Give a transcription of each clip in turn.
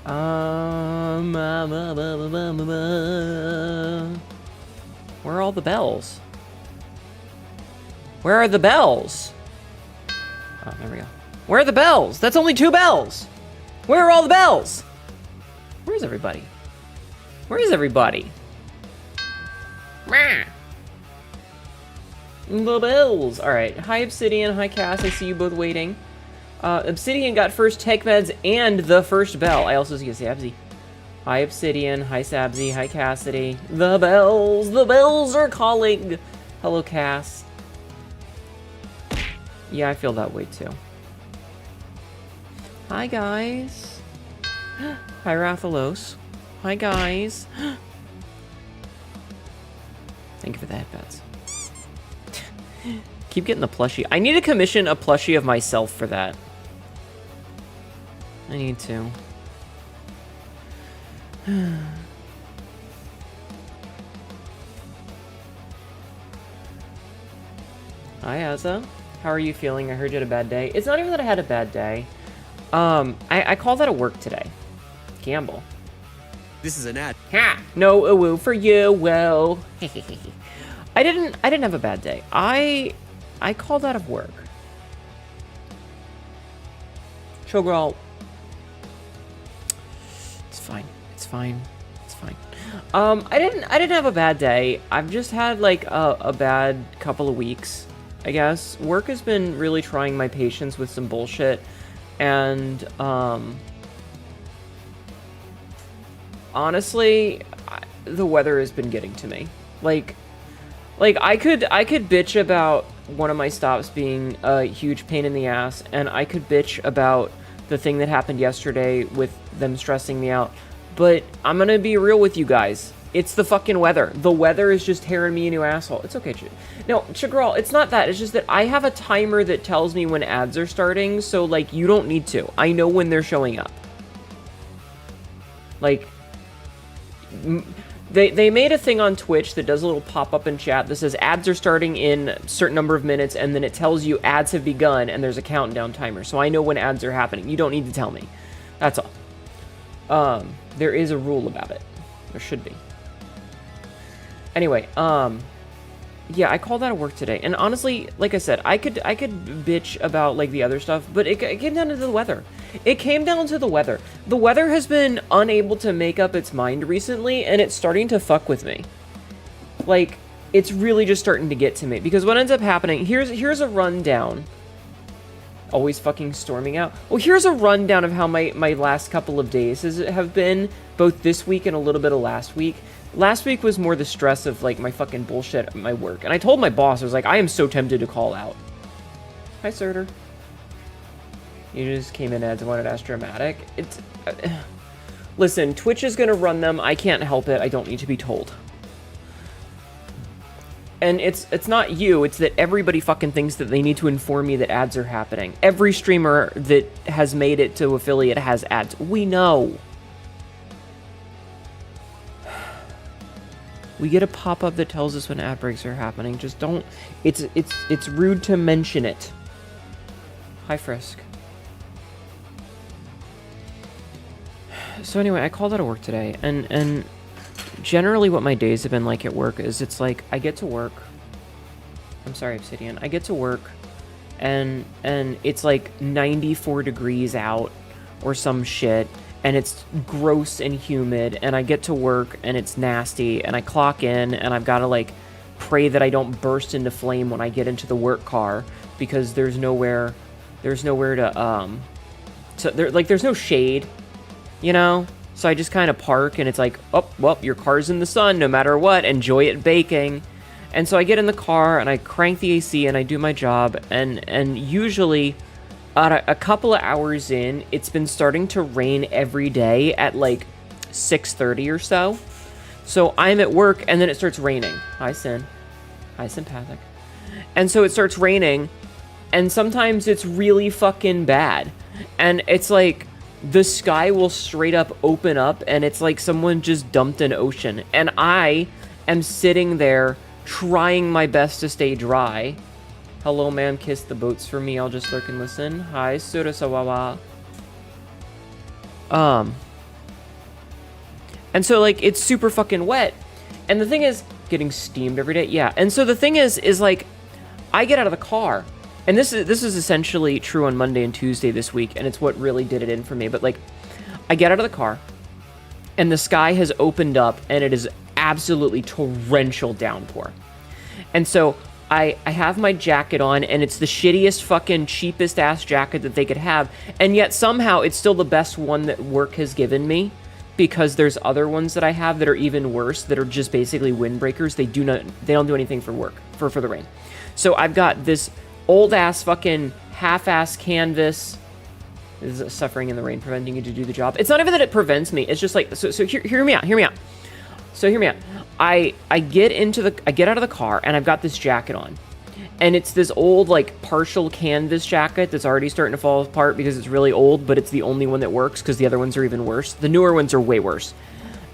Where are all the bells? Where are the bells? Oh, there we go. Where are the bells? That's only 2 bells. Where are all the bells? Where's everybody? Where is everybody? The bells. All right. Hi, Obsidian. Hi, Cass. I see you both waiting. Obsidian got first tech meds and the first bell. I also see a Sabzi. Hi, Obsidian. Hi, Sabzi. Hi, Cassidy. The bells. The bells are calling. Hello, Cass. Yeah, I feel that way too. Hi, guys. Hi, Rathalos. Hi, guys. Thank you for the headpats. Keep getting the plushie. I need to commission a plushie of myself for that. I need to. Hi, Asa. How are you feeling? I heard you had a bad day. It's not even that I had a bad day. I called out of work today. Gamble. This is an ad. Ha! No woo for you, well. I didn't have a bad day. I called out of work. Showgirl. It's fine. It's fine. It's fine. I didn't have a bad day. I've just had like a bad couple of weeks, I guess. Work has been really trying my patience with some bullshit, and honestly, the weather has been getting to me. Like I could bitch about one of my stops being a huge pain in the ass, and I could bitch about the thing that happened yesterday with them stressing me out. But I'm gonna be real with you guys. It's the fucking weather. The weather is just tearing me a new asshole. It's okay, no, Chagral, it's not that. It's just that I have a timer that tells me when ads are starting, so, like, you don't need to. I know when they're showing up. Like, they made a thing on Twitch that does a little pop-up in chat that says ads are starting in a certain number of minutes, and then it tells you ads have begun, and there's a countdown timer. So I know when ads are happening. You don't need to tell me. That's all. There is a rule about it. There should be. Anyway, yeah, I called out of work today, and honestly, like I said, I could bitch about, like, the other stuff, but it came down to the weather. It came down to the weather. The weather has been unable to make up its mind recently, and it's starting to fuck with me. Like, it's really just starting to get to me, because what ends up happening, here's a rundown. Always fucking storming out. Well, here's a rundown of how my last couple of days have been, both this week and a little bit of last week. Last week was more the stress of, like, my fucking bullshit at my work. And I told my boss, I was like, I am so tempted to call out. Hi, Surtur. You just came in as wanted as dramatic. It's... listen, Twitch is gonna run them. I can't help it. I don't need to be told. And it's not you. It's that everybody fucking thinks that they need to inform me that ads are happening. Every streamer that has made it to affiliate has ads. We know. We get a pop-up that tells us when ad breaks are happening. Just don't... It's rude to mention it. Hi, Frisk. So anyway, I called out of work today, and generally what my days have been like at work is it's like, I get to work... I'm sorry, Obsidian. I get to work, and it's like 94 degrees out, or some shit, and it's gross and humid, and I get to work, and it's nasty, and I clock in, and I've got to, like, pray that I don't burst into flame when I get into the work car, because there's nowhere to, there's no shade, you know? So I just kind of park, and it's like, oh, well, your car's in the sun, no matter what, enjoy it baking. And so I get in the car, and I crank the AC, and I do my job, and usually... a couple of hours in, it's been starting to rain every day at like 6:30 or so. So I'm at work, and then it starts raining. Hi, Sin. Hi, Sympathic. And so it starts raining, and sometimes it's really fucking bad. And it's like, the sky will straight up open up, and it's like someone just dumped an ocean. And I am sitting there trying my best to stay dry. Hello, ma'am, kiss the boats for me. I'll just lurk and listen. Hi, Sura Sawawa. And so, like, it's super fucking wet. And the thing is, getting steamed every day, yeah. And so the thing is like, I get out of the car, and this is essentially true on Monday and Tuesday this week, and it's what really did it in for me. But like, I get out of the car, and the sky has opened up, and it is absolutely torrential downpour. And so I have my jacket on, and it's the shittiest fucking cheapest ass jacket that they could have, and yet somehow it's still the best one that work has given me, because there's other ones that I have that are even worse, that are just basically windbreakers. They don't do anything for work, for the rain. So I've got this old ass fucking half-ass canvas. This is suffering in the rain, preventing you to do the job. It's not even that it prevents me. It's just like, so hear me out. So hear me out. I get out of the car, and I've got this jacket on. And it's this old, like, partial canvas jacket that's already starting to fall apart because it's really old, but it's the only one that works because the other ones are even worse. The newer ones are way worse.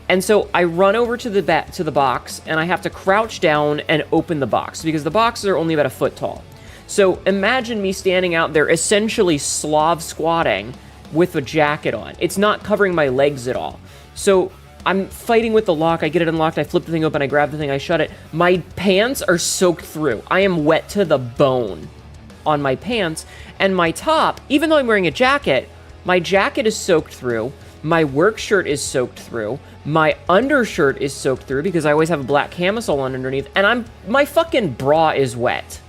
And so I run over to the box, and I have to crouch down and open the box because the boxes are only about a foot tall. So imagine me standing out there essentially Slav squatting with a jacket on. It's not covering my legs at all. So I'm fighting with the lock. I get it unlocked. I flip the thing open. I grab the thing. I shut it. My pants are soaked through. I am wet to the bone on my pants. And my top, even though I'm wearing a jacket, my jacket is soaked through. My work shirt is soaked through. My undershirt is soaked through because I always have a black camisole on underneath. And my fucking bra is wet.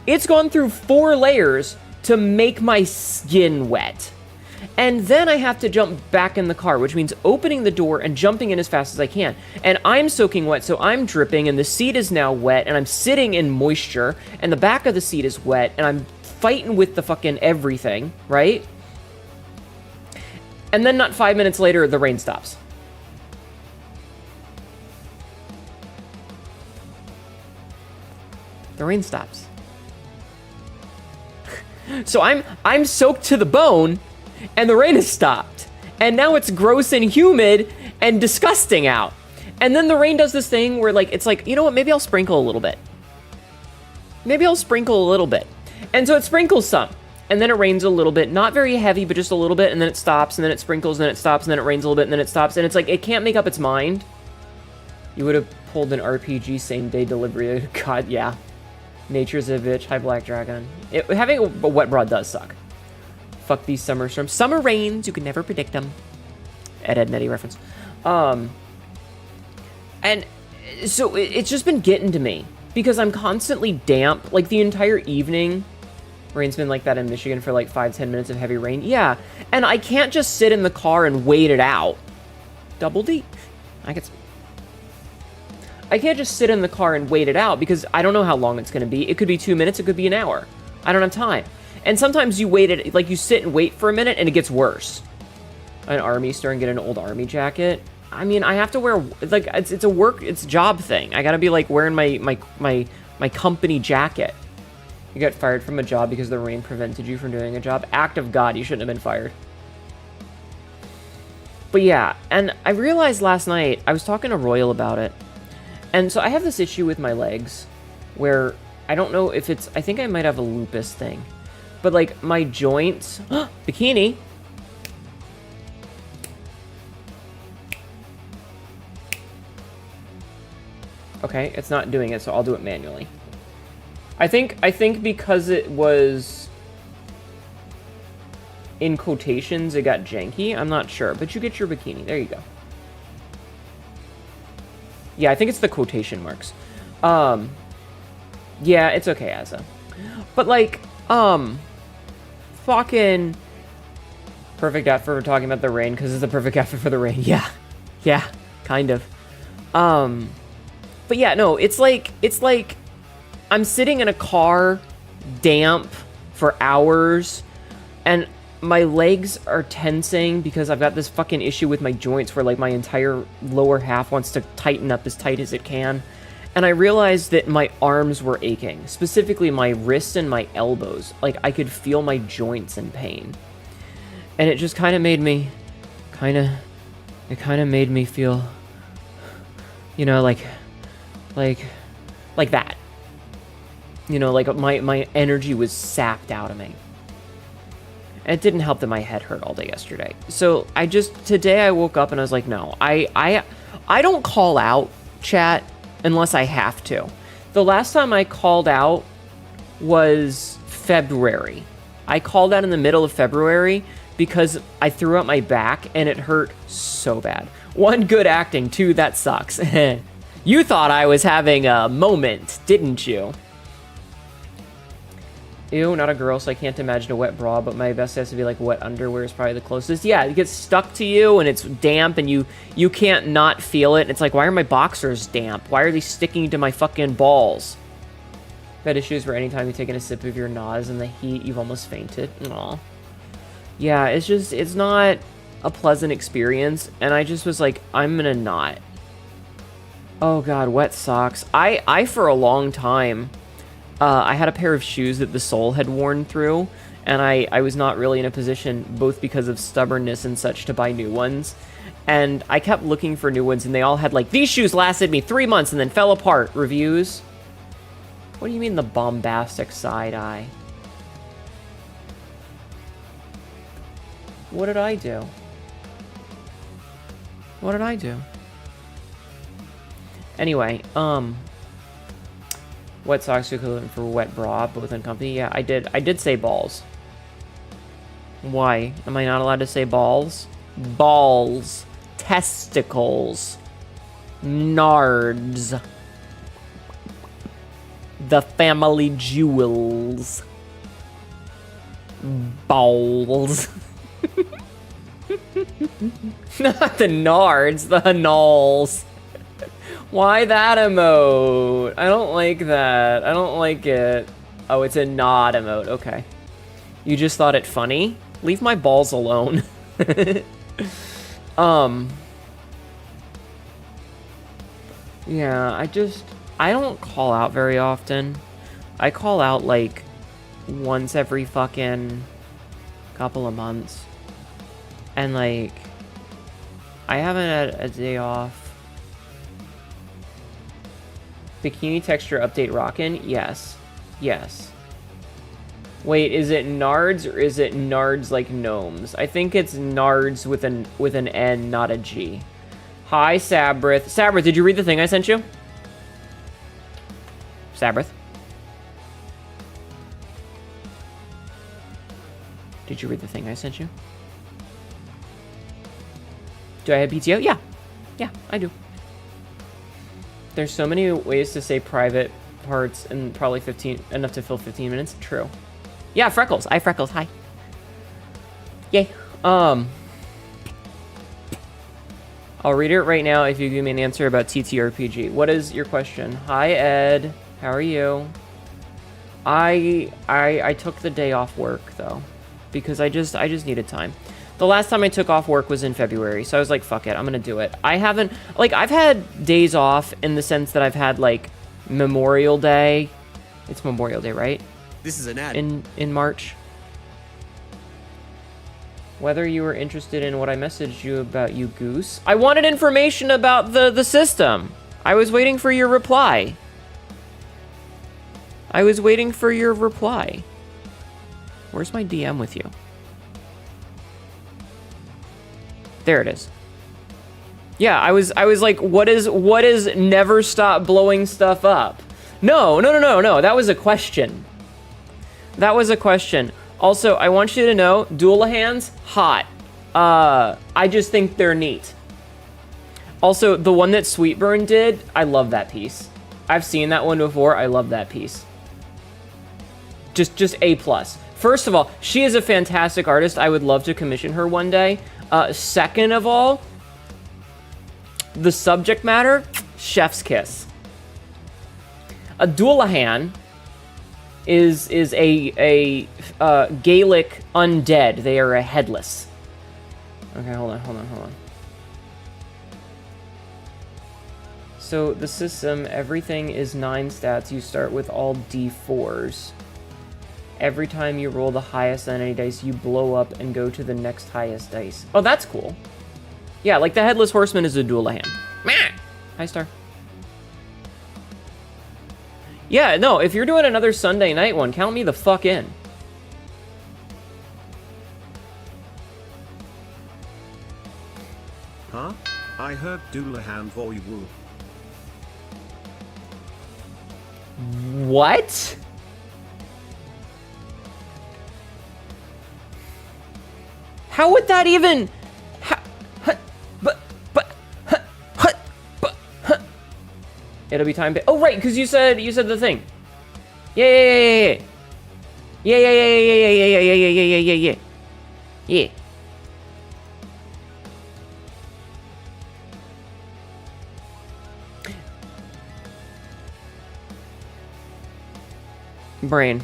It's gone through 4 layers to make my skin wet. And then I have to jump back in the car, which means opening the door and jumping in as fast as I can. And I'm soaking wet, so I'm dripping, and the seat is now wet, and I'm sitting in moisture, and the back of the seat is wet, and I'm fighting with the fucking everything, right? And then not 5 minutes later, the rain stops. The rain stops. So I'm soaked to the bone, and the rain has stopped. And now it's gross and humid and disgusting out. And then the rain does this thing where, like, it's like, you know what, maybe I'll sprinkle a little bit. And so it sprinkles some. And then it rains a little bit. Not very heavy, but just a little bit. And then it stops, and then it sprinkles, and then it stops, and then it rains a little bit, and then it stops. And it's like, it can't make up its mind. You would have pulled an RPG same-day delivery. God, yeah. Nature's a bitch. Hi, Black Dragon. Having a wet bra does suck. Fuck these summer storms. Summer rains, you can never predict them. Ed and Eddie reference. And so it's just been getting to me because I'm constantly damp. Like the entire evening, rain's been like that in Michigan for like 5-10 minutes of heavy rain. Yeah, and I can't just sit in the car and wait it out. Double D. I can't just sit in the car and wait it out because I don't know how long it's going to be. It could be 2 minutes. It could be an hour. I don't have time. And sometimes you wait it, like you sit and wait for a minute and it gets worse. An army store and get an old army jacket. I mean, I have to wear, like, it's a job thing. I gotta be like wearing my company jacket. You got fired from a job because the rain prevented you from doing a job. Act of God, you shouldn't have been fired. But yeah, and I realized last night, I was talking to Royal about it. And so I have this issue with my legs where I don't know if I think I might have a lupus thing. But like my joints, bikini. Okay, it's not doing it, so I'll do it manually. I think because it was in quotations, it got janky. I'm not sure, but you get your bikini. There you go. Yeah, I think it's the quotation marks. Yeah, it's okay, Asa. But like, fucking perfect outfit for talking about the rain because it's the perfect outfit for the rain. Yeah, kind of. But yeah, no, it's like I'm sitting in a car, damp for hours, and my legs are tensing because I've got this fucking issue with my joints where like my entire lower half wants to tighten up as tight as it can. And I realized that my arms were aching, specifically my wrists and my elbows. Like I could feel my joints in pain. And it just kind of made me made me feel, you know, like that. You know, like my energy was sapped out of me. And it didn't help that my head hurt all day yesterday. So today I woke up and I was like, no, I don't call out, chat, unless I have to. The last time I called out was February. I called out in the middle of February because I threw out my back and it hurt so bad. 1, good acting. 2, that sucks. You thought I was having a moment, didn't you? Ew, not a girl, so I can't imagine a wet bra, but my best has to be like wet underwear is probably the closest. Yeah, it gets stuck to you and it's damp and you can't not feel it. It's like, why are my boxers damp? Why are they sticking to my fucking balls? I've had issues where anytime you've taken a sip of your Nas in the heat, you've almost fainted. Aw. Yeah, it's not a pleasant experience, and I just was like, I'm gonna not. Oh god, wet socks. I for a long time, I had a pair of shoes that the sole had worn through, and I was not really in a position, both because of stubbornness and such, to buy new ones. And I kept looking for new ones, and they all had like, these shoes lasted me 3 months and then fell apart reviews. What do you mean the bombastic side eye? What did I do? What did I do? Anyway, wet socks equivalent for wet bra, both in company. Yeah, I did say balls. Why? Am I not allowed to say balls? Balls. Testicles. Nards. The family jewels. Balls. Not the nards, the hanals. Why that emote? I don't like that. I don't like it. Oh, it's a nod emote. Okay. You just thought it funny? Leave my balls alone. Yeah, I don't call out very often. I call out like once every fucking couple of months. And like, I haven't had a day off. Bikini texture update rockin'? Yes. Yes. Wait, is it nards or is it nards like gnomes? I think it's nards with an N, not a G. Hi, Sabrith. Sabrith, did you read the thing I sent you? Sabrith? Did you read the thing I sent you? Do I have PTO? Yeah. Yeah, I do. There's so many ways to say private parts and probably 15, enough to fill 15 minutes. True. Yeah, Freckles. I have Freckles. Hi. Yay. I'll read it right now if you give me an answer about TTRPG. What is your question? Hi, Ed. How are you? I took the day off work though, because I just needed time. The last time I took off work was in February, so I was like, fuck it, I'm gonna do it. I haven't, like, I've had days off in the sense that I've had, like, Memorial Day. It's Memorial Day, right? This is an ad. In March. Whether you were interested in what I messaged you about, you goose. I wanted information about the system. I was waiting for your reply. I was waiting for your reply. Where's my DM with you? There it is. Yeah, I was like, what is never stop blowing stuff up? No. That was a question. That was a question. Also, I want you to know, Doolahans, hot. I just think they're neat. Also, the one that Sweetburn did, I love that piece. I've seen that one before. I love that piece. Just A+. First of all, she is a fantastic artist. I would love to commission her one day. Second of all, the subject matter, chef's kiss. A Doulahan is a Gaelic undead. They are a headless. Okay, hold on. So the system, everything is 9 stats. You start with all D4s. Every time you roll the highest on any dice, you blow up and go to the next highest dice. Oh, that's cool. Yeah, like the Headless Horseman is a Doulahan. Hi, Star. Yeah, no, if you're doing another Sunday night one, count me the fuck in. I heard Doulahan Voy Woo. What? How would that even? It'll be time to. Oh right, because you said the thing. Yeah. Yeah. Brain.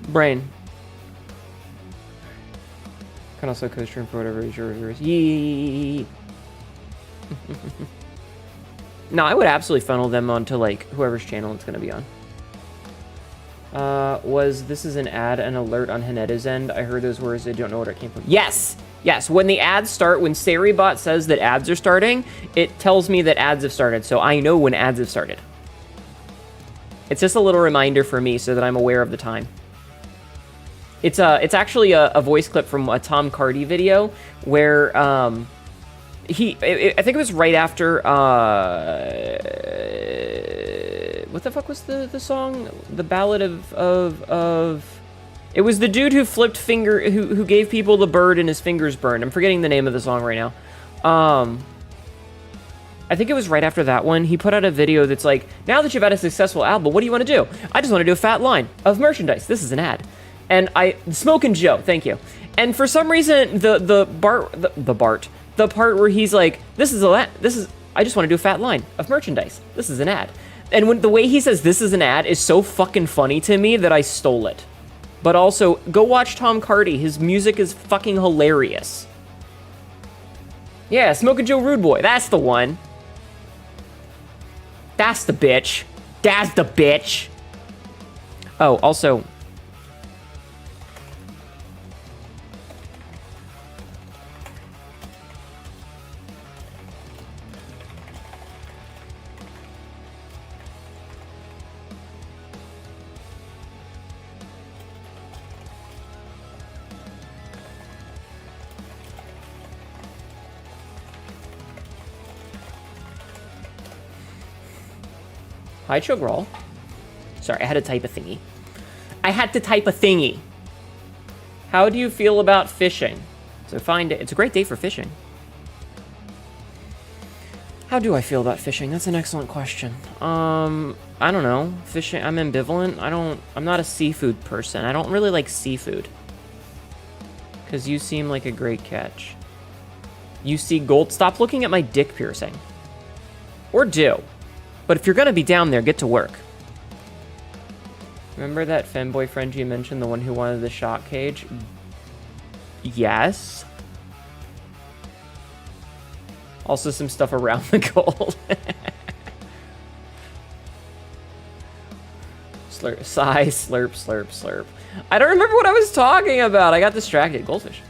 Brain. Can also co-stream for whatever is yours. Yee. No, I would absolutely funnel them onto like whoever's channel it's gonna be on. This is an ad, an alert on Haneda's end? I heard those words, I don't know where it came from. Yes! Yes, when the ads start, when Seribot says that ads are starting, it tells me that ads have started, so I know when ads have started. It's just a little reminder for me so that I'm aware of the time. It's actually a voice clip from a Tom Cardy video where, I think it was right after, what the fuck was the song? The Ballad of it was the dude who flipped who gave people the bird and his fingers burned. I'm forgetting the name of the song right now. I think it was right after that one. He put out a video that's like, now that you've had a successful album, what do you want to do? I just want to do a fat line of merchandise. This is an ad. And Smoke and Joe, thank you. And for some reason, the part where he's like, I just want to do a fat line of merchandise. This is an ad. And when the way he says this is an ad is so fucking funny to me that I stole it. But also, go watch Tom Cardy. His music is fucking hilarious. Yeah, Smoke and Joe Rude Boy. That's the one. That's the bitch. That's the bitch. Oh, also... Hi, Chogrol. Sorry, I had to type a thingy. How do you feel about fishing? So it's a great day for fishing. How do I feel about fishing? That's an excellent question. I don't know. Fishing, I'm ambivalent. I'm not a seafood person. I don't really like seafood. Because you seem like a great catch. You see gold. Stop looking at my dick piercing. Or do. But if you're gonna be down there, get to work. Remember that femboy friend you mentioned, the one who wanted the shock cage? Yes. Also some stuff around the gold. Slurp, sigh, slurp, slurp, slurp. I don't remember what I was talking about. I got distracted. Goldfish.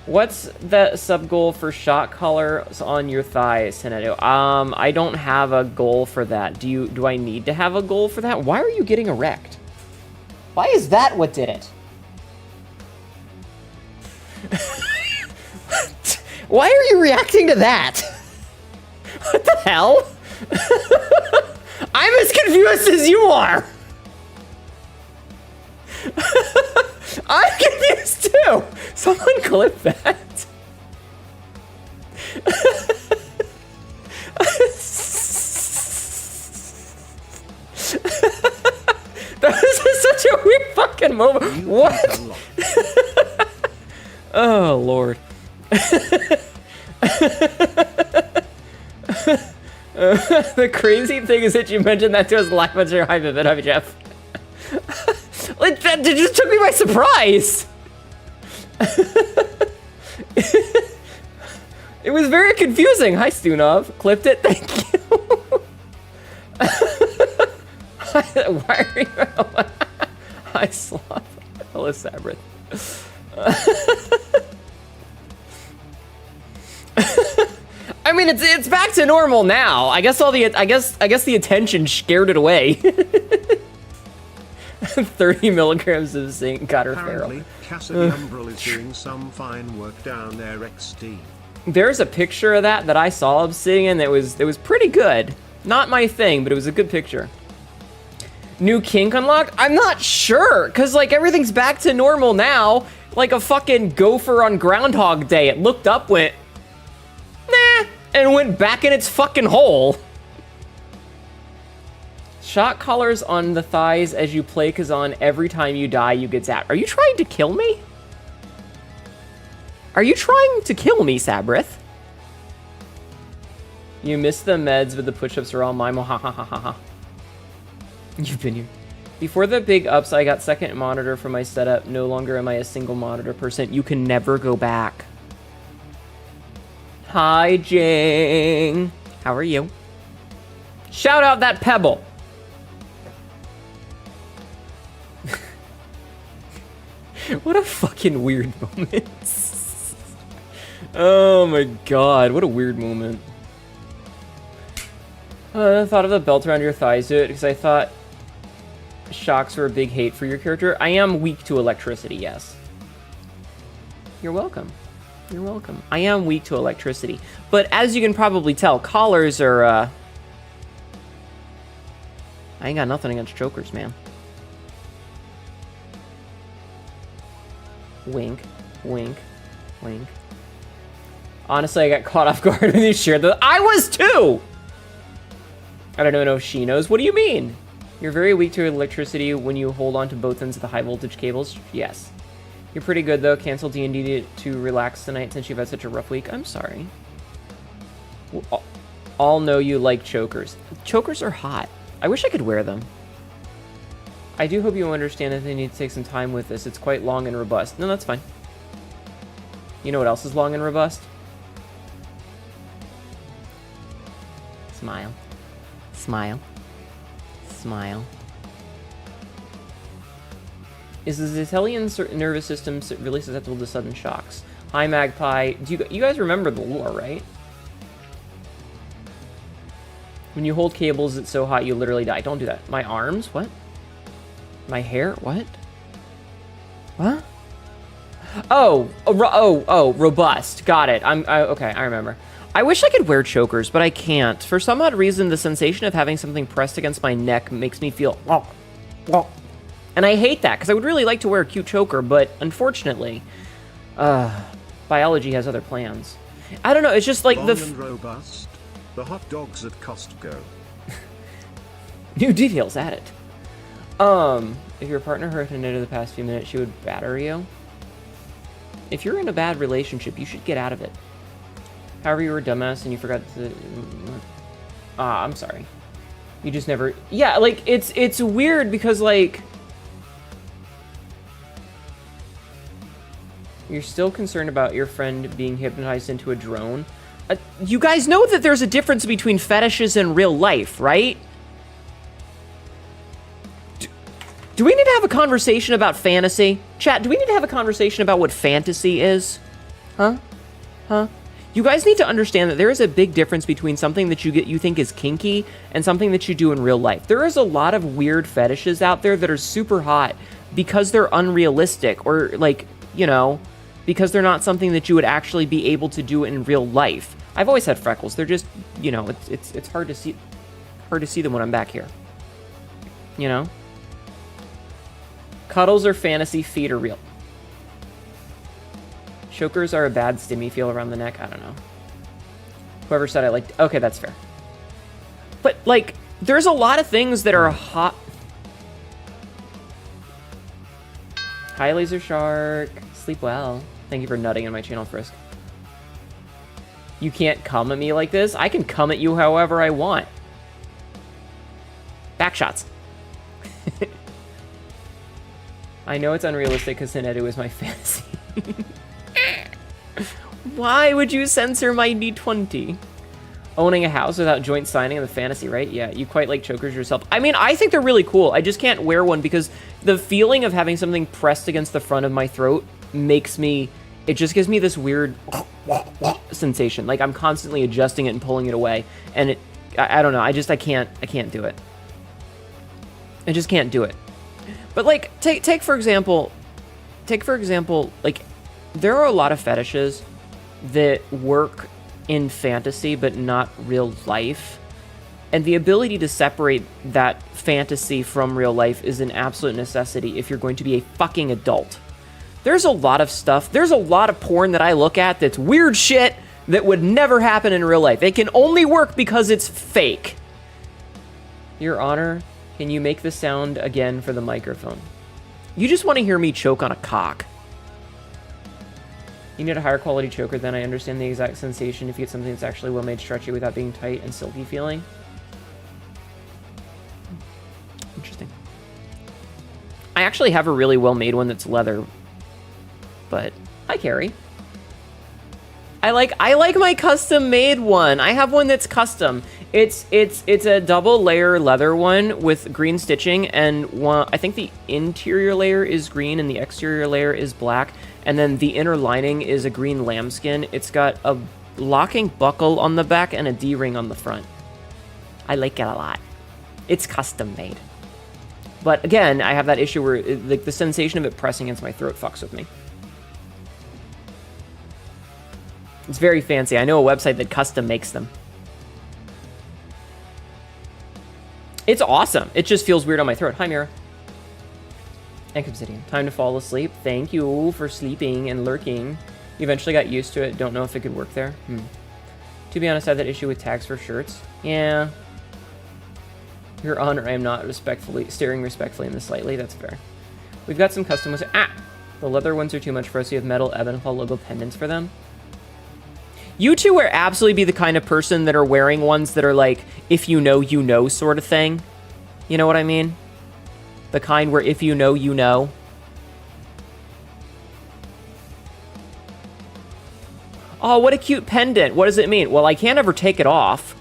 What's the sub goal for shot color on your thighs, Senedo? I don't have a goal for that. Do I need to have a goal for that? Why are you getting erect? Why is that what did it? Why are you reacting to that? What the hell? I'm as confused as you are. I'm confused too. Someone clip that. That was such a weird fucking moment. What? Oh, Lord. The crazy thing is that you mentioned that to us live on your hype event, Jeff. Like, that just took me by surprise. It was very confusing. Hi, Stunov. Clipped it. Thank you. Why are you... Hi, Slop. Hello, Sabrith. I mean, it's back to normal now. I guess the attention scared it away. 30 milligrams of zinc got her feral. Apparently, Cassidy Umbral is doing some fine work down there XD. There's a picture of that I saw Obsidian that was pretty good. Not my thing, but it was a good picture. New kink unlocked? I'm not sure, because, like, everything's back to normal now. Like a fucking gopher on Groundhog Day. It looked up, went, nah, and went back in its fucking hole. Shot collars on the thighs as you play Kazan. Every time you die, you get zapped. Are you trying to kill me? Are you trying to kill me, Sabrith? You missed the meds, but the push-ups are all mine. Ha ha ha ha ha. You've been here. Before the big ups, I got second monitor for my setup. No longer am I a single monitor person. You can never go back. Hi, Jing. How are you? Shout out that pebble. What a fucking weird moment. Oh my god, what a weird moment. I thought of the belt around your thighs, do it, because I thought shocks were a big hate for your character. I am weak to electricity, yes. You're welcome. You're welcome. I am weak to electricity. But as you can probably tell, collars are, I ain't got nothing against chokers, man. Wink, wink, wink. Honestly, I got caught off guard when you shared that. I was too! I don't even know if she knows. What do you mean? You're very weak to electricity when you hold on to both ends of the high voltage cables. Yes. You're pretty good though. Cancel D&D to relax tonight since you've had such a rough week. I'm sorry. All know you like chokers. Chokers are hot. I wish I could wear them. I do hope you understand that they need to take some time with this. It's quite long and robust. No, that's fine. You know what else is long and robust? Smile. Smile. Smile. Is the Zillion nervous system really susceptible to sudden shocks? Hi, Magpie. You guys remember the lore, right? When you hold cables, it's so hot you literally die. Don't do that. My arms? What? My hair? What? What? Oh, robust. Got it. Okay, I remember. I wish I could wear chokers, but I can't. For some odd reason, the sensation of having something pressed against my neck makes me feel... And I hate that, because I would really like to wear a cute choker, but unfortunately, biology has other plans. I don't know, it's just like Long and robust. The hot dogs at Costco. New details added. If your partner hurt a in the past few minutes, she would batter you. If you're in a bad relationship, you should get out of it. However, you were a dumbass and you forgot to... I'm sorry. You just never... Yeah, like, it's weird because, like... You're still concerned about your friend being hypnotized into a drone. You guys know that there's a difference between fetishes and real life, right? Do we need to have a conversation about fantasy? Chat, do we need to have a conversation about what fantasy is? Huh? Huh? You guys need to understand that there is a big difference between something that you think is kinky and something that you do in real life. There is a lot of weird fetishes out there that are super hot because they're unrealistic or, like, you know, because they're not something that you would actually be able to do in real life. I've always had freckles. They're just, you know, it's hard to see them when I'm back here. You know? Cuddles are fantasy, feet are real. Chokers are a bad stimmy feel around the neck. I don't know. Whoever said I liked... Okay, that's fair. But, like, there's a lot of things that are hot... Hi, Laser Shark. Sleep well. Thank you for nutting in my channel, Frisk. You can't come at me like this. I can come at you however I want. Backshots. I know it's unrealistic because Sinedu is my fantasy. Why would you censor my D20? Owning a house without joint signing in the fantasy, right? Yeah, you quite like chokers yourself. I mean, I think they're really cool. I just can't wear one because the feeling of having something pressed against the front of my throat makes me... It just gives me this weird sensation. Like, I'm constantly adjusting it and pulling it away. And I don't know. I can't do it. I just can't do it. But like, take for example, like, there are a lot of fetishes that work in fantasy but not real life. And the ability to separate that fantasy from real life is an absolute necessity if you're going to be a fucking adult. There's a lot of stuff, there's a lot of porn that I look at that's weird shit that would never happen in real life. It can only work because it's fake. Your Honor, can you make the sound again for the microphone? You just want to hear me choke on a cock. You need a higher quality choker, then I understand the exact sensation if you get something that's actually well made, stretchy without being tight and silky feeling. Interesting. I actually have a really well made one that's leather, but hi, Carrie. I like my custom made one. I have one that's custom. It's a double layer leather one with green stitching, and one, I think the interior layer is green and the exterior layer is black, and then the inner lining is a green lambskin. It's got a locking buckle on the back and a D-ring on the front. I like it a lot. It's custom made. But again, I have that issue where like the sensation of it pressing against my throat fucks with me. It's very fancy. I know a website that custom makes them. It's awesome. It just feels weird on my throat. Hi, Mira. And Obsidian. Time to fall asleep. Thank you for sleeping and lurking. You eventually got used to it. Don't know if it could work there. To be honest, I had that issue with tags for shirts. Yeah. Your Honor, I am not staring respectfully in this slightly. That's fair. We've got some custom ones. Ah! The leather ones are too much for us. You have metal Ebenthal logo pendants for them. You two are absolutely be the kind of person that are wearing ones that are like, if you know sort of thing. You know what I mean? The kind where if you know, you know. Oh, what a cute pendant. What does it mean? Well, I can't ever take it off.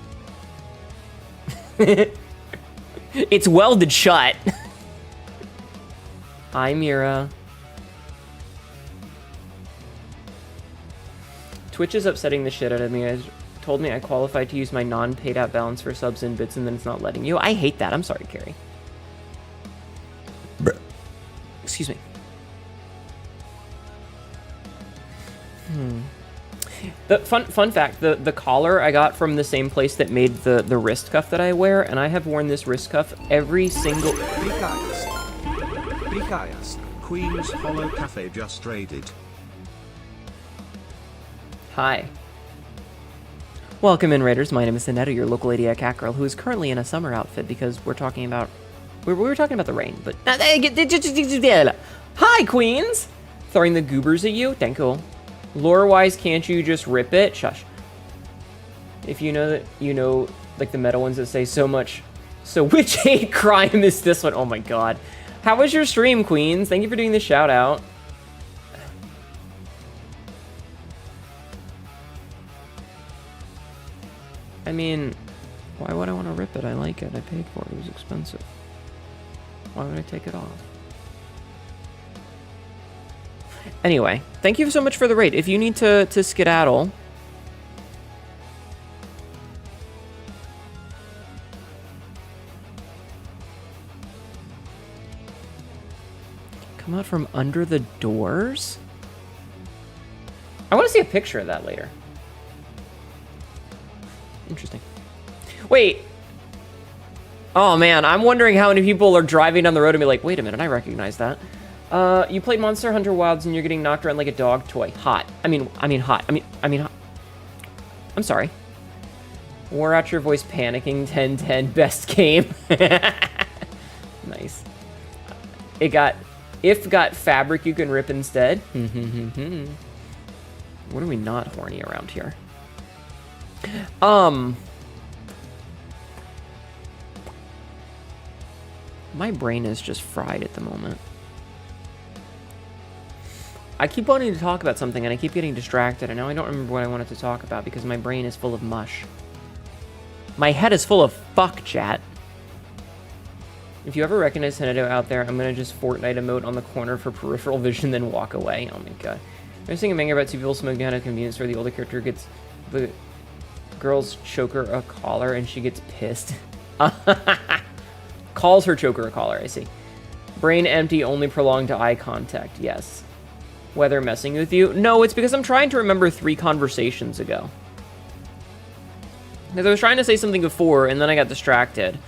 It's welded shut. Hi, Mira. Twitch is upsetting the shit out of me. It told me I qualified to use my non-paid app balance for subs and bits, and then it's not letting you. I hate that. I'm sorry, Carrie. Excuse me. The fun fact, the collar I got from the same place that made the wrist cuff that I wear, and I have worn this wrist cuff every single... Queen's Hollow Cafe just raided. Hi. Welcome in, Raiders. My name is Annetta, your local idiot cat girl, who is currently in a summer outfit because we're talking about... We were talking about the rain, but... Hi, Queens! Throwing the goobers at you? Thank you. Lore-wise, can't you just rip it? Shush. If you know that, you know, like the meta ones that say so much... So which hate crime is this one? Oh my god. How was your stream, Queens? Thank you for doing the shout-out. I mean, why would I want to rip it? I like it. I paid for it. It was expensive. Why would I take it off? Anyway, thank you so much for the raid. If you need to skedaddle... Come out from under the doors? I want to see a picture of that later. Interesting. Wait. Oh man, I'm wondering how many people are driving down the road and be like, wait a minute, I recognize that. You played Monster Hunter Wilds and you're getting knocked around like a dog toy. Hot. I mean hot. Hot. I'm sorry. Wore out your voice panicking. 10-10 best game. Nice. It got... If got fabric you can rip instead. What are we not horny around here? My brain is just fried at the moment. I keep wanting to talk about something and I keep getting distracted, and now I don't remember what I wanted to talk about because my brain is full of mush. My head is full of fuck, chat. If you ever recognize Henedo out there, I'm gonna just Fortnite emote on the corner for peripheral vision, then walk away. Oh my god. I'm seeing a manga about two people smoking out of convenience store. The older character gets the girl's choker a collar and she gets pissed. Calls her choker a collar, I see. Brain empty, only prolonged to eye contact. Yes. Weather messing with you? No, it's because I'm trying to remember 3 conversations ago. Because I was trying to say something before, and then I got distracted.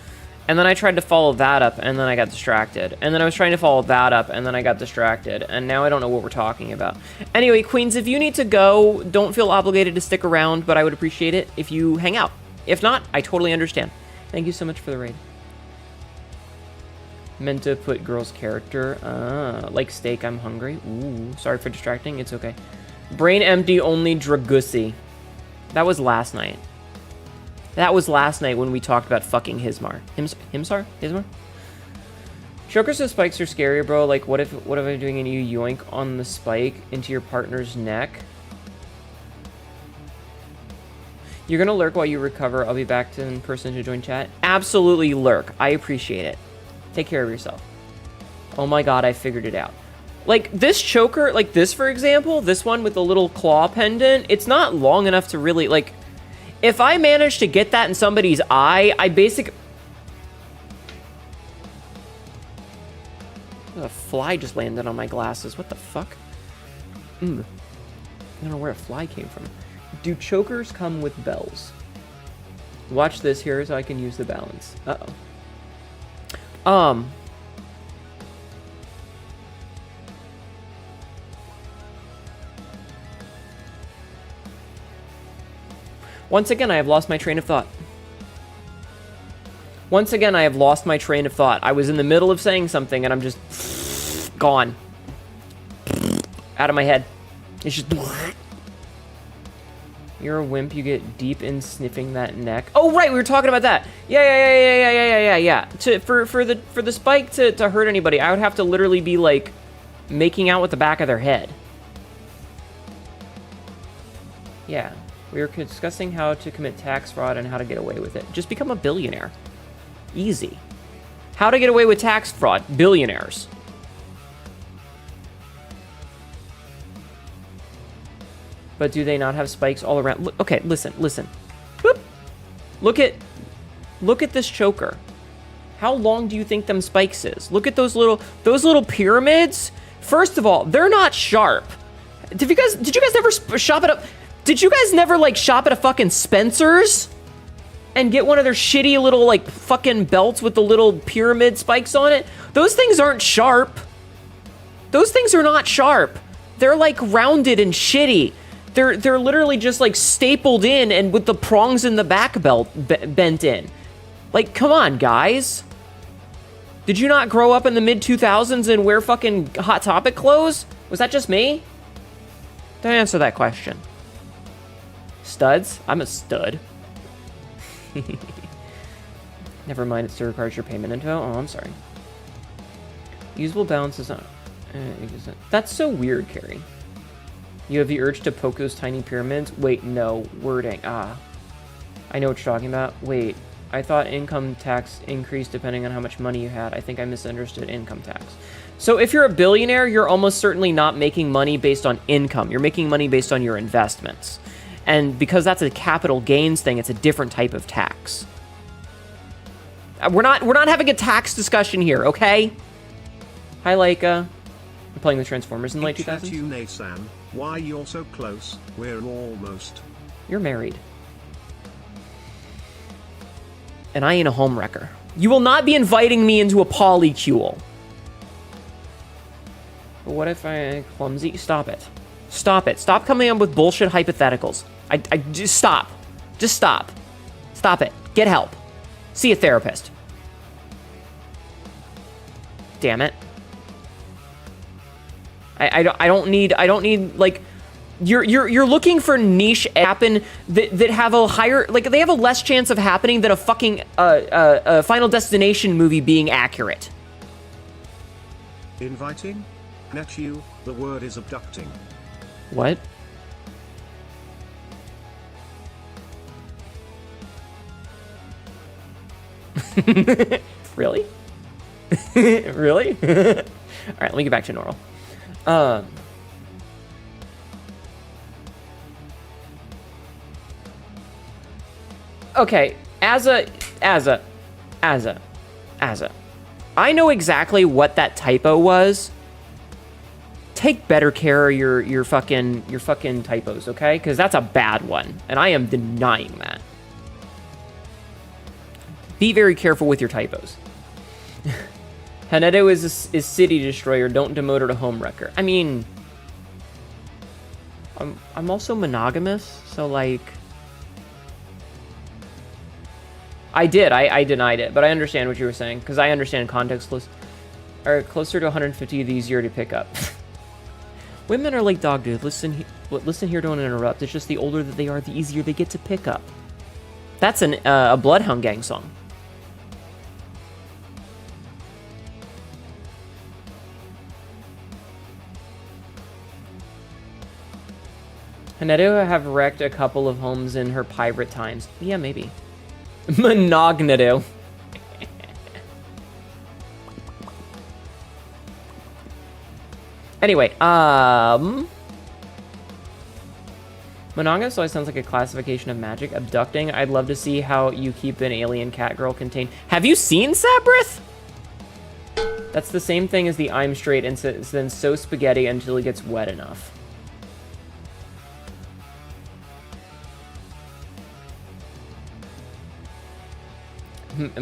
And then I tried to follow that up, and then I got distracted. And then I was trying to follow that up, and then I got distracted. And now I don't know what we're talking about. Anyway, Queens, if you need to go, don't feel obligated to stick around, but I would appreciate it if you hang out. If not, I totally understand. Thank you so much for the raid. Meant to put girl's character. Like steak, I'm hungry. Ooh, sorry for distracting. It's okay. Brain empty, only Dragusi. That was last night. That was last night when we talked about fucking Hismar. Himsar? Hismar? Choker says spikes are scarier, bro. Like, what if I'm doing and you yoink on the spike into your partner's neck? You're gonna lurk while you recover. I'll be back to in person to join chat. Absolutely lurk. I appreciate it. Take care of yourself. Oh my god, I figured it out. Like, this choker, like this, for example, this one with the little claw pendant, it's not long enough to really, like... If I manage to get that in somebody's eye, I a fly just landed on my glasses. What the fuck? I don't know where a fly came from. Do chokers come with bells? Watch this here so I can use the balance. Uh-oh. Once again, I have lost my train of thought. Once again, I have lost my train of thought. I was in the middle of saying something and I'm just gone. Out of my head. It's just... You're a wimp, you get deep in sniffing that neck. Oh, right, we were talking about that. Yeah. For the spike to hurt anybody, I would have to literally be, like, making out with the back of their head. Yeah. We were discussing how to commit tax fraud and how to get away with it. Just become a billionaire. Easy. How to get away with tax fraud. Billionaires. But do they not have spikes all around? Look, okay, listen. Boop. Look at this choker. How long do you think them spikes is? Look at those little pyramids. First of all, they're not sharp. Did you guys never shop at a... Did you guys never, like, shop at a fucking Spencer's and get one of their shitty little, like, fucking belts with the little pyramid spikes on it? Those things aren't sharp. Those things are not sharp. They're, like, rounded and shitty. They're literally just, like, stapled in and with the prongs in the back belt bent in. Like, come on, guys. Did you not grow up in the mid-2000s and wear fucking Hot Topic clothes? Was that just me? Don't answer that question. Studs? I'm a stud. Never mind, it still requires your payment info. Oh, I'm sorry. Usable balance is not... that's so weird, Carrie. You have the urge to poke those tiny pyramids? Wait, no. Wording. Ah. I know what you're talking about. Wait. I thought income tax increased depending on how much money you had. I think I misunderstood income tax. So if you're a billionaire, you're almost certainly not making money based on income. You're making money based on your investments. And because that's a capital gains thing, it's a different type of tax. We're not having a tax discussion here, okay? Hi, Laika. I'm playing the Transformers in the late 2000s. You, Nathan. Why you're so close? We're almost. You're married. And I ain't a homewrecker. You will not be inviting me into a polycule. But what if I clumsy? Stop it. Stop it. Stop coming up with bullshit hypotheticals. I just stop. Just stop. Stop it. Get help. See a therapist. Damn it. I don't need like you're looking for niche happen that have a higher, like, they have a less chance of happening than a fucking Final Destination movie being accurate. Inviting? Net you, the word is abducting. What? Really? Really? All right, let me get back to normal. Okay, as a I know exactly what that typo was. Take better care of your fucking typos, okay? Because that's a bad one, and I am denying that. Be very careful with your typos. Hanedo is city destroyer. Don't demote her to home wrecker. I mean, I'm also monogamous, so like, I denied it, but I understand what you were saying because I understand context. Closer to 150, the easier to pick up. Women are like dog dude. Listen here, don't interrupt. It's just the older that they are, the easier they get to pick up. That's a Bloodhound Gang song. Hanedo have wrecked a couple of homes in her pirate times. Yeah, maybe. Monognato. Anyway, monogamous always sounds like a classification of magic. Abducting, I'd love to see how you keep an alien cat girl contained. Have you seen Sabrith? That's the same thing as the I'm straight and then sew spaghetti until it gets wet enough. Have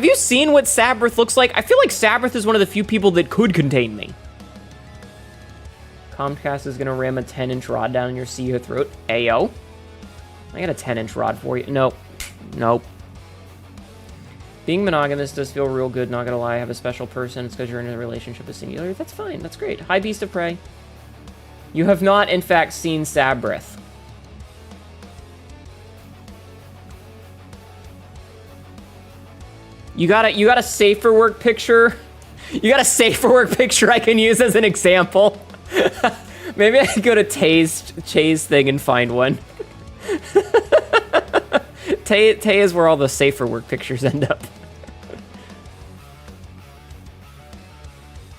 you seen what Sabrith looks like? I feel like Sabrith is one of the few people that could contain me. Comcast is gonna ram a 10-inch rod down your CEO throat. Ayo. I got a 10-inch rod for you. Nope. Nope. Being monogamous does feel real good, not gonna lie. I have a special person. It's because you're in a relationship with Singular. That's fine. That's great. Hi, Beast of Prey. You have not, in fact, seen Sabrith. You got a safer work picture? You got a safer work picture I can use as an example? Maybe I could go to Tay's thing and find one. Tay is where all the safer work pictures end up.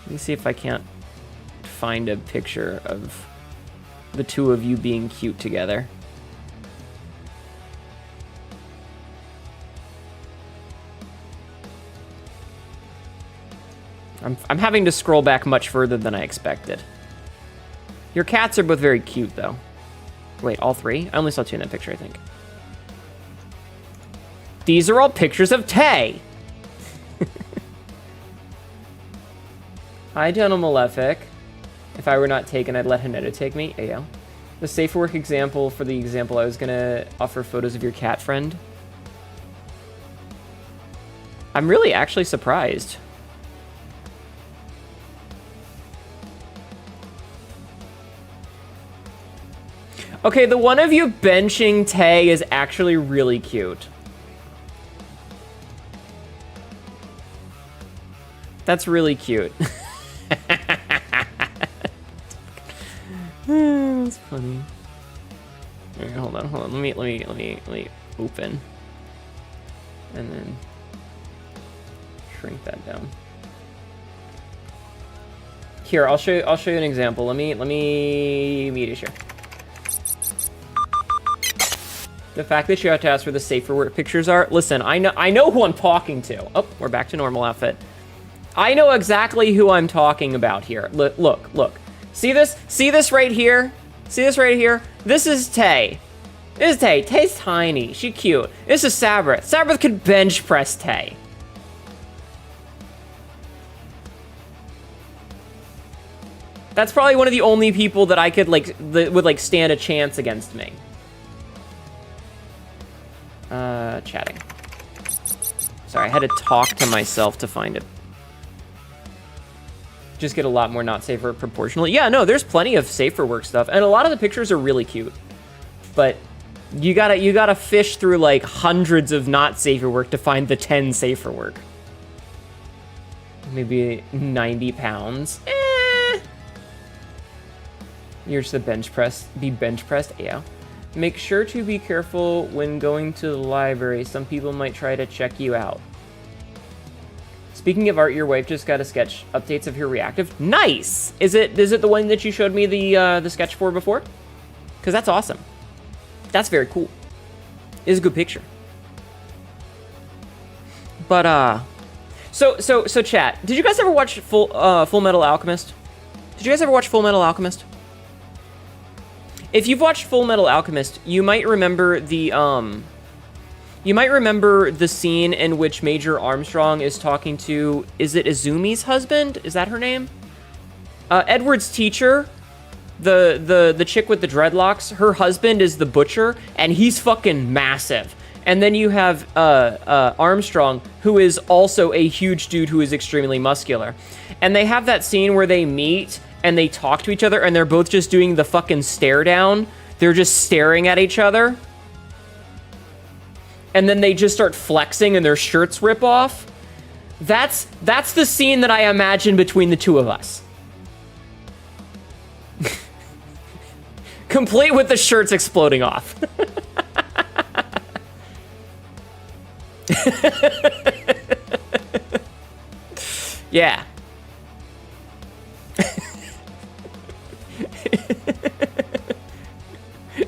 Let me see if I can't find a picture of the two of you being cute together. I'm having to scroll back much further than I expected. Your cats are both very cute, though. Wait, all three? I only saw two in that picture, I think. These are all pictures of Tay! Hi, Gentle Malefic. If I were not taken, I'd let Hanedo take me. Ayo. The safe work example for the example, I was gonna offer photos of your cat friend. I'm really actually surprised. Okay, the one of you benching Tay is actually really cute. That's really cute. That's funny. All right, hold on. Let me open, and then shrink that down. Here, I'll show you an example. Let me media share. The fact that you have to ask where the safer work pictures are. Listen, I know who I'm talking to. Oh, we're back to normal outfit. I know exactly who I'm talking about here. Look. See this? See this right here? See this right here? This is Tay. This is Tay. Tay's tiny. She cute. This is Sabrith. Sabrith could bench press Tay. That's probably one of the only people that I could would stand a chance against me. Chatting. Sorry, I had to talk to myself to find it. Just get a lot more not safe work proportionally. Yeah, no, there's plenty of safer work stuff, and a lot of the pictures are really cute. But you gotta fish through like hundreds of not safer work to find the 10 safer work. Maybe 90 pounds. You're just a bench press. Be bench pressed. Yeah. Make sure to be careful when going to the library. Some people might try to check you out. Speaking of art, your wife just got a sketch. Updates of your reactive. Nice! Is it the one that you showed me the sketch for before? Because that's awesome. That's very cool. It's a good picture. But so chat. Did you guys ever watch Full Metal Alchemist? Did you guys ever watch Full Metal Alchemist? If you've watched Full Metal Alchemist, you might remember the scene in which Major Armstrong is talking to, is it Izumi's husband? Is that her name? Edward's teacher, the chick with the dreadlocks, her husband is the butcher, and he's fucking massive. And then you have Armstrong, who is also a huge dude who is extremely muscular. And they have that scene where they meet and they talk to each other, and they're both just doing the fucking stare down. They're just staring at each other. And then they just start flexing and their shirts rip off. That's the scene that I imagine between the two of us. Complete with the shirts exploding off. Yeah.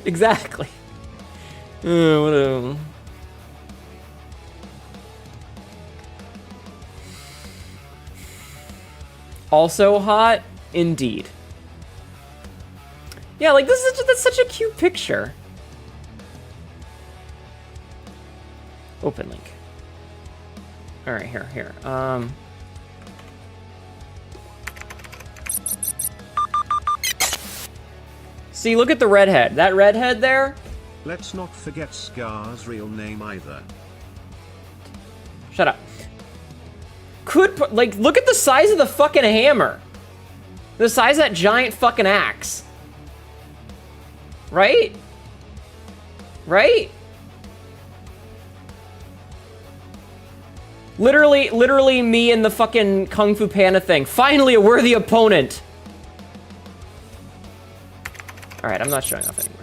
Exactly. Whatever. Also hot, indeed. Yeah, like that's such a cute picture. Open link. All right, here. See, look at the redhead. That redhead there? Let's not forget Scar's real name either. Shut up. Like, look at the size of the fucking hammer. The size of that giant fucking axe. Right? Right? Literally me and the fucking Kung Fu Panda thing. Finally a worthy opponent. Alright, I'm not showing off anymore.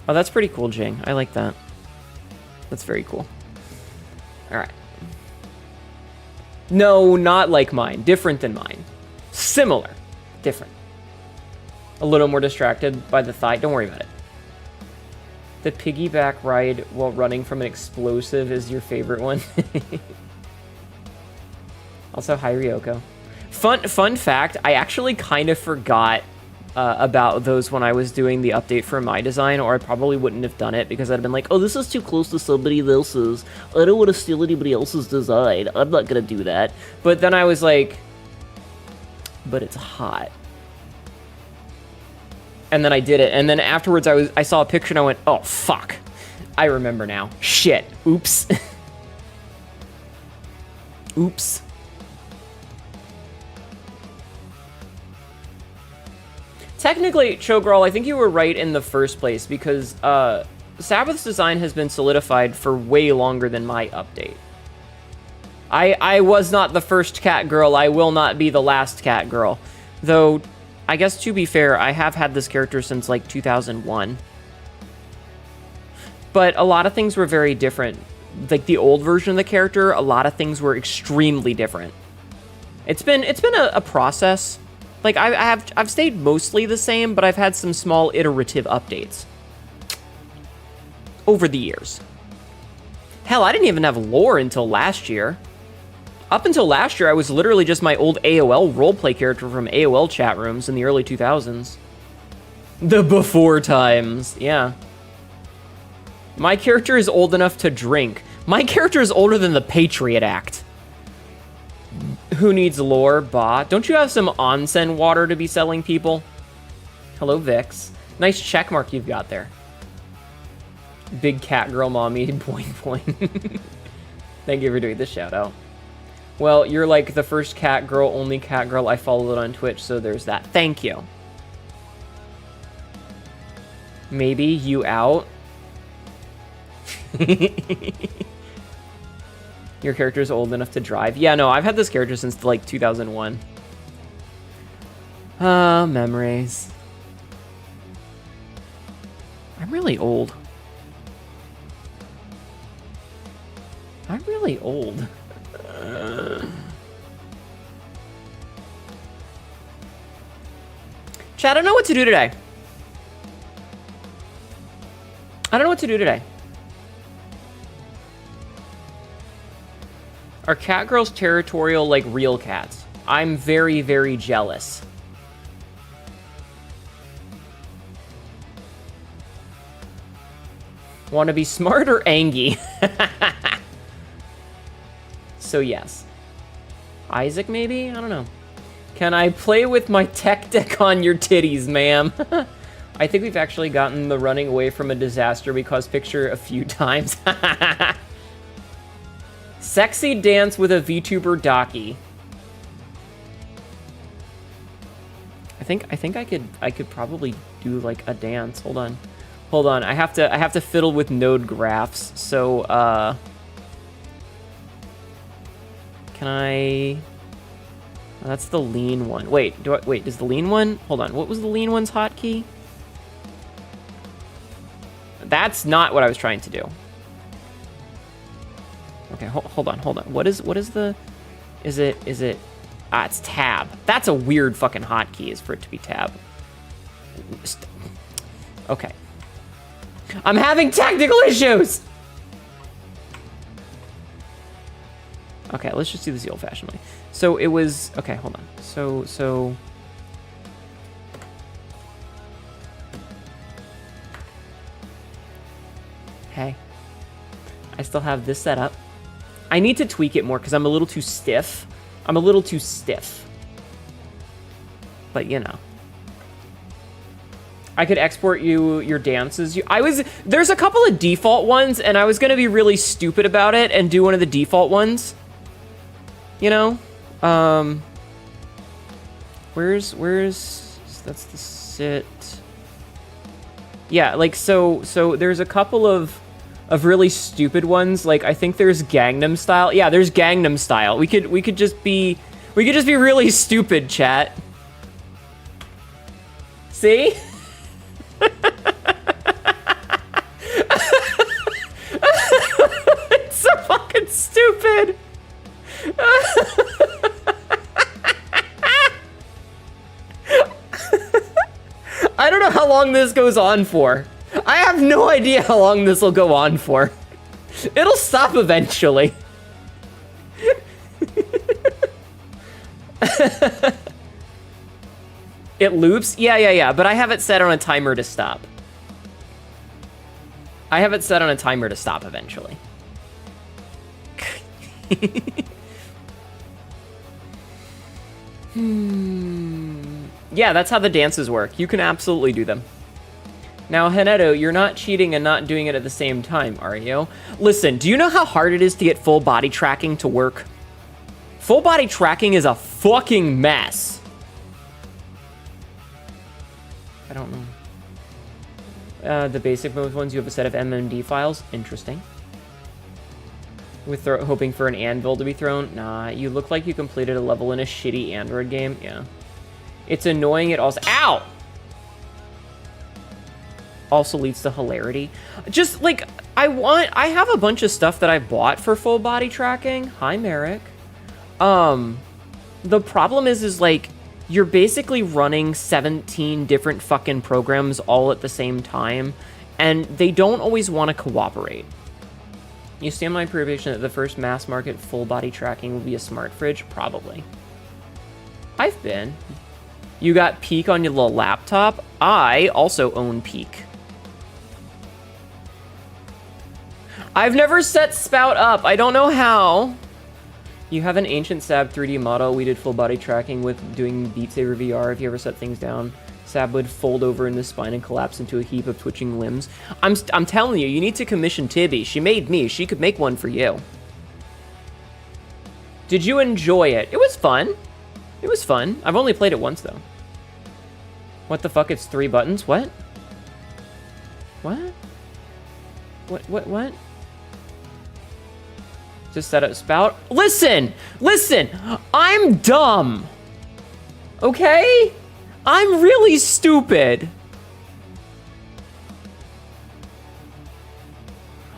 Oh, that's pretty cool, Jing. I like that. That's very cool. Alright. No, not like mine. Different than mine. Similar. Different. A little more distracted by the thigh. Don't worry about it. The piggyback ride while running from an explosive is your favorite one. Also, hi, Ryoko. Fun fact, I actually kind of forgot about those when I was doing the update for my design, or I probably wouldn't have done it because I'd been like, oh, this is too close to somebody else's. I don't want to steal anybody else's design. I'm not going to do that. But then I was like, but it's hot. And then I did it. And then afterwards I saw a picture and I went, oh, fuck. I remember now. Shit. Oops. Oops. Technically, Chogirl, I think you were right in the first place because Sabbath's design has been solidified for way longer than my update. I was not the first cat girl. I will not be the last cat girl. Though, I guess to be fair, I have had this character since like 2001. But a lot of things were very different. Like the old version of the character, a lot of things were extremely different. It's been a process. Like I've stayed mostly the same, but I've had some small iterative updates over the years. Hell, I didn't even have lore until last year. Up until last year, I was literally just my old AOL roleplay character from AOL chat rooms in the early 2000s. The before times, yeah. My character is old enough to drink. My character is older than the Patriot Act. Who needs lore? Bah. Don't you have some onsen water to be selling people? Hello, Vix. Nice check mark you've got there. Big cat girl mommy, point point. Thank you for doing this shout out. Well, you're like the first cat girl, only cat girl I followed on Twitch, so there's that. Thank you. Maybe you out? Your character is old enough to drive. Yeah, no, I've had this character since like 2001. Ah, memories. I'm really old. I'm really old. Chat, I don't know what to do today. I don't know what to do today. Are cat girls territorial like real cats? I'm very, very jealous. Want to be smart or angry? So yes. Isaac, maybe? I don't know. Can I play with my tech deck on your titties, ma'am? I think we've actually gotten the running away from a disaster we caused picture a few times. Sexy dance with a VTuber Docky. I think I could probably do like a dance. Hold on. I have to fiddle with node graphs. So can I? Oh, that's the lean one. Wait, does the lean one? Hold on. What was the lean one's hotkey? That's not what I was trying to do. Okay, hold on. What is the? Is it? Ah, it's tab. That's a weird fucking hotkey, is for it to be tab. Okay. I'm having technical issues! Okay, let's just do this the old-fashioned way. So it was... Okay, hold on. So... Hey. I still have this set up. I need to tweak it more because I'm a little too stiff. But, you know. I could export you your dances. There's a couple of default ones, and I was gonna be really stupid about it and do one of the default ones. You know? Where's that's the sit. Yeah, like so there's a couple of really stupid ones. Like I think there's Gangnam Style. Yeah, there's Gangnam Style. We could just be really stupid, chat. See? It's so fucking stupid. I don't know how long this goes on for. I have no idea how long this will go on for. It'll stop eventually. It loops? Yeah, but I have it set on a timer to stop. Eventually. Yeah, that's how the dances work. You can absolutely do them. Now, Haneto, you're not cheating and not doing it at the same time, are you? Listen, do you know how hard it is to get full body tracking to work? Full body tracking is a fucking mess. I don't know. The basic mode ones, you have a set of MMD files. Interesting. With hoping for an anvil to be thrown. Nah, you look like you completed a level in a shitty Android game. Yeah. It's annoying. It also... Ow! Also leads to hilarity. Just, like, I have a bunch of stuff that I bought for full body tracking. Hi, Merrick. The problem is like, you're basically running 17 different fucking programs all at the same time, and they don't always want to cooperate. You stand my prediction that the first mass market full body tracking will be a smart fridge? Probably. I've been. You got Peak on your little laptop? I also own Peak. I've never set Spout up. I don't know how. You have an ancient Sab 3D model. We did full body tracking with doing Beat Saber VR. If you ever set things down, Sab would fold over in the spine and collapse into a heap of twitching limbs. I'm telling you, you need to commission Tibby. She made me. She could make one for you. Did you enjoy it? It was fun. It was fun. I've only played it once, though. What the fuck? It's 3 buttons? What? What? What? Just set up Spout. Listen! I'm dumb. Okay? I'm really stupid.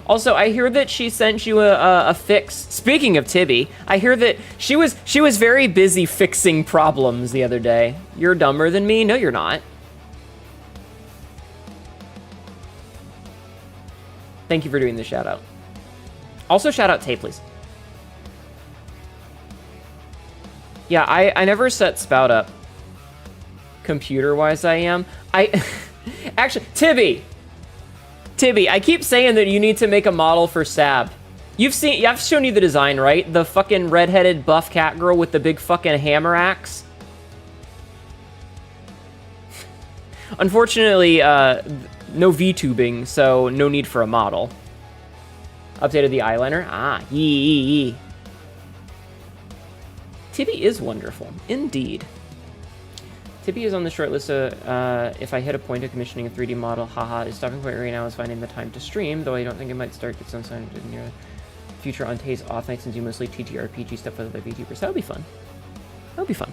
Also, I hear that she sent you a fix. Speaking of Tibby, I hear that she was very busy fixing problems the other day. You're dumber than me? No, you're not. Thank you for doing the shout out. Also, shout out Tay, please. Yeah, I never set Spout up. Computer-wise, I am. Actually, Tibby, I keep saying that you need to make a model for Sab. I've shown you the design, right? The fucking redheaded buff cat girl with the big fucking hammer axe. Unfortunately, no VTubing, so no need for a model. Updated the eyeliner. Ah, yee. Tibby is wonderful, indeed. Tibby is on the short list of, if I hit a point of commissioning a 3D model, haha, his stopping point right now is finding the time to stream, though I don't think it might start get some sign near the future on Tay's off night since you mostly TTRPG stuff with other VTubers. That would be fun. That would be fun.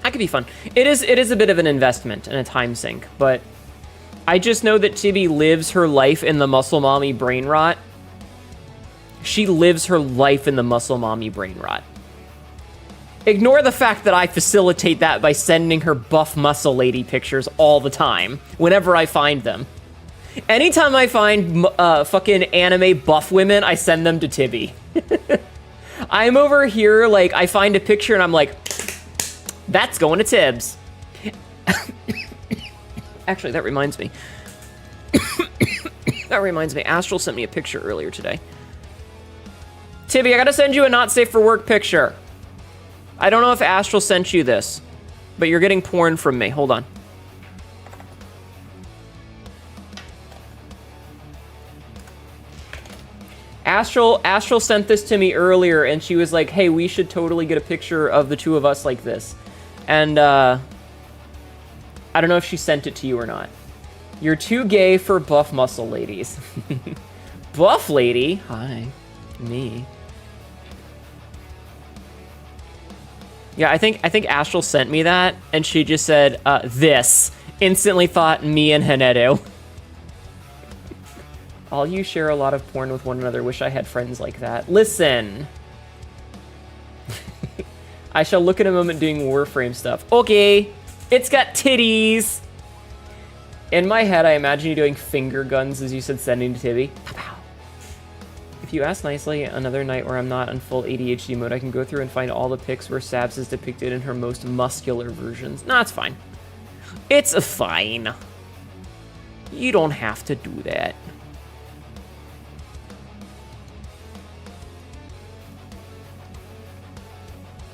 That could be fun. It is a bit of an investment and a time sink, but I just know that Tibby lives her life in the muscle mommy brain rot. She lives her life in the muscle mommy brain rot. Ignore the fact that I facilitate that by sending her buff muscle lady pictures all the time, whenever I find them. Anytime I find fucking anime buff women, I send them to Tibby. I'm over here, like, I find a picture and I'm like, that's going to Tibbs. Actually, that reminds me. Astral sent me a picture earlier today. Tibby, I gotta send you a not safe for work picture. I don't know if Astral sent you this, but you're getting porn from me. Hold on. Astral sent this to me earlier, and she was like, hey, we should totally get a picture of the two of us like this. And, I don't know if she sent it to you or not. You're too gay for buff muscle ladies. Buff lady? Hi. Me. Yeah, I think Astral sent me that, and she just said, this. Instantly thought me and Hanedo. All you share a lot of porn with one another. Wish I had friends like that. Listen. I shall look in a moment doing Warframe stuff. Okay. It's got titties. In my head, I imagine you doing finger guns, as you said, sending to Tibby. Pow-pow. If you ask nicely, another night where I'm not on full ADHD mode, I can go through and find all the pics where Sabs is depicted in her most muscular versions. Nah, it's fine. It's fine. You don't have to do that.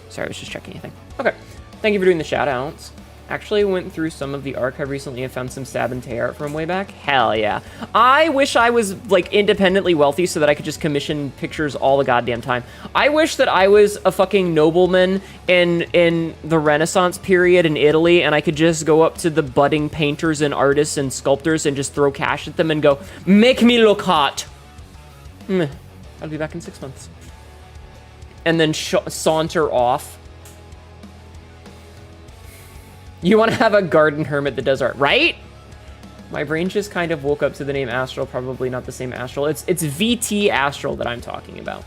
Sorry, I was just checking anything. Okay. Thank you for doing the shout-outs. Actually went through some of the archive recently and found some Sab and Tay art from way back. Hell yeah. I wish I was, like, independently wealthy so that I could just commission pictures all the goddamn time. I wish that I was a fucking nobleman in the Renaissance period in Italy, and I could just go up to the budding painters and artists and sculptors and just throw cash at them and go, make me look hot. I'll be back in 6 months. And then saunter off. You want to have a garden hermit that does art, right? My brain just kind of woke up to the name Astral, probably not the same Astral. It's VT Astral that I'm talking about.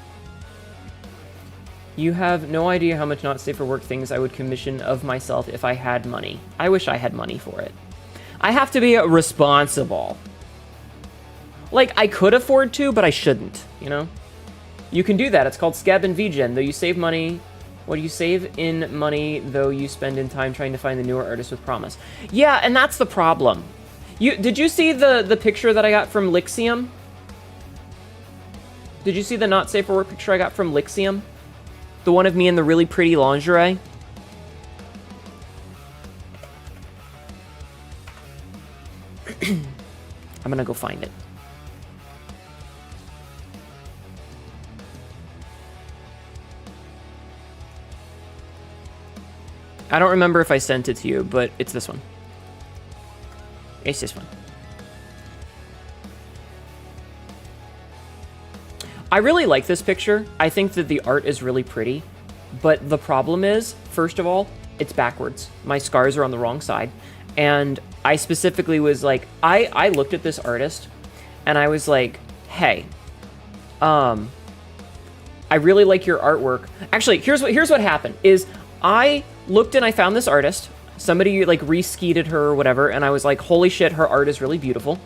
You have no idea how much not safe for work things I would commission of myself if I had money. I wish I had money for it. I have to be responsible. Like, I could afford to, but I shouldn't, you know? You can do that. It's called Scab and VGen. Though you save money... What do you save in money, though you spend in time trying to find the newer artists with promise? Yeah, and that's the problem. Did you see the picture that I got from Lixium? Did you see the not safe for work picture I got from Lixium? The one of me in the really pretty lingerie? I'm gonna go find it. I don't remember if I sent it to you, but it's this one. It's this one. I really like this picture. I think that the art is really pretty, but the problem is, first of all, it's backwards. My scars are on the wrong side, and I specifically was like, I looked at this artist, and I was like, hey, I really like your artwork. Actually, here's what happened, is I looked and I found this artist. Somebody like re-skeeted her or whatever, and I was like, holy shit, her art is really beautiful.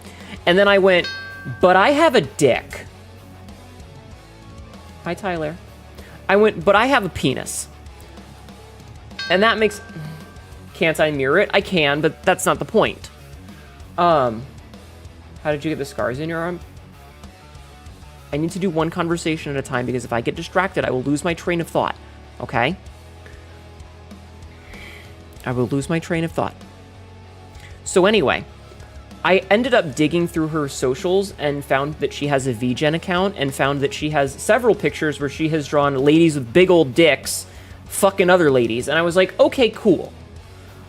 And then I went, but I have a dick. Hi, Tyler. I went, but I have a penis. And that makes... Can't I mirror it? I can, but that's not the point. How did you get the scars in your arm? I need to do one conversation at a time, because if I get distracted, I will lose my train of thought. Okay? I will lose my train of thought. So anyway, I ended up digging through her socials and found that she has a VGen account, and found that she has several pictures where she has drawn ladies with big old dicks fucking other ladies. And I was like, okay, cool.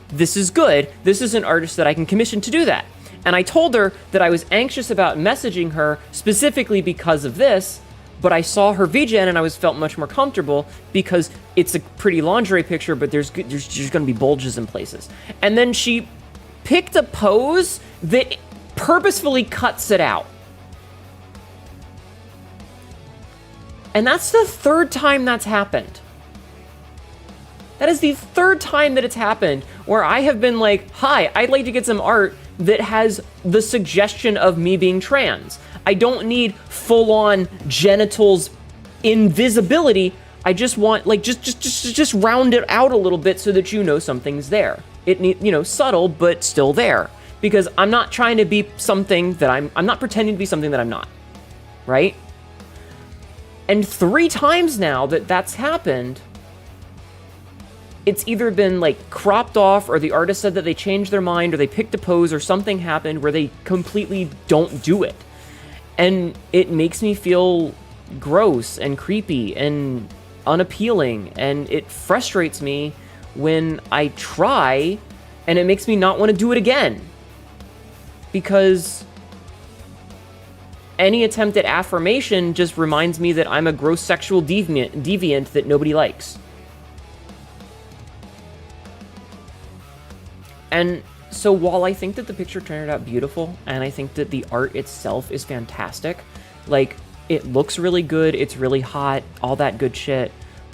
This is good. This is an artist that I can commission to do that. And I told her that I was anxious about messaging her specifically because of this, but I saw her VGen and I felt much more comfortable because it's a pretty lingerie picture, but there's going to be bulges in places. And then she picked a pose that purposefully cuts it out. And that's the third time that's happened. That is the third time that it's happened where I have been like, hi, I'd like to get some art that has the suggestion of me being trans. I don't need full-on genitals invisibility. I just want, like, just round it out a little bit so that you know something's there. It need, you know, subtle, but still there. Because I'm not trying to be something that I'm not pretending to be something that I'm not. Right? And 3 times now that that's happened, it's either been like cropped off, or the artist said that they changed their mind, or they picked a pose, or something happened where they completely don't do it. And it makes me feel gross and creepy and unappealing, and it frustrates me when I try, and it makes me not want to do it again. Because any attempt at affirmation just reminds me that I'm a gross sexual deviant that nobody likes. And so while I think that the picture turned out beautiful, and I think that the art itself is fantastic, like, it looks really good, it's really hot, all that good shit,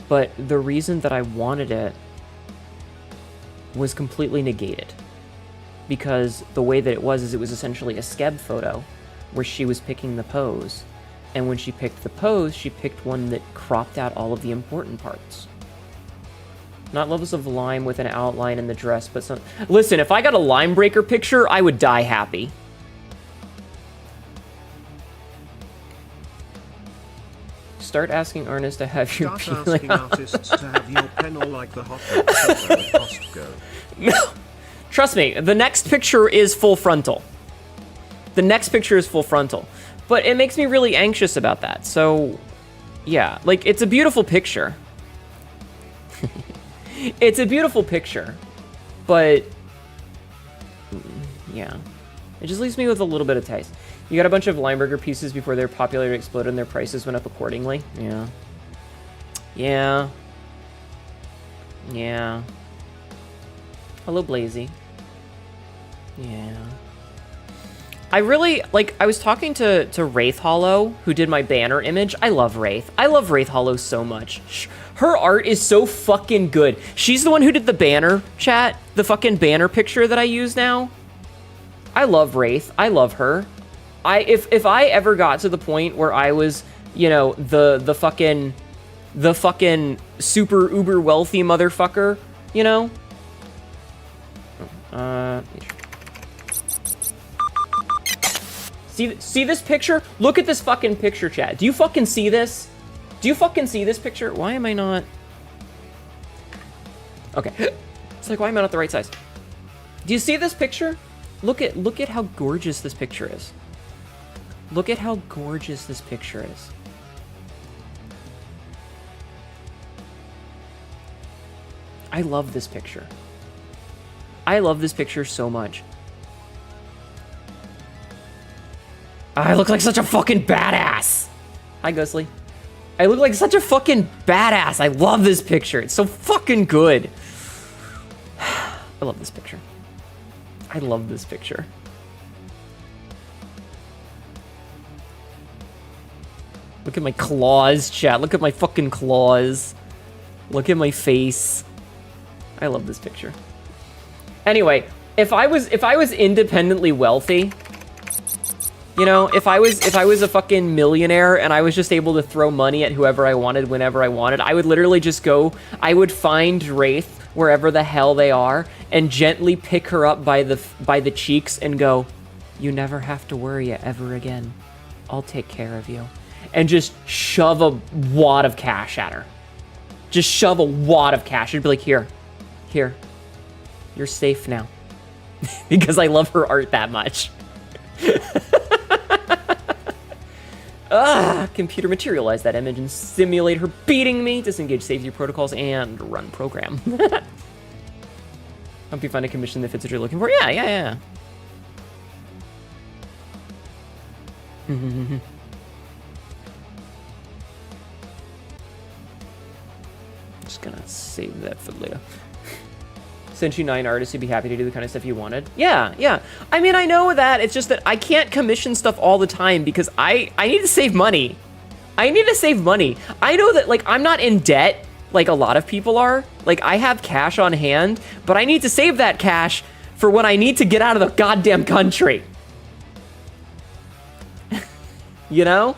but the reason that I wanted it was completely negated. Because the way that it was essentially a skeb photo, where she was picking the pose, and when she picked the pose, she picked one that cropped out all of the important parts. Not levels of lime with an outline in the dress, but some... Listen, if I got a lime breaker picture, I would die happy. Start asking artists to have your Start asking artists to have your pen or like the hot dog photo at Costco. No. Trust me, the next picture is full frontal. The next picture is full frontal. But it makes me really anxious about that. So, yeah. Like, it's a beautiful picture. It's a beautiful picture, but yeah, it just leaves me with a little bit of taste. You got a bunch of Limeburger pieces before their popularity exploded and their prices went up accordingly. Yeah. Yeah. Yeah. Hello, Blazy. Yeah. I really, like, I was talking to Wraith Hollow, who did my banner image. I love Wraith. I love Wraith Hollow so much. Her art is so fucking good. She's the one who did the banner, chat. The fucking banner picture that I use now. I love Wraith. I love her. If I ever got to the point where I was, you know, the fucking super uber wealthy motherfucker, you know? See this picture? Look at this fucking picture, chat. Do you fucking see this? Do you fucking see this picture? Why am I not... Okay. It's like, why am I not the right size? Do you see this picture? Look at how gorgeous this picture is. Look at how gorgeous this picture is. I love this picture. I love this picture so much. I look like such a fucking badass. Hi, Ghostly. I look like such a fucking badass. I love this picture. It's so fucking good. I love this picture. I love this picture. Look at my claws, chat. Look at my fucking claws. Look at my face. I love this picture. Anyway, if I was independently wealthy, You know, if I was a fucking millionaire and I was just able to throw money at whoever I wanted whenever I wanted, I would literally just go, I would find Wraith wherever the hell they are and gently pick her up by the cheeks and go, "You never have to worry ever again. I'll take care of you." And just shove a wad of cash at her. Just shove a wad of cash. I'd be like, "Here. You're safe now." Because I love her art that much. Computer, materialize that image and simulate her beating me. Disengage safety protocols and run program. Hope you find a commission that fits what you're looking for. Yeah. Just gonna save that for later. Sent you 9 artists, you'd be happy to do the kind of stuff you wanted. Yeah. I mean, I know that. It's just that I can't commission stuff all the time because I need to save money. I know that, like, I'm not in debt like a lot of people are. Like, I have cash on hand, but I need to save that cash for when I need to get out of the goddamn country. You know?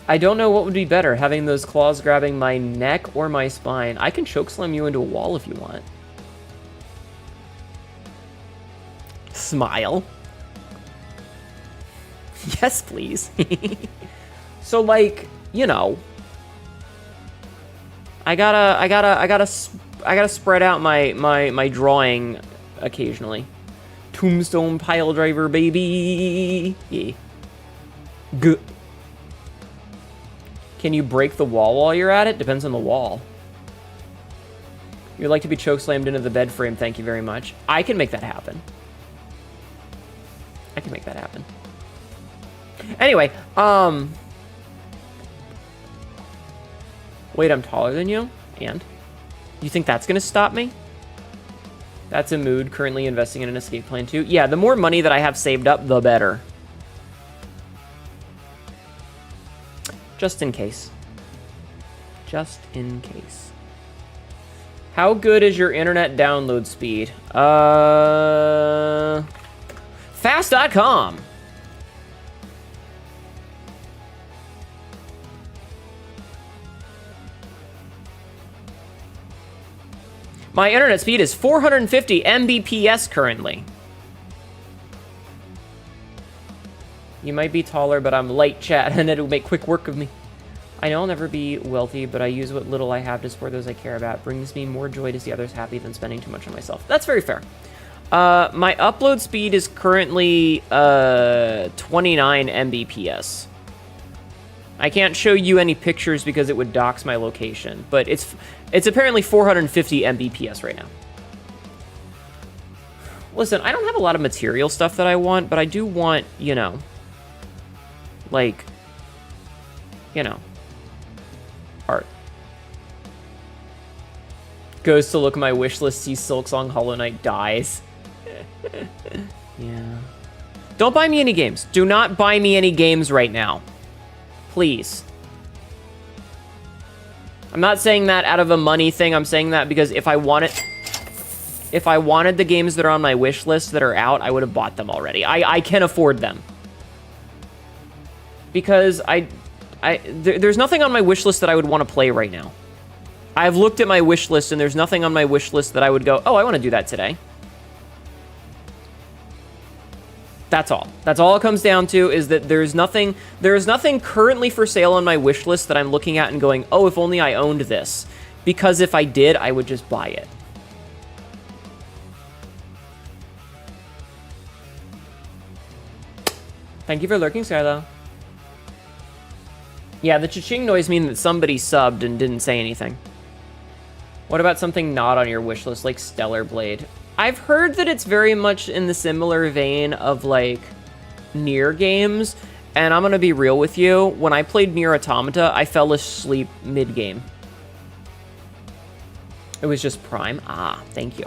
I don't know what would be better, having those claws grabbing my neck or my spine. I can chokeslam you into a wall if you want. Smile. Yes, please. So, like, you know, I gotta spread out my drawing occasionally. Tombstone pile driver, baby. Yeah. Good. Can you break the wall while you're at it? Depends on the wall. You'd like to be chokeslammed into the bed frame, thank you very much. I can make that happen. Anyway, wait, I'm taller than you? And? You think that's gonna stop me? That's a mood, currently investing in an escape plan too. Yeah, the more money that I have saved up, the better. Just in case. How good is your internet download speed? Fast.com. My internet speed is 450 Mbps currently. You might be taller, but I'm light, chat, and it'll make quick work of me. I know I'll never be wealthy, but I use what little I have to support those I care about. Brings me more joy to see others happy than spending too much on myself. That's very fair. My upload speed is currently 29 Mbps. I can't show you any pictures because it would dox my location, but it's apparently 450 Mbps right now. Listen, I don't have a lot of material stuff that I want, but I do want, you know, like, you know, art. Goes to look at my wish list, sees Silksong, Hollow Knight, dies. Yeah. Don't buy me any games. Do not buy me any games right now. Please. I'm not saying that out of a money thing. I'm saying that because if I wanted the games that are on my wish list that are out, I would have bought them already. I can afford them. Because there's nothing on my wish list that I would want to play right now. I've looked at my wish list and there's nothing on my wish list that I would go, oh, I want to do that today. That's all. That's all it comes down to, is that there's nothing currently for sale on my wish list that I'm looking at and going, oh, if only I owned this. Because if I did, I would just buy it. Thank you for lurking, Skylo. Yeah, the cha-ching noise means that somebody subbed and didn't say anything. What about something not on your wish list, like Stellar Blade? I've heard that it's very much in the similar vein of, like, Nier games, and I'm gonna be real with you. When I played Nier Automata, I fell asleep mid-game. It was just Prime. Ah, thank you.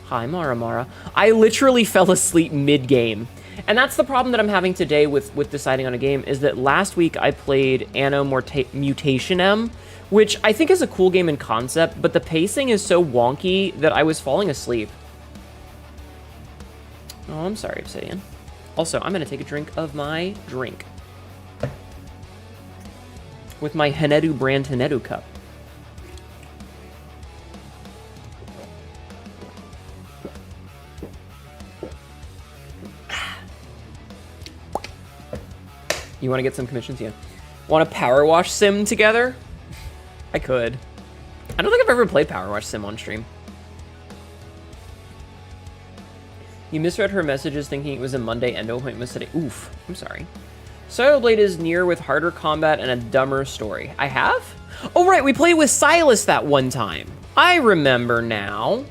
Hi, Mara. I literally fell asleep mid-game. And that's the problem that I'm having today with deciding on a game, is that last week I played Anno Mutation M, which I think is a cool game in concept, but the pacing is so wonky that I was falling asleep. Oh, I'm sorry, Obsidian. Also, I'm gonna take a drink of my drink. With my Hanedu brand Hanedu cup. You want to get some commissions? Yeah. Want to power wash sim together? I could. I don't think I've ever played power wash sim on stream. You misread her messages thinking it was a Monday endo appointment was today. Oof. I'm sorry. Soil Blade is near with harder combat and a dumber story. I have? Oh, right. We played with Silas that one time. I remember now.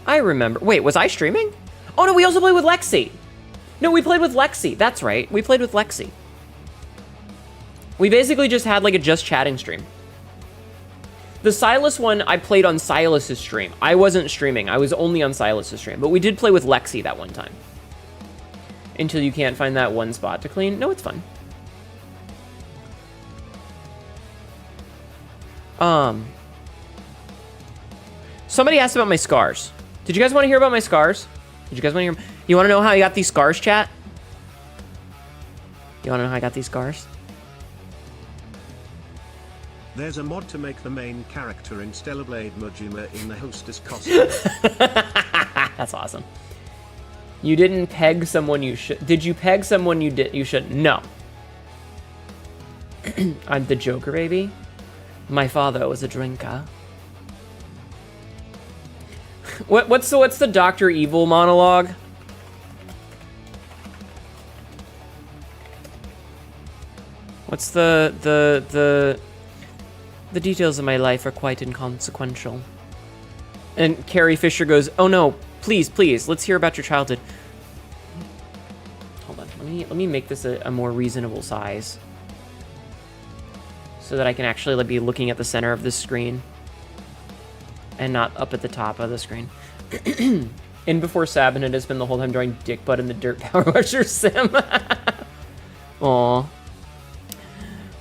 I remember. Wait, was I streaming? Oh, no. We also played with Lexi. No, we played with Lexi. That's right. We played with Lexi. We basically just had like a just chatting stream. The Silas one, I played on Silas's stream. I wasn't streaming. I was only on Silas's stream. But we did play with Lexi that one time. Until you can't find that one spot to clean. No, it's fun. Somebody asked about my scars. Did you guys want to hear about my scars? Did you guys want to hear? You want to know how I got these scars, chat? You want to know how I got these scars? There's a mod to make the main character in Stellar Blade Majima in the hostess costume. That's awesome. You didn't peg someone you should. Did you peg someone you should? No. I'm the Joker, baby. My father was a drinker. What's the Dr. Evil monologue? What's the details of my life are quite inconsequential. And Carrie Fisher goes, "Oh no, please, let's hear about your childhood." Hold on, let me make this a more reasonable size. So that I can actually be looking at the center of this screen. And not up at the top of the screen. In before Sabin, it has been the whole time drawing dick butt in the Dirt Power Washer sim. Aw.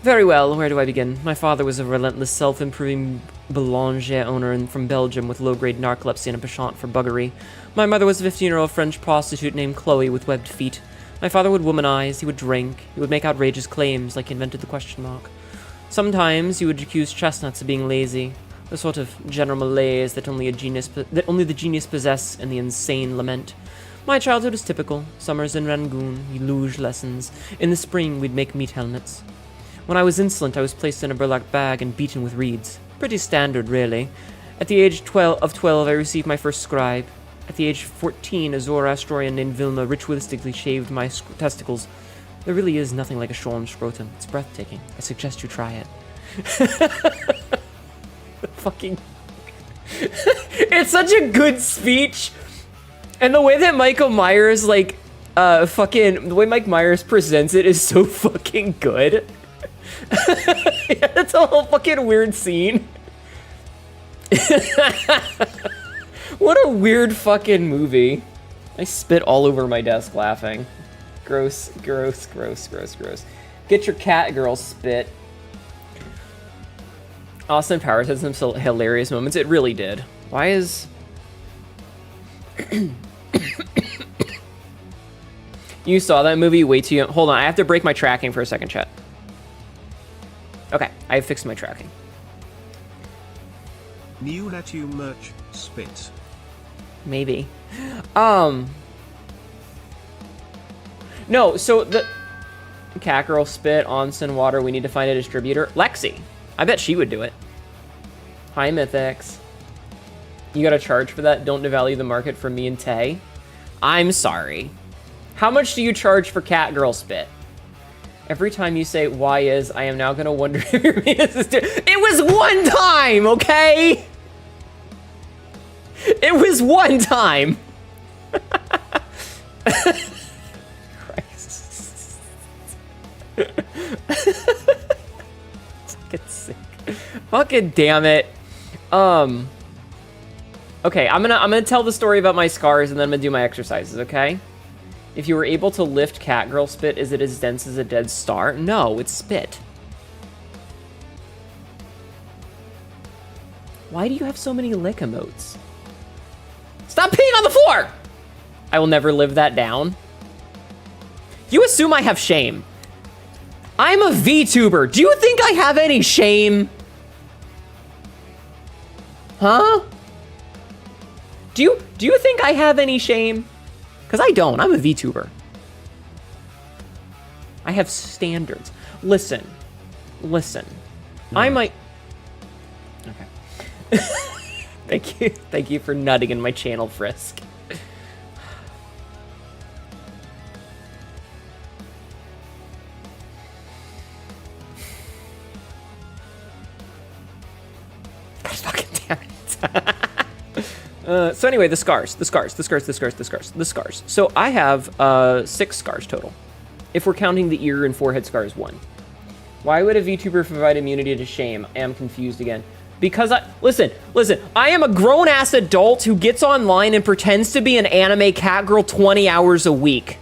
Very well, where do I begin? My father was a relentless, self-improving boulanger owner from Belgium with low-grade narcolepsy and a penchant for buggery. My mother was a 15-year-old French prostitute named Chloe with webbed feet. My father would womanize, he would drink, he would make outrageous claims like he invented the question mark. Sometimes he would accuse chestnuts of being lazy. The sort of general malaise that only the genius possess and the insane lament. My childhood was typical. Summers in Rangoon, luge lessons. In the spring, we'd make meat helmets. When I was insolent, I was placed in a burlap bag and beaten with reeds. Pretty standard, really. At the age of 12, I received my first scribe. At the age of 14, a Zoroastrian named Vilna ritualistically shaved my testicles. There really is nothing like a shorn scrotum. It's breathtaking. I suggest you try it. Fucking it's such a good speech, and the way that Michael Myers the way Mike Myers presents it is so fucking good. Yeah, it's a whole fucking weird scene. What a weird fucking movie. I spit all over my desk laughing. Gross. Get your cat girl spit. Austin Powers had some hilarious moments. It really did. Why is... You saw that movie way too young. Hold on, I have to break my tracking for a second, chat. Okay, I have fixed my tracking. New let you merch, spit. Maybe. No, so the... Cat girl spit, onsen water, we need to find a distributor. Lexi. I bet she would do it. Hi, Mythics. You gotta charge for that? Don't devalue the market for me and Tay. I'm sorry. How much do you charge for cat girl spit? Every time you say, why is, I am now gonna wonder if you're being a sister. It was one time, okay? It was one time. Christ. Fucking sick. Fucking damn it. Okay, I'm gonna tell the story about my scars and then I'm gonna do my exercises, okay? If you were able to lift Catgirl spit, is it as dense as a dead star? No, it's spit. Why do you have so many lick emotes? Stop peeing on the floor! I will never live that down. You assume I have shame. I'm a VTuber. Do you think I have any shame? Huh? Do you think I have any shame? Because I don't. I'm a VTuber. I have standards. Listen. No. I might... Okay. Thank you. Thank you for nutting in my channel, Frisk. God fucking damn it. So anyway, the scars. So I have 6 scars total. If we're counting the ear and forehead scars, 1. Why would a VTuber provide immunity to shame? I am confused again. Because listen, I am a grown-ass adult who gets online and pretends to be an anime cat girl 20 hours a week.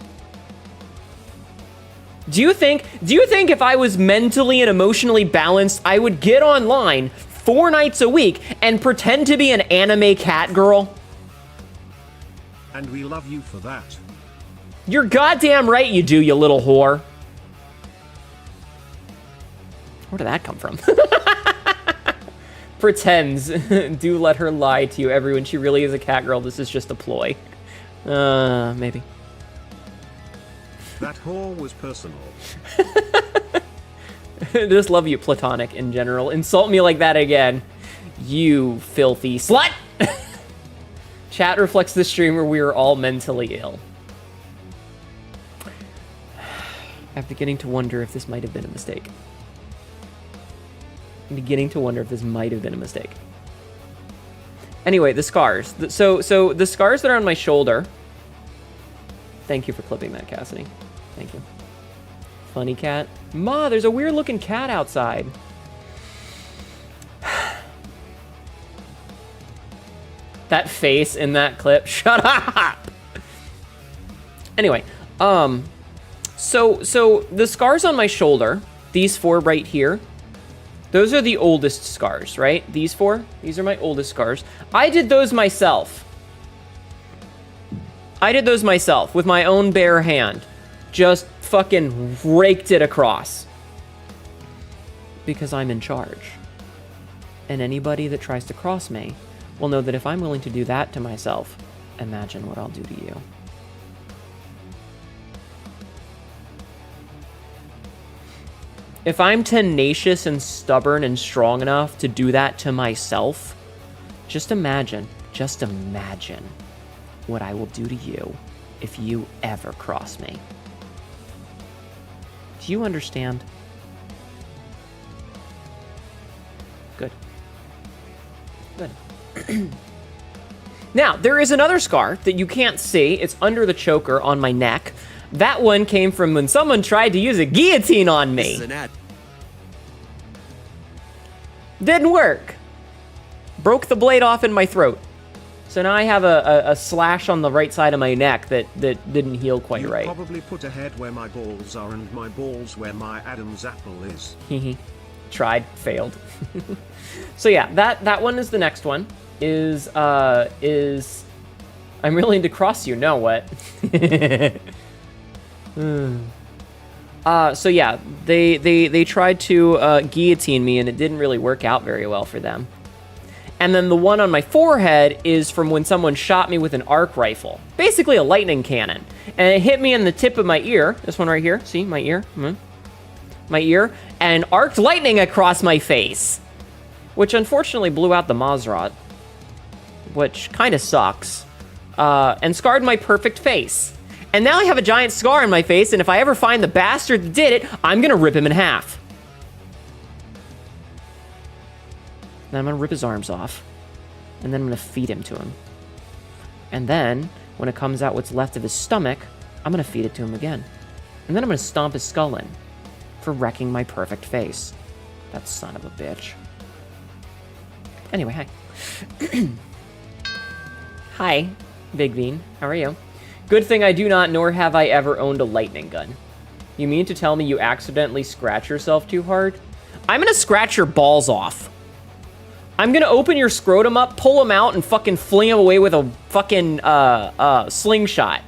Do you think if I was mentally and emotionally balanced, I would get online 4 nights a week and pretend to be an anime cat girl? And we love you for that. You're goddamn right you do, you little whore. Where did that come from? Pretends. Do let her lie to you, everyone. She really is a cat girl. This is just a ploy. Maybe. That whore was personal. Just love you, platonic in general. Insult me like that again. You filthy slut! Chat reflects the streamer. We are all mentally ill. I'm beginning to wonder if this might have been a mistake. I'm beginning to wonder if this might have been a mistake. Anyway, the scars. So the scars that are on my shoulder. Thank you for clipping that, Cassidy. Thank you. Funny cat. Ma, there's a weird looking cat outside. That face in that clip. Shut up! Anyway, so the scars on my shoulder, these 4 right here, those are the oldest scars, right? These 4, these are my oldest scars. I did those myself. With my own bare hand. Just fucking raked it across. Because I'm in charge. And anybody that tries to cross me will know that if I'm willing to do that to myself, imagine what I'll do to you. If I'm tenacious and stubborn and strong enough to do that to myself, just imagine what I will do to you if you ever cross me. Do you understand? Good. Now, there is another scar that you can't see. It's under the choker on my neck. That one came from when someone tried to use a guillotine on me. This is an ad. Didn't work. Broke the blade off in my throat. So now I have a slash on the right side of my neck that didn't heal quite You right. probably put a head where my balls are and my balls where my Adam's apple is. Tried, failed. So yeah, that one is the next one. Is I'm willing to cross you. No, what? So yeah, they tried to guillotine me, and it didn't really work out very well for them. And then the one on my forehead is from when someone shot me with an arc rifle, basically a lightning cannon, and it hit me in the tip of my ear. This one right here, see my ear, my ear, and arced lightning across my face, which unfortunately blew out the Mazrat, which kind of sucks, and scarred my perfect face. And now I have a giant scar on my face, and if I ever find the bastard that did it, I'm gonna rip him in half. Then I'm gonna rip his arms off, and then I'm gonna feed him to him. And then, when it comes out what's left of his stomach, I'm gonna feed it to him again. And then I'm gonna stomp his skull in for wrecking my perfect face. That son of a bitch. Anyway, hi. Hi, Big Bean. How are you? Good thing I do not, nor have I ever owned a lightning gun. You mean to tell me you accidentally scratch yourself too hard? I'm gonna scratch your balls off. I'm gonna open your scrotum up, pull them out, and fucking fling them away with a fucking slingshot.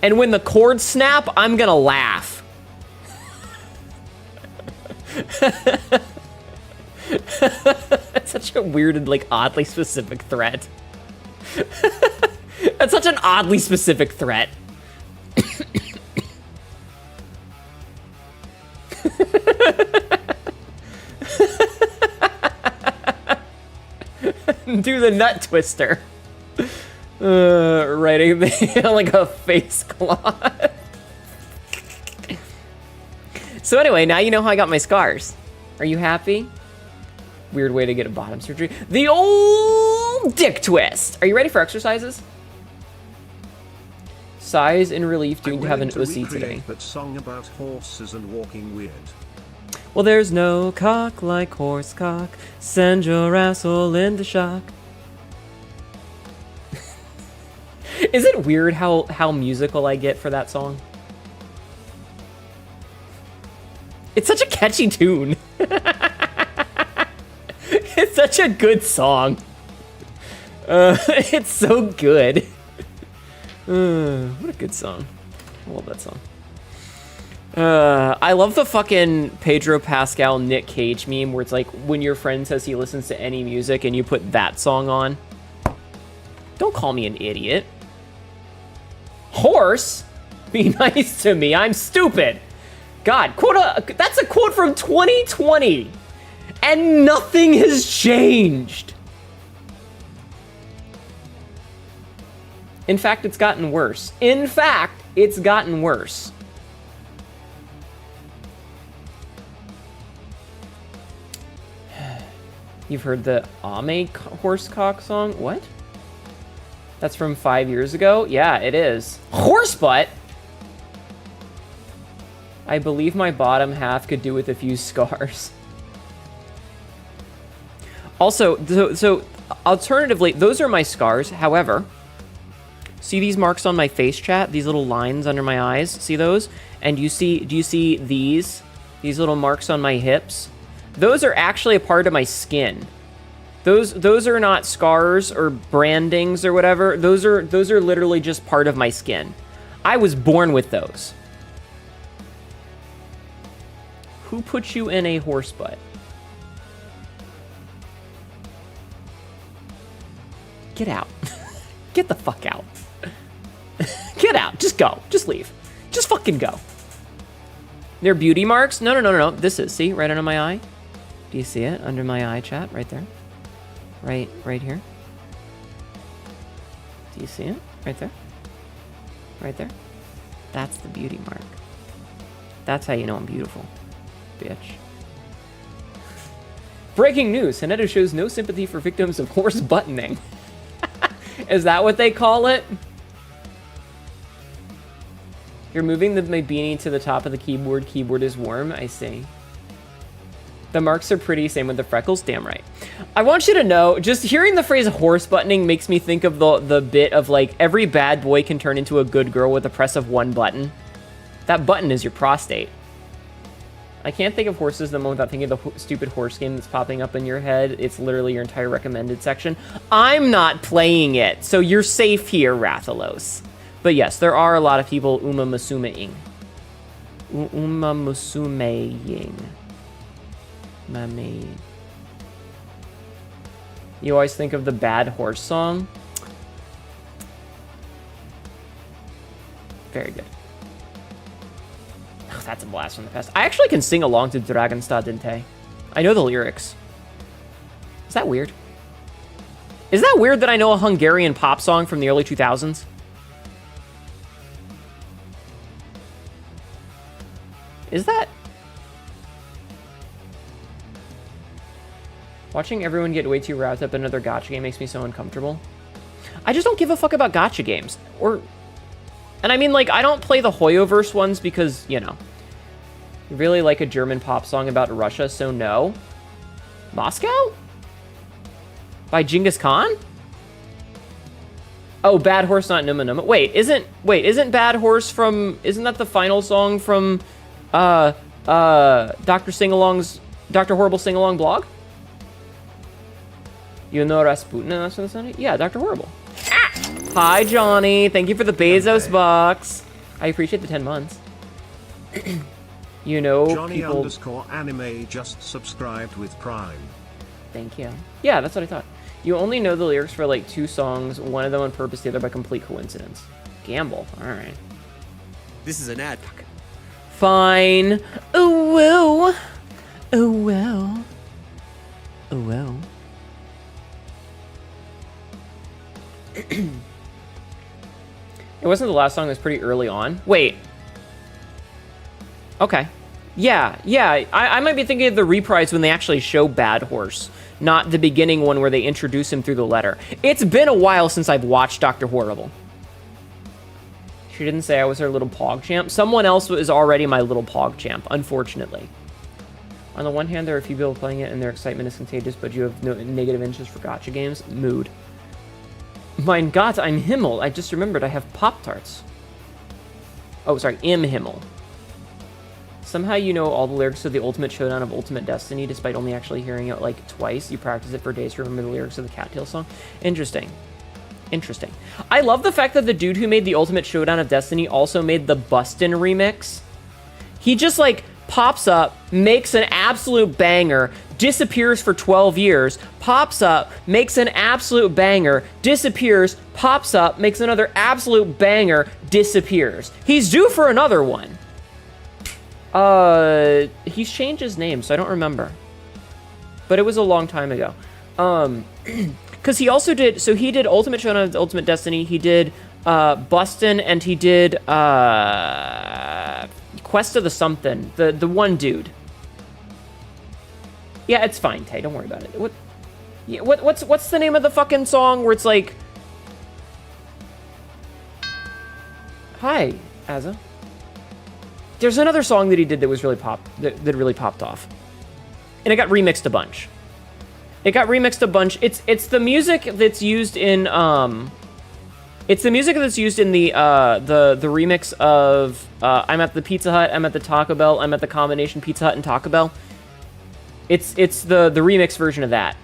And when the chords snap, I'm gonna laugh. That's such a weird and like oddly specific threat. That's such an oddly specific threat. Do the nut twister. Writing like a face cloth. So anyway, now you know how I got my scars. Are you happy? Weird way to get a bottom surgery. The old dick twist. Are you ready for exercises? Sighs in relief due to have an OC today. That song about horses and walking weird. Well, there's no cock like horse cock. Send your asshole into shock. Is it weird how musical I get for that song? It's such a catchy tune. It's such a good song. It's so good. What a good song. I love that song. I love the fucking Pedro Pascal Nick Cage meme where it's like when your friend says he listens to any music and you put that song on. Don't call me an idiot. Horse? Be nice to me. I'm stupid. God, that's a quote from 2020. And nothing has changed. In fact, it's gotten worse. In fact, it's gotten worse. You've heard the Ame horsecock song? What? That's from 5 years ago? Yeah, it is. Horse butt? I believe my bottom half could do with a few scars. Also, so alternatively, those are my scars. However, see these marks on my face, chat? These little lines under my eyes? See those? And do you see these little marks on my hips? Those are actually a part of my skin. Those are not scars or brandings or whatever. Those are literally just part of my skin. I was born with those. Who put you in a horse butt? Get out. Get the fuck out. Get out. Just go. Just leave. Just fucking go. They're beauty marks? No. This is, see? Right under my eye? Do you see it? Under my eye, chat? Right there. Right here. Do you see it? Right there. Right there. That's the beauty mark. That's how you know I'm beautiful, bitch. Breaking news. Haneda shows no sympathy for victims of horse buttoning. Is that what they call it? You're moving my beanie to the top of the keyboard. Keyboard is warm. I see. The marks are pretty. Same with the freckles. Damn right. I want you to know, just hearing the phrase horse buttoning makes me think of the bit of like every bad boy can turn into a good girl with the press of one button. That button is your prostate. I can't think of horses the moment without thinking of the stupid horse game that's popping up in your head. It's literally your entire recommended section. I'm not playing it, so you're safe here, Rathalos. But yes, there are a lot of people uma-musume-ing. Uma-musume-ing. Mame. You always think of the Bad Horse song? Very good. Oh, that's a blast from the past. I actually can sing along to Dragonsta Dente. I know the lyrics. Is that weird? Is that weird that I know a Hungarian pop song from the early 2000s? Is that? Watching everyone get way too wrapped up in another gacha game makes me so uncomfortable. I just don't give a fuck about gacha games. And I mean, like, I don't play the Hoyoverse ones because, you know, you really like a German pop song about Russia, so no. Moscow? By Genghis Khan? Oh, Bad Horse, not Numa Numa. Wait, isn't Bad Horse from, isn't that the final song from, Dr. Horrible Sing-Along blog? You know Rasputin and that's what it sounded? Yeah, Dr. Horrible. Ah! Hi, Johnny. Thank you for the Bezos bucks. I appreciate the 10 months. You know, Johnny people... underscore anime just subscribed with Prime. Thank you. Yeah, that's what I thought. You only know the lyrics for like 2 songs, one of them on purpose, the other by complete coincidence. Gamble. Alright. This is an ad. Fine. Oh, well. Oh, well. Oh, well. It wasn't the last song, it was pretty early on. Wait. Okay. Yeah. I might be thinking of the reprise when they actually show Bad Horse, not the beginning one where they introduce him through the letter. It's been a while since I've watched Dr. Horrible. She didn't say I was her little pog champ. Someone else was already my little pog champ, unfortunately. On the one hand, there are a few people playing it and their excitement is contagious, but you have no negative interest for gacha games. Mood. Mein Gott, I'm Himmel. I just remembered I have Pop-Tarts. Oh, sorry, Im Himmel. Somehow you know all the lyrics to the Ultimate Showdown of Ultimate Destiny, despite only actually hearing it like twice. You practice it for days to remember the lyrics of the Cattail song. Interesting. Interesting. I love the fact that the dude who made the Ultimate Showdown of Destiny also made the Bustin' remix. He just like pops up, makes an absolute banger, disappears for 12 years, pops up, makes an absolute banger, disappears, pops up, makes another absolute banger, disappears. He's due for another one. He's changed his name, so I don't remember. But it was a long time ago. Because he also did, so he did Ultimate Showdown of Ultimate Destiny, he did, Bustin', and he did, Quest of the Something, the one dude. Yeah, it's fine, Tay, don't worry about it. What's the name of the fucking song where it's like... Hi, Azza. There's another song that he did that was really that really popped off. And it got remixed a bunch. It's the music that's used in it's the music that's used in the remix of I'm at the Pizza Hut, I'm at the Taco Bell, I'm at the combination Pizza Hut and Taco Bell. It's the remix version of that.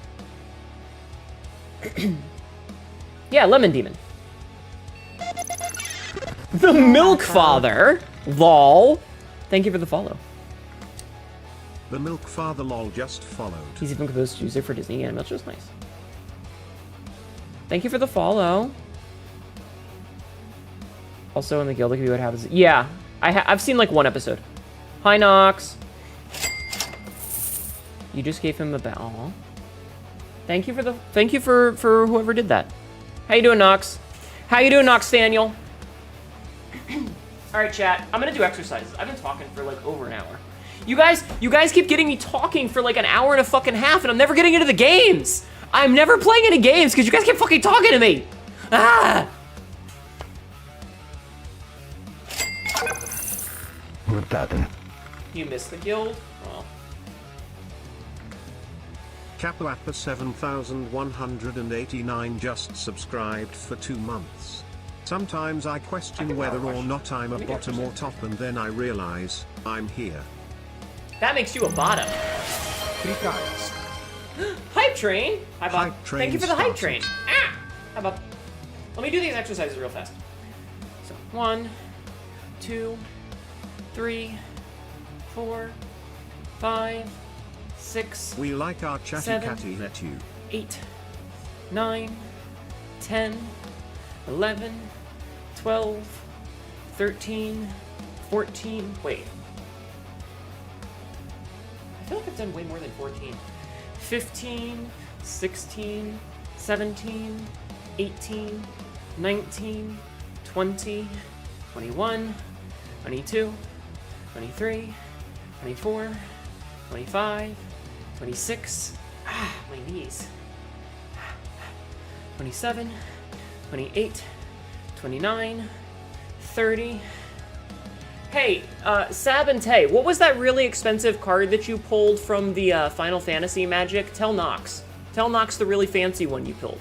Yeah, Lemon Demon. The Milk Father. Lol. Thank you for the follow. The Milk Father lol just followed. He's even composed music for Disney Animal, which was nice. Thank you for the follow. Also in the guild, it could be what happens. Yeah, I've seen like one episode. Hi, Nox. You just gave him a bell. Thank you for whoever did that. How you doing, Nox? How you doing, Nox Daniel? All right, chat. I'm gonna do exercises. I've been talking for like over an hour. You guys keep getting me talking for like an hour and a fucking half, and I'm never getting into the games. I'm never playing any games because you guys keep fucking talking to me. Ah. You missed the guild. Oh. Capoappa 7189 just subscribed for 2 months. Sometimes I question whether or not I'm a bottom or top, and then I realize I'm here. That makes you a bottom. Hype train. Hi, Bob. Hype train Thank you for the hype started. train. Ah! Hi, Bob. Let me do these exercises real fast. So 1, 2, 3, 4, 5, 6. We like our chatty 7, catty let you. 8, 9, 10, 11, 12, 13, 14. Wait. I feel like I've done way more than 14. 15, 16, 17, 18, 19, 20, 21, 22, 23, 24, 25, 26. Ah, my knees. 27, 28, 29, 30. Hey, Sab and Tay, what was that really expensive card that you pulled from the Final Fantasy Magic? Tell Nox. Tell Nox the really fancy one you pulled.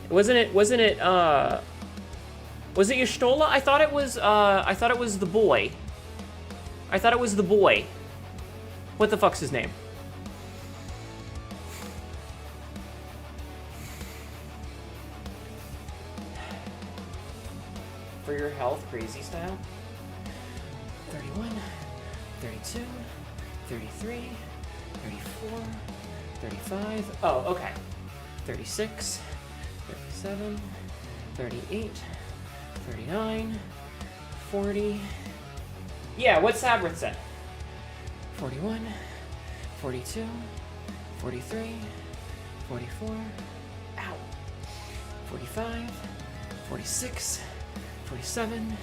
Was it Y'shtola? I thought it was the boy. What the fuck's his name? for your health, crazy style. 31, 32, 33, 34, 35. Oh, okay. 36, 37, 38, 39, 40. Yeah, what's Sabrith said? 41, 42, 43, 44. Ow. 45, 46, 47,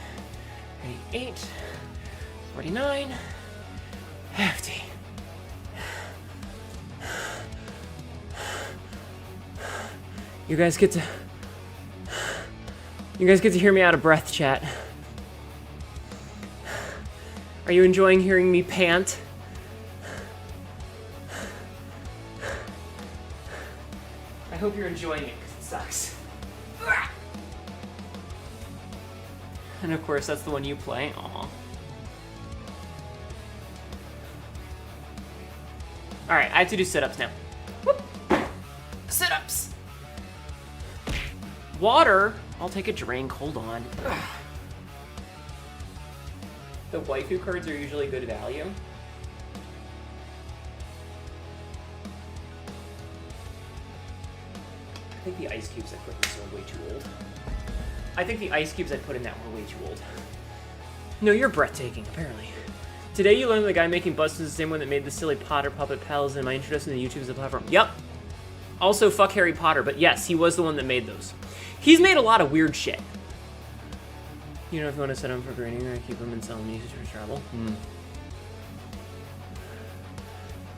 48, 49. Hefty. You guys get to hear me out of breath, chat. Are you enjoying hearing me pant? I hope you're enjoying it, because it sucks. And of course, that's the one you play. Aw. Alright, I have to do sit-ups now. Whoop. Sit-ups! Water? I'll take a drink, hold on. The waifu cards are usually good value. I think the ice cubes I put in this are way too old. I think the ice cubes I put in that were way too old. No, you're breathtaking, apparently. Today you learned the guy making busts is the same one that made the silly Potter puppet pals, and my interest in the YouTube as a platform. Yep. Also, fuck Harry Potter, but yes, he was the one that made those. He's made a lot of weird shit. You know, if you want to set them for grading, or keep them and sell them used for travel.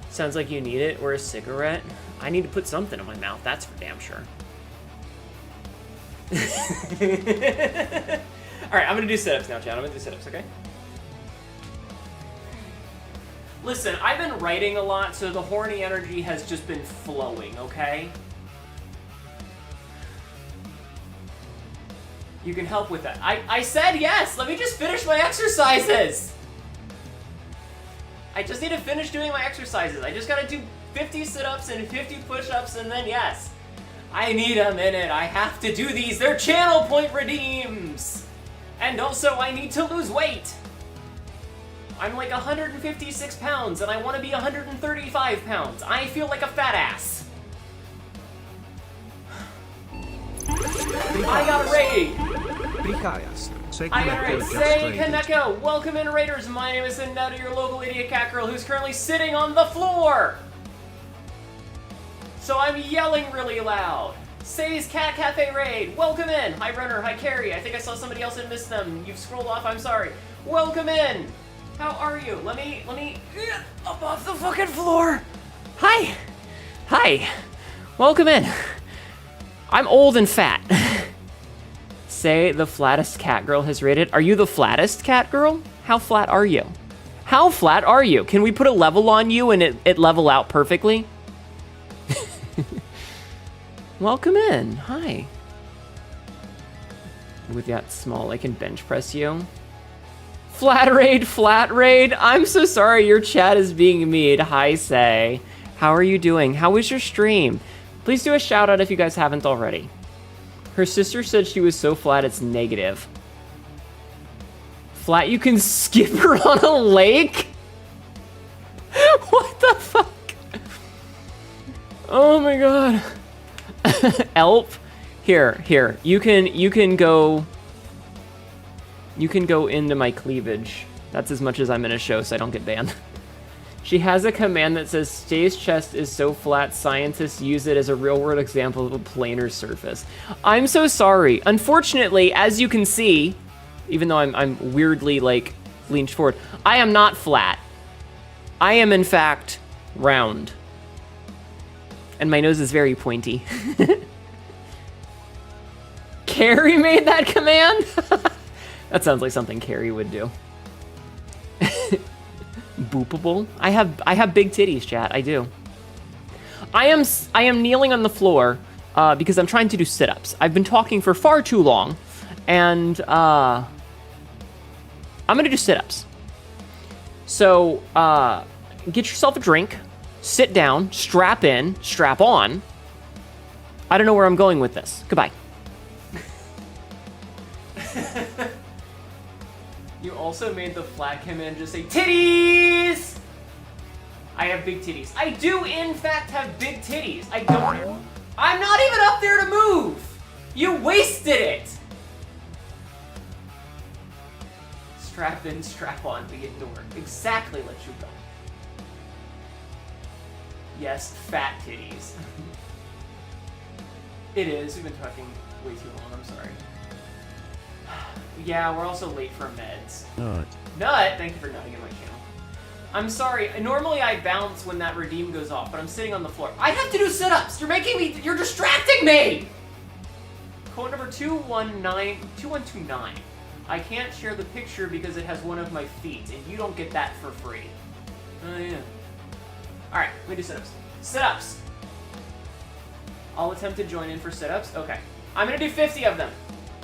Sounds like you need it, or a cigarette. I need to put something in my mouth, that's for damn sure. Alright, I'm gonna do sit-ups now, Chad. I'm gonna do sit-ups, okay? Listen, I've been writing a lot, so the horny energy has just been flowing, okay? You can help with that. I said yes! Let me just finish my exercises! I just need to finish doing my exercises. I just gotta do 50 sit-ups and 50 push-ups, and then yes. I need a minute. I have to do these. They're channel point redeems! And also, I need to lose weight! I'm like 156 pounds, and I want to be 135 pounds. I feel like a fat ass. I got a raid! I got a raid. Say Kaneko! Welcome in, Raiders! My name is Senado, your local idiot cat girl who's currently sitting on the floor! So I'm yelling really loud. Say's Cat Cafe Raid! Welcome in! Hi Runner, hi Carrie. I think I saw somebody else and missed them. You've scrolled off, I'm sorry. Welcome in! How are you? Let me up off the fucking floor. Hi. Hi. Welcome in. I'm old and fat. Say the flattest cat girl has rated. Are you the flattest cat girl? How flat are you? How flat are you? Can we put a level on you and it level out perfectly? Welcome in. Hi. With that small, I can bench press you. Flat raid, flat raid. I'm so sorry your chat is being mean. Hi, Say. How are you doing? How was your stream? Please do a shout out if you guys haven't already. Her sister said she was so flat it's negative. Flat, you can skip her on a lake? What the fuck? Oh my god. Elp. Here. You can go into my cleavage. That's as much as I'm gonna show so I don't get banned. She has a command that says Stay's chest is so flat scientists use it as a real world example of a planar surface. I'm so sorry. Unfortunately, as you can see, even though I'm weirdly like leaned forward, I am not flat. I am in fact round. And my nose is very pointy. Carrie made that command? That sounds like something Carrie would do. Boopable? I have big titties, chat. I do. I am kneeling on the floor because I'm trying to do sit-ups. I've been talking for far too long, and I'm gonna do sit-ups. So get yourself a drink, sit down, strap in, strap on. I don't know where I'm going with this. Goodbye. You also made the flat command just say titties. I have big titties. I do in fact have big titties. I don't. I'm not even up there to move. You wasted it. Strap in, strap on. We get to work. Exactly. Let you go. Yes, fat titties. It is. We've been talking way too long. I'm sorry. Yeah, we're also late for meds. Nut. Nut! Thank you for nutting in my channel. I'm sorry. Normally I bounce when that redeem goes off, but I'm sitting on the floor. I have to do sit-ups! You're distracting me! Code number 2129. I can't share the picture because it has one of my feet, and you don't get that for free. Oh, yeah. Alright, let me do sit-ups. Sit-ups! I'll attempt to join in for sit-ups. Okay. I'm gonna do 50 of them.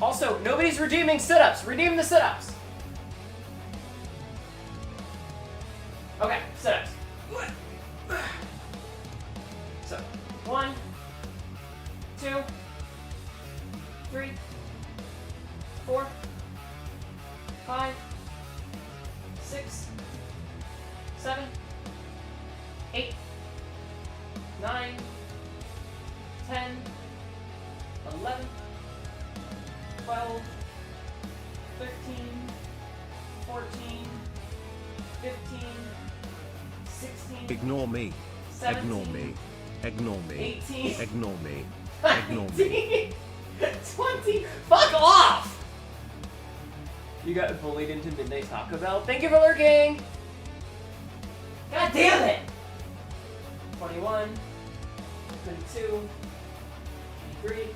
Also, nobody's redeeming sit-ups. Redeem the sit-ups. Okay, sit-ups. So, 1, 2, 3, 4, 5, 6, 7, 8, 9, 10, 11, 12, 13, 14, 15, 16, Ignore me. 17, Ignore me. Ignore me. 18, Ignore me. Ignore me. 20. Fuck off! You got bullied into Midnight Taco Bell. Thank you for lurking! God damn it! 21, 22, 23,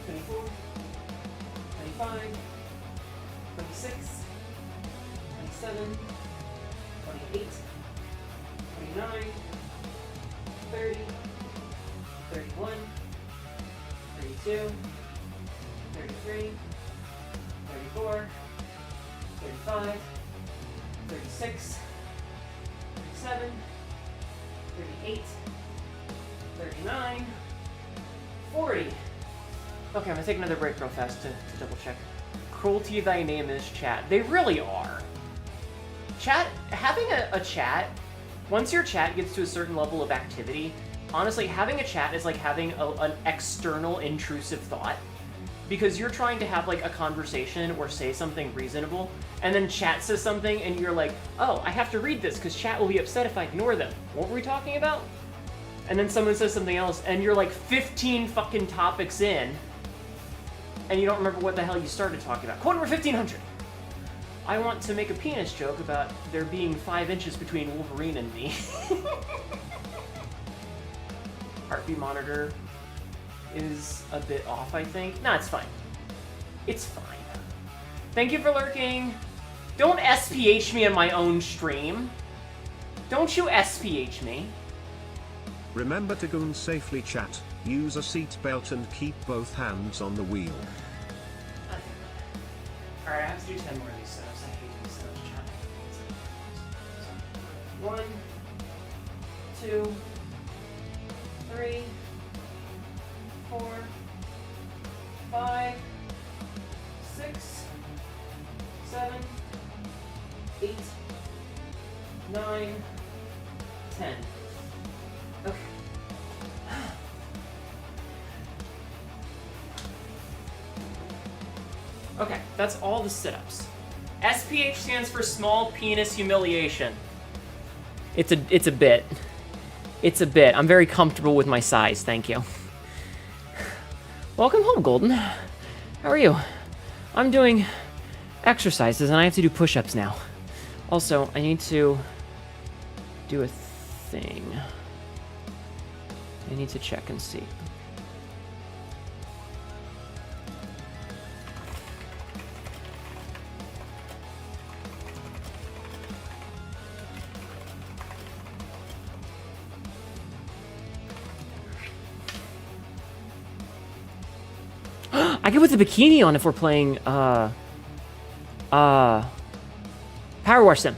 24, 25, 26, 27, 28, 29, 30, 31, 32, 33, 34, 35, 36, 37, 38, 39, 40. Okay, I'm gonna take another break real fast to double check. Cruelty thy name is chat. They really are. Chat, having a chat, once your chat gets to a certain level of activity, honestly, having a chat is like having an external intrusive thought. Because you're trying to have like a conversation or say something reasonable, and then chat says something and you're like, oh, I have to read this because chat will be upset if I ignore them. What were we talking about? And then someone says something else and you're like 15 fucking topics in and you don't remember what the hell you started talking about. Quote number 1500. I want to make a penis joke about there being 5 inches between Wolverine and me. Heartbeat monitor is a bit off, I think. No, it's fine. It's fine. Thank you for lurking. Don't SPH me on my own stream. Don't you SPH me. Remember to goon safely, chat. Use a seatbelt and keep both hands on the wheel. Alright, I have to do 10 more of these setups. I hate these setups, chat. 1, 2, 3, 4, 5, 6, 7, 8, 9, 10. Okay. Okay, that's all the sit-ups. SPH stands for small penis humiliation. It's a bit. It's a bit. I'm very comfortable with my size, thank you. Welcome home, Golden. How are you? I'm doing exercises and I have to do push-ups now. Also, I need to do a thing. I need to check and see. I can put the bikini on if we're playing, Power Wash Sim.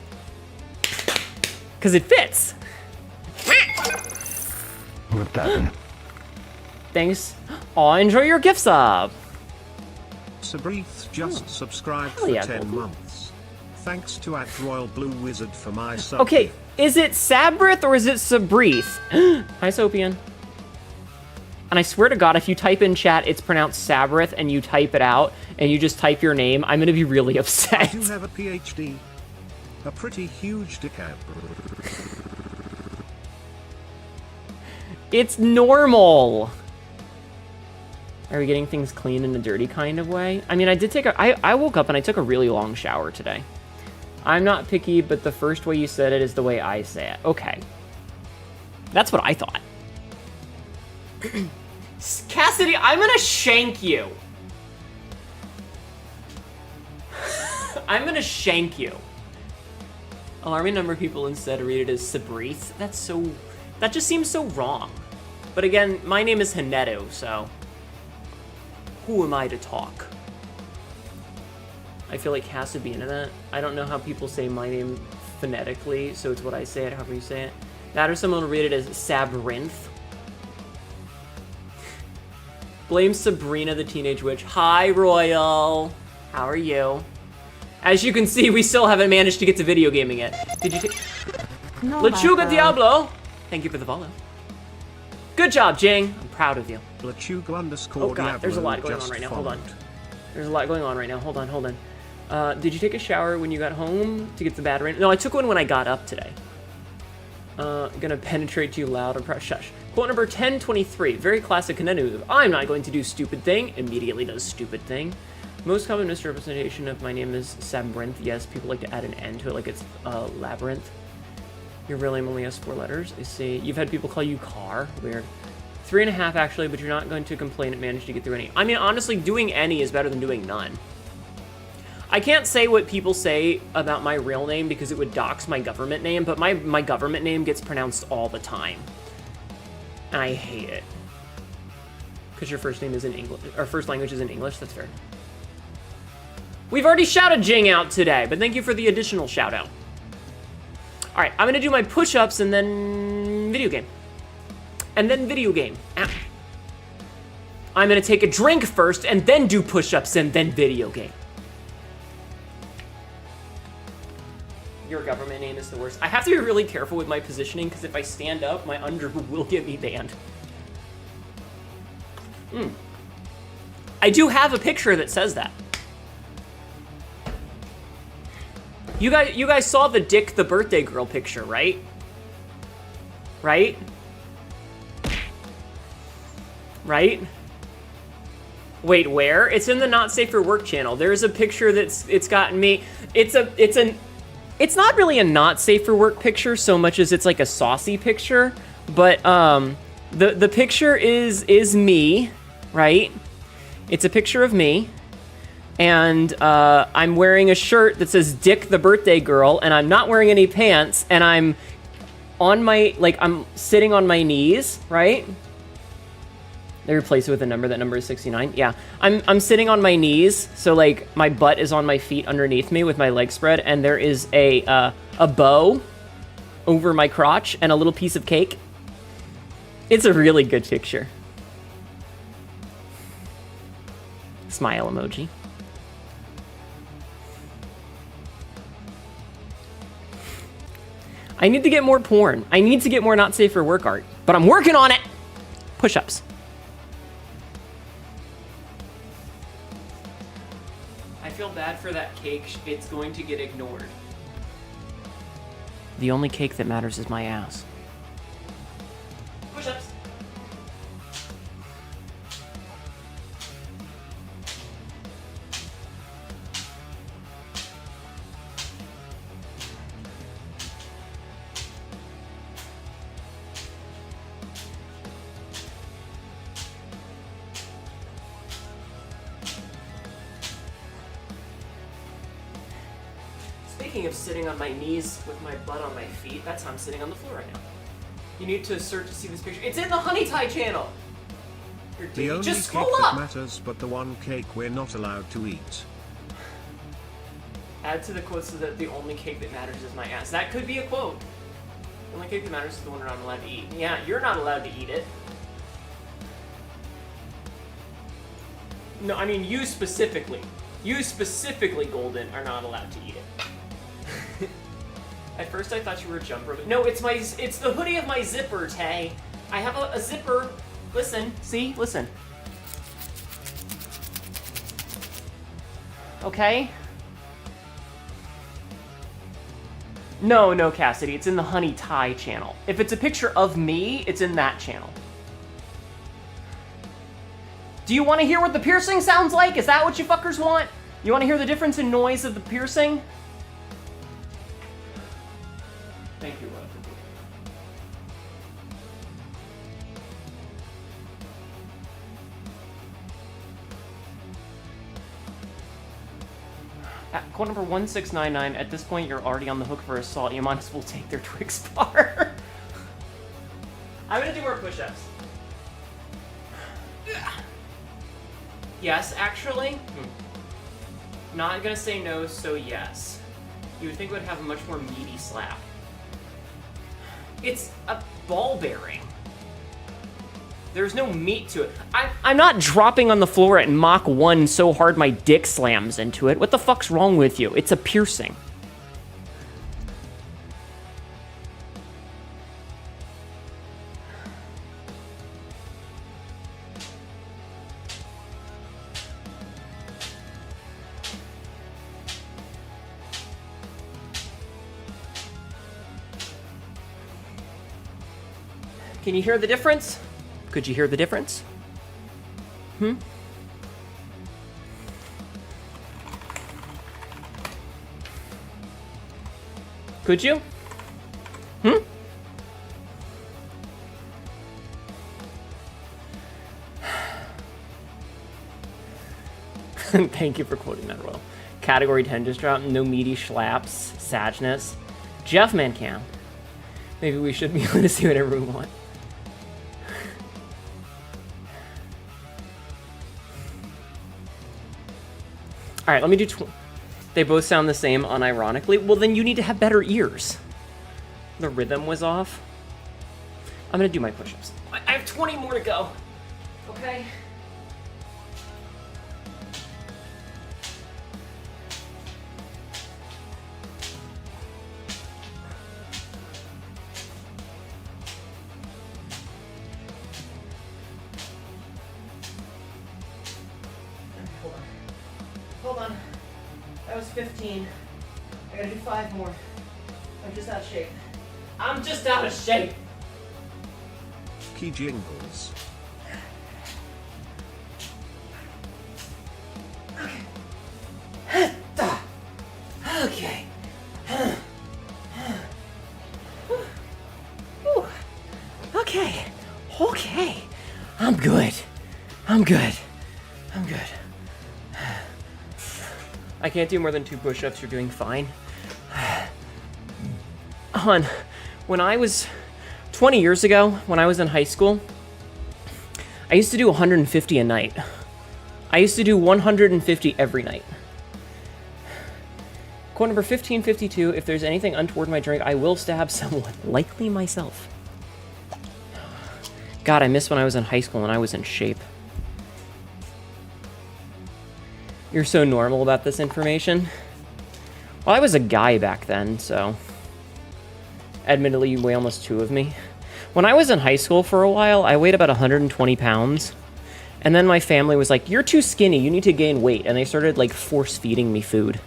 Because it fits. Rip that in. Thanks. Aw, enjoy your gift sub. Sabrith just subscribed Hell for yeah, 10 Goldie. months. Thanks to @RoyalBlueWizard for my sub. Okay, is it Sabrith or is it Sabrith? Hi, Sopian. And I swear to God, if you type in chat, it's pronounced Sabrith, and you type it out, and you just type your name, I'm gonna be really I upset. do have a PhD. A pretty huge dick out. It's normal. Are we getting things clean in a dirty kind of way? I mean, I woke up and I took a really long shower today. I'm not picky, but the first way you said it is the way I say it. Okay. That's what I thought. Cassidy, I'm gonna shank you. I'm gonna shank you. Alarming number of people instead read it as Sabrith. That just seems so wrong. But again, my name is Haneto, so who am I to talk? I feel like has to be into that. I don't know how people say my name phonetically, so it's what I say it, however you say it. That or someone will read it as Sabrinth. Blame Sabrina the Teenage Witch. Hi, Royal. How are you? As you can see, we still haven't managed to get to video gaming yet. Did you take... No, Lechuga Diablo! Thank you for the follow. Good job, Jing. I'm proud of you. Lechuga_Diablo. Oh god, there's a lot going on right now. Hold on. There's a lot going on right now. Hold on. Did you take a shower when you got home to get the bad rain? No, I took one when I got up today. Gonna penetrate you loud and proud. Shush. Quote number 1023. Very classic Kanenu move. I'm not going to do stupid thing. Immediately does stupid thing. Most common misrepresentation of my name is Sabrinth. Yes, people like to add an N to it like it's Labyrinth. Your real name only has 4 letters. I see. You've had people call you Car. Weird. 3.5 actually, but you're not going to complain it managed to get through any. I mean, honestly, doing any is better than doing none. I can't say what people say about my real name because it would dox my government name, but my government name gets pronounced all the time. And I hate it. Because your first name is in English, or first language is in English, that's fair. We've already shouted Jing out today, but thank you for the additional shout out. All right, I'm gonna do my push-ups and then video game. And then video game. Ow. I'm gonna take a drink first and then do push-ups and then video game. Your government name is the worst. I have to be really careful with my positioning because if I stand up, my underboob will get me banned. I do have a picture that says that. You guys saw the Dick the birthday girl picture, right? Right? Right? Wait, where? It's in the Not Safe for Work channel. There's a picture it's gotten me. It's not really a not safe for work picture so much as it's like a saucy picture, but the picture is me, right? It's a picture of me, and I'm wearing a shirt that says Dick the birthday girl, and I'm not wearing any pants, and I'm on my, I'm sitting on my knees, right? They replace it with a number. That number is 69. Yeah, I'm sitting on my knees, so like my butt is on my feet underneath me with my legs spread, and there is a bow over my crotch and a little piece of cake. It's a really good picture. Smile emoji. I need to get more porn. I need to get more not safe for work art, but I'm working on it. Push-ups. I feel bad for that cake. It's going to get ignored. The only cake that matters is my ass. Push-ups. Speaking of sitting on my knees with my butt on my feet, that's how I'm sitting on the floor right now. You need to search to see this picture. It's in the Honey Tie channel! The only Just cake scroll that up! matters, but the one cake we're not allowed to eat. Add to the quote so that the only cake that matters is my ass. That could be a quote. The only cake that matters is the one we're not allowed to eat. Yeah, you're not allowed to eat it. No, I mean you specifically. You specifically, Golden, are not allowed to eat it. At first I thought you were a jumper, but no, it's the hoodie of my zipper, Tay. I have a zipper. Listen, see? Listen. Okay? No, Cassidy, it's in the Honey Tie channel. If it's a picture of me, it's in that channel. Do you want to hear what the piercing sounds like? Is that what you fuckers want? You want to hear the difference in noise of the piercing? Thank you, Rod. At code number 1699, at this point you're already on the hook for assault. You might as well take their Twix bar. I'm gonna do more push-ups. Yes, actually. Not gonna say no, so yes. You would think it would have a much more meaty slap. It's a ball bearing. There's no meat to it. I'm not dropping on the floor at Mach 1 so hard my dick slams into it. What the fuck's wrong with you? It's a piercing. Can you hear the difference? Could you hear the difference? Could you? Thank you for quoting that, Royal. Category 10 just dropped. No meaty schlaps. Sadness. Jeff Mancam. Maybe we should be able to see whatever we want. All right, let me do. They both sound the same, unironically. Well, then you need to have better ears. The rhythm was off. I'm gonna do my push-ups. I have 20 more to go. Okay. Hold on. That was 15. I gotta do 5 more. I'm just out of shape. I'm just out of shape. Key jingles. Okay. Okay. Okay. I'm good. I'm good. I'm good. I can't do more than 2 push-ups. You're doing fine. Hon, when I was 20 years ago, when I was in high school, I used to do 150 a night. I used to do 150 every night. Quote number 1552, if there's anything untoward in my drink, I will stab someone, likely myself. God, I miss when I was in high school and I was in shape. You're so normal about this information. Well, I was a guy back then, so... Admittedly, you weigh almost 2 of me. When I was in high school for a while, I weighed about 120 pounds. And then my family was like, you're too skinny, you need to gain weight. And they started, like, force-feeding me food.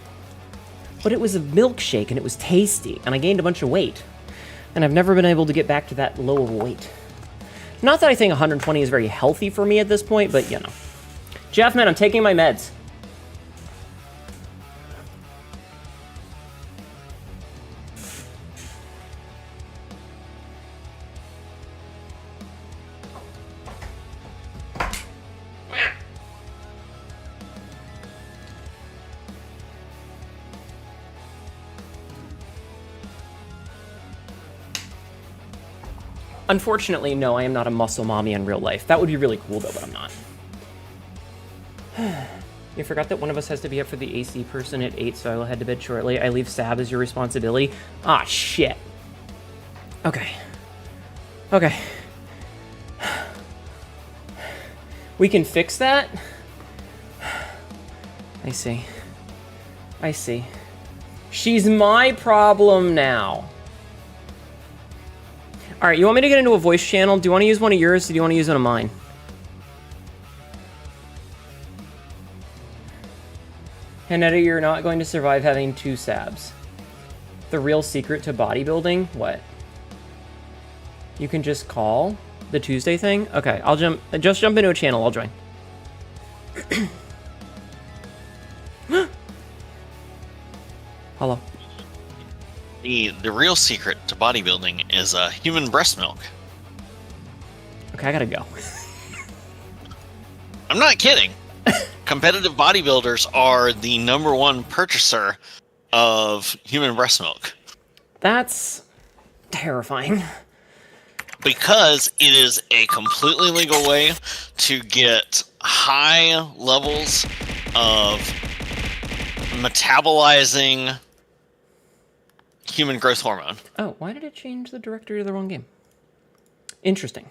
But it was a milkshake, and it was tasty, and I gained a bunch of weight. And I've never been able to get back to that low of a weight. Not that I think 120 is very healthy for me at this point, but, you know. Jeff, man, I'm taking my meds. Unfortunately, no, I am not a muscle mommy in real life. That would be really cool, though, but I'm not. You forgot that one of us has to be up for the AC person at 8, so I will head to bed shortly. I leave Sab as your responsibility. Ah, shit. Okay. Okay. We can fix that. I see. I see. She's my problem now. Alright, you want me to get into a voice channel? Do you want to use one of yours, or do you want to use one of mine? Hanetta, you're not going to survive having 2 sabs. The real secret to bodybuilding? What? You can just call the Tuesday thing? Okay, I'll just jump into a channel, I'll join. Hello. The real secret to bodybuilding is human breast milk. Okay, I gotta go. I'm not kidding. Competitive bodybuilders are the #1 purchaser of human breast milk. That's terrifying. Because it is a completely legal way to get high levels of metabolizing human growth hormone. Oh, why did it change the directory to the wrong game? Interesting.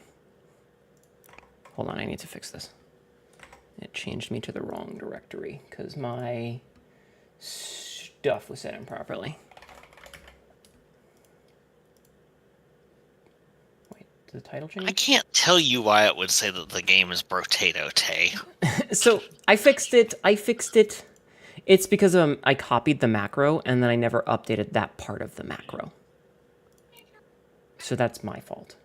Hold on, I need to fix this. It changed me to the wrong directory because my stuff was set improperly. Wait, did the title change? I can't tell you why it would say that the game is Brotato Tay. So I fixed it. It's because I copied the macro and then I never updated that part of the macro. So that's my fault.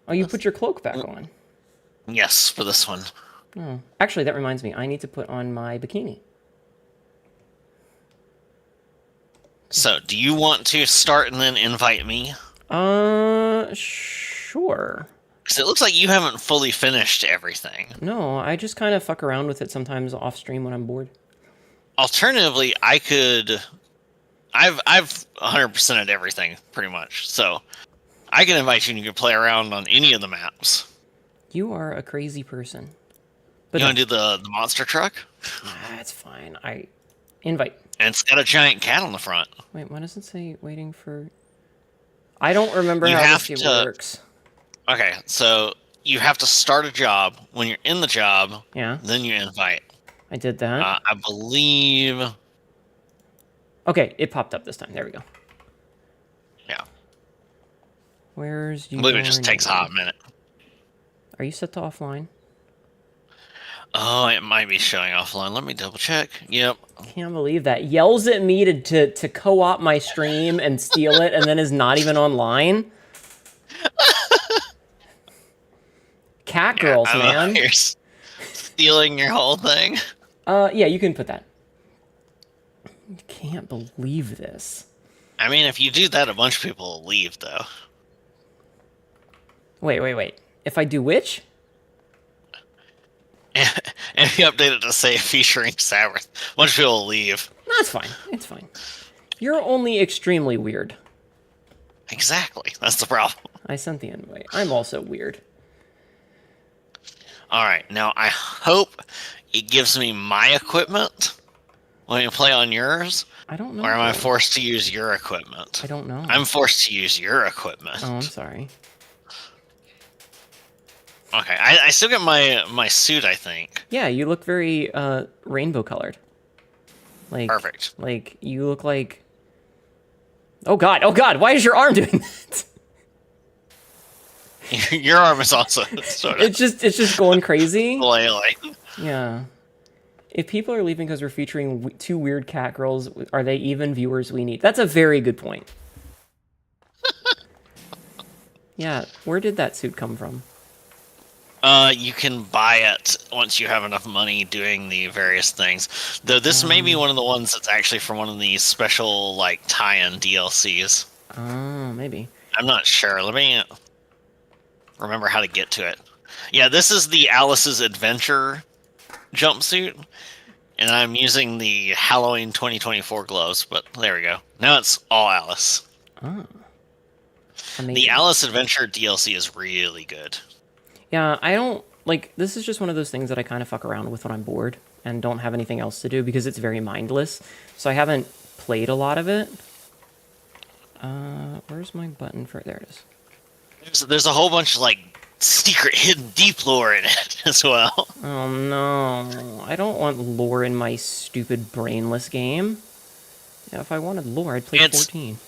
Oh, you put your cloak back on. Yes, for this one. Oh, actually, that reminds me. I need to put on my bikini. So, do you want to start and then invite me? Sure. Because it looks like you haven't fully finished everything. No, I just kind of fuck around with it sometimes off stream when I'm bored. Alternatively, I've 100%ed everything pretty much. So, I can invite you and you can play around on any of the maps. You are a crazy person. But You want to do the monster truck? That's fine. I invite. And it's got a giant cat on the front. Wait, why does it say waiting for? I don't remember You how have this to- works. Okay, so you have to start a job. When you're in the job, Yeah, then you invite. I did that. I believe. Okay, it popped up this time. There we go. Yeah. Where's I your believe it just takes a name? hot minute. Are you set to offline? Oh, it might be showing offline. Let me double check. Yep. Can't believe that. Yells at me to co-op my stream and steal it, and then is not even online. Cat girls, I'm man. out here stealing your whole thing. Yeah, you can put that. Can't believe this. I mean, if you do that, a bunch of people will leave, though. Wait. If I do which? And if you update it to say featuring Sabbath, a bunch of people will leave. That's fine. It's fine. You're only extremely weird. Exactly. That's the problem. I sent the invite. I'm also weird. Alright, now I hope it gives me my equipment when you play on yours. I don't know. Or am I forced to use your equipment? I don't know. I'm forced to use your equipment. Oh, I'm sorry. Okay, I still get my suit, I think. Yeah, you look very rainbow colored. Like Perfect. Like you look like. Oh God! Why is your arm doing that? Your arm is also sort of It's just going crazy. flailing. Yeah. If people are leaving because we're featuring 2 weird cat girls, are they even viewers we need? That's a very good point. Yeah, where did that suit come from? You can buy it once you have enough money doing the various things. Though this may be one of the ones that's actually from one of these special, like, tie-in DLCs. Oh, maybe. I'm not sure. Let me remember how to get to it. Yeah, this is the Alice's Adventure jumpsuit. And I'm using the Halloween 2024 gloves, but there we go. Now it's all Alice. Oh. Amazing. The Alice Adventure DLC is really good. Yeah, I don't like this is just one of those things that I kind of fuck around with when I'm bored and don't have anything else to do because it's very mindless. So I haven't played a lot of it. Where's my button for there it is. There's a whole bunch of like secret hidden deep lore in it as well. Oh no, I don't want lore in my stupid brainless game. Yeah, if I wanted lore, I'd play 14.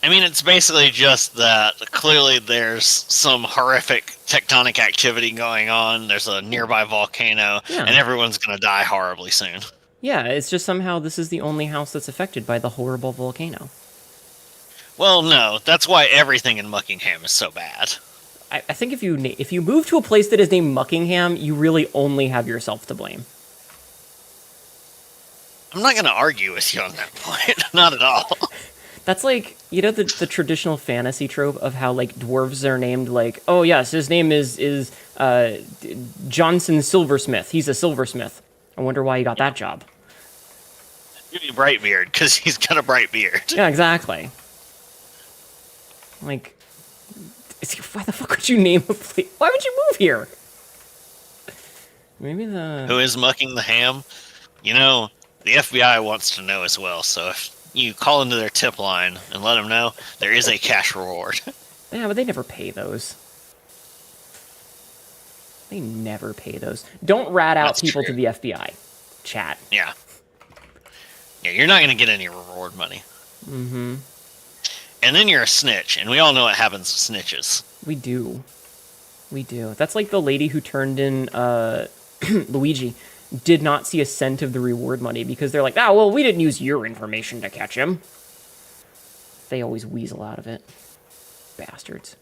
I mean, it's basically just that clearly there's some horrific tectonic activity going on. There's a nearby volcano, Yeah. and everyone's going to die horribly soon. Yeah, it's just somehow this is the only house that's affected by the horrible volcano. Well, no, that's why everything in Muckingham is so bad. I think if you move to a place that is named Muckingham, you really only have yourself to blame. I'm not going to argue with you on that point. Not at all. That's like, you know, the traditional fantasy trope of how, like, dwarves are named, like, oh, yes, his name is Johnson Silversmith. He's a silversmith. I wonder why he got that job. Maybe Brightbeard, because he's got a bright beard. Yeah, exactly. Like, why the fuck would you name a place? Why would you move here? Maybe Who is mucking the ham? You know, the FBI wants to know as well, so if you call into their tip line and let them know, there is a cash reward. Yeah, but they never pay those. They never pay those. Don't rat out That's people true. to the FBI. Chat. Yeah. Yeah, you're not going to get any reward money. Mm-hmm. And then you're a snitch, and we all know what happens to snitches. We do. We do. That's like the lady who turned in Luigi. Did not see a cent of the reward money because they're like, ah, well, we didn't use your information to catch him. They always weasel out of it. Bastards.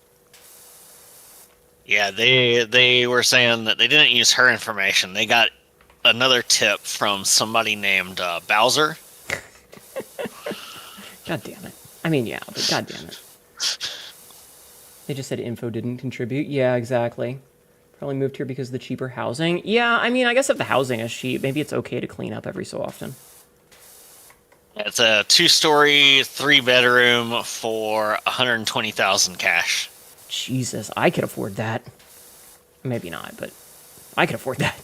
Yeah, they were saying that they didn't use her information. They got another tip from somebody named Bowser. God damn it. I mean, yeah, but god damn it. They just said info didn't contribute. Yeah, exactly. Probably moved here because of the cheaper housing. Yeah, I mean, I guess if the housing is cheap, maybe it's okay to clean up every so often. It's a 2-story, 3-bedroom for 120,000 cash. Jesus, I could afford that. Maybe not, but I could afford that.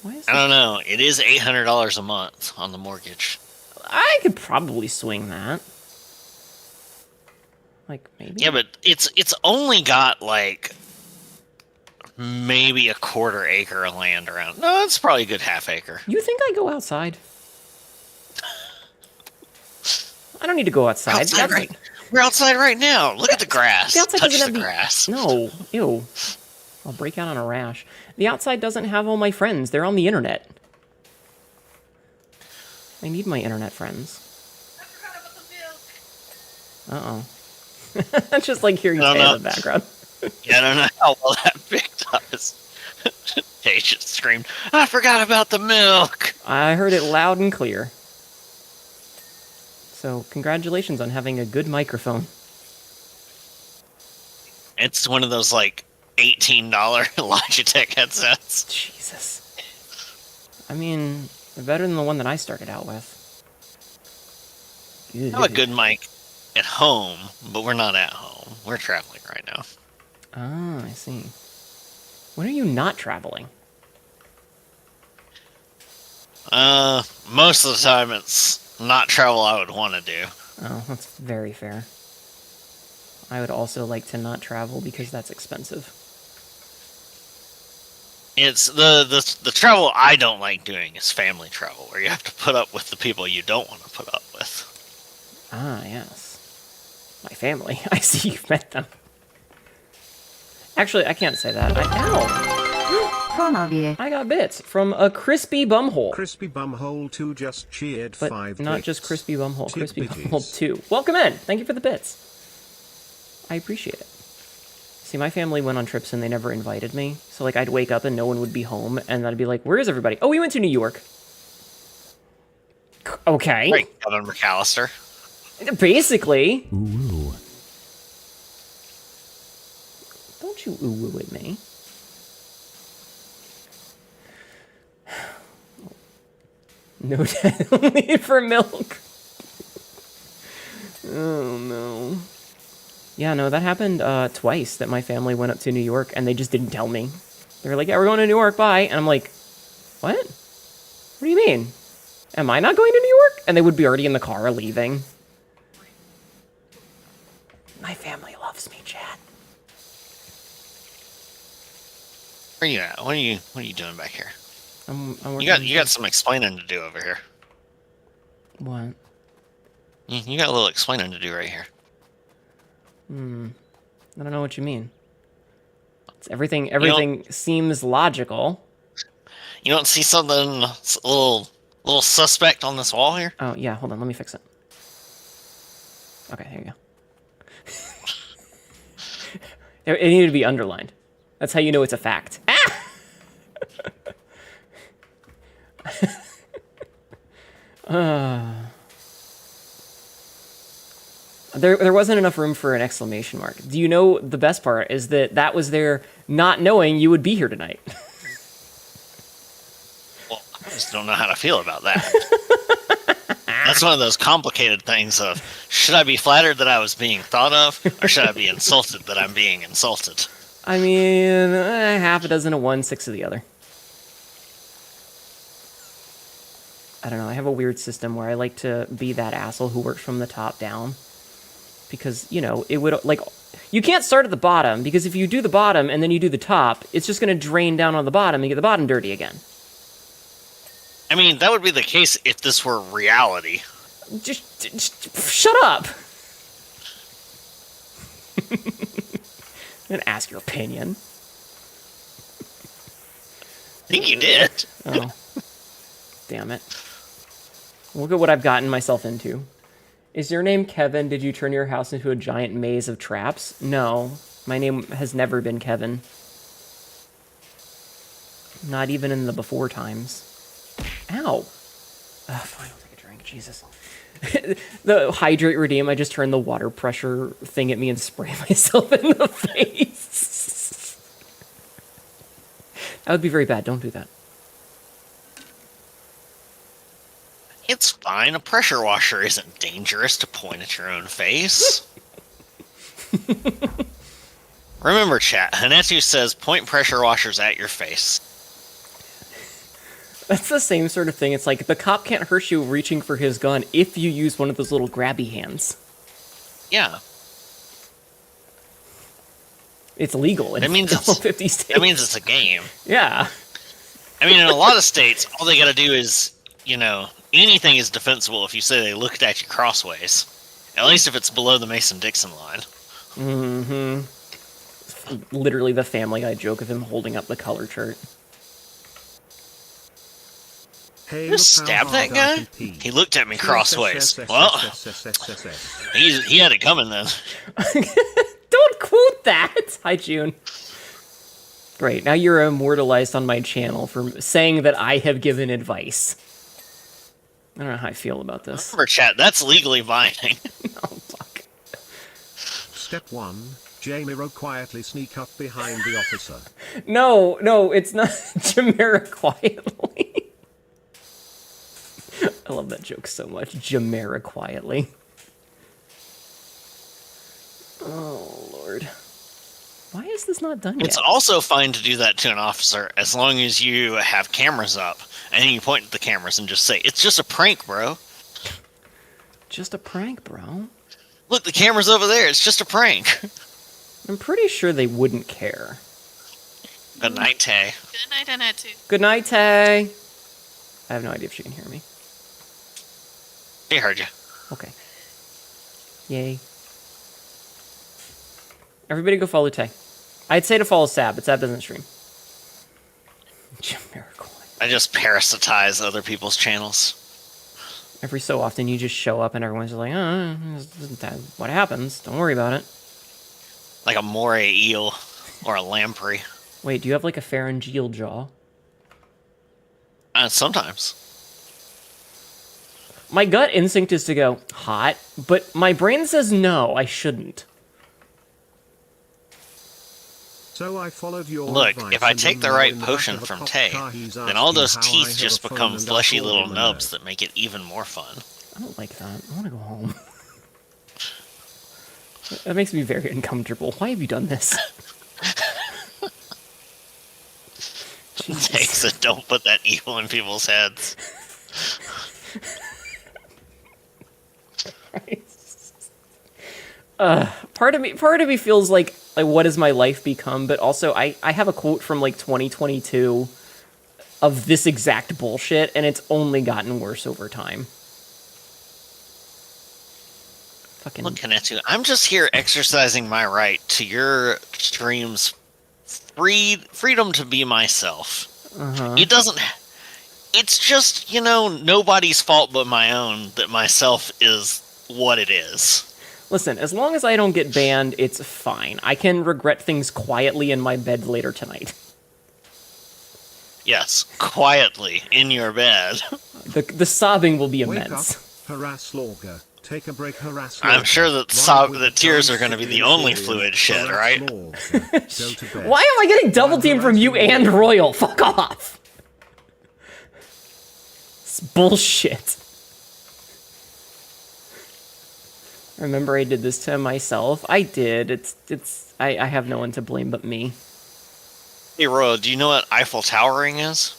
Why is I don't know. It is $800 a month on the mortgage. I could probably swing that. Like, maybe? Yeah, but it's only got like maybe a 1/4 acre of land around. No, it's probably a good 1/2 acre. You think I go outside? I don't need to go outside. We're outside right now. Look at the grass. The outside Touch doesn't the have grass. No, ew. I'll break out on a rash. The outside doesn't have all my friends. They're on the internet. I need my internet friends. Uh-oh. Just like hearing Tay in the background. Yeah, I don't know how well that picked up. Tay just screamed, I forgot about the milk. I heard it loud and clear. So, congratulations on having a good microphone. It's one of those like $18 Logitech headsets. Jesus. I mean, they're better than the one that I started out with. I have a good mic at home, but we're not at home. We're traveling right now. Ah, I see. When are you not traveling? Most of the time it's not travel I would want to do. Oh, that's very fair. I would also like to not travel because that's expensive. It's the travel I don't like doing is family travel, where you have to put up with the people you don't want to put up with. Ah, yes. My family. I see you've met them. Actually, I can't say that. I got bits from a Crispy Bumhole. Crispy Bumhole 2 just cheered But 5 not bits. just Crispy Bumhole. Crispy Tidbitties. Bumhole 2. Welcome in. Thank you for the bits. I appreciate it. See, my family went on trips and they never invited me. So, like, I'd wake up and no one would be home. And I'd be like, where is everybody? Oh, we went to New York. Okay. Right, Kevin McAllister. Basically. Ooh. Don't you ooh-woo at me. No need for milk. Oh, no. Yeah, no, that happened twice, that my family went up to New York, and they just didn't tell me. They were like, yeah, we're going to New York, bye. And I'm like, what? What do you mean? Am I not going to New York? And they would be already in the car leaving. My family loves loves me, chat. Where you at? What are you doing back here? I'm working You got some explaining to do over here. What? You got a little explaining to do right here. I don't know what you mean. Everything seems logical. You don't see something a little suspect on this wall here? Oh, yeah, hold on, let me fix it. Okay, here you go. It needed to be underlined. That's how you know it's a fact. Ah! There wasn't enough room for an exclamation mark. Do you know the best part is that was there not knowing you would be here tonight? Well, I just don't know how to feel about that. That's one of those complicated things of, should I be flattered that I was being thought of, or should I be insulted that I'm being insulted? I mean, half a dozen of one, six of the other. I don't know, I have a weird system where I like to be that asshole who works from the top down. Because, you know, it would, like, you can't start at the bottom, because if you do the bottom and then you do the top, it's just going to drain down on the bottom and get the bottom dirty again. I mean, that would be the case if this were reality. Just shut up! And ask your opinion. I think you did. Oh. Damn it. Look at what I've gotten myself into. Is your name Kevin? Did you turn your house into a giant maze of traps? No. My name has never been Kevin. Not even in the before times. Ow. Fine, I'll take a drink. Jesus. The hydrate redeem, I just turn the water pressure thing at me and spray myself in the face. That would be very bad. Don't do that. It's fine. A pressure washer isn't dangerous to point at your own face. Remember, chat, Hanetu says point pressure washers at your face. That's the same sort of thing. It's like the cop can't hurt you reaching for his gun if you use one of those little grabby hands. Yeah. It's legal in That means all it's, 50 states. that means it's a game. Yeah. I mean, in a lot of states, all they gotta do is, you know, anything is defensible if you say they looked at you crossways. At least if it's below the Mason-Dixon line. Mm-hmm. Literally the Family Guy joke of him holding up the color chart. Hey, Just look how stab that hard I guy? can pee. He looked at me crossways. Well, he had it coming then. Don't quote that! Hi, June. Great, now you're immortalized on my channel for saying that I have given advice. I don't know how I feel about this. Remember, chat, that's legally binding. Oh, fuck. Step 1. Jamiro quietly sneak up behind the officer. No, it's not Jamera quietly. I love that joke so much. Jamera quietly. Oh, Lord. Why is this not done yet? It's also fine to do that to an officer as long as you have cameras up and you point at the cameras and just say, "It's just a prank, bro. Just a prank, bro. Look, the camera's over there. It's just a prank." I'm pretty sure they wouldn't care. Good night, Tay. Good night, Annette. Good night, Tay. I have no idea if she can hear me. She heard you. Okay. Yay. Everybody go follow Tay. I'd say to follow Sab, but Sab doesn't stream. Jamiroquai. I just parasitize other people's channels. Every so often you just show up and everyone's just like, oh, that's what happens. Don't worry about it. Like a moray eel or a lamprey. Wait, do you have like a pharyngeal jaw? Sometimes. My gut instinct is to go, hot, but my brain says no, I shouldn't. So I followed your Look, advice if I and take the now right in the potion back of a from cop Tay, car, he's then all asking those how I teeth have just a phone become and I fleshy told little him nubs no. that make it even more fun. I don't like that. I want to go home. That makes me very uncomfortable. Why have you done this? Tay said, "Don't put that evil in people's heads." Part of me feels like what has my life become? But also, I have a quote from like 2022 of this exact bullshit, and it's only gotten worse over time. Fucking Look at you. I'm just here exercising my right to your stream's freedom to be myself. It doesn't. It's just, nobody's fault but my own that myself is what it is. Listen, as long as I don't get banned, it's fine. I can regret things quietly in my bed later tonight. Yes, quietly in your bed. The sobbing will be Wake up, immense. harass logger. Take a break, harass I'm logger. sure that Ride with the the tears are times going to be to the be only serious. fluid shed, Harass right? logger. Go to bed. Why am I getting double teamed from you and Royal? Fuck off! It's bullshit. Remember I did this to myself? I did. I have no one to blame but me. Hey, Royal, do you know what Eiffel Towering is?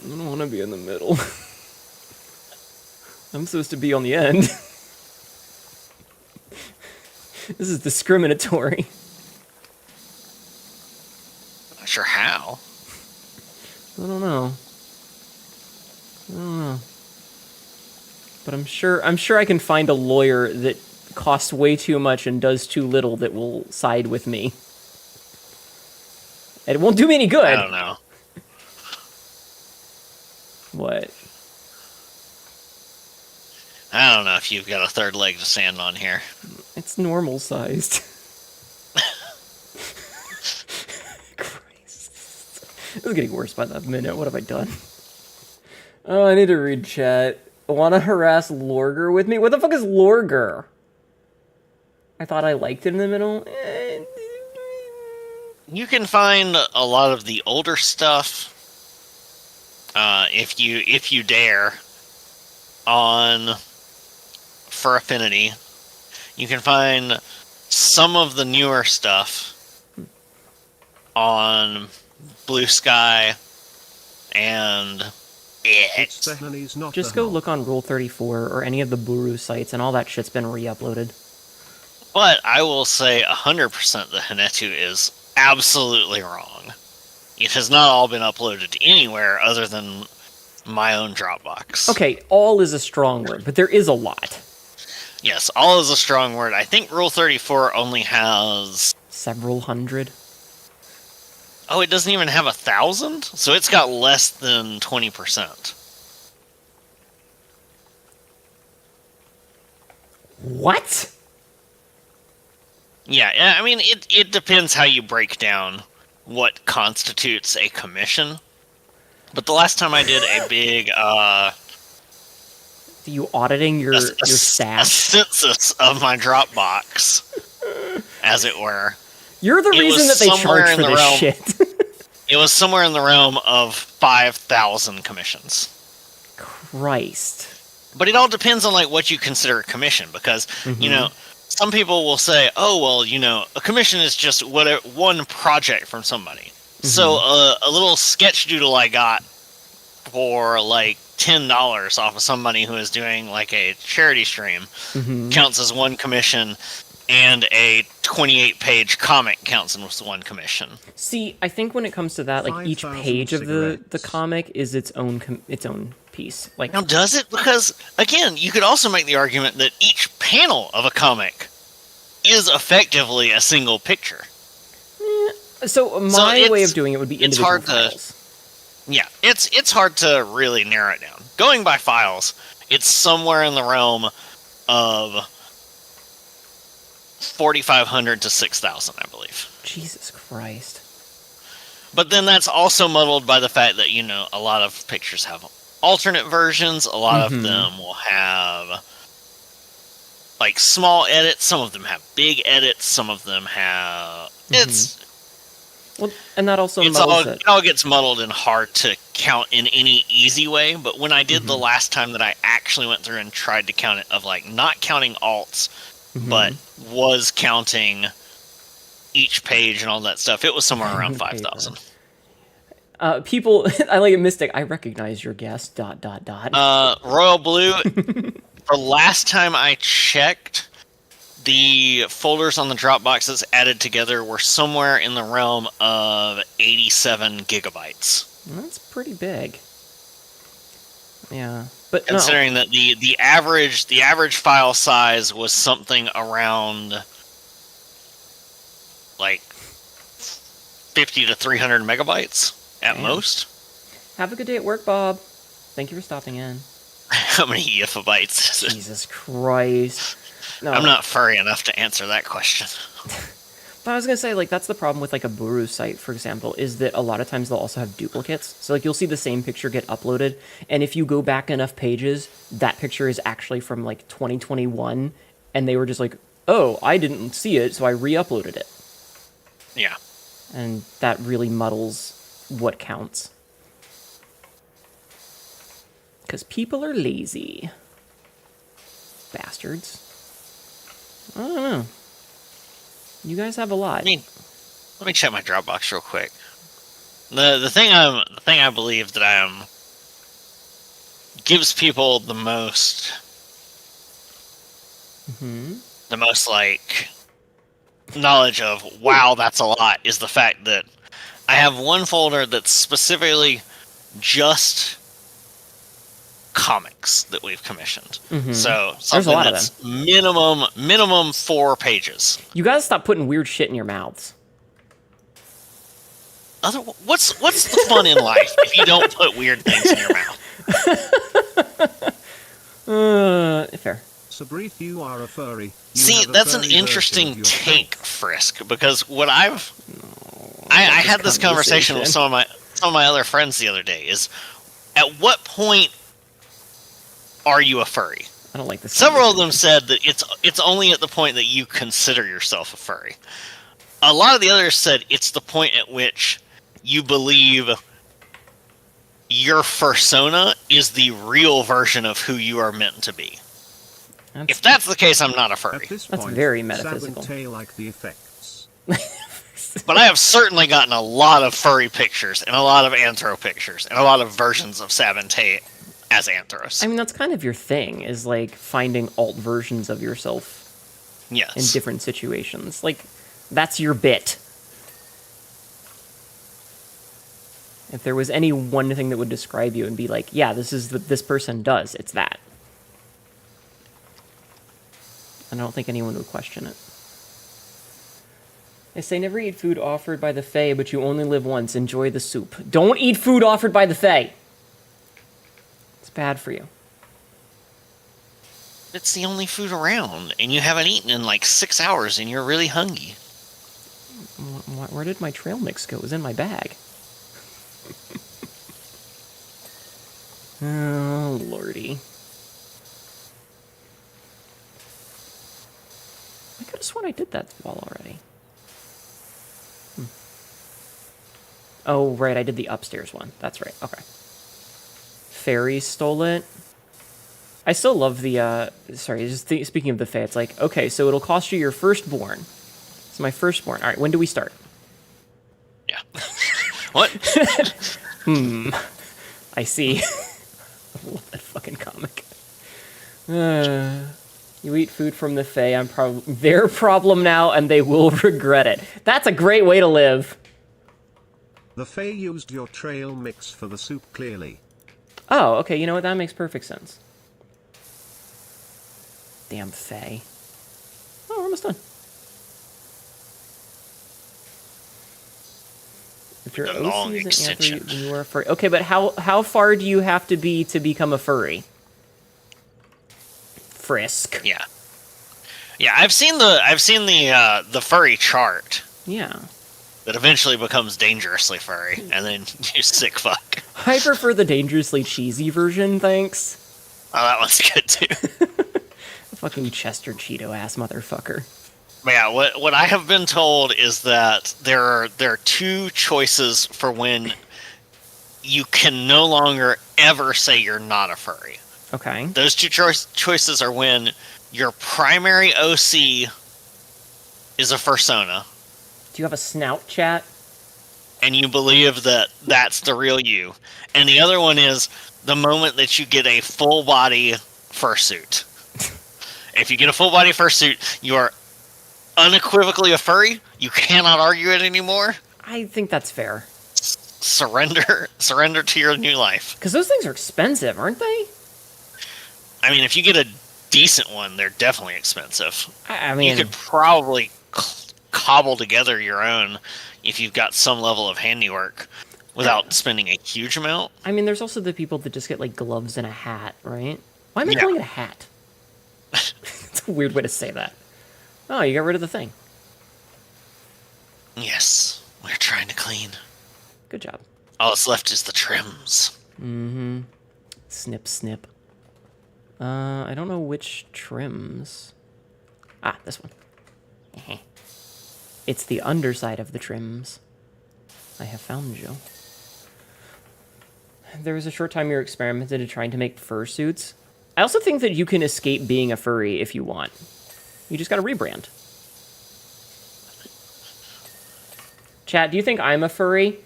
I don't want to be in the middle. I'm supposed to be on the end. This is discriminatory. Not sure how. I don't know. But I'm sure I can find a lawyer that costs way too much and does too little that will side with me. And it won't do me any good. I don't know. What? I don't know if you've got a third leg to stand on here. It's normal sized. Christ. This is getting worse by the minute. What have I done? Oh, I need to read chat. Want to harass Lorger with me? What the fuck is Lorger? I thought I liked it in the middle. You can find a lot of the older stuff, if you dare, on for Affinity. You can find some of the newer stuff on Blue Sky and It's the Henny's, not Just the go Hulk. look on Rule 34 or any of the Buru sites, and all that shit's been re-uploaded. But I will say 100% the Hanetu is absolutely wrong. It has not all been uploaded anywhere other than my own Dropbox. Okay, all is a strong word, but there is a lot. Yes, all is a strong word. I think Rule 34 only has... Several hundred. Oh, it doesn't even have 1,000? So it's got less than 20%. What? Yeah, I mean, it depends how you break down what constitutes a commission. But the last time I did a big, Are you auditing your a staff? census of my Dropbox, as it were. You're the it reason was that they somewhere charge in for the this realm- shit. It was somewhere in the realm of 5,000 commissions. Christ. But it all depends on, like, what you consider a commission, because, some people will say, oh, well, a commission is just one project from somebody. So a little sketch doodle I got for, like, $10 off of somebody who is doing, like, a charity stream counts as one commission, and a 28-page comic counts as one commission. See, I think when it comes to that, like, each 5,000 page of the cigarettes. comic is its own piece. Like, Now, does it? Because, again, you could also make the argument that each panel of a comic is effectively a single picture. so my it's- way of doing it would be it's individual hard to- files. Yeah, it's hard to really narrow it down. Going by files, it's somewhere in the realm of 4,500 to 6,000, I believe. Jesus Christ. But then that's also muddled by the fact that, a lot of pictures have alternate versions. A lot of them will have, like, small edits. Some of them have big edits. Some of them have... Well, and that also It muddles all gets muddled and hard to count in any easy way. But when I did the last time that I actually went through and tried to count it, of, like, not counting alts, but was counting each page and all that stuff, it was somewhere around 5,000. People, I like it, Mystic. I recognize your guess. ... Royal Blue, The last time I checked, the folders on the Dropboxes added together were somewhere in the realm of 87 gigabytes. That's pretty big. Yeah, but Considering that the average file size was something around like 50 to 300 megabytes at most. Have a good day at work, Bob. Thank you for stopping in. How many yifabytes is it? Jesus Christ. No, I'm not furry enough to answer that question. But I was gonna say, like, that's the problem with like a Buru site, for example, is that a lot of times they'll also have duplicates. So like you'll see the same picture get uploaded, and if you go back enough pages, that picture is actually from like 2021, and they were just like, oh, I didn't see it, so I re-uploaded it. Yeah. And that really muddles what counts. Because people are lazy. Bastards. I don't know. You guys have a lot. Let me check my Dropbox real quick. The thing I believe that I am gives people the most like knowledge of, wow, that's a lot, is the fact that I have one folder that's specifically just comics that we've commissioned. So something a lot of that's minimum 4 pages. You guys stop putting weird shit in your mouths. What's the fun in life if you don't put weird things in your mouth? Fair. Sabrith, you are a furry. See, that's an interesting take, Frisk, because what I had this conversation with some of my other friends the other day, is at what point are you a furry? I don't like this. Several of them said that it's only at the point that you consider yourself a furry. A lot of the others said it's the point at which you believe your fursona is the real version of who you are meant to be. If that's the case, I'm not a furry. At this That's point, very metaphysical. Sabotage like the effects. But I have certainly gotten a lot of furry pictures, and a lot of anthro pictures, and a lot of versions of Sabante as anthros. I mean, that's kind of your thing, is like finding alt versions of yourself Yes. in different situations. Like, that's your bit. If there was any one thing that would describe you and be like, yeah, this is what this person does, it's that. And I don't think anyone would question it. They say never eat food offered by the Fae, but you only live once. Enjoy the soup. Don't eat food offered by the Fae. It's bad for you. It's the only food around, and you haven't eaten in like 6 hours, and you're really hungry. Where did my trail mix go? It was in my bag. Oh, lordy. I could have sworn I did that wall already. Oh, right, I did the upstairs one. That's right, okay. Fairies stole it. I still love the, sorry, just speaking of the Fae, it's like, okay, so it'll cost you your firstborn. It's my firstborn. All right, when do we start? Yeah. What? I see. I love that fucking comic. You eat food from the Fae, I'm their problem now, and they will regret it. That's a great way to live. The Fae used your trail mix for the soup clearly. Oh, okay, you know what? That makes perfect sense. Damn Fae. Oh, we're almost done. If your A long OC is an extension. anther, you are a furry. Okay, but how far do you have to be to become a furry? Frisk. Yeah. Yeah, I've seen the furry chart Yeah. that eventually becomes dangerously furry, and then you sick fuck. I prefer the dangerously cheesy version, thanks. Oh, that one's good too. Fucking Chester Cheeto ass motherfucker. But yeah, what I have been told is that there are 2 choices for when you can no longer ever say you're not a furry. Okay. Those 2 choices are when your primary OC is a fursona, Do you have a snout chat? and you believe that that's the real you. And the other one is the moment that you get a full body fursuit. If you get a full body fursuit, you are unequivocally a furry. You cannot argue it anymore. I think that's fair. Surrender to your new life. Because those things are expensive, aren't they? I mean, if you get a decent one, they're definitely expensive. I mean, you could probably cobble together your own if you've got some level of handiwork without spending a huge amount. I mean, there's also the people that just get like gloves and a hat, right? Why am I Yeah. calling it a hat? It's a weird way to say that. Oh, you got rid of the thing. Yes, we're trying to clean. Good job. All that's left is the trims. Mm-hmm. Snip, snip. I don't know which trims. Ah, this one. It's the underside of the trims. I have found you. There was a short time you were experimented in trying to make fursuits. I also think that you can escape being a furry if you want. You just gotta rebrand. Chat, do you think I'm a furry?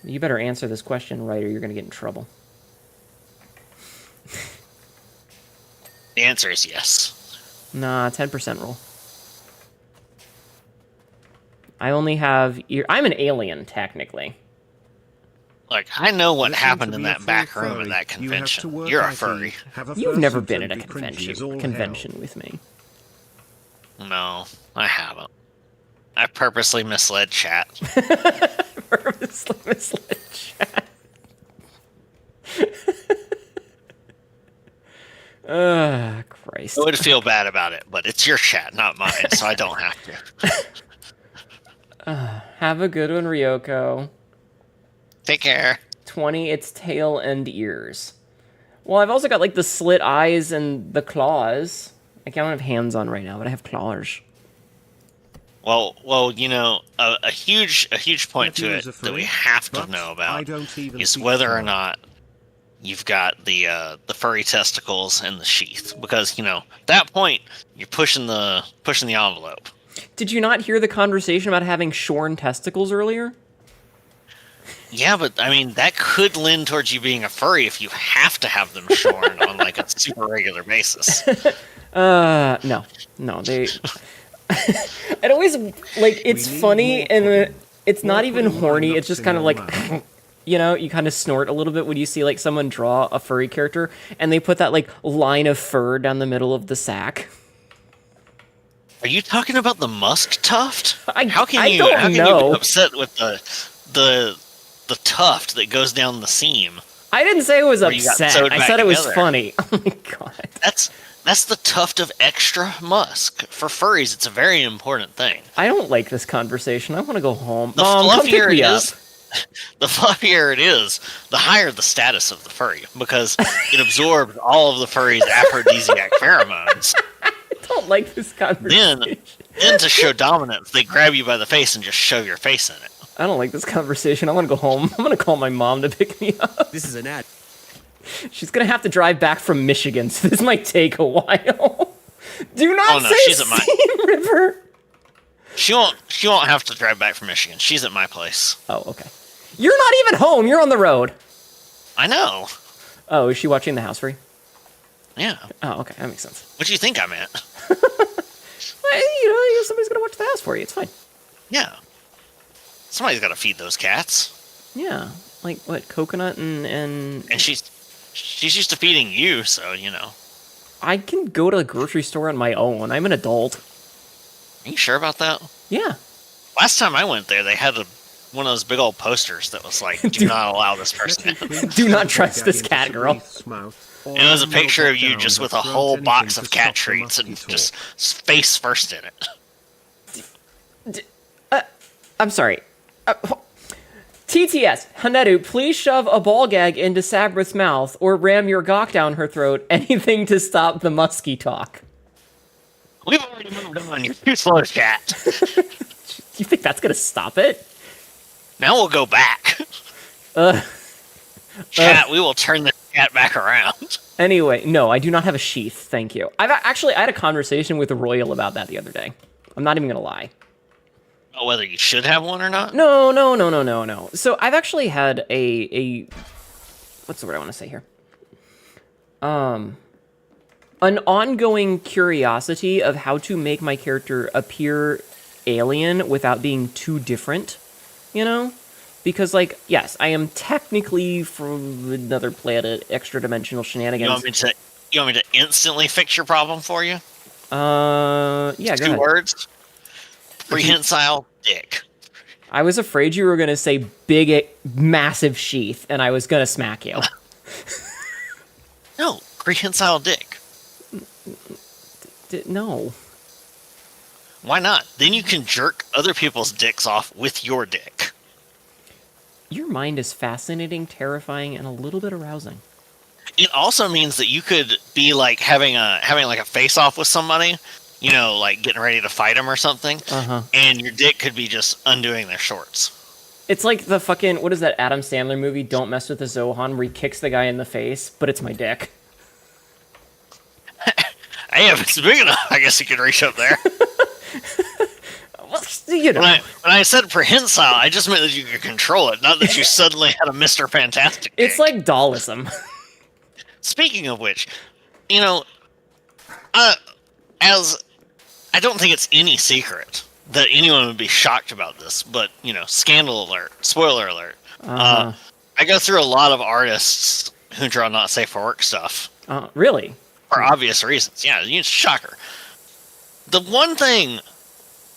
You better answer this question right or you're gonna get in trouble. The answer is yes. Nah, 10% rule. I only have I'm an alien, technically. Look, I know what Listen happened to in be a that full back room furry. at that You have to convention. work You're a IT, furry. have a You've never fursuit been and at a be cringy as all convention hell. with me. No, I haven't. I purposely misled chat. Purposely misled chat. Christ. I would feel bad about it, but it's your chat, not mine, so I don't have to. Have a good one, Ryoko. Take care. 20, its tail and ears. Well, I've also got, like, the slit eyes and the claws. I don't have hands on right now, but I have claws. Well, you know, a huge point Nephew to is it a that we furry, have to but know I about don't even is speak whether or furry. not you've got the furry testicles in the sheath, because you know at that point you're pushing the envelope. Did you not hear the conversation about having shorn testicles earlier? Yeah, but I mean that could lend towards you being a furry if you have to have them shorn on like a super regular basis. No, they. It always like it's We need funny more and pudding. it's not More even pudding, horny. why It's not just in kind of your like, mouth? you know, you kind of snort a little bit when you see like someone draw a furry character and they put that like line of fur down the middle of the sack. Are you talking about the musk tuft? I How can you know. be upset with the tuft that goes down the seam? I didn't say it was Where you got upset. sewed I back said it was together. funny. Oh my god. That's the tuft of extra musk. For furries, it's a very important thing. I don't like this conversation. I want to go home. The Mom, come pick fluffier me it up. is, the fluffier it is, the higher the status of the furry, because it absorbs all of the furry's aphrodisiac pheromones. I don't like this conversation. Then to show dominance, they grab you by the face and just shove your face in it. I don't like this conversation. I want to go home. I'm going to call my mom to pick me up. This is an ad. She's going to have to drive back from Michigan, so this might take a while. Do not Oh, no, say she's at my- Steam River. She won't have to drive back from Michigan. She's at my place. Oh, okay. You're not even home. You're on the road. I know. Oh, is she watching The House Free? Yeah. Oh, okay. That makes sense. What do you think I'm at? Well, you know, somebody's going to watch The House for you. It's fine. Yeah. Somebody's got to feed those cats. Yeah. Like, what, Coconut and... And she's used to feeding you, so, you know. I can go to the grocery store on my own. I'm an adult. Are you sure about that? Yeah. Last time I went there, they had one of those big old posters that was like, do not allow this person in. Do not trust this cat, girl. And it was a picture of you just with a whole box of cat treats and just face first in it. I'm sorry. TTS, Haneru, please shove a ball gag into Sabrith's mouth or ram your gawk down her throat. Anything to stop the musky talk. We've already moved on. You're too slow, chat. You think that's gonna stop it? Now we'll go back. Chat, we will turn the chat back around. Anyway, no, I do not have a sheath. Thank you. I had a conversation with Royal about that the other day. I'm not even gonna lie. About whether you should have one or not? No. So I've actually had a what's the word I want to say here? an ongoing curiosity of how to make my character appear alien without being too different, you know? Because, like, yes, I am technically from another planet, extra-dimensional shenanigans. You want me to instantly fix your problem for you? Yeah, go Two ahead. words. Prehensile dick. I was afraid you were going to say big, massive sheath, and I was going to smack you. No, prehensile dick. No. Why not? Then you can jerk other people's dicks off with your dick. Your mind is fascinating, terrifying, and a little bit arousing. It also means that you could be like having like a face off with somebody, you know, like getting ready to fight them or something, and your dick could be just undoing their shorts. It's like the fucking, what is that Adam Sandler movie, Don't Mess with the Zohan, where he kicks the guy in the face, but it's my dick. Hey, if it's big enough, I guess you could reach up there. Well, you know. When I said prehensile, I just meant that you could control it, not that you suddenly had a Mr. Fantastic dick. It's like dollism. Speaking of which, you know, as I don't think it's any secret that anyone would be shocked about this, but, you know, scandal alert, spoiler alert. I go through a lot of artists who draw not safe for work stuff. Really? For obvious reasons. Yeah, it's a shocker. The one thing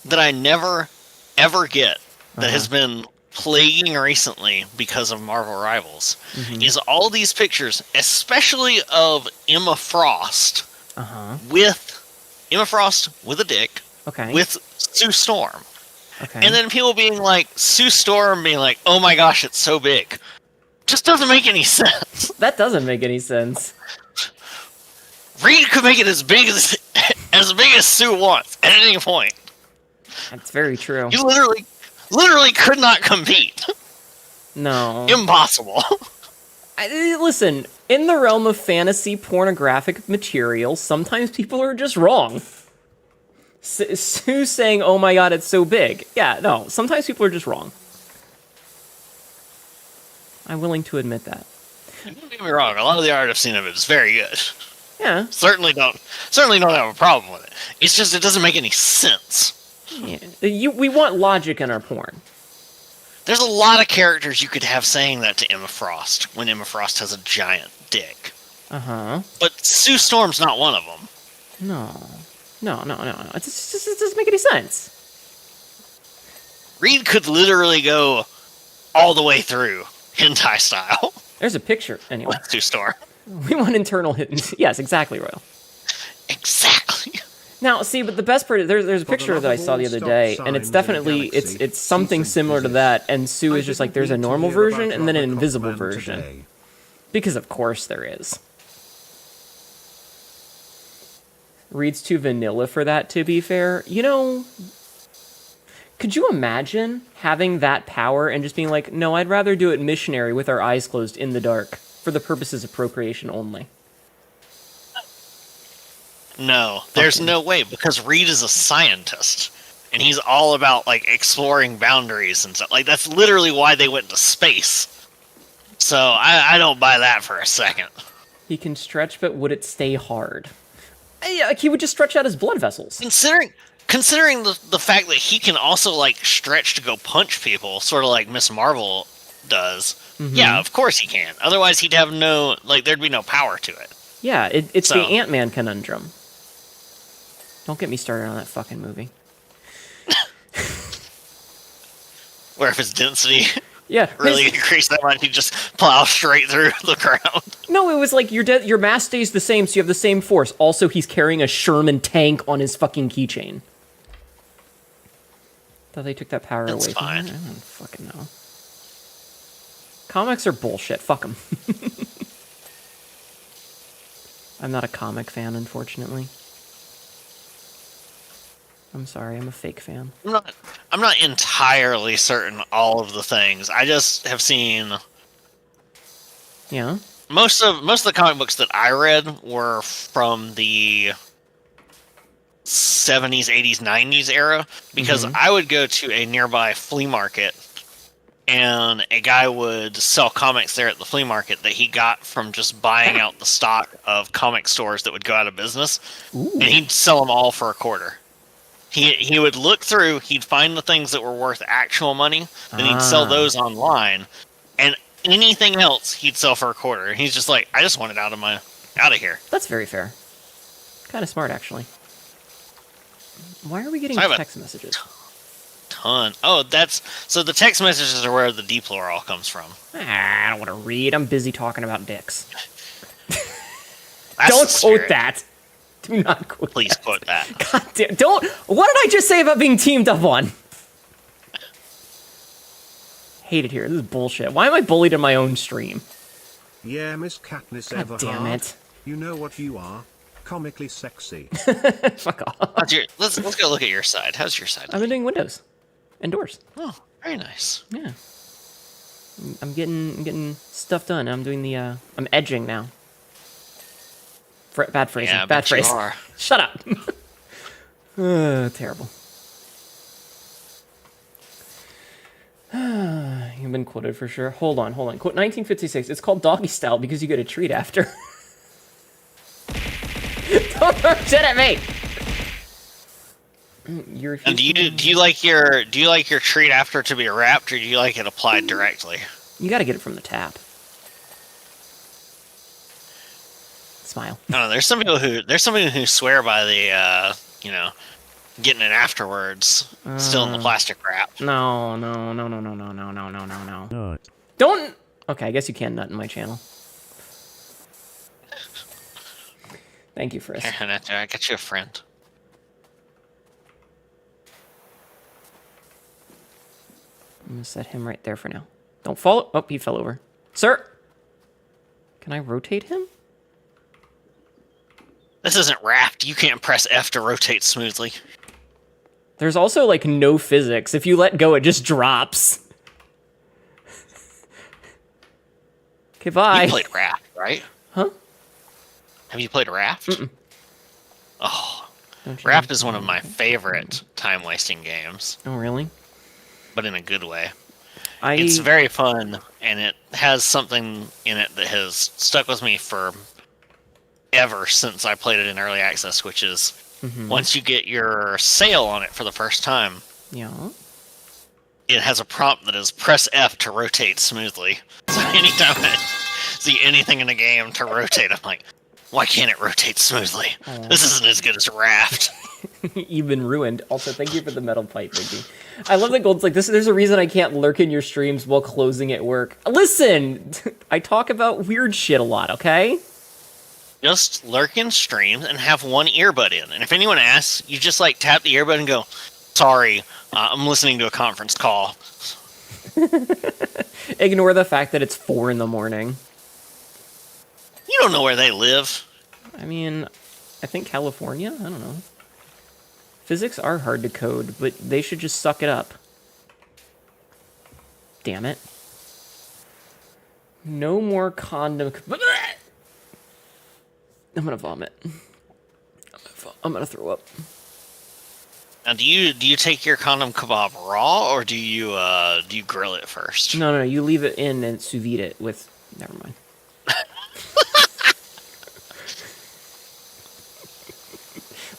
that I never, ever get that has been plaguing recently because of Marvel Rivals is all these pictures, especially of Emma Frost with Emma Frost with a dick, with Sue Storm. And then people being like, Sue Storm being like, oh my gosh, it's so big. Just doesn't make any sense. That doesn't make any sense. Reed could make it as big as Sue wants at any point. That's very true. You literally could not compete. No. Impossible. Listen, in the realm of fantasy pornographic material, sometimes people are just wrong. Sue saying, oh my god, it's so big. Yeah, no, sometimes people are just wrong. I'm willing to admit that. Don't get me wrong, a lot of the art I've seen of it is very good. Yeah. Certainly don't have a problem with it. It's just it doesn't make any sense. Yeah. We want logic in our porn. There's a lot of characters you could have saying that to Emma Frost when Emma Frost has a giant dick. But Sue Storm's not one of them. No. It doesn't make any sense. Reed could literally go all the way through hentai style. There's a picture, anyway. With Sue Storm. We want internal hidden. Yes, exactly, Royal. Exactly. Now, see, but the best part, there's a picture that I saw the other day, and it's definitely, it's something similar to that, and Sue is just like, there's a normal version and then an invisible version. Because of course there is. Reed's too vanilla for that, to be fair. You know, could you imagine having that power and just being like, no, I'd rather do it missionary with our eyes closed in the dark for the purposes of procreation only? No, there's no way, because Reed is a scientist, and he's all about, like, exploring boundaries and stuff. Like, that's literally why they went to space. So, I don't buy that for a second. He can stretch, but would it stay hard? Like, he would just stretch out his blood vessels. Considering the fact that he can also, like, stretch to go punch people, sort of like Miss Marvel does, yeah, of course he can. Otherwise, he'd have no, like, there'd be no power to it. Yeah, it's the Ant-Man conundrum. Don't get me started on that fucking movie. Where if his density Yeah. really increased that much, he'd just plow straight through the ground. No, it was like your mass stays the same, so you have the same force. Also, he's carrying a Sherman tank on his fucking keychain. Thought they took that power That's away from fine. him? I don't fucking know. Comics are bullshit. Fuck them. I'm not a comic fan, unfortunately. I'm sorry, I'm a fake fan. I'm not entirely certain all of the things. I just have seen Yeah? most of the comic books that I read were from the 70s, 80s, 90s era, because I would go to a nearby flea market and a guy would sell comics there at the flea market that he got from just buying out the stock of comic stores that would go out of business, and he'd sell them all for a quarter. He would look through, he'd find the things that were worth actual money, then he'd sell those online, and anything else he'd sell for a quarter. And he's just like, I just want it out of here. That's very fair. Kind of smart, actually. Why are we getting So I have a text messages? ton. Oh, so the text messages are where the deplore all comes from. I don't want to read. I'm busy talking about dicks. That's Don't the quote spirit. that. Do not quote Please that. quote that. God damn. Don't. What did I just say about being teamed up on? Hate it here. This is bullshit. Why am I bullied in my own stream? Yeah, Miss Katniss God Everhart. damn it. You know what you are? Comically sexy. Fuck off. Let's go look at your side. How's your side? I've been doing windows and doors. Oh, very nice. Yeah. I'm getting stuff done. I'm doing the I'm edging now. Bad phrasing. Yeah, I Bad bet you phrase. are. Shut up. Terrible. You've been quoted for sure. Hold on. Quote 1956. It's called doggy style because you get a treat after. Don't throw shit at me. You're And do you like your treat after to be wrapped, or do you like it applied directly? You got to get it from the tap. Smile. I don't know. There's some people who swear by the getting it afterwards, still in the plastic wrap. No. Don't. Okay, I guess you can nut in my channel. Thank you, Frisk. I got you a friend. I'm gonna set him right there for now. Don't fall. Oh, he fell over. Sir, can I rotate him? This isn't wrapped. You can't press F to rotate smoothly. There's also like no physics. If you let go, it just drops. Okay, bye. You played Raft, right? Huh? Have you played Raft? Oh, Don't you Raft know? is one of my favorite time-wasting games, Oh, really? but in a good way. It's very fun, and it has something in it that has stuck with me for ever since I played it in early access, which is once you get your sail on it for the first time, Yeah. it has a prompt that is press F to rotate smoothly. So anytime I see anything in a game to rotate, I'm like, why can't it rotate smoothly? This isn't as good as Raft. You've been ruined. Also, thank you for the metal pipe, Biggie. I love that Gold's like, there's a reason I can't lurk in your streams while closing at work. Listen! I talk about weird shit a lot, okay? Just lurk in streams and have one earbud in. And if anyone asks, you just like tap the earbud and go, sorry, I'm listening to a conference call. Ignore the fact that it's 4 in the morning. You don't know where they live. I mean, I think California? I don't know. Physics are hard to code, but they should just suck it up. Damn it. No more condom... I'm gonna vomit. I'm gonna throw up. Now, do you take your condom kebab raw, or do you grill it first? No, you leave it in and sous vide it with... Never mind.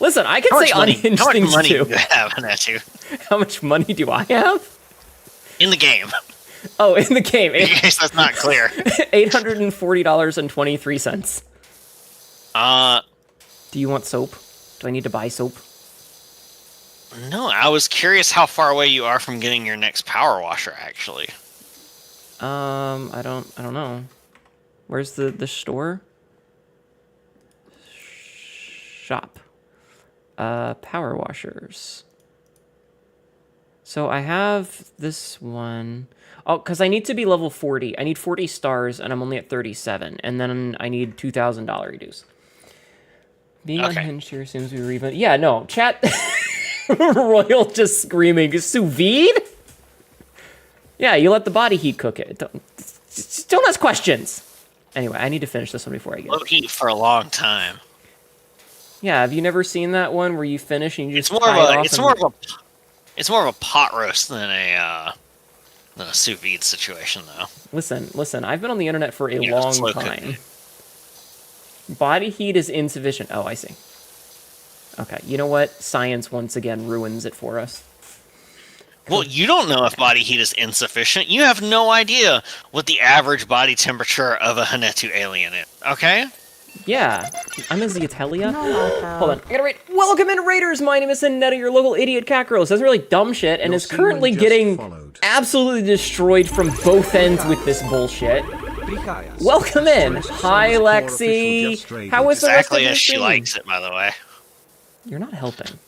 Listen, I can say unhinged how much things money too. do you have in that too? How much money do I have? In the game. Oh, in the game. In case that's not clear. $840.23. Do you want soap? Do I need to buy soap? No, I was curious how far away you are from getting your next power washer, actually. I don't know. Where's the store? Shop. Power washers. So I have this one. Oh, because I need to be level 40. I need 40 stars, and I'm only at 37. And then I need $2,000 dues. Being unhinged here assumes we were even... Yeah, no. Chat... Royal just screaming. Sous vide? Yeah, you let the body heat cook it. Don't ask questions. Anyway, I need to finish this one before I get Low heat for a long time. Yeah, have you never seen that one where you finish and you just It's more of a pot roast than a than a sous vide situation, though. Listen. I've been on the internet for a Yeah, long slow time. Body heat is insufficient. Oh, I see. Okay, you know what? Science once again ruins it for us. Well, you don't know if body heat is insufficient. You have no idea what the average body temperature of a Hanetu alien is, okay? Yeah, I'm a Zeatelia. Hold on, I gotta read. Welcome in, Raiders! My name is Netta, your local idiot cat girl. Says really dumb shit and Your is currently semen just getting followed. absolutely destroyed from both ends with this bullshit. Welcome in. Hi, Lexi. How is the rest of Exactly your as she stream? likes it, by the way. You're not helping.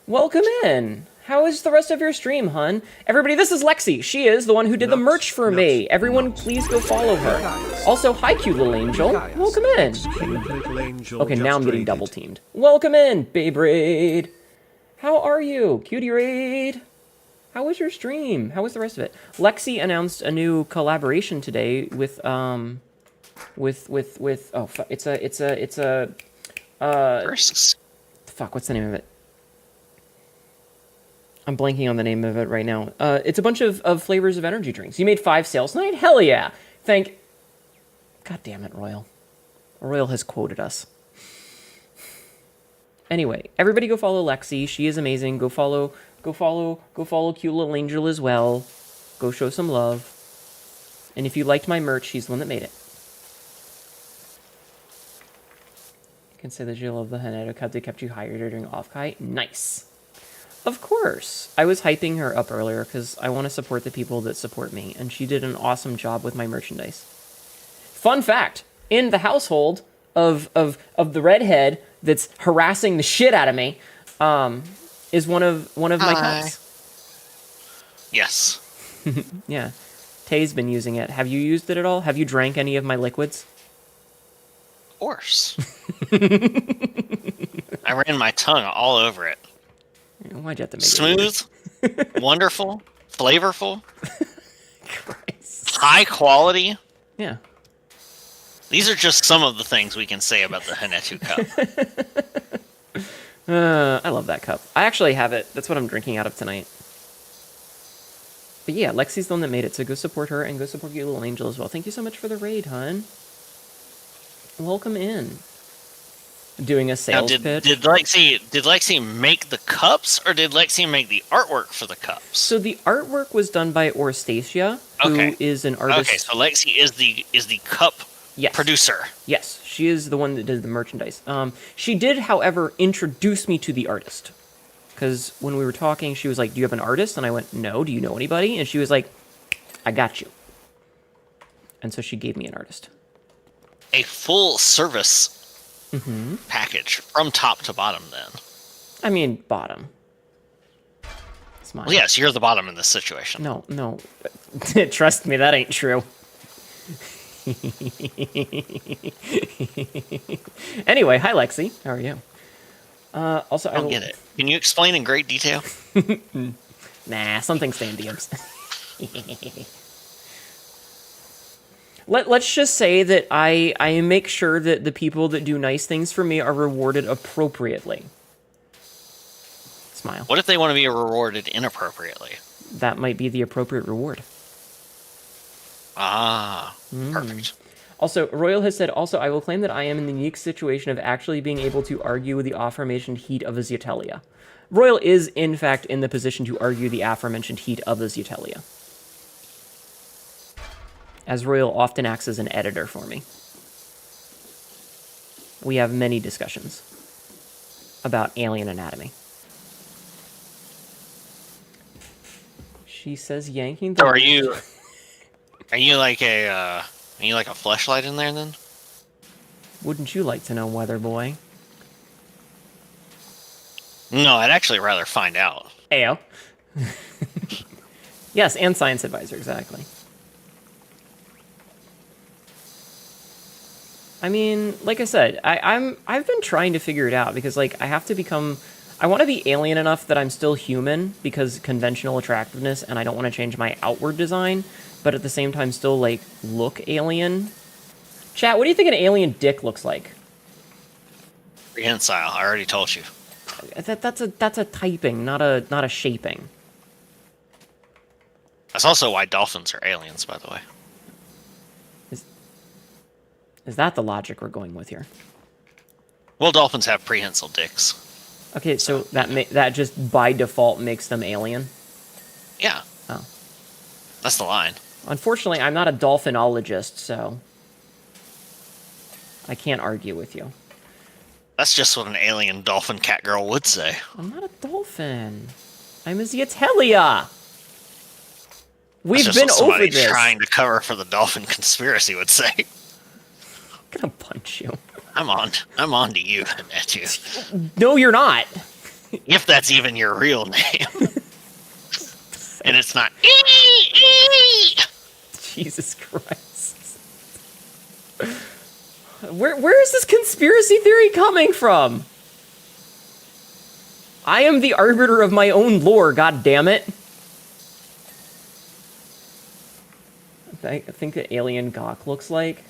Welcome in. How is the rest of your stream, hun? Everybody, this is Lexi. She is the one who did the merch for me. Everyone, please go follow her. Also, hi, cute little angel. Welcome in. Cute little angel Okay, now I'm just getting raided. double teamed. Welcome in, Babe Raid. How are you, Cutie Raid? How was your stream? How was the rest of it? Lexi announced a new collaboration today with oh fuck, it's a First, fuck, what's the name of it? I'm blanking on the name of it right now. It's a bunch of flavors of energy drinks. You made 5 sales tonight? Hell yeah! God damn it, Royal. Royal has quoted us. Anyway, everybody go follow Lexi. She is amazing. Go follow cute little angel as well. Go show some love. And if you liked my merch, she's the one that made it. You can say that you love the Haneto Cup. They kept you hydrated during off-kai. Nice. Of course. I was hyping her up earlier because I want to support the people that support me, and she did an awesome job with my merchandise. Fun fact, in the household of the redhead that's harassing the shit out of me, is one of my cups. yes. Yeah. Tay's been using it. Have you used it at all? Have you drank any of my liquids? Of course. I ran my tongue all over it. Why'd you have to make it Smooth, wonderful, flavorful, Christ. high quality. Yeah. These are just some of the things we can say about the Hanetu cup. I love that cup. I actually have it. That's what I'm drinking out of tonight. But yeah, Lexi's the one that made it, so go support her and go support your little angel as well. Thank you so much for the raid, hun. Welcome in. Doing a Now, sales did pitch. Lexi make the cups, or did Lexi make the artwork for the cups? So the artwork was done by Orstacia, who is an artist. Okay, so Lexi is the cup Yes. producer. Yes, she is the one that did the merchandise. She did, however, introduce me to the artist. Because when we were talking, she was like, do you have an artist? And I went, no, do you know anybody? And she was like, I got you. And so she gave me an artist. A full service package from top to bottom, then. I mean, bottom. Smile. Well, yes, you're the bottom in this situation. No. Trust me, that ain't true. Anyway, hi, Lexi. How are you? Also, I don't get it. Can you explain in great detail? Nah, something stay in DMs. Let's just say that I make sure that the people that do nice things for me are rewarded appropriately. Smile. What if they want to be rewarded inappropriately? That might be the appropriate reward. Ah, perfect. Also, Royal has said, also, I will claim that I am in the unique situation of actually being able to argue the aforementioned heat of a Zeatelia. Royal is, in fact, in the position to argue the aforementioned heat of a Zeatelia. As Royal often acts as an editor for me. We have many discussions about alien anatomy. She says yanking the... So are you like a fleshlight in there then? Wouldn't you like to know, Weather Boy? No, I'd actually rather find out. Ayo. Yes, and science advisor, exactly. I mean, like I said, I've been trying to figure it out because, like, I want to be alien enough that I'm still human because conventional attractiveness, and I don't want to change my outward design, but at the same time still, like, look alien. Chat, what do you think an alien dick looks like? Prehensile, I already told you. That's a typing, not a shaping. That's also why dolphins are aliens, by the way. Is that the logic we're going with here? Well, dolphins have prehensile dicks. Okay, so that just by default makes them alien? Yeah. Oh. That's the line. Unfortunately, I'm not a dolphinologist, so I can't argue with you. That's just what an alien dolphin cat girl would say. I'm not a dolphin. I'm a Zeatelia. We've That's just been what somebody over this. trying to cover for the dolphin conspiracy would say. I'm gonna punch you. I'm on to you, Netu. No, you're not. If that's even your real name. And it's not. Jesus Christ. Where is this conspiracy theory coming from? I am the arbiter of my own lore, god damn it. I think that Alien Gawk looks like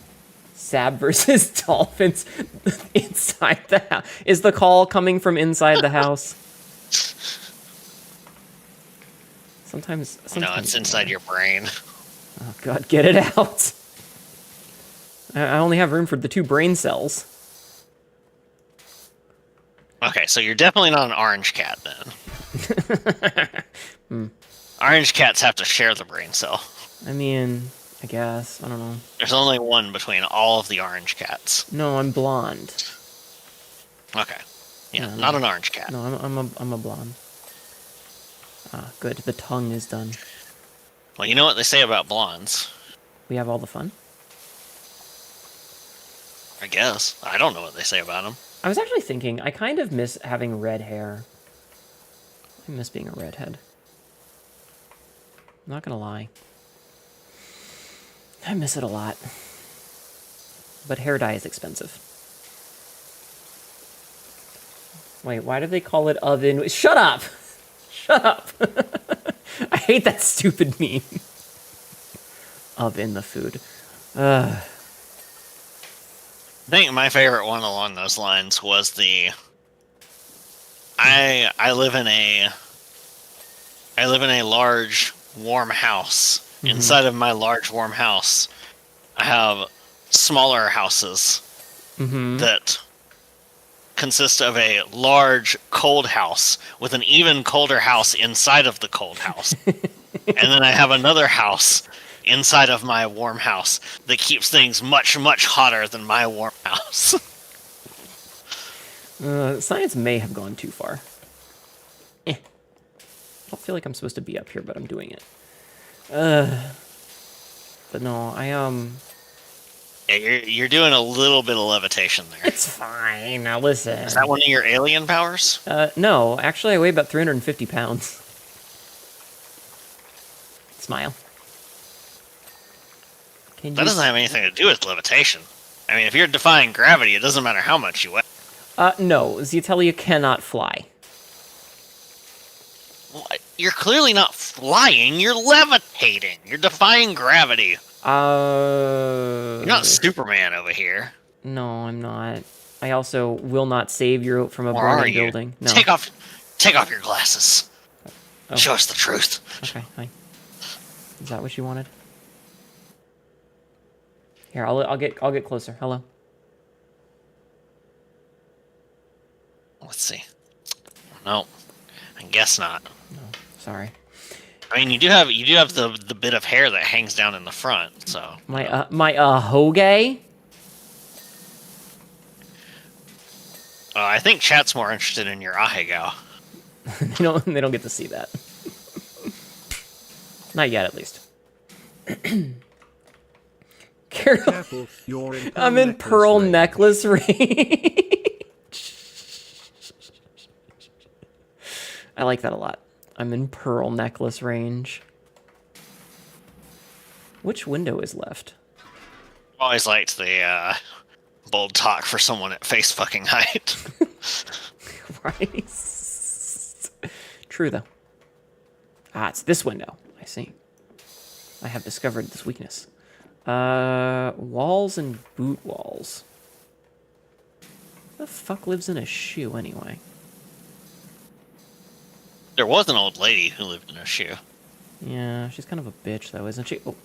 Sab versus Dolphins inside the house. Is the call coming from inside the house? Sometimes No, it's inside your brain. Oh god, get it out. I only have room for the 2 brain cells. Okay, so you're definitely not an orange cat then. Orange cats have to share the brain cell. I mean, I guess. I don't know. There's only one between all of the orange cats. No, I'm blonde. Okay. Yeah, No, not an orange cat. No, I'm a blonde. Ah, good. The tongue is done. Well, you know what they say about blondes. We have all the fun. I guess. I don't know what they say about them. I was actually thinking, I kind of miss having red hair. I miss being a redhead. I'm not gonna lie. I miss it a lot. But hair dye is expensive. Wait, why do they call it oven? Shut up! Shut up! I hate that stupid meme. Oven the food. I think my favorite one along those lines was the I live in a large warm house. Mm-hmm. Inside of my large warm house, I have smaller houses that consist of a large cold house with an even colder house inside of the cold house. And then I have another house inside of my warm house that keeps things much, much hotter than my warm house. Science may have gone too far. I don't feel like I'm supposed to be up here, but I'm doing it. But no, Yeah, you're doing a little bit of levitation there. It's fine. Now listen. Is that one of your alien powers? No, actually I weigh about 350 pounds. Smile. Can That you doesn't have anything to do with levitation. I mean, if you're defying gravity, it doesn't matter how much you weigh. No, Zeatelia cannot fly. Well, you're clearly not flying, you're levitating. You're defying gravity. You're not Superman over here. No, I'm not. I also will not save you from a Or are burning you? building. No. Take off your glasses. Oh. Show us the truth. Okay, hi. Is that what you wanted? Here, I'll get closer. Hello. Let's see. No, I guess not. No, sorry. I mean, you do have the bit of hair that hangs down in the front. So My hoge? I think chat's more interested in your ahegao. they don't get to see that. Not yet, at least. Careful, you're in pearl I'm in necklace pearl range. necklace range. I like that a lot. I'm in pearl necklace range. Which window is left? Always liked the bold talk for someone at face fucking height. Right. True, though. Ah, it's this window. I see. I have discovered this weakness. Walls and boot walls. Who the fuck lives in a shoe, anyway? There was an old lady who lived in a shoe. Yeah, she's kind of a bitch, though, isn't she? Oh.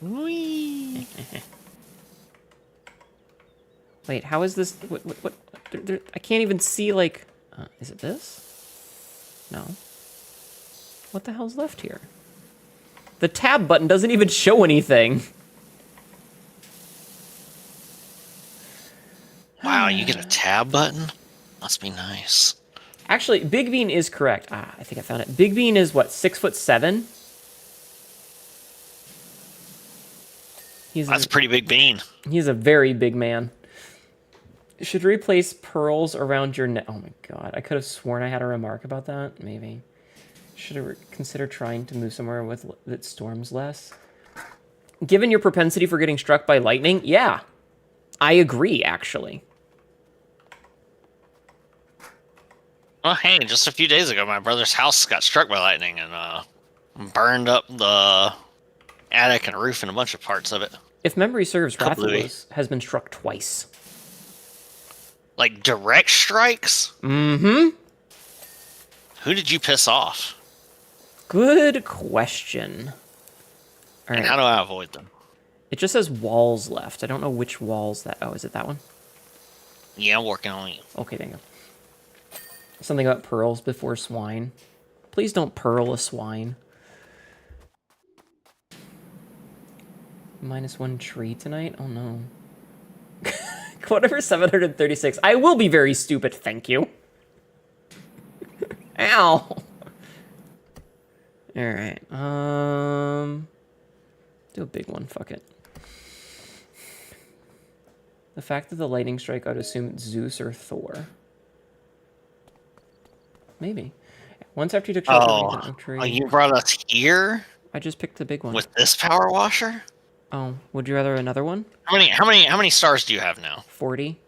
Whee! Wait, how is this? What? I can't even see, like... is it this? No. What the hell's left here? The tab button doesn't even show anything. Wow, you get a tab button? Must be nice. Actually, Big Bean is correct. I think I found it. Big Bean is, what, 6'7"? That's a pretty big bean. He's a very big man. Should replace pearls around your neck. Oh my god, I could have sworn I had a remark about that. Maybe. Should I consider trying to move somewhere with that storms less? Given your propensity for getting struck by lightning, yeah. I agree, actually. Well, hey, just a few days ago, my brother's house got struck by lightning and burned up the attic and roof and a bunch of parts of it. If memory serves, Kablooey. Rathalos has been struck twice. Like direct strikes? Mm-hmm. Who did you piss off? Good question. All And right. how do I avoid them? It just says walls left. I don't know which walls that... Oh, is it that one? Yeah, I'm working on you. Okay, there you go. Something about pearls before swine. Please don't pearl a swine. -1 tree tonight? Oh no. Whatever, 736. I will be very stupid, thank you. Ow. Alright, do a big one, fuck it. The fact that the lightning strike, I'd assume it's Zeus or Thor. Maybe. Once after you took shelter beneath the oak tree... Oh, you brought us here I just picked the big one. with this power washer? Oh, would you rather another one? How many stars do you have now? 40.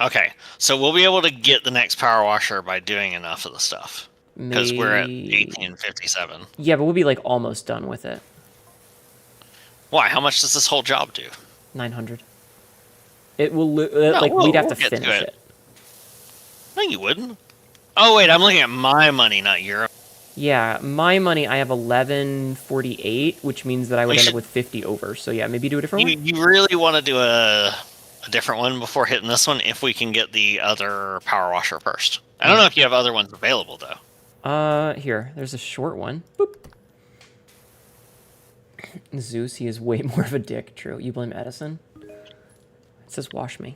Okay, so we'll be able to get the next power washer by doing enough of the stuff. Because we're at 1857. Yeah, but we'll be like almost done with it. Why? How much does this whole job do? 900. It will like we'd have to get to finish it. it. No, you wouldn't. Oh wait, I'm looking at my money, not your. Yeah, my money I have 1148, which means that I would We end should- up with 50 over. So yeah, maybe do a different one. You really want to do a different one before hitting this one if we can get the other power washer first. I don't know if you have other ones available though. Here, there's a short one. Boop. Zeus, he is way more of a dick. True. You blame Edison? It says wash me.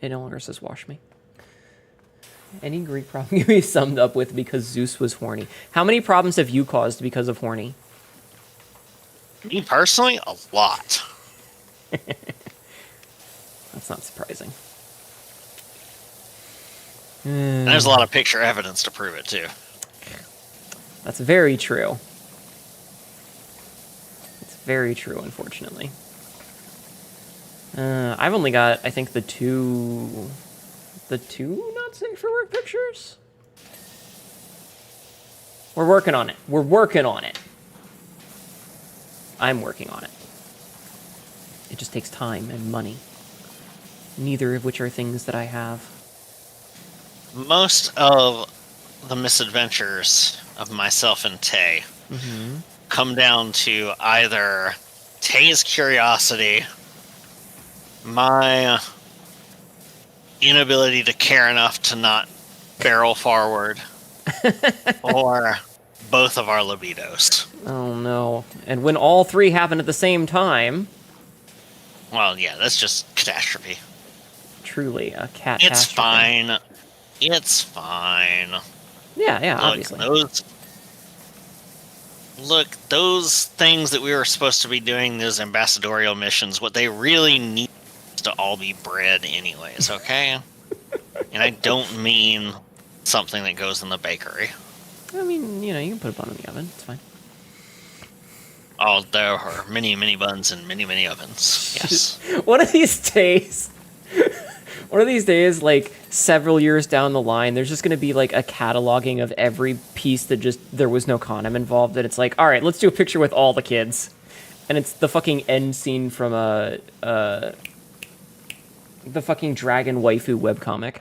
It no longer says wash me. Any Greek problem can be summed up with because Zeus was horny. How many problems have you caused because of horny? Me personally, a lot. That's not surprising. And there's a lot of picture evidence to prove it too. That's very true. It's very true, unfortunately. I've only got, I think, the two not safe for work pictures? We're working on it. We're working on it. I'm working on it. It just takes time and money. Neither of which are things that I have. Most of the misadventures of myself and Tay come down to either Tay's curiosity, my inability to care enough to not barrel forward, or both of our libidos. Oh no. And when all three happen at the same time... Well, yeah, that's just catastrophe. Truly, a cat. It's fine. It's fine. Yeah, Look, obviously. those things that we were supposed to be doing, those ambassadorial missions, what they really need is to all be bread anyways, okay? And I don't mean something that goes in the bakery. I mean, you know, you can put a bun in the oven. It's fine. Oh, there are many, many buns and many, many ovens. Yes. One of these days, like, several years down the line, there's just going to be, like, a cataloging of every piece that just, there was no condom involved, and it's like, all right, let's do a picture with all the kids. And it's the fucking end scene from the fucking Dragon Waifu webcomic.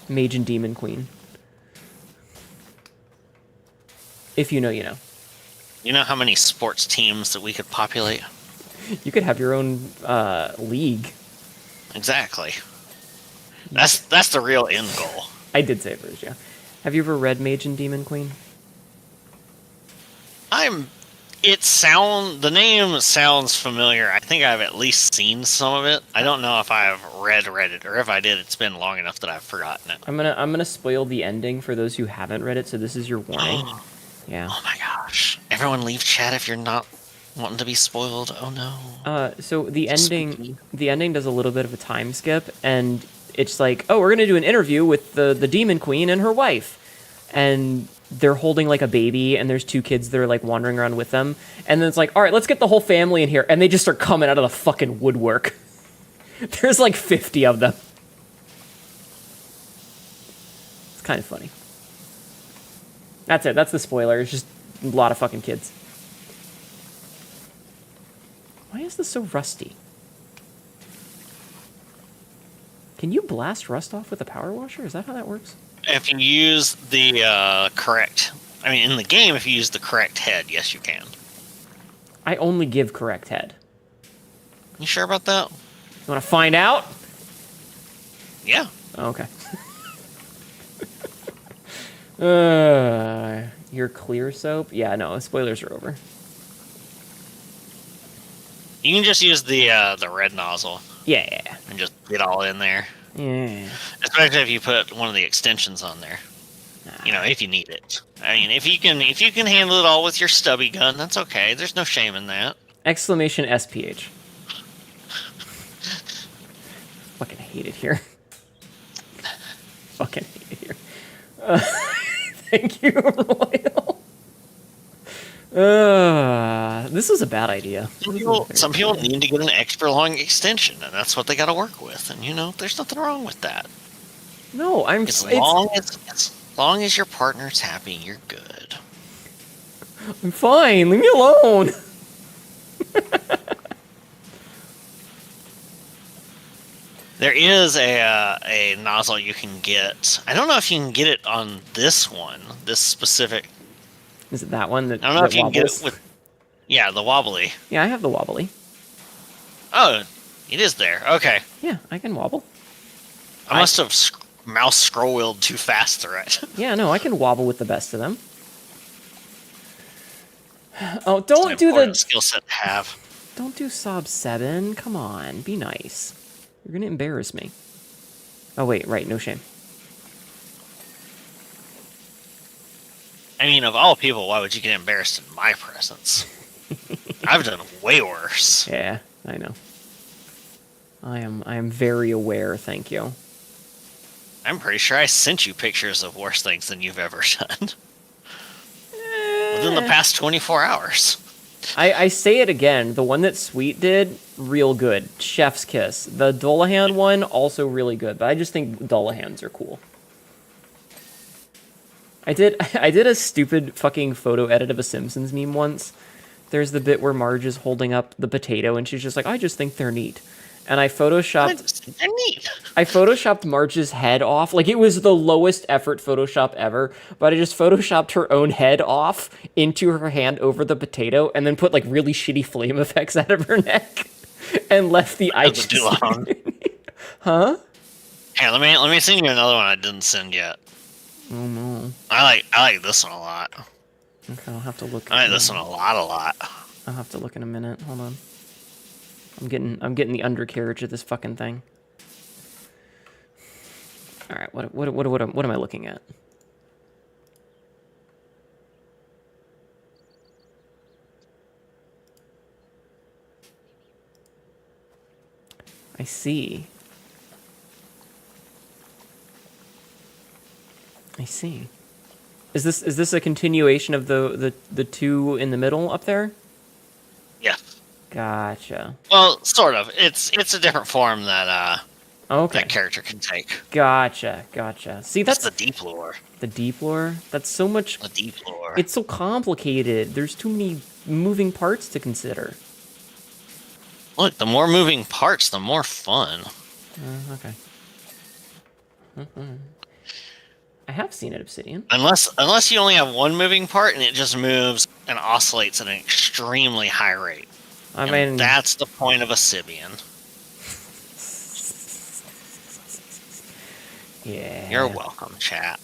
Mage and Demon Queen. If you know, you know. You know how many sports teams that we could populate? You could have your own league. Exactly. That's the real end goal. I did say BREH, yeah. Have you ever read Mage and Demon Queen? The name sounds familiar. I think I've at least seen some of it. I don't know if I've read it, or if I did, it's been long enough that I've forgotten it. I'm gonna spoil the ending for those who haven't read it, so this is your warning. Yeah. Oh my gosh. Everyone leave chat if you're not wanting to be spoiled. Oh no. So the ending does a little bit of a time skip, and it's like, oh, we're gonna do an interview with the Demon Queen and her wife, and they're holding like a baby, and there's 2 kids that are like wandering around with them, and then it's like, all right, let's get the whole family in here, and they just start coming out of the fucking woodwork. There's like 50 of them. It's kind of funny. That's it. That's the spoiler. It's just a lot of fucking kids. Why is this so rusty? Can you blast rust off with a power washer? Is that how that works? If you use the correct... I mean, in the game, if you use the correct head, yes, you can. I only give correct head. You sure about that? You want to find out? Yeah. Oh, okay. Your clear soap? Yeah, no, spoilers are over. You can just use the red nozzle Yeah. and just get all in there. Yeah. Especially if you put one of the extensions on there. You know, if you need it. I mean, if you can handle it all with your stubby gun, that's okay. There's no shame in that. Exclamation SPH. Fucking hate it here. Fucking hate it here. Thank you, Royal. This was a bad idea. Some people need to get an extra long extension, and that's what they got to work with. And you know, there's nothing wrong with that. No, As long as your partner's happy, you're good. I'm fine. Leave me alone. There is a nozzle you can get. I don't know if you can get it on this one, this specific. Is it that one that I don't know that if you can get wobbles? it with. Yeah, the wobbly. Yeah, I have the wobbly. Oh, it is there. Okay. Yeah, I can wobble. I must have mouse scroll wheeled too fast through it. Yeah, no, I can wobble with the best of them. Oh, don't do the skill set to have. Don't do Sob 7. Come on, be nice. You're gonna embarrass me. Oh wait, right, no shame. I mean, of all people, why would you get embarrassed in my presence? I've done way worse. Yeah, I know. I am very aware, thank you. I'm pretty sure I sent you pictures of worse things than you've ever done. Within the past 24 hours. I say it again, the one that Sweet did, real good. Chef's kiss. The Dullahan one, also really good, but I just think Dullahans are cool. I did a stupid fucking photo edit of a Simpsons meme once. There's the bit where Marge is holding up the potato and she's just like, I just think they're neat. And I photoshopped... They're neat. I photoshopped Marge's head off. Like, it was the lowest effort Photoshop ever, but I just photoshopped her own head off into her hand over the potato and then put, like, really shitty flame effects out of her neck and left the ice. Huh? Here, let me send you another one I didn't send yet. Oh, no. I like this one a lot. Okay, I'll have to look. I like this one a lot. I'll have to look in a minute. Hold on. I'm getting the undercarriage of this fucking thing. All right, what am I looking at? I see. Is this a continuation of the two in the middle up there? Yeah. Gotcha. Well, sort of. It's a different form that Okay. that character can take. Gotcha. See, that's the deep lore. The deep lore? That's so much... The deep lore. It's so complicated. There's too many moving parts to consider. Look, the more moving parts, the more fun. Okay. I have seen it, Obsidian. Unless you only have one moving part and it just moves and oscillates at an extremely high rate. I And mean, that's the point of a Sibian. yeah. You're welcome, chat.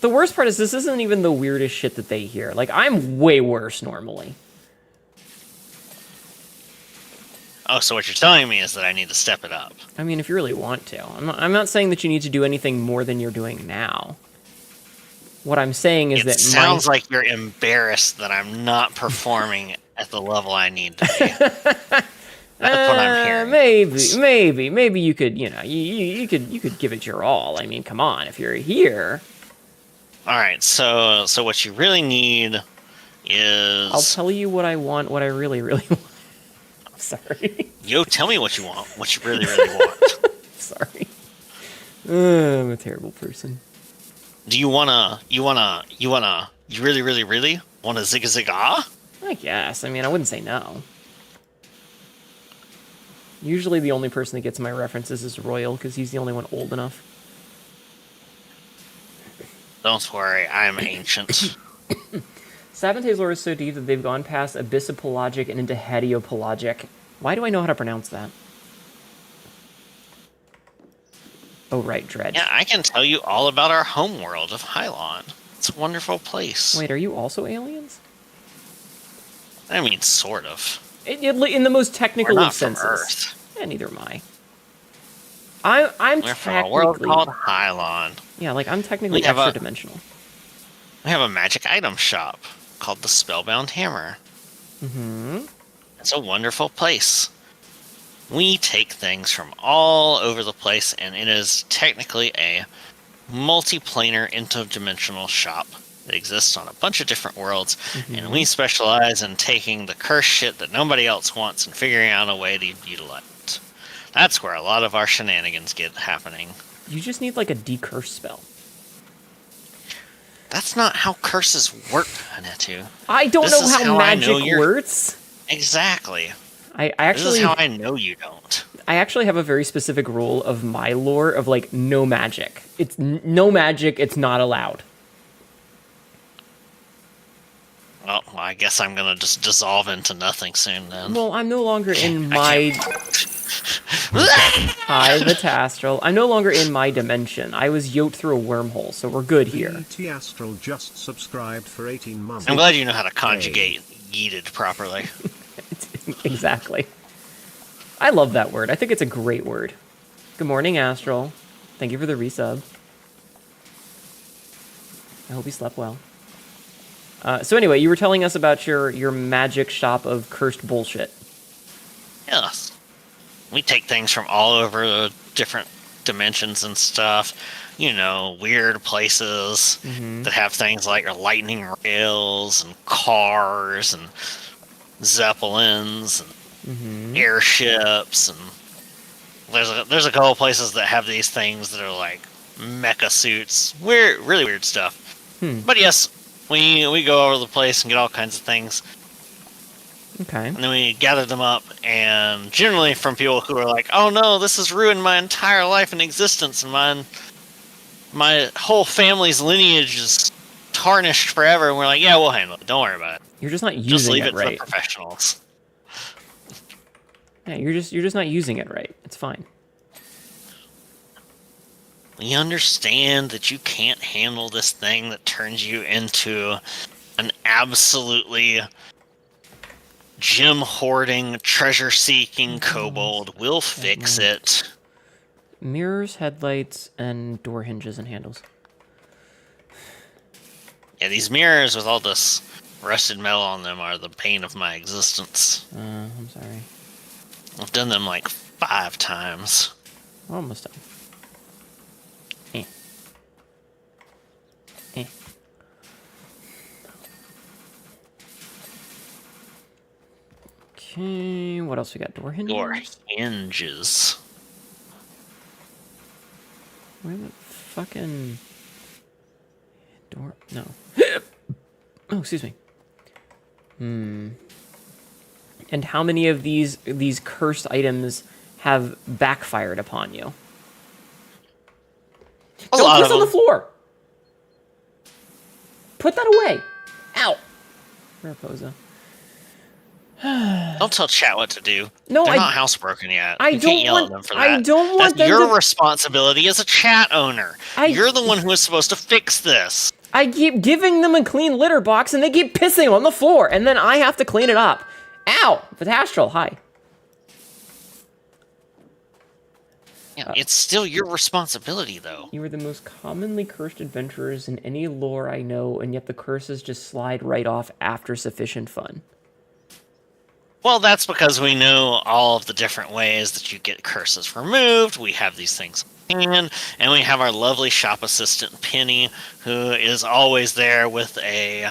The worst part is this isn't even the weirdest shit that they hear. Like, I'm way worse normally. Oh, so what you're telling me is that I need to step it up. I mean, if you really want to. I'm not saying that you need to do anything more than you're doing now. What I'm saying is It that sounds like you're embarrassed that I'm not performing at the level I need to be. That's what I'm hearing. Maybe you could, you could give it your all. I mean, come on, if you're here. All right, so what you really need is... I'll tell you what I want, what I really, really want. I'm sorry. Yo, tell me what you want, what you really, really want. Sorry. I'm a terrible person. Do you really, really, really want to zig a zig ah? I guess. I mean, I wouldn't say no. Usually the only person that gets my references is Royal, because he's the only one old enough. Don't worry, I am ancient. Sabante's lore is so deep that they've gone past abyssopelagic and into hediopelagic. Why do I know how to pronounce that? Oh, right, Dredge. Yeah, I can tell you all about our home world of Hylon. It's a wonderful place. Wait, are you also aliens? I mean, sort of. In the most technical We're of not from senses. Earth. Yeah, neither am I. I'm We're from a world technically... called Hylon. Yeah, like, I'm technically We have extra-dimensional. We have a magic item shop called the Spellbound Hammer. Mm-hmm. It's a wonderful place. We take things from all over the place, and it is technically a multiplanar interdimensional shop that exists on a bunch of different worlds, and we specialize in taking the cursed shit that nobody else wants and figuring out a way to utilize it. That's where a lot of our shenanigans get happening. You just need, like, a decurse spell. That's not how curses work, Anetu. I don't know how magic works. Exactly. I actually... This is how I know you don't. I actually have a very specific rule of my lore of, like, no magic. It's no magic, it's not allowed. Well, I guess I'm gonna just dissolve into nothing soon then. Well, I'm no longer in my... Hi, Vitastral. I'm no longer in my dimension. I was yoked through a wormhole, so we're good here. BT Astral just subscribed for 18 months. I'm glad you know how to conjugate yeeted properly. Exactly. I love that word. I think it's a great word. Good morning, Astral. Thank you for the resub. I hope you slept well. So anyway, you were telling us about your magic shop of cursed bullshit. Yes. We take things from all over the different dimensions and stuff. You know, weird places that have things like lightning rails and cars and zeppelins and airships, and there's a couple places that have these things that are like mecha suits. Really weird stuff. But yes, we go over the place and get all kinds of things. Okay. And then we gather them up, and generally from people who are like, oh no, this has ruined my entire life and existence, and my whole family's lineage is tarnished forever, and we're like, yeah, we'll handle it. Don't worry about it. You're just not using Just leave it it right. to the professionals. Yeah, you're just not using it right. It's fine. We understand that you can't handle this thing that turns you into an absolutely gem hoarding, treasure seeking kobold. We'll fix it. Mirrors, headlights, and door hinges and handles. Yeah, these mirrors with all this rusted metal on them are the pain of my existence. I'm sorry. I've done them like 5 times. We're almost done. Okay, what else we got? Door hinges? Door hinges. Where the fucking... Door... No. Oh, excuse me. And how many of these cursed items have backfired upon you? A Don't lot piss of on the them. floor! put that away. Ow. Raposa. Don't tell chat what to do. No, They're not housebroken yet. I You don't can't yell want- at them for I that. don't want That's them your to- responsibility as a chat owner. You're the one who is supposed to fix this. I keep giving them a clean litter box, and they keep pissing on the floor, and then I have to clean it up. Ow! Vitastral, hi. Yeah, it's still your responsibility, though. You are the most commonly cursed adventurers in any lore I know, and yet the curses just slide right off after sufficient fun. Well, that's because we know all of the different ways that you get curses removed. We have these things in, and we have our lovely shop assistant, Penny, who is always there with a...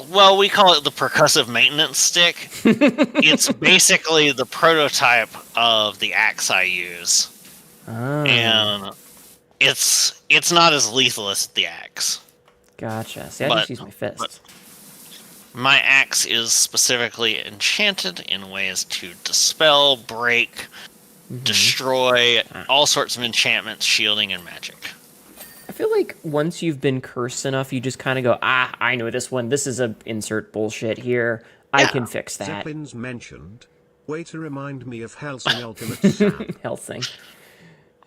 Well, we call it the percussive maintenance stick. It's basically the prototype of the axe I use. Oh, And it's not as lethal as the axe. gotcha. See, I just use my fist. My axe is specifically enchanted in ways to dispel, break, destroy, all sorts of enchantments, shielding, and magic. I feel like once you've been cursed enough, you just kind of go, I know this one. This is a insert bullshit here. I Yeah. can fix that. Zeppelins mentioned. Way to remind me of Helsing Ultimate Sam. Helsing.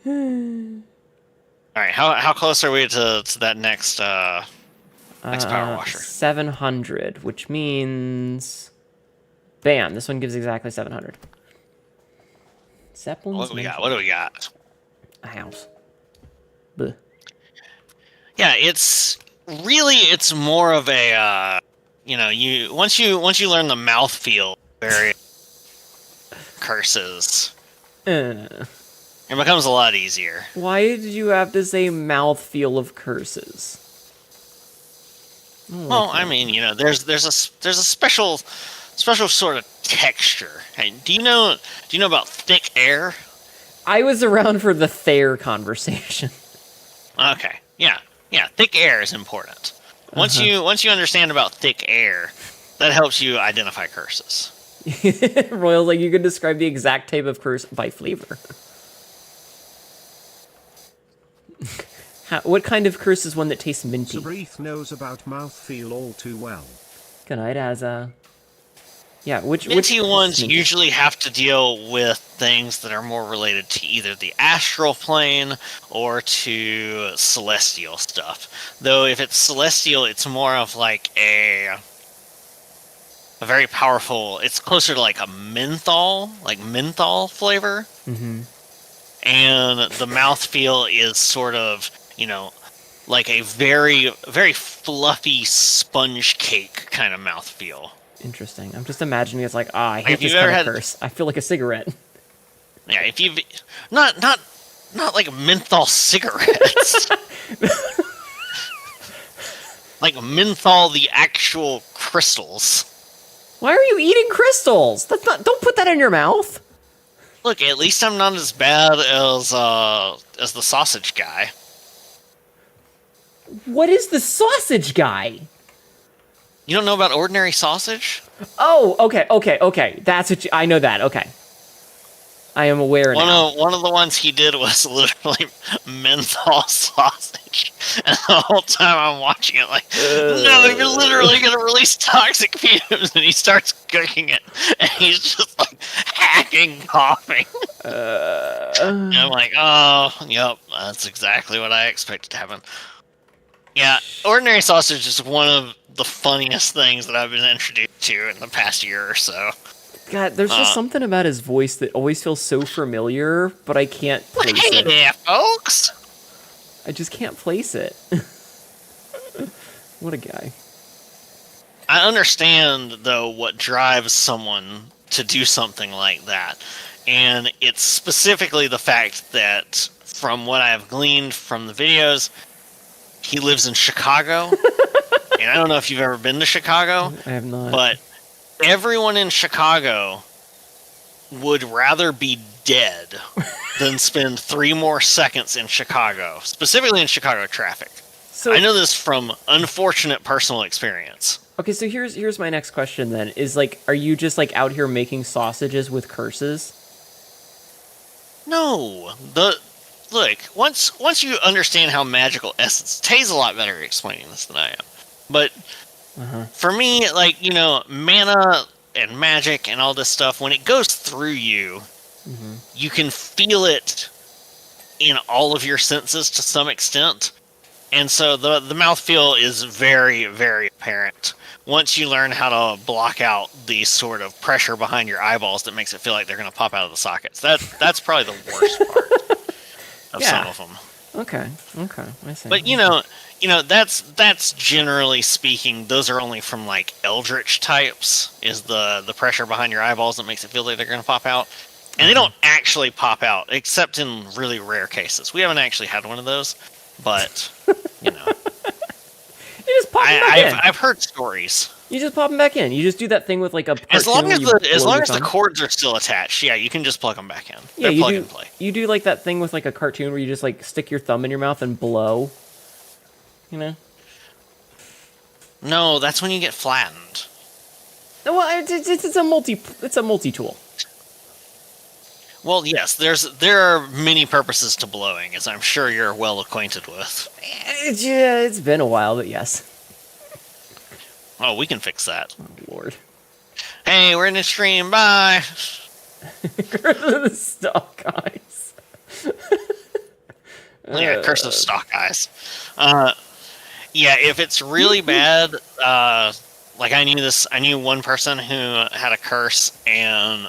All right, how close are we to that next power washer? 700, which means... Bam, this one gives exactly 700. Zeppelins What do we got? mentioned. What do we got? A house. Bleh. Yeah, it's more of a once you learn the mouthfeel very curses, it becomes a lot easier. Why did you have to say mouthfeel of curses? Well, I mean, there's a special sort of texture. Hey, do you know about thick air? I was around for the Thayer conversation. Okay, yeah, thick air is important. Once you understand about thick air, that helps you identify curses. Royal, like, you can describe the exact type of curse by flavor. What kind of curse is one that tastes minty? Sabrith knows about mouthfeel all too well. Good night, Azza. Yeah, which Minty ones minty? usually have to deal with things that are more related to either the astral plane or to celestial stuff. Though if it's celestial, it's more of like a very powerful. It's closer to like a menthol flavor. Mm-hmm. And the mouthfeel is sort of, like a very, very fluffy sponge cake kind of mouthfeel. Interesting. I'm just imagining it's like, I hate Have this you ever kind of had- curse. I feel like a cigarette. Yeah, if you've not like menthol cigarettes, like menthol the actual crystals. Why are you eating crystals? That's not. Don't put that in your mouth. Look, at least I'm not as bad as the sausage guy. What is the sausage guy? You don't know about ordinary sausage? Oh, okay. That's what I know that. Okay. I am aware now. One of the ones he did was literally menthol sausage, and the whole time I'm watching it like, no, you're literally gonna release toxic fumes, and he starts cooking it, and he's just like hacking, coughing. And I'm like, oh, yep, that's exactly what I expected to happen. Yeah, ordinary sausage is one of the funniest things that I've been introduced to in the past year or so. God, there's just something about his voice that always feels so familiar, but I can't place Hey it. there, folks! I just can't place it. What a guy. I understand, though, what drives someone to do something like that. And it's specifically the fact that, from what I have gleaned from the videos, he lives in Chicago. And I don't know if you've ever been to Chicago, I have not. but everyone in Chicago would rather be dead than spend 3 more seconds in Chicago, specifically in Chicago traffic. So, I know this from unfortunate personal experience. okay, so here's my next question then. Is like, are you just like out here making sausages with curses? No, look, once you understand how magical essence, Tay's a lot better at explaining this than I am. But for me, like, you know, mana and magic and all this stuff, when it goes through you, you can feel it in all of your senses to some extent. And so the mouthfeel is very, very apparent once you learn how to block out the sort of pressure behind your eyeballs that makes it feel like they're going to pop out of the sockets. That's probably the worst part of some of them. Okay, I see. But you know, that's generally speaking, those are only from like eldritch types. Is the pressure behind your eyeballs that makes it feel like they're going to pop out, and they don't actually pop out except in really rare cases. We haven't actually had one of those, but you know, You just pop them back in. I've heard stories. You just pop them back in. You just do that thing with like a As long as the thumb. cords are still attached, yeah, you can just plug them back in. Yeah, They're plug and play. You do like that thing with like a cartoon where you just like stick your thumb in your mouth and blow. You know? No, that's when you get flattened. Well, it's a multi tool. Well, yes, there are many purposes to blowing, as I'm sure you're well acquainted with. It's been a while, but yes. Oh, we can fix that. Oh, Lord. Hey, we're in the stream. Bye. The stock eyes. Yeah, curse of stock eyes. Yeah, if it's really bad, like I knew one person who had a curse, and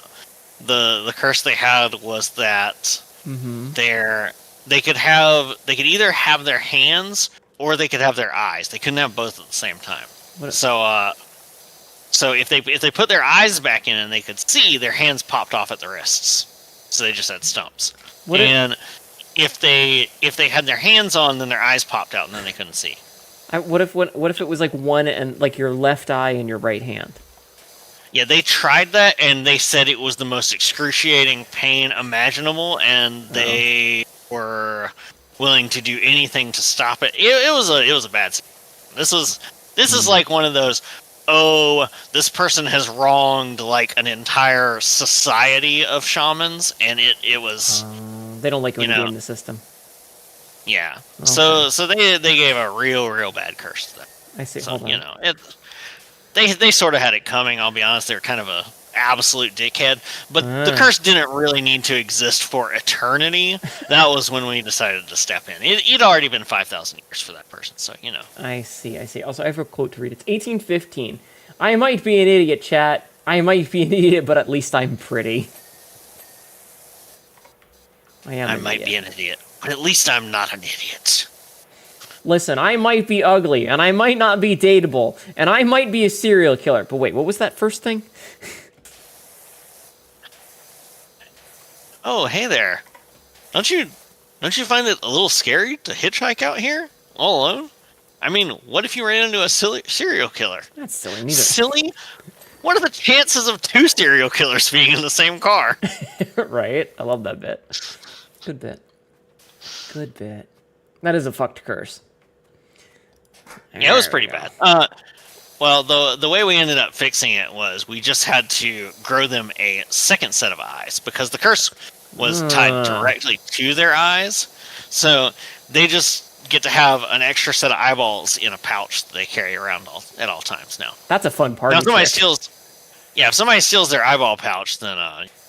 the curse they had was that they could either have their hands or they could have their eyes. They couldn't have both at the same time. So if they put their eyes back in and they could see, their hands popped off at the wrists. So they just had stumps. If they had their hands on, then their eyes popped out and then they couldn't see. What if it was like one and like your left eye and your right hand? Yeah, they tried that and they said it was the most excruciating pain imaginable, and they were willing to do anything to stop it. It was a bad. This is like one of those. Oh, this person has wronged like an entire society of shamans, and it was. They don't like when you game the system. Yeah. Okay. So they gave a real bad curse to them. I see. So, Hold on. you know, they sort of had it coming, I'll be honest. They were kind of a absolute dickhead. But the curse didn't really need to exist for eternity. That was when we decided to step in. It'd already been 5,000 years for that person, so, you know. I see. Also, I have a quote to read. It's 1815. I might be an idiot, chat. I might be an idiot, but at least I'm pretty. I might be an idiot, but at least I'm not an idiot. Listen, I might be ugly, and I might not be dateable, and I might be a serial killer. But wait, what was that first thing? Oh, hey there. Don't you find it a little scary to hitchhike out here all alone? I mean, what if you ran into a serial killer? That's silly. Neither. Silly? What are the chances of two serial killers being in the same car? Right? I love that bit. Good bit. That is a fucked curse. Yeah, it was pretty bad. Well, the way we ended up fixing it was we just had to grow them a second set of eyes because the curse was tied directly to their eyes. So they just get to have an extra set of eyeballs in a pouch that they carry around at all times now. That's a fun part. Now, if somebody steals their eyeball pouch, then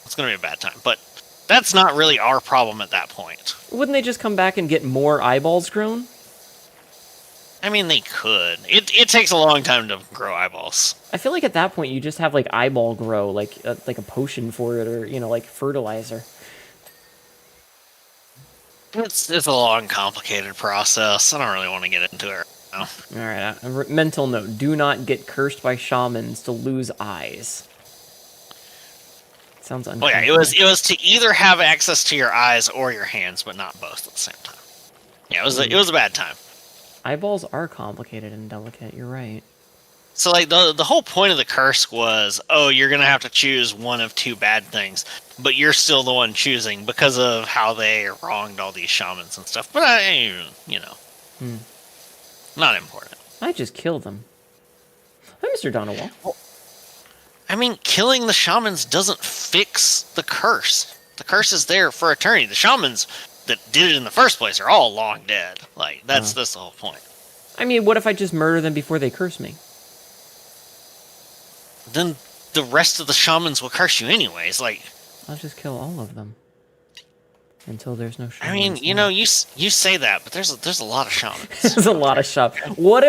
it's going to be a bad time. But that's not really our problem at that point. Wouldn't they just come back and get more eyeballs grown? I mean, they could. It takes a long time to grow eyeballs. I feel like at that point you just have like eyeball grow, like a potion for it, or like fertilizer. It's a long, complicated process. I don't really want to get into it right now. All right, a mental note: do not get cursed by shamans to lose eyes. Sounds uncomfortable. Oh yeah, it was to either have access to your eyes or your hands, but not both at the same time. Yeah, it was a bad time. Eyeballs are complicated and delicate. You're right. So like the whole point of the curse was, oh, you're gonna have to choose one of two bad things, but you're still the one choosing because of how they wronged all these shamans and stuff. But not important. I just killed them. Hi, Mr. Donowall. Well, I mean, killing the shamans doesn't fix the curse. The curse is there for eternity. The shamans that did it in the first place are all long dead. Like, that's the whole point. I mean, what if I just murder them before they curse me? Then the rest of the shamans will curse you anyways. Like, I'll just kill all of them. Until there's no shamans. I mean, you know, you say that, but there's a lot of shamans. There's a lot of shamans. What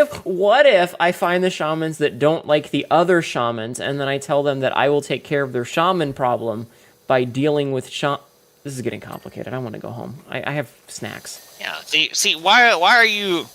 if I find the shamans that don't like the other shamans, and then I tell them that I will take care of their shaman problem by dealing with This is getting complicated. I want to go home. I have snacks. Yeah. See, why are you?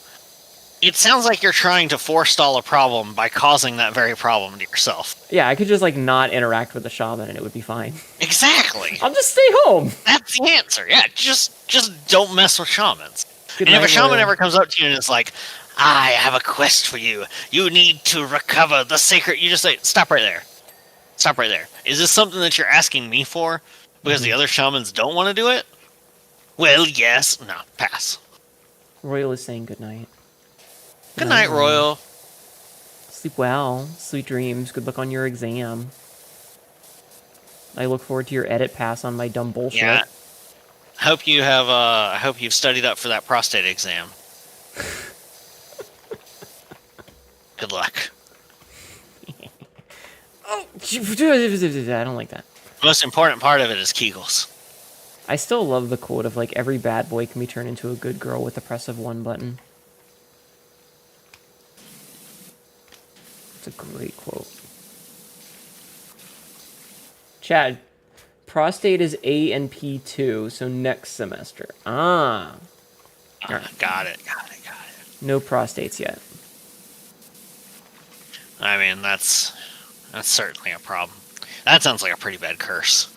It sounds like you're trying to forestall a problem by causing that very problem to yourself. Yeah, I could just, like, not interact with the shaman and it would be fine. Exactly. I'll just stay home. That's the answer. Yeah, just don't mess with shamans. Good And if night, a shaman Royal. ever comes up to you and is like, I have a quest for you. You need to recover the sacred. You just say, stop right there. Stop right there. Is this something that you're asking me for because the other shamans don't want to do it? Well, yes. No, pass. Royal is saying good night. Good night, Royal. Sleep well. Sweet dreams. Good luck on your exam. I look forward to your edit pass on my dumb bullshit. Yeah. Hope you have. I hope you've studied up for that prostate exam. Good luck. Oh, I don't like that. The most important part of it is Kegels. I still love the quote of, like, every bad boy can be turned into a good girl with the press of one button. It's a great quote. Chad, prostate is A and P2, so next semester. Ah. Got it. No prostates yet. I mean, that's certainly a problem. That sounds like a pretty bad curse.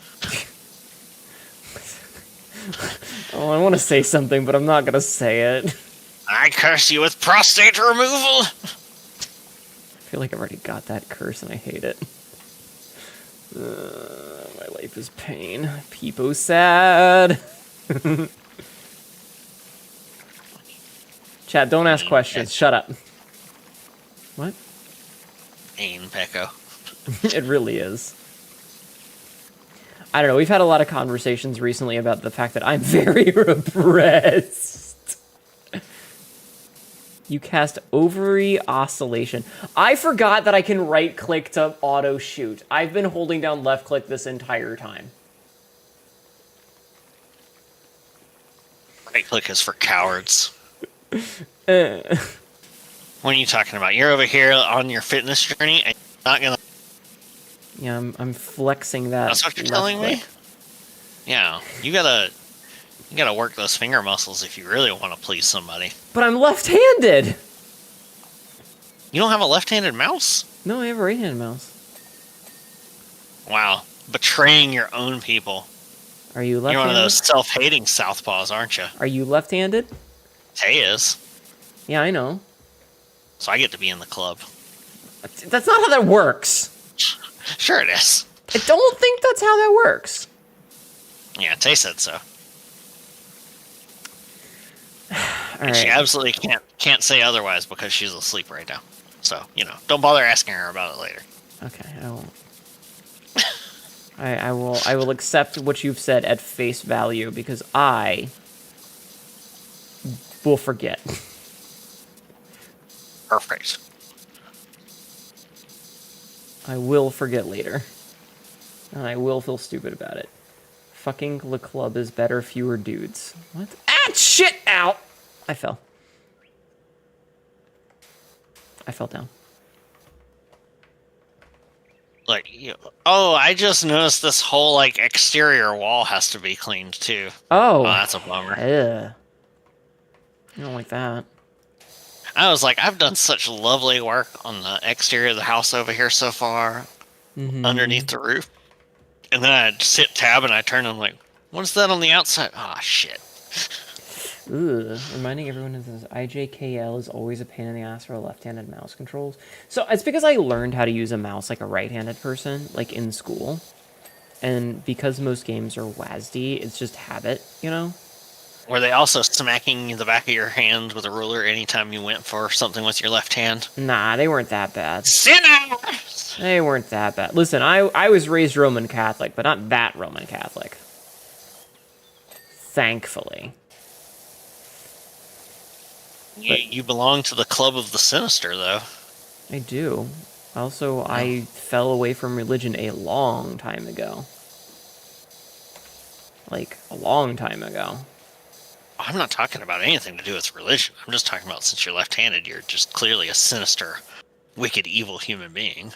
Oh, I want to say something, but I'm not going to say it. I curse you with prostate removal. I feel like I've already got that curse and I hate it. My life is pain. Peepo sad. Chat, don't ask questions. Shut up. What? Ain Pecco. It really is. I don't know. We've had a lot of conversations recently about the fact that I'm very repressed. You cast ovary oscillation. I forgot that I can right click to auto shoot. I've been holding down left click this entire time. Right click is for cowards. What are you talking about? You're over here on your fitness journey and you're not gonna. Yeah, I'm flexing that. That's what you're left telling me? click. Yeah, you gotta work those finger muscles if you really want to please somebody. But I'm left-handed. You don't have a left-handed mouse? No, I have a right-handed mouse. Wow, betraying your own people. Are you You're left-handed? one of those self-hating southpaws, aren't you? Are you left-handed? Tay is, Yeah, I know. so I get to be in the club. That's not how that works. Sure it is. I don't think that's how that works. Yeah, Tay said so. All And she right. absolutely can't say otherwise because she's asleep right now. So, don't bother asking her about it later. Okay, I won't. I will accept what you've said at face value because I will forget. Perfect. I will forget later. And I will feel stupid about it. Fucking the club is better, fewer dudes. What? Ah, shit! Ow! I fell. I fell down. Like, I just noticed this whole, exterior wall has to be cleaned, too. Oh! Oh, that's a bummer. Ugh. I don't like that. I was like, I've done such lovely work on the exterior of the house over here so far, underneath the roof. And then I sit tab and I turn and I'm like, what's that on the outside? Ah, shit. Ugh. Reminding everyone of this, IJKL is always a pain in the ass for left-handed mouse controls. So it's because I learned how to use a mouse like a right-handed person, like in school. And because most games are WASD, it's just habit, Were they also smacking the back of your hand with a ruler anytime you went for something with your left hand? Nah, they weren't that bad. Sinners! They weren't that bad. Listen, I was raised Roman Catholic, but not that Roman Catholic. Thankfully. You belong to the club of the sinister, though. I do. Also, I fell away from religion a long time ago. Like, a long time ago. I'm not talking about anything to do with religion. I'm just talking about since you're left-handed, you're just clearly a sinister, wicked, evil human being.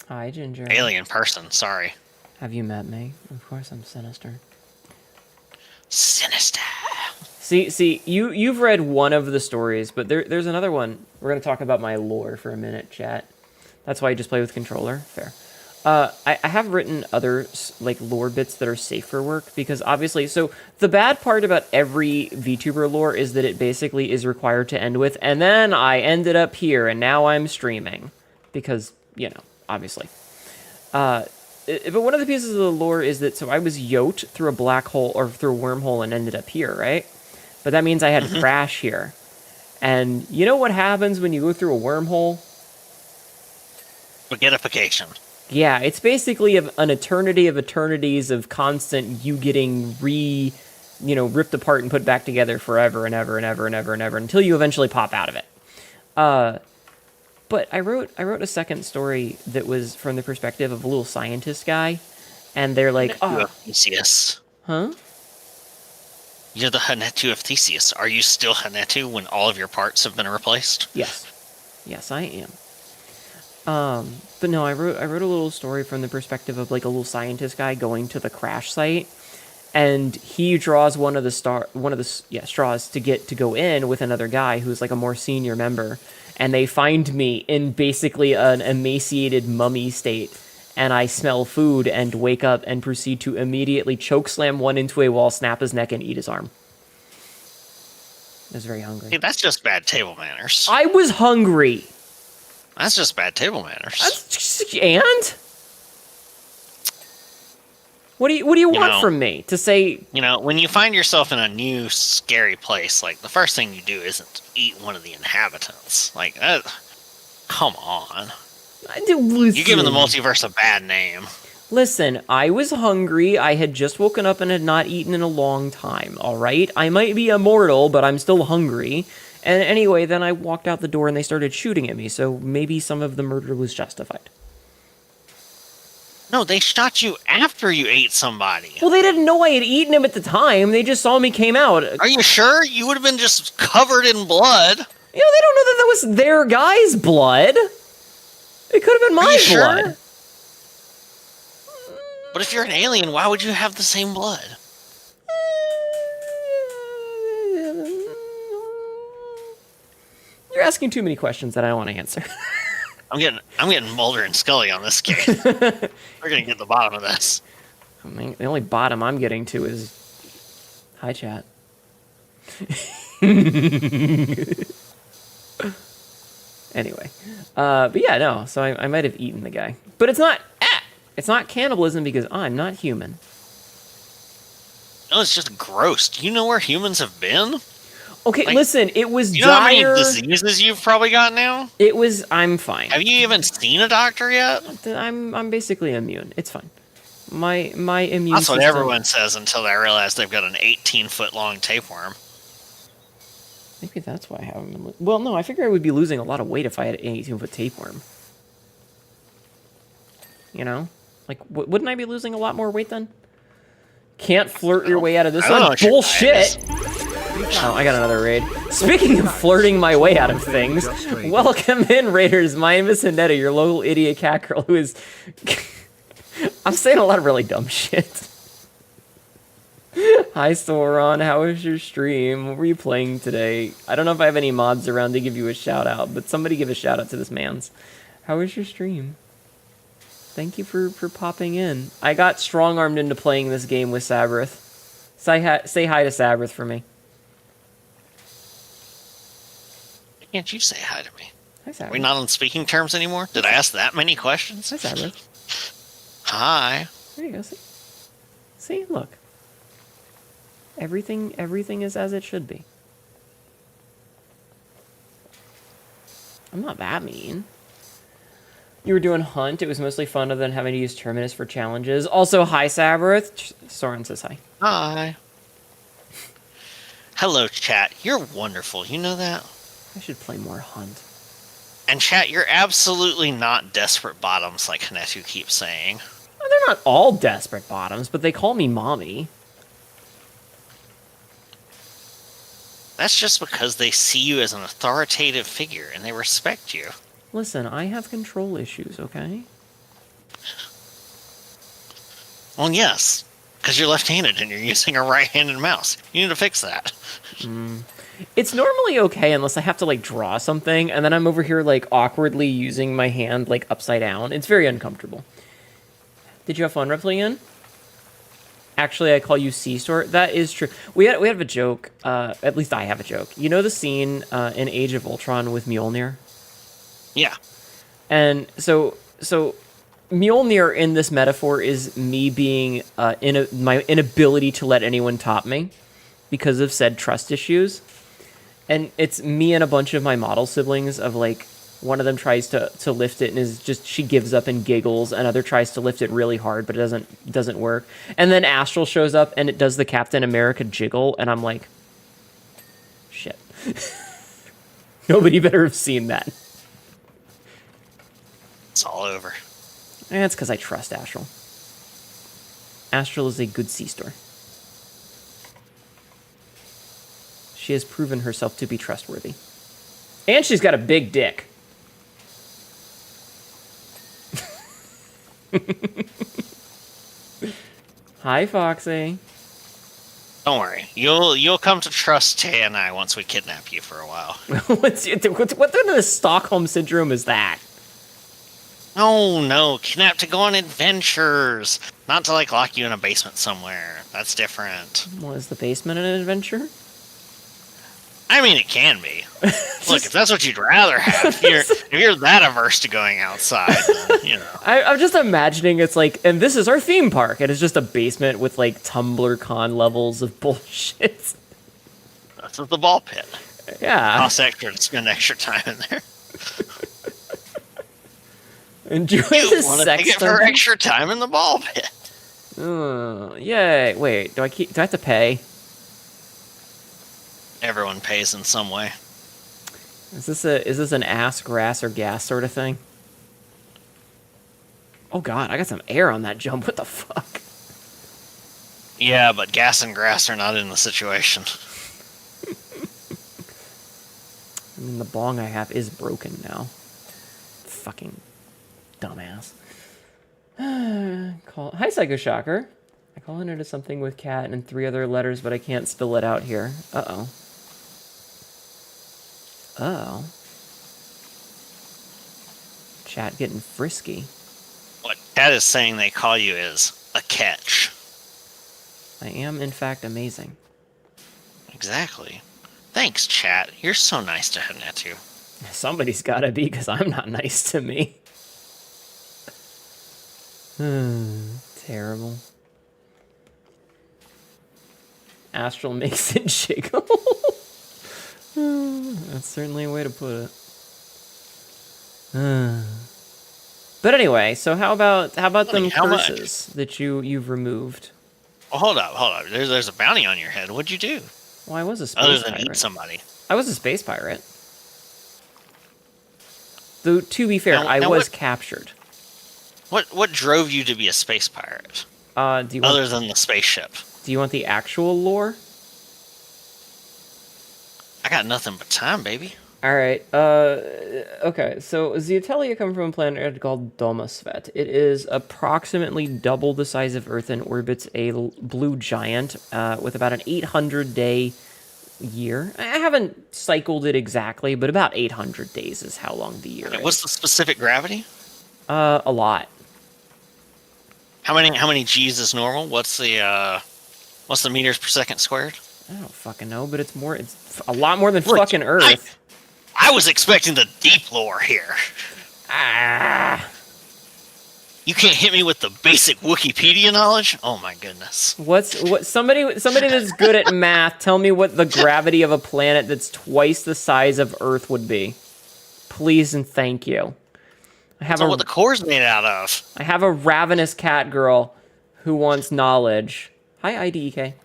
Hi, Ginger. Alien person, sorry. Have you met me? Of course I'm sinister. Sinister. See, you've read one of the stories, but there's another one. We're going to talk about my lore for a minute, chat. That's why you just play with controller? Fair. I have written other, like, lore bits that are safe for work, because obviously, so the bad part about every VTuber lore is that it basically is required to end with, and then I ended up here, and now I'm streaming. Because, you know, obviously. But one of the pieces of the lore is that, so I was yoked through a black hole, or through a wormhole, and ended up here, right? But that means I had to crash here. And you know what happens when you go through a wormhole? Spaghettification. Yeah, it's basically an eternity of eternities of constant you getting ripped apart and put back together forever and ever and ever and ever and ever until you eventually pop out of it. But I wrote a second story that was from the perspective of a little scientist guy, and they're like, Hanetu of Theseus. Huh? You're the Hanetu of Theseus. Are you still Hanetu when all of your parts have been replaced? Yes. Yes, I am. But no, I wrote a little story from the perspective of, like, a little scientist guy going to the crash site, and he draws one of the straws to go in with another guy who's, like, a more senior member, and they find me in basically an emaciated mummy state, and I smell food and wake up and proceed to immediately chokeslam one into a wall, snap his neck, and eat his arm. I was very hungry. Hey, that's just bad table manners. I was hungry. That's just bad table manners. And? What do you want from me? To say... You know, when you find yourself in a new, scary place, like, the first thing you do isn't eat one of the inhabitants. Like, come on. You're giving the multiverse a bad name. Listen, I was hungry. I had just woken up and had not eaten in a long time, alright? I might be immortal, but I'm still hungry. And anyway, then I walked out the door and they started shooting at me, so maybe some of the murder was justified. No, they shot you after you ate somebody. Well, they didn't know I had eaten him at the time. They just saw me came out. Are you sure? You would have been just covered in blood. You know, they don't know that was their guy's blood. It could have been my blood. Sure? But if you're an alien, why would you have the same blood? You're asking too many questions that I don't want to answer. I'm getting Mulder and Scully on this game. We're gonna get the bottom of this. I mean, the only bottom I'm getting to is hi chat. Anyway, but yeah, no. So I might have eaten the guy, but it's not cannibalism because I'm not human. No, it's just gross. Do you know where humans have been? Okay, like, listen, it was dire. You know how many diseases you've probably got now? I'm fine. Have you even seen a doctor yet? I'm basically immune. It's fine. My immune That's system... what everyone says until they realize they've got an 18-foot-long tapeworm. Maybe that's why I haven't been... Well, no, I figure I would be losing a lot of weight if I had an 18-foot tapeworm. You know? Like, wouldn't I be losing a lot more weight then? Can't flirt your way out of this one. Bullshit! Oh, I got another raid. Speaking of flirting my way out of things, welcome in, Raiders. My name is Hinetta, your local idiot cat girl who is... I'm saying a lot of really dumb shit. Hi, Sauron. How was your stream? What were you playing today? I don't know if I have any mods around to give you a shout-out, but somebody give a shout-out to this man's. How was your stream? Thank you for popping in. I got strong-armed into playing this game with Sabrith. Say hi to Sabrith for me. Can't you say hi to me? Hi, Sabrith. Are we not on speaking terms anymore? Did I ask that many questions? Hi, Sabrith. Hi. There you go. See, look. Everything is as it should be. I'm not that mean. You were doing Hunt. It was mostly fun other than having to use Terminus for challenges. Also, hi, Sabrith. Soren says hi. Hi. Hello, chat. You're wonderful. You know that? I should play more Hunt. And chat, you're absolutely not desperate bottoms like Hanetu keeps saying. Well, they're not all desperate bottoms, but they call me mommy. That's just because they see you as an authoritative figure and they respect you. Listen, I have control issues, okay? Well, yes, because you're left-handed and you're using a right-handed mouse. You need to fix that. It's normally okay unless I have to, like, draw something, and then I'm over here, like, awkwardly using my hand, like, upside down. It's very uncomfortable. Did you have fun, Replian? Actually, I call you C-Store. That is true. We have a joke, at least I have a joke. You know the scene in Age of Ultron with Mjolnir? Yeah. And so Mjolnir in this metaphor is me being my inability to let anyone top me because of said trust issues. And it's me and a bunch of my model siblings of, like, one of them tries to lift it and is just, she gives up and giggles. Another tries to lift it really hard, but it doesn't work. And then Astral shows up and it does the Captain America jiggle. And I'm like, shit. Nobody better have seen that. It's all over. And it's because I trust Astral. Astral is a good C-Store. She has proven herself to be trustworthy. And she's got a big dick. Hi, Foxy. Don't worry. You'll come to trust Tay and I once we kidnap you for a while. What kind of Stockholm syndrome is that? Oh, no. Kidnap to go on adventures. Not to, like, lock you in a basement somewhere. That's different. Well, is the basement an adventure? I mean, it can be. Look, if that's what you'd rather have, if you're that averse to going outside, then, you know. I'm just imagining it's like, and this is our theme park, and it's just a basement with, like, TumblrCon levels of bullshit. That's the ball pit. Yeah. Cost extra to spend extra time in there. Enjoy You this want to sex take it for dungeon? extra time in the ball pit. Yay. Wait, do I have to pay? Everyone pays in some way. Is this an ass, grass, or gas sort of thing? Oh god, I got some air on that jump. What the fuck? Yeah, but gas and grass are not in the situation. I mean, the bong I have is broken now. Fucking dumbass. Hi, Psycho Shocker. I call it into something with cat and 3 other letters, but I can't spill it out here. Uh-oh. Oh. Chat getting frisky. What Cat is saying they call you is a catch. I am, in fact, amazing. Exactly. Thanks, chat. You're so nice to Hanetu. Somebody's gotta be, because I'm not nice to me. Terrible. Astral makes it jiggle. That's certainly a way to put it. But anyway, so how about them curses that you've removed? Well, hold up. There's a bounty on your head. What'd you do? Well, I was a space Other than pirate. eat somebody. I was a space pirate. Though, to be fair, I was captured. What drove you to be a space pirate? Do you want, Other than the spaceship? do you want the actual lore? I got nothing but time, baby. Alright, okay, so Zeatelia come from a planet called Domasvet. It is approximately double the size of Earth and orbits a blue giant with about an 800-day year. I haven't cycled it exactly, but about 800 days is how long the year is. What's the specific gravity? A lot. How many G's is normal? What's the meters per second squared? I don't fucking know, but it's a lot more than fucking Earth. I was expecting the deep lore here. Ah. You can't hit me with the basic Wikipedia knowledge? Oh my goodness. Somebody that's good at math, tell me what the gravity of a planet that's twice the size of Earth would be. Please and thank you. That's what the core's made out of. I have a ravenous cat girl who wants knowledge. Hi, IDEK.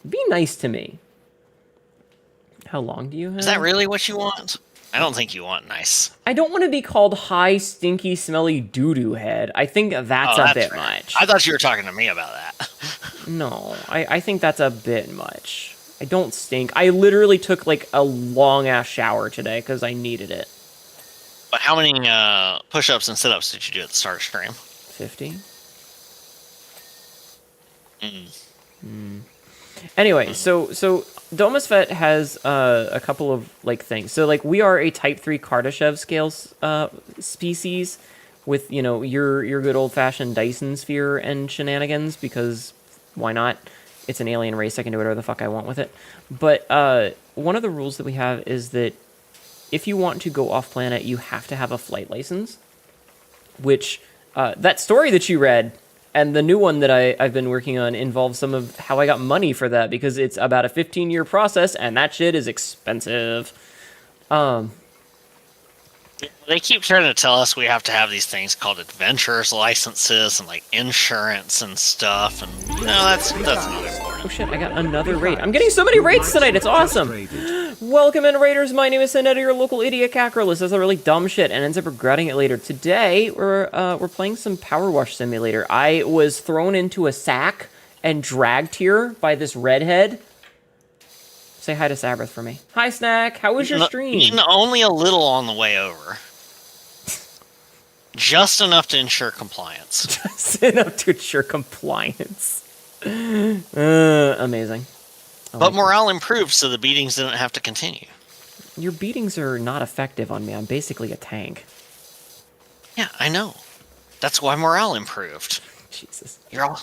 Be nice to me. How long do you have? Is that really what you want? I don't think you want nice. I don't want to be called high, stinky, smelly doo-doo head. I think that's a bit fair. much. I thought you were talking to me about that. No, I think that's a bit much. I don't stink. I literally took, like, a long-ass shower today because I needed it. But how many push-ups and sit-ups did you do at the start of stream? 50? Anyway, so Domus Vet has a couple of like things. So like we are a Type 3 Kardashev scale species with, you know, your good old-fashioned Dyson sphere and shenanigans, because why not? It's an alien race. I can do whatever the fuck I want with it. But one of the rules that we have is that if you want to go off-planet, you have to have a flight license, which that story that you read and the new one that I've been working on involves some of how I got money for that, because it's about a 15-year process, and that shit is expensive. They keep trying to tell us we have to have these things called adventurers licenses and like insurance and stuff, and that's not important. Oh shit, I got another raid. I'm getting so many raids tonight, it's awesome! Welcome in, raiders. My name is Sinetta, your local idiot cackerless. Does a really dumb shit and ends up regretting it later. Today, we're playing some Power Wash Simulator. I was thrown into a sack and dragged here by this redhead. Say hi to Sabrith for me. Hi, Snack. How was your stream? Only a little on the way over. Just enough to ensure compliance. Just enough to ensure compliance. Amazing. But morale improved, so the beatings didn't have to continue. Your beatings are not effective on me. I'm basically a tank. Yeah, I know. That's why morale improved. Jesus. You're all,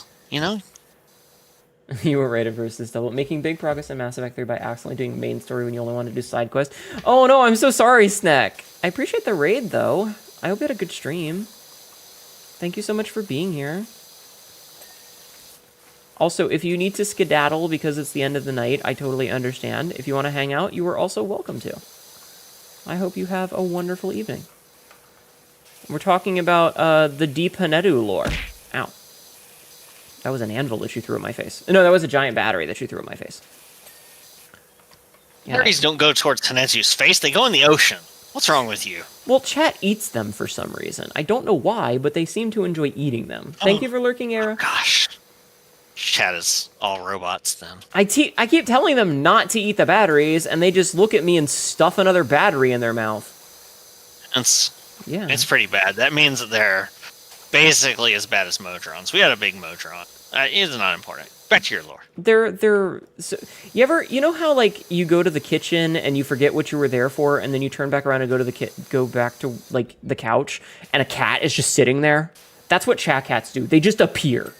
You were right at versus double. Making big progress in Mass Effect 3 by accidentally doing main story when you only want to do side quests. Oh no, I'm so sorry, Snack. I appreciate the raid, though. I hope you had a good stream. Thank you so much for being here. Also, if you need to skedaddle because it's the end of the night, I totally understand. If you want to hang out, you are also welcome to. I hope you have a wonderful evening. We're talking about the Deep Hanedu lore. Ow. That was an anvil that you threw at my face. No, that was a giant battery that you threw at my face. Yeah, Berries don't go towards Tanezu's face, they go in the ocean. What's wrong with you? Well, chat eats them for some reason. I don't know why, but they seem to enjoy eating them. Thank you for lurking, Era. Gosh. Chat is all robots then. I keep telling them not to eat the batteries, and they just look at me and stuff another battery in their mouth. It's pretty bad. That means that they're basically as bad as Modrons. We had a big Modron. It's not important. Back to your lore. So, you know how like you go to the kitchen and you forget what you were there for, and then you turn back around and go back to like the couch, and a cat is just sitting there? That's what chat cats do. They just appear.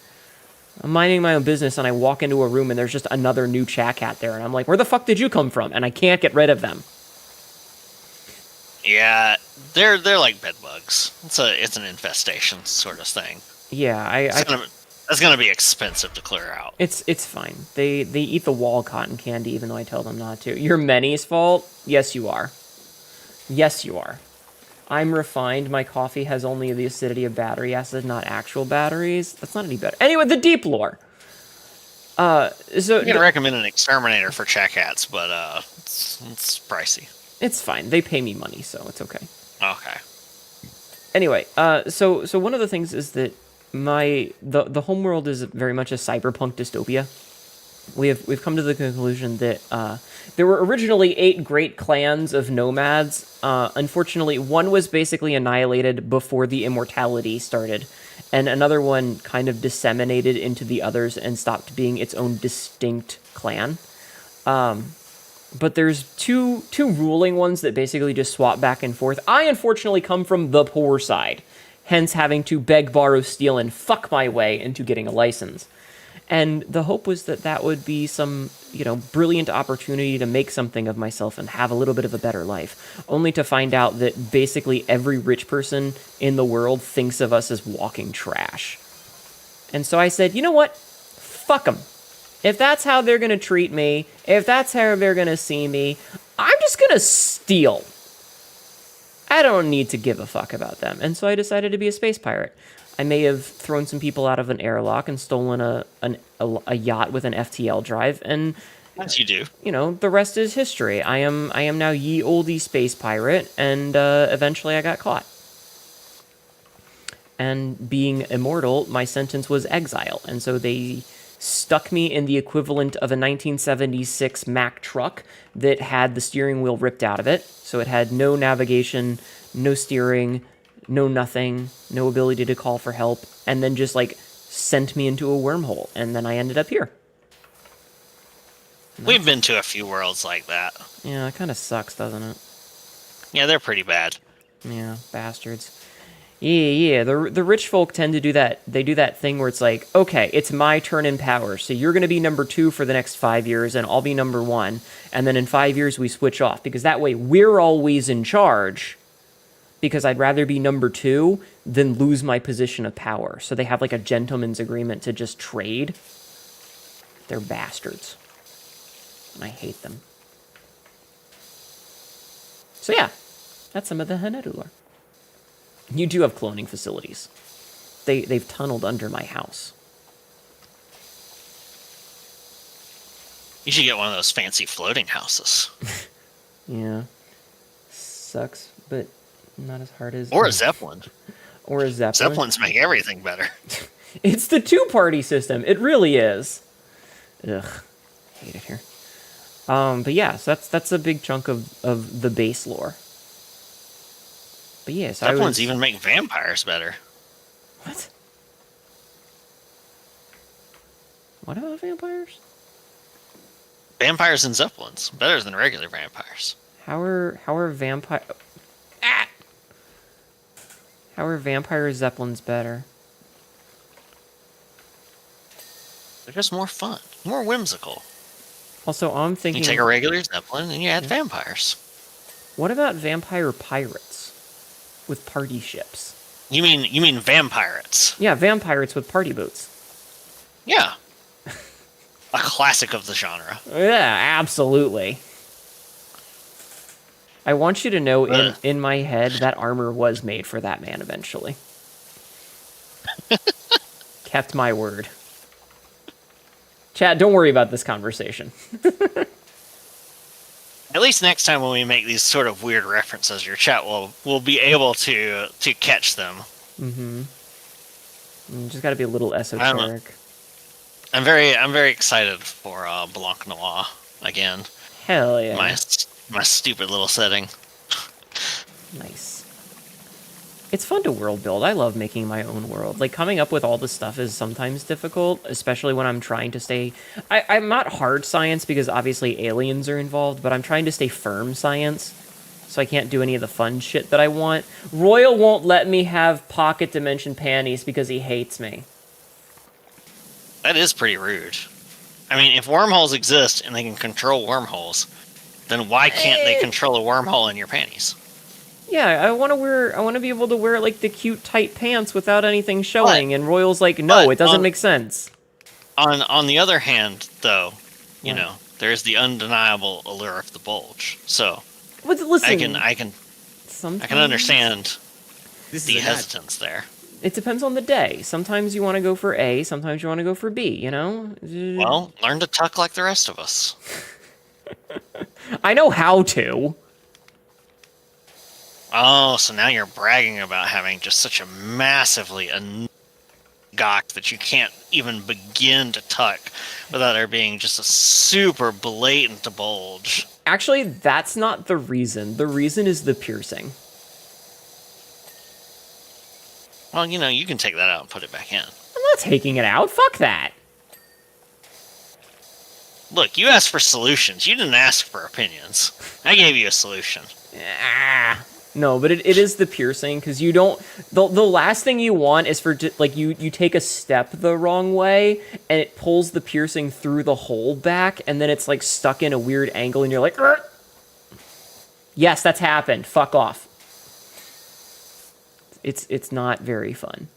I'm minding my own business, and I walk into a room, and there's just another new chat cat there, and I'm like, where the fuck did you come from? And I can't get rid of them. Yeah, they're like bed bugs. It's an infestation sort of thing. Yeah, that's gonna be expensive to clear out. It's fine. They eat the wall cotton candy, even though I tell them not to. You're Many's fault? Yes, you are. Yes, you are. I'm refined. My coffee has only the acidity of battery acid, not actual batteries. That's not any better. Anyway, the deep lore. So I'm gonna recommend an exterminator for chat cats, but it's pricey. It's fine. They pay me money, so it's okay. Okay. Anyway, so one of the things is that the homeworld is very much a cyberpunk dystopia. We've come to the conclusion that there were originally 8 great clans of nomads. Unfortunately, one was basically annihilated before the immortality started, and another one kind of disseminated into the others and stopped being its own distinct clan. But there's two ruling ones that basically just swap back and forth. I unfortunately come from the poor side, hence having to beg, borrow, steal, and fuck my way into getting a license. And the hope was that that would be some, brilliant opportunity to make something of myself and have a little bit of a better life, only to find out that basically every rich person in the world thinks of us as walking trash. And so I said, you know what? Fuck them. If that's how they're going to treat me, if that's how they're going to see me, I'm just going to steal. I don't need to give a fuck about them. And so I decided to be a space pirate. I may have thrown some people out of an airlock and stolen a yacht with an FTL drive, and Yes, you do. you know, the rest is history. I am now ye olde space pirate, and eventually I got caught. And being immortal, my sentence was exile, and so they stuck me in the equivalent of a 1976 Mack truck that had the steering wheel ripped out of it, so it had no navigation, no steering, no nothing, no ability to call for help, and then just like sent me into a wormhole, and then I ended up here. We've been to a few worlds like that. Yeah, it kind of sucks, doesn't it? Yeah, they're pretty bad. Yeah, bastards. Yeah. The rich folk tend to do that. They do that thing where it's like, okay, it's my turn in power, so you're going to be number 2 for the next 5 years, and I'll be number 1. And then in 5 years we switch off, because that way we're always in charge. Because I'd rather be number 2 than lose my position of power. So they have like a gentleman's agreement to just trade. They're bastards. And I hate them. So yeah, that's some of the Haneru lore. You do have cloning facilities. They've tunneled under my house. You should get one of those fancy floating houses. Yeah. Sucks, but not as hard as... Or a Zeppelin. Or a Zeppelin. Zeppelins make everything better. It's the 2-party system. It really is. Ugh. Hate it here. But yeah, so that's a big chunk of the base lore. But yes, Zeppelins even make vampires better. What? What about vampires? Vampires and Zeppelins. Better than regular vampires. How are vampire... Ah! How are vampire Zeppelins better? They're just more fun. More whimsical. Also, I'm thinking... You take a regular Zeppelin and you add vampires. What about vampire pirates? With party ships. You mean vampirates? Yeah, vampirates with party boats. Yeah. A classic of the genre. Yeah, absolutely. I want you to know in my head that armor was made for that man eventually. Kept my word. Chad, don't worry about this conversation. At least next time when we make these sort of weird references, your chat will be able to catch them. Mm-hmm. You just gotta be a little esoteric. I'm very excited for Blanc Noir again. Hell yeah. My stupid little setting. Nice. It's fun to world build. I love making my own world. Like, coming up with all the stuff is sometimes difficult, especially when I'm trying to stay... I'm not hard science because obviously aliens are involved, but I'm trying to stay firm science, so I can't do any of the fun shit that I want. Royal won't let me have pocket dimension panties because he hates me. That is pretty rude. I mean, if wormholes exist and they can control wormholes, then why can't they control a wormhole in your panties? Yeah, I want to be able to wear like the cute tight pants without anything showing, and Royal's like, no, it doesn't make sense. On the other hand, though, you know, there's the undeniable allure of the bulge. So, but listen, I can understand the hesitance there. It depends on the day. Sometimes you want to go for A, sometimes you want to go for B, you know? Well, learn to tuck like the rest of us. I know how to. Oh, so now you're bragging about having just such a massively gawk that you can't even begin to tuck without there being just a super blatant bulge. Actually, that's not the reason. The reason is the piercing. Well, you know, you can take that out and put it back in. I'm not taking it out. Fuck that. Look, you asked for solutions. You didn't ask for opinions. I gave you a solution. No, but it is the piercing, because you don't... The last thing you want is for, like, you take a step the wrong way, and it pulls the piercing through the hole back, and then it's, like, stuck in a weird angle, and you're like... Argh! Yes, that's happened. Fuck off. It's not very fun.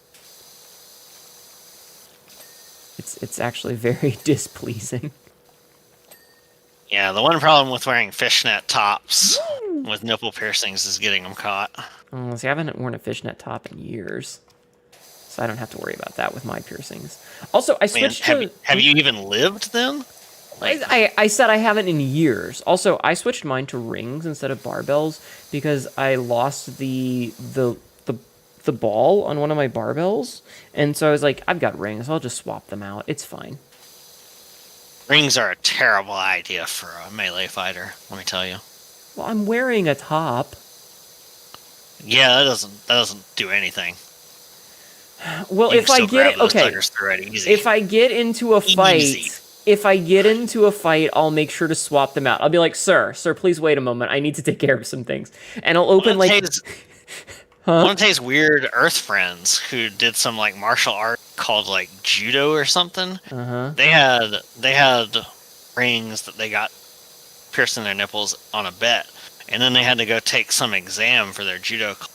It's actually very displeasing. Yeah, the one problem with wearing fishnet tops with nipple piercings is getting them caught. Oh, see, I haven't worn a fishnet top in years, so I don't have to worry about that with my piercings. Also, I switched to... Have you even lived then? Like, I said I haven't in years. Also, I switched mine to rings instead of barbells because I lost the ball on one of my barbells, and so I was like, I've got rings. I'll just swap them out. It's fine. rings are a terrible idea for a melee fighter. Let me tell you. Well, I'm wearing a top. Yeah, that doesn't do anything. Well, You if can I still get grab it, those okay. suckers through it easy. If I get into a fight, Easy. I'll make sure to swap them out. I'll be like, sir, please wait a moment. I need to take care of some things, and I'll open like. One of Tay's weird Earth friends who did some like martial art called like judo or something. They had rings that they got pierced in their nipples on a bet, and then they had to go take some exam for their judo class.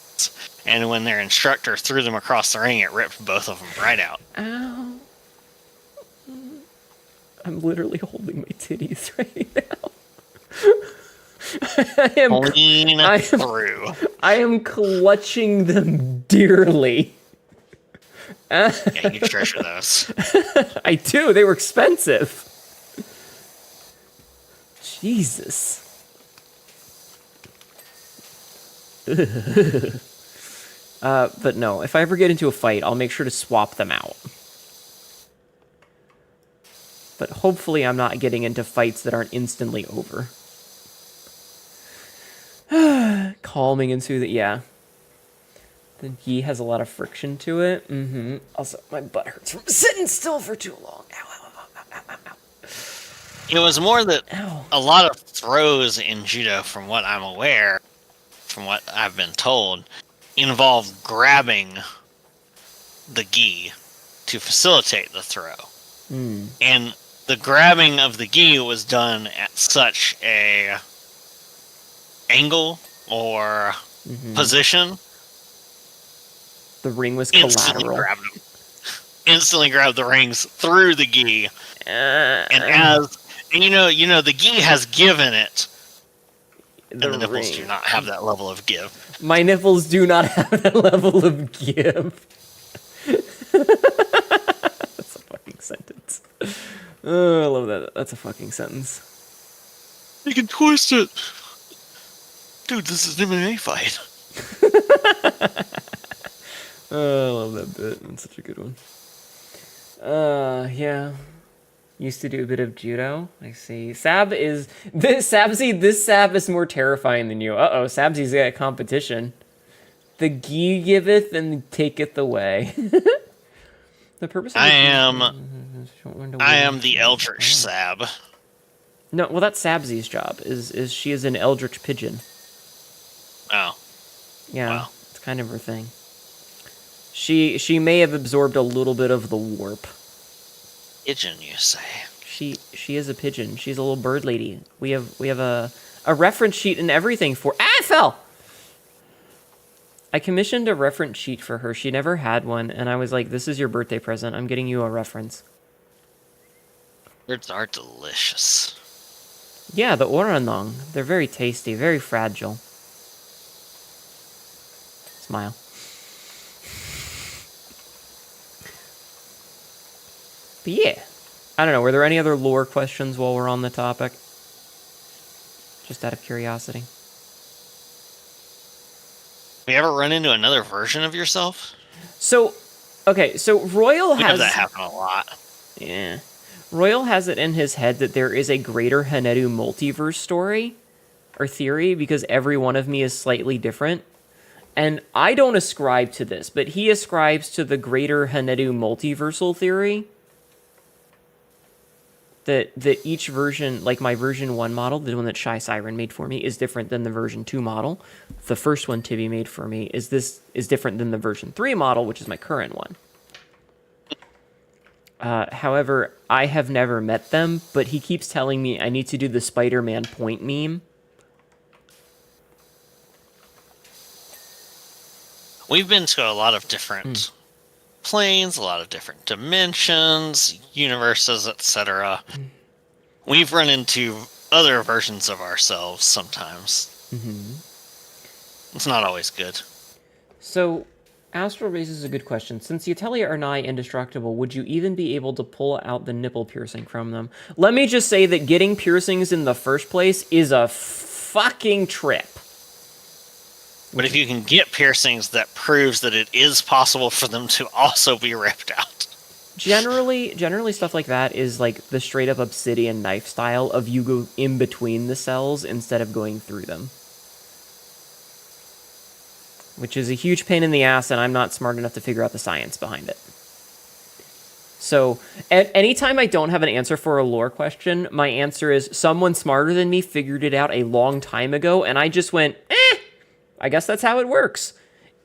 And when their instructor threw them across the ring, it ripped both of them right out. Ow. I'm literally holding my titties right now. Through. I am clutching them dearly. Yeah, you treasure those. I do. They were expensive. Jesus. But no, if I ever get into a fight, I'll make sure to swap them out. But hopefully I'm not getting into fights that aren't instantly over. Calming and soothing, yeah. The gi has a lot of friction to it. Also, my butt hurts from sitting still for too long. Ow, ow, ow, ow, ow, ow, ow. It was more that Ow. a lot of throws in judo, from what I'm aware, from what I've been told, involve grabbing the gi to facilitate the throw. And the grabbing of the gi was done at such a angle or position. The ring was Instantly collateral. instantly grabbed the rings through the gi. And you know the gi has give in it. And the nipples do not have that level of give. My nipples do not have that level of give. That's a fucking sentence. Oh, I love that. That's a fucking sentence. You can twist it. Dude, this is an MMA fight. Oh, I love that bit. That's such a good one. Yeah. Used to do a bit of judo. I see. Sab is this Sab is more terrifying than you. Uh-oh, Sabsy's got competition. The gi giveth and taketh away. The purpose of I am the Eldritch Sab. No, well that's Sabsy's job. Is she is an Eldritch pigeon. Oh. Yeah. Wow. It's kind of her thing. She may have absorbed a little bit of the warp. Pigeon, you say? She is a pigeon. She's a little bird lady. We have a reference sheet and everything for. Ah, I fell. I commissioned a reference sheet for her. She never had one, and I was like, "This is your birthday present. I'm getting you a reference." Birds are delicious. Yeah, the orangong. They're very tasty, very fragile. Smile. But yeah, I don't know. Were there any other lore questions while we're on the topic? Just out of curiosity. Have you ever run into another version of yourself? So, okay, so Royal We has have that happen a lot. Yeah. Royal has it in his head that there is a greater Hanedu multiverse story or theory because every one of me is slightly different. And I don't ascribe to this, but he ascribes to the greater Hanedu multiversal theory. That each version, like my version 1 model, the one that Shy Siren made for me, is different than the version 2 model. The first one Tibby made for me is different than the version 3 model, which is my current one. However, I have never met them, but he keeps telling me I need to do the Spider-Man point meme. We've been to a lot of different planes, a lot of different dimensions, universes, etc. We've run into other versions of ourselves sometimes. It's not always good. So, Astral raises a good question. Since the Atelier are nigh indestructible, would you even be able to pull out the nipple piercing from them? Let me just say that getting piercings in the first place is a fucking trip. But if you can get piercings, that proves that it is possible for them to also be ripped out. Generally stuff like that is like the straight up obsidian knife style of you go in between the cells instead of going through them. Which is a huge pain in the ass, and I'm not smart enough to figure out the science behind it. So, anytime I don't have an answer for a lore question, my answer is someone smarter than me figured it out a long time ago, and I just went, I guess that's how it works.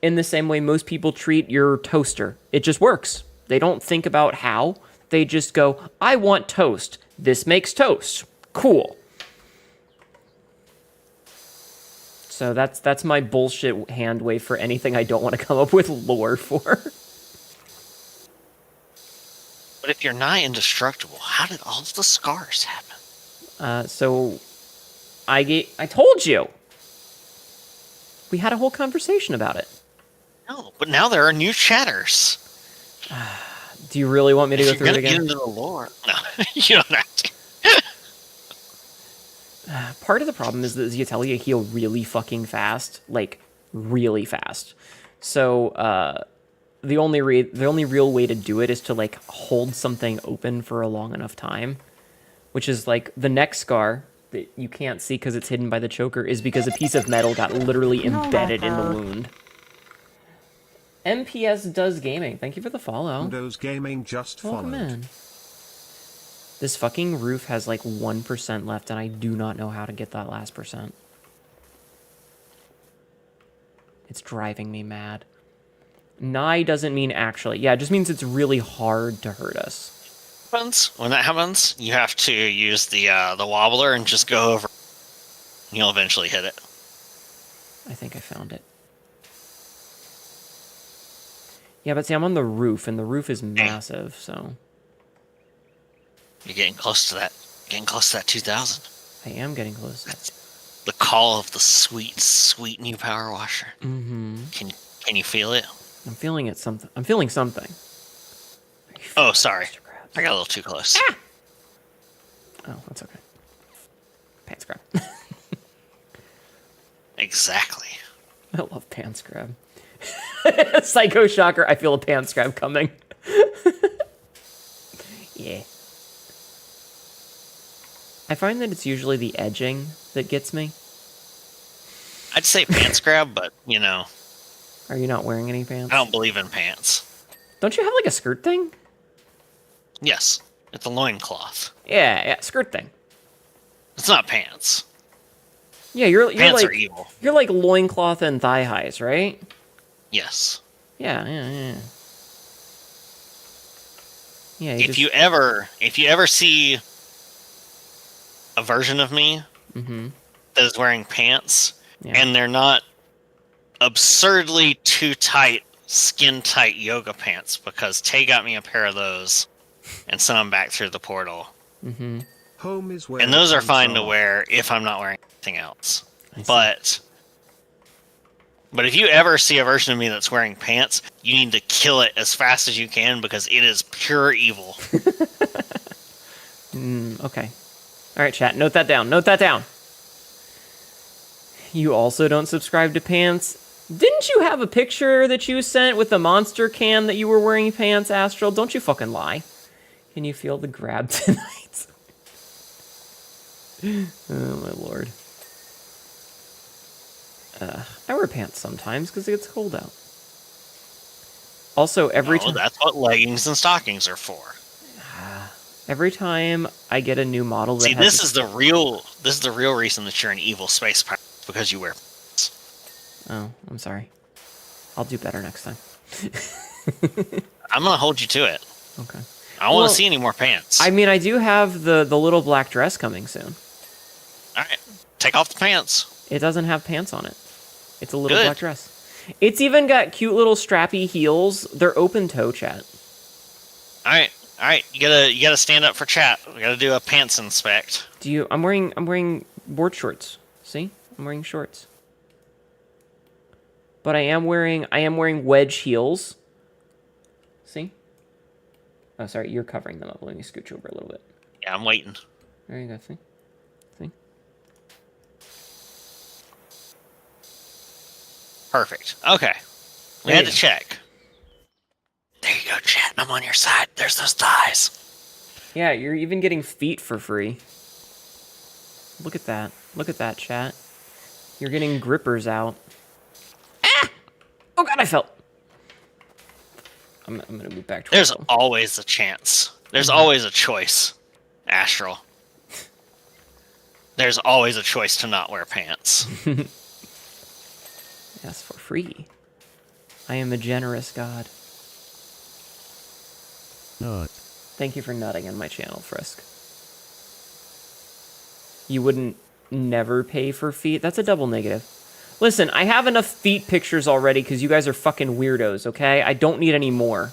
In the same way most people treat your toaster. It just works. They don't think about how. They just go, I want toast. This makes toast. Cool. So that's my bullshit hand wave for anything I don't want to come up with lore for. But if you're nigh indestructible, how did all of the scars happen? So I told you. We had a whole conversation about it. No, but now there are new chatters. Do you really want me to go If through you're it gonna again? get into the lore, no, you don't have to. Part of the problem is that the Atelier heal really fucking fast, like really fast. So the only real way to do it is to like hold something open for a long enough time, which is like the neck scar that you can't see because it's hidden by the choker is because a piece of metal got literally embedded in the wound. MPS does gaming. Thank you for the follow. Windows Gaming just Welcome followed. in. This fucking roof has like 1% left, and I do not know how to get that last percent. It's driving me mad. Nigh doesn't mean actually. Yeah, it just means it's really hard to hurt us. When that happens, you have to use the wobbler and just go over. You'll eventually hit it. I think I found it. Yeah, but see, I'm on the roof, and the roof is massive, so... You're getting close to that. Getting close to that 2,000. I am getting close. The call of the sweet, sweet new power washer. Mm-hmm. Can you feel it? I'm feeling it. I'm feeling something. Oh, sorry. I got a little too close. Ah! Oh, that's okay. Pants grab. Exactly. I love pants grab. Psycho Shocker, I feel a pants grab coming. Yeah. I find that it's usually the edging that gets me. I'd say pants grab, but, you know, Are you not wearing any pants? I don't believe in pants. Don't you have like a skirt thing? Yes, it's a loincloth. Yeah, skirt thing. It's not pants. Yeah, you're Pants like are evil. You're like loincloth and thigh highs, right? Yes. Yeah. Yeah. If you ever see a version of me that is wearing pants, and they're not absurdly too tight, skin tight yoga pants, because Tay got me a pair of those and sent them back through the portal. Home is where And those are pants fine to wear if I'm not wearing anything else. But if you ever see a version of me that's wearing pants, you need to kill it as fast as you can because it is pure evil. Okay. All right, chat. Note that down. Note that down. You also don't subscribe to pants? Didn't you have a picture that you sent with the monster can that you were wearing pants, Astral? Don't you fucking lie. Can you feel the grab tonight? Oh, my lord. I wear pants sometimes because it gets cold out. Also, every time... that's what leggings and stockings are for. Every time I get a new model that See, has... this is the real reason that you're an evil space pirate, because you wear pants. Oh, I'm sorry. I'll do better next time. I'm gonna hold you to it. Okay. I don't want to see any more pants. I mean, I do have the little black dress coming soon. Alright, take off the pants. It doesn't have pants on it. It's a little Good. black dress. It's even got cute little strappy heels. They're open toe, chat. Alright, you gotta stand up for chat. We gotta do a pants inspect. I'm wearing board shorts. See? I'm wearing shorts. But I am wearing wedge heels. See? Oh, sorry, you're covering them up. Let me scooch over a little bit. Yeah, I'm waiting. There you go. See? See? Perfect. Okay. We had to check. There you go, chat. I'm on your side. There's those thighs. Yeah, you're even getting feet for free. Look at that. Look at that, chat. You're getting grippers out. Ah! Oh god, I fell. I'm gonna move back to There's always a chance. There's always a choice, Astral. There's always a choice to not wear pants. Yes, for free. I am a generous god. Nut. Thank you for nutting on my channel, Frisk. You wouldn't never pay for feet? That's a double negative. Listen, I have enough feet pictures already because you guys are fucking weirdos, okay? I don't need any more.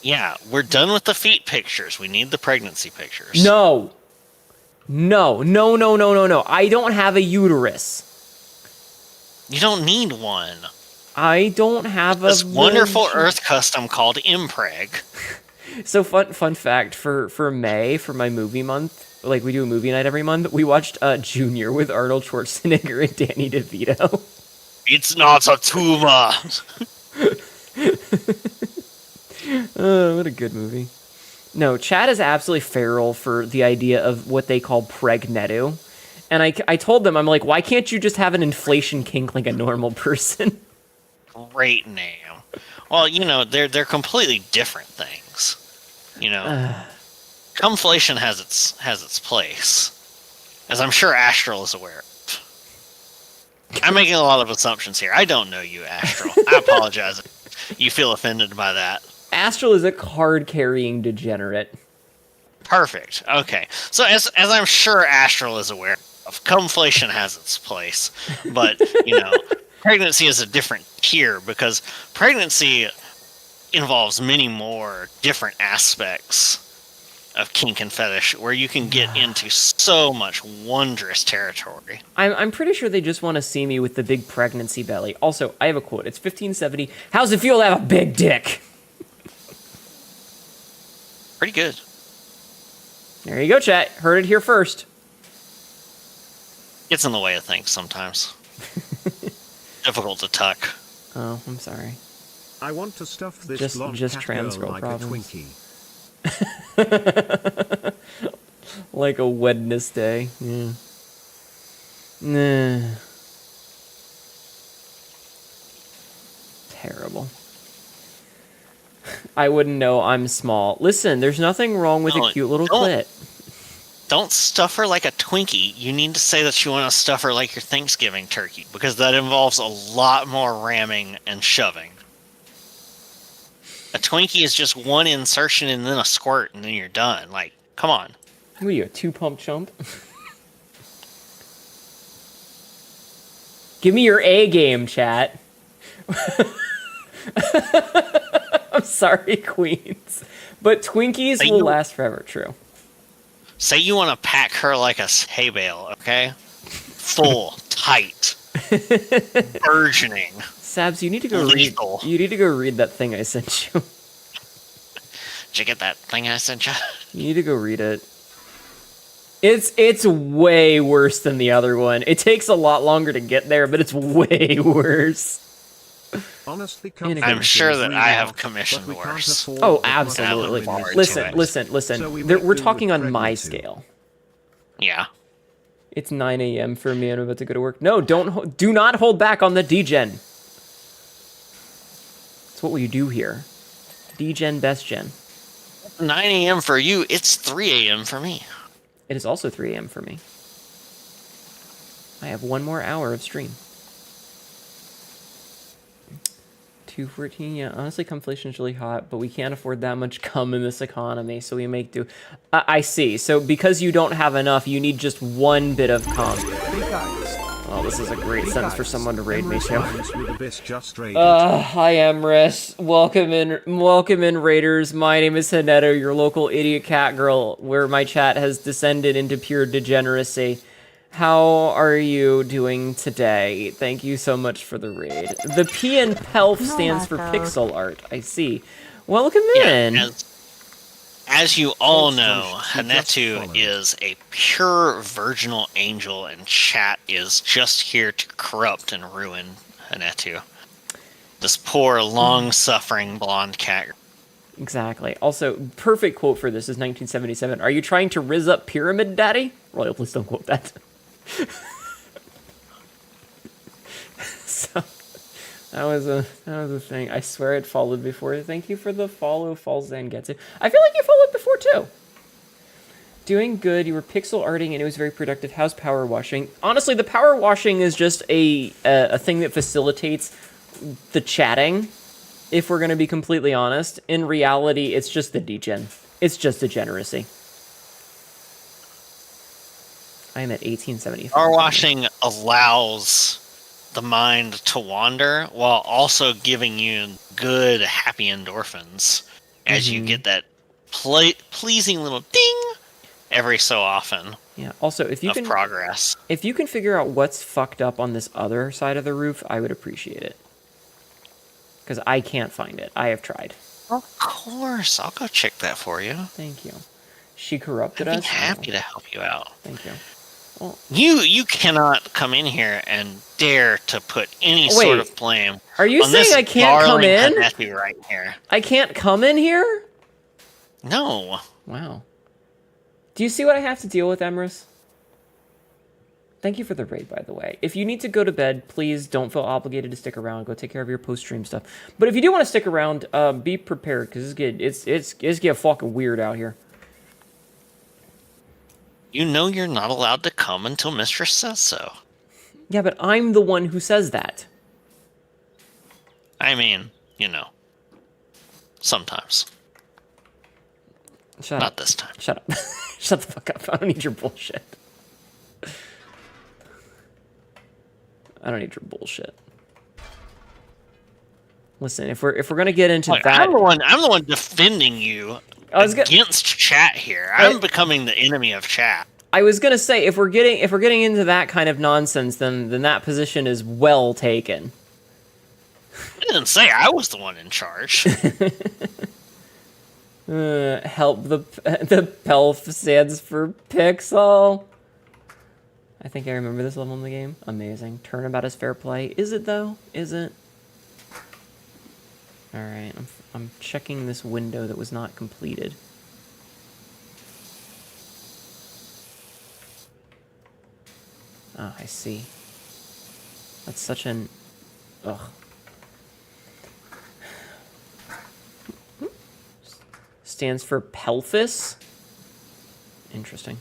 Yeah, we're done with the feet pictures. We need the pregnancy pictures. No! No, no, no, no, no, no. I don't have a uterus. You don't need one. I don't have This wonderful Earth custom called Impreg. So fun fact, for May, for my movie month, like we do a movie night every month, we watched Junior with Arnold Schwarzenegger and Danny DeVito. It's not a tumor. Oh, what a good movie. No, Chad is absolutely feral for the idea of what they call pregnetu. And I told them, I'm like, why can't you just have an inflation kink like a normal person? Great name. Well, you know, they're completely different things. You know, cumflation has its place, as I'm sure Astral is aware of. I'm making a lot of assumptions here. I don't know you, Astral. I apologize if you feel offended by that. Astral is a card-carrying degenerate. Perfect. Okay. So as I'm sure Astral is aware of, cumflation has its place, but you know, pregnancy is a different tier because pregnancy involves many more different aspects of kink and fetish where you can get into so much wondrous territory. I'm pretty sure they just want to see me with the big pregnancy belly. Also, I have a quote. It's 1570. How's it feel to have a big dick? Pretty good. There you go, chat. Heard it here first. Gets in the way of things sometimes. Difficult to tuck. Oh, I'm sorry. I want to stuff this Just blonde trans cat girl girl like problems. a Twinkie. Like a Wednesday. Yeah. Nah. Terrible. I wouldn't know I'm small. Listen, there's nothing wrong with a cute little clit. Don't stuff her like a Twinkie. You need to say that you want to stuff her like your Thanksgiving turkey, because that involves a lot more ramming and shoving. A Twinkie is just one insertion and then a squirt, and then you're done. Like, come on. What are you, a two-pump chump? Give me your A game, chat. I'm sorry, Queens. But Twinkies will last forever, true. Say you want to pack her like a hay bale, okay? Full, tight, burgeoning. Sabs, you need to go lethal. read. You need to go read that thing I sent you. Did you get that thing I sent you? You need to go read it. It's way worse than the other one. It takes a lot longer to get there, but it's way worse. Honestly, I'm sure that I have commissioned worse. Oh, absolutely. Listen. So We're talking on my scale. Yeah. It's 9 a.m. for me. I'm about to go to work. No, do not hold back on the degen. That's what we do here. Degen, best gen. 9 a.m. for you. It's 3 a.m. for me. It is also 3 a.m. for me. I have one more hour of stream. 214, yeah, honestly, cumflation is really hot, but we can't afford that much cum in this economy, so we make do. I see. So because you don't have enough, you need just one bit of cum. Well, this is a great sentence for someone to raid me too. Hi, Emrys. Welcome in, Raiders. My name is Haneto, your local idiot cat girl, where my chat has descended into pure degeneracy. How are you doing today? Thank you so much for the raid. The P in PELF stands for pixel art. I see. Welcome in. Yeah, as you all False know, Josh, you just Hanetu followed. is a pure virginal angel, and chat is just here to corrupt and ruin Hanetu. This poor, long-suffering blonde cat. Exactly. Also, perfect quote for this is 1977. Are you trying to rizz up Pyramid Daddy? Royal, please don't quote that. So that was a thing. I swear it followed before. Thank you for the follow, Falzangetsu. I feel like you followed before too. Doing good. You were pixel arting and it was very productive. How's power washing? Honestly, the power washing is just a thing that facilitates the chatting. If we're gonna be completely honest, in reality, it's just the degen. It's just degeneracy. I am at 1875. Power washing allows the mind to wander while also giving you good, happy endorphins as you get that pleasing little ding every so often. Yeah. Also, if you of can progress. If you can figure out what's fucked up on this other side of the roof, I would appreciate it. Because I can't find it. I have tried. Of course, I'll go check that for you. Thank you. She corrupted I'd us. be happy to help you out. Thank you. Well, You cannot come in here and dare to put any sort of blame. Are you on saying this I can't come darling in? Hanetu right here. I can't come in here? No. Wow. Do you see what I have to deal with, Emrys? Thank you for the raid, by the way. If you need to go to bed, please don't feel obligated to stick around. Go take care of your post-stream stuff. But if you do want to stick around, be prepared, because it's getting fucking weird out here. You know you're not allowed to come until Mistress says so. Yeah, but I'm the one who says that. I mean, you know, sometimes. Shut Not up. this time. Shut up. Shut the fuck up. I don't need your bullshit. I don't need your bullshit. Listen, if we're gonna get into Look, that, I'm the one defending you against chat here. I'm becoming the enemy of chat. I was gonna say if we're getting into that kind of nonsense, then that position is well taken. I didn't say I was the one in charge. Help the PELF stands for pixel. I think I remember this level in the game. Amazing. Turnabout is fair play. Is it though? Is it? All right. I'm checking this window that was not completed. Oh, I see. That's such an... Ugh. Stands for pelvis? Interesting.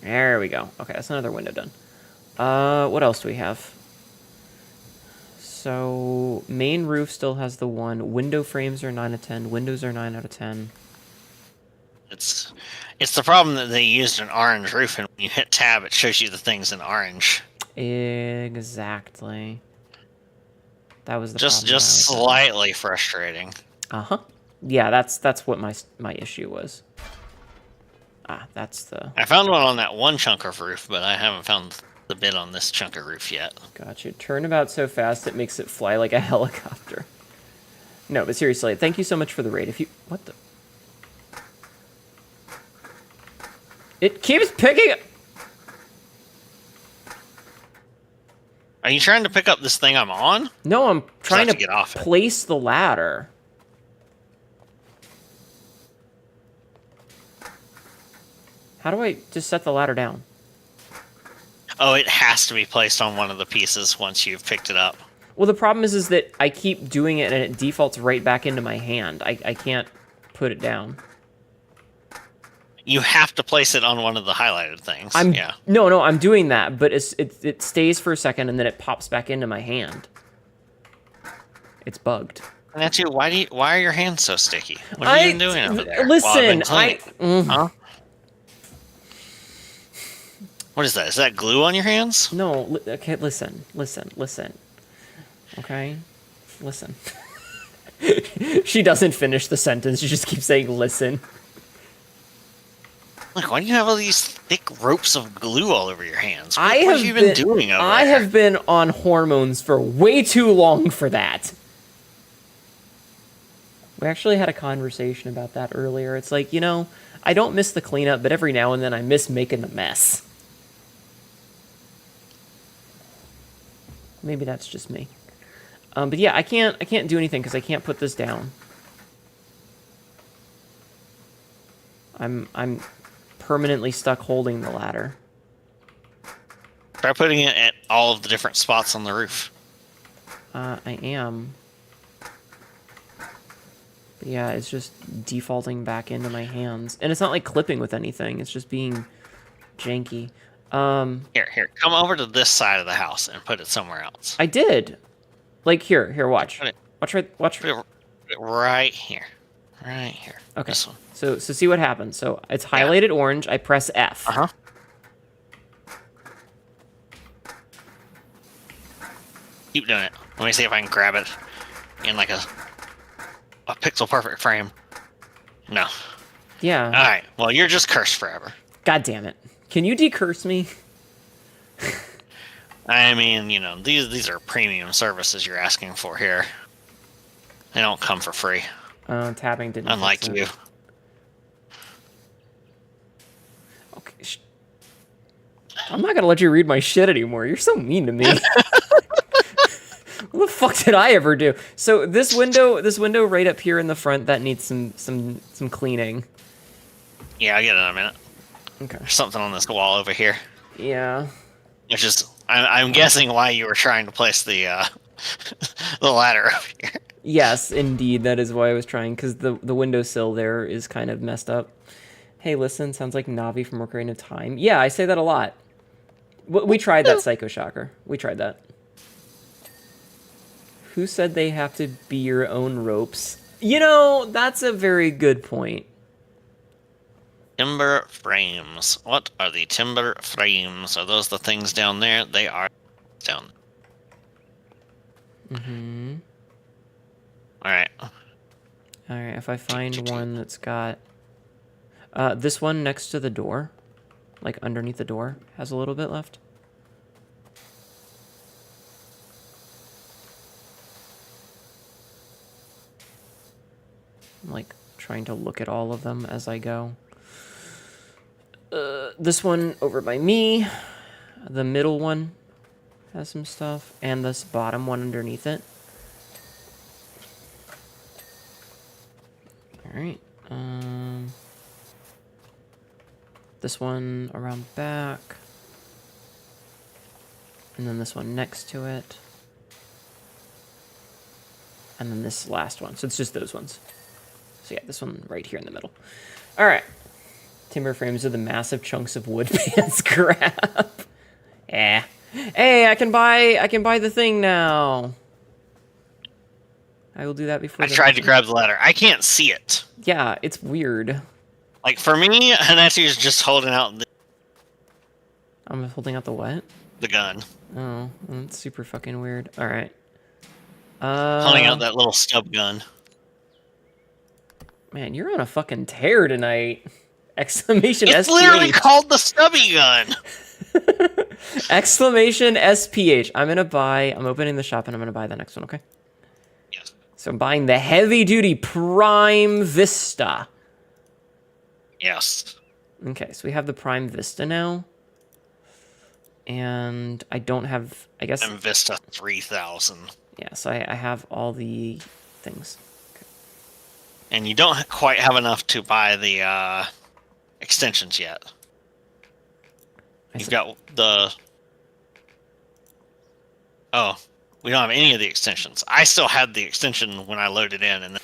There we go. Okay, that's another window done. What else do we have? So, main roof still has the 1. Window frames are 9 out of 10. Windows are 9 out of 10. It's the problem that they used an orange roof, and when you hit tab, it shows you the things in orange. Exactly. That was the just slightly frustrating. Uh-huh. Yeah, that's what my issue was. Ah, that's the... I found one on that one chunk of roof, but I haven't found the bit on this chunk of roof yet. Gotcha. Turnabout so fast it makes it fly like a helicopter. No, but seriously, thank you so much for the raid. If you... What the... It keeps picking... Are you trying to pick up this thing I'm on? No, I'm trying to get off it. place the ladder. How do I just set the ladder down? Oh, it has to be placed on one of the pieces once you've picked it up. Well, the problem is that I keep doing it and it defaults right back into my hand. I can't put it down. You have to place it on one of the highlighted things. Yeah. No, I'm doing that, but it stays for a second and then it pops back into my hand. It's bugged. And that's you. Why are your hands so sticky? What are you even doing over there? Listen, Huh? What is that? Is that glue on your hands? No, okay, listen. Okay? Listen. She doesn't finish the sentence, she just keeps saying listen. Like, why do you have all these thick ropes of glue all over your hands. I What have have you been doing over I there? have been on hormones for way too long for that. We actually had a conversation about that earlier. It's like, I don't miss the cleanup, but every now and then I miss making the mess. Maybe that's just me. But yeah, I can't do anything because I can't put this down. I'm permanently stuck holding the ladder. Try putting it at all of the different spots on the roof. I am. But yeah, it's just defaulting back into my hands. And it's not like clipping with anything. It's just being janky. Here, come over to this side of the house and put it somewhere else. I did. Like, here, watch. Watch. Put it right here. Right here. Okay. This one. So see what happens. So it's highlighted orange. I press F. Uh-huh. Keep doing it. Let me see if I can grab it in like a pixel perfect frame. No. Yeah. Alright, well you're just cursed forever. God damn it. Can you decurse me? I mean, these are premium services you're asking for here. They don't come for free. Tabbing didn't Unlike fix it. you. Okay. I'm not gonna let you read my shit anymore. You're so mean to me. What the fuck did I ever do? So this window right up here in the front, that needs some cleaning. Yeah, I'll get it in a minute. Okay. There's something on this wall over here. Yeah. Which is, I'm guessing why you were trying to place the the ladder up here. Yes, indeed. That is why I was trying, because the windowsill there is kind of messed up. Hey, listen, sounds like Navi from Ocarina of Time. Yeah, I say that a lot. We tried that, Psycho Shocker. We tried that. Who said they have to be your own ropes? That's a very good point. Timber frames. What are the timber frames? Are those the things down there? They are down there. Mm-hmm. Alright. Alright, if I find one that's got... this one next to the door, like underneath the door, has a little bit left. I'm, like, trying to look at all of them as I go. This one over by me. The middle one has some stuff. And this bottom one underneath it. Alright. This one around back. And then this one next to it. And then this last one. So it's just those ones. So yeah, this one right here in the middle. Alright. Timber frames are the massive chunks of wood pants crap. Eh. Hey, I can buy the thing now. I will do that before. I tried to grab the ladder. I can't see it. Yeah, it's weird. Like for me, Hanatu is just holding out I'm holding out the what? the gun. Oh, that's super fucking weird. Alright. Holding out that little stub gun. Man, you're on a fucking tear tonight. Exclamation It's SPH. literally called the stubby gun. Exclamation SPH. I'm opening the shop and I'm gonna buy the next one, okay? Yes. So I'm buying the heavy duty Prime Vista. Yes. Okay, so we have the Prime Vista now. And I don't have, I guess. And Vista 3000. Yeah, so I have all the things. Okay. And you don't quite have enough to buy the extensions yet. You've got the... Oh, we don't have any of the extensions. I still had the extension when I loaded in and then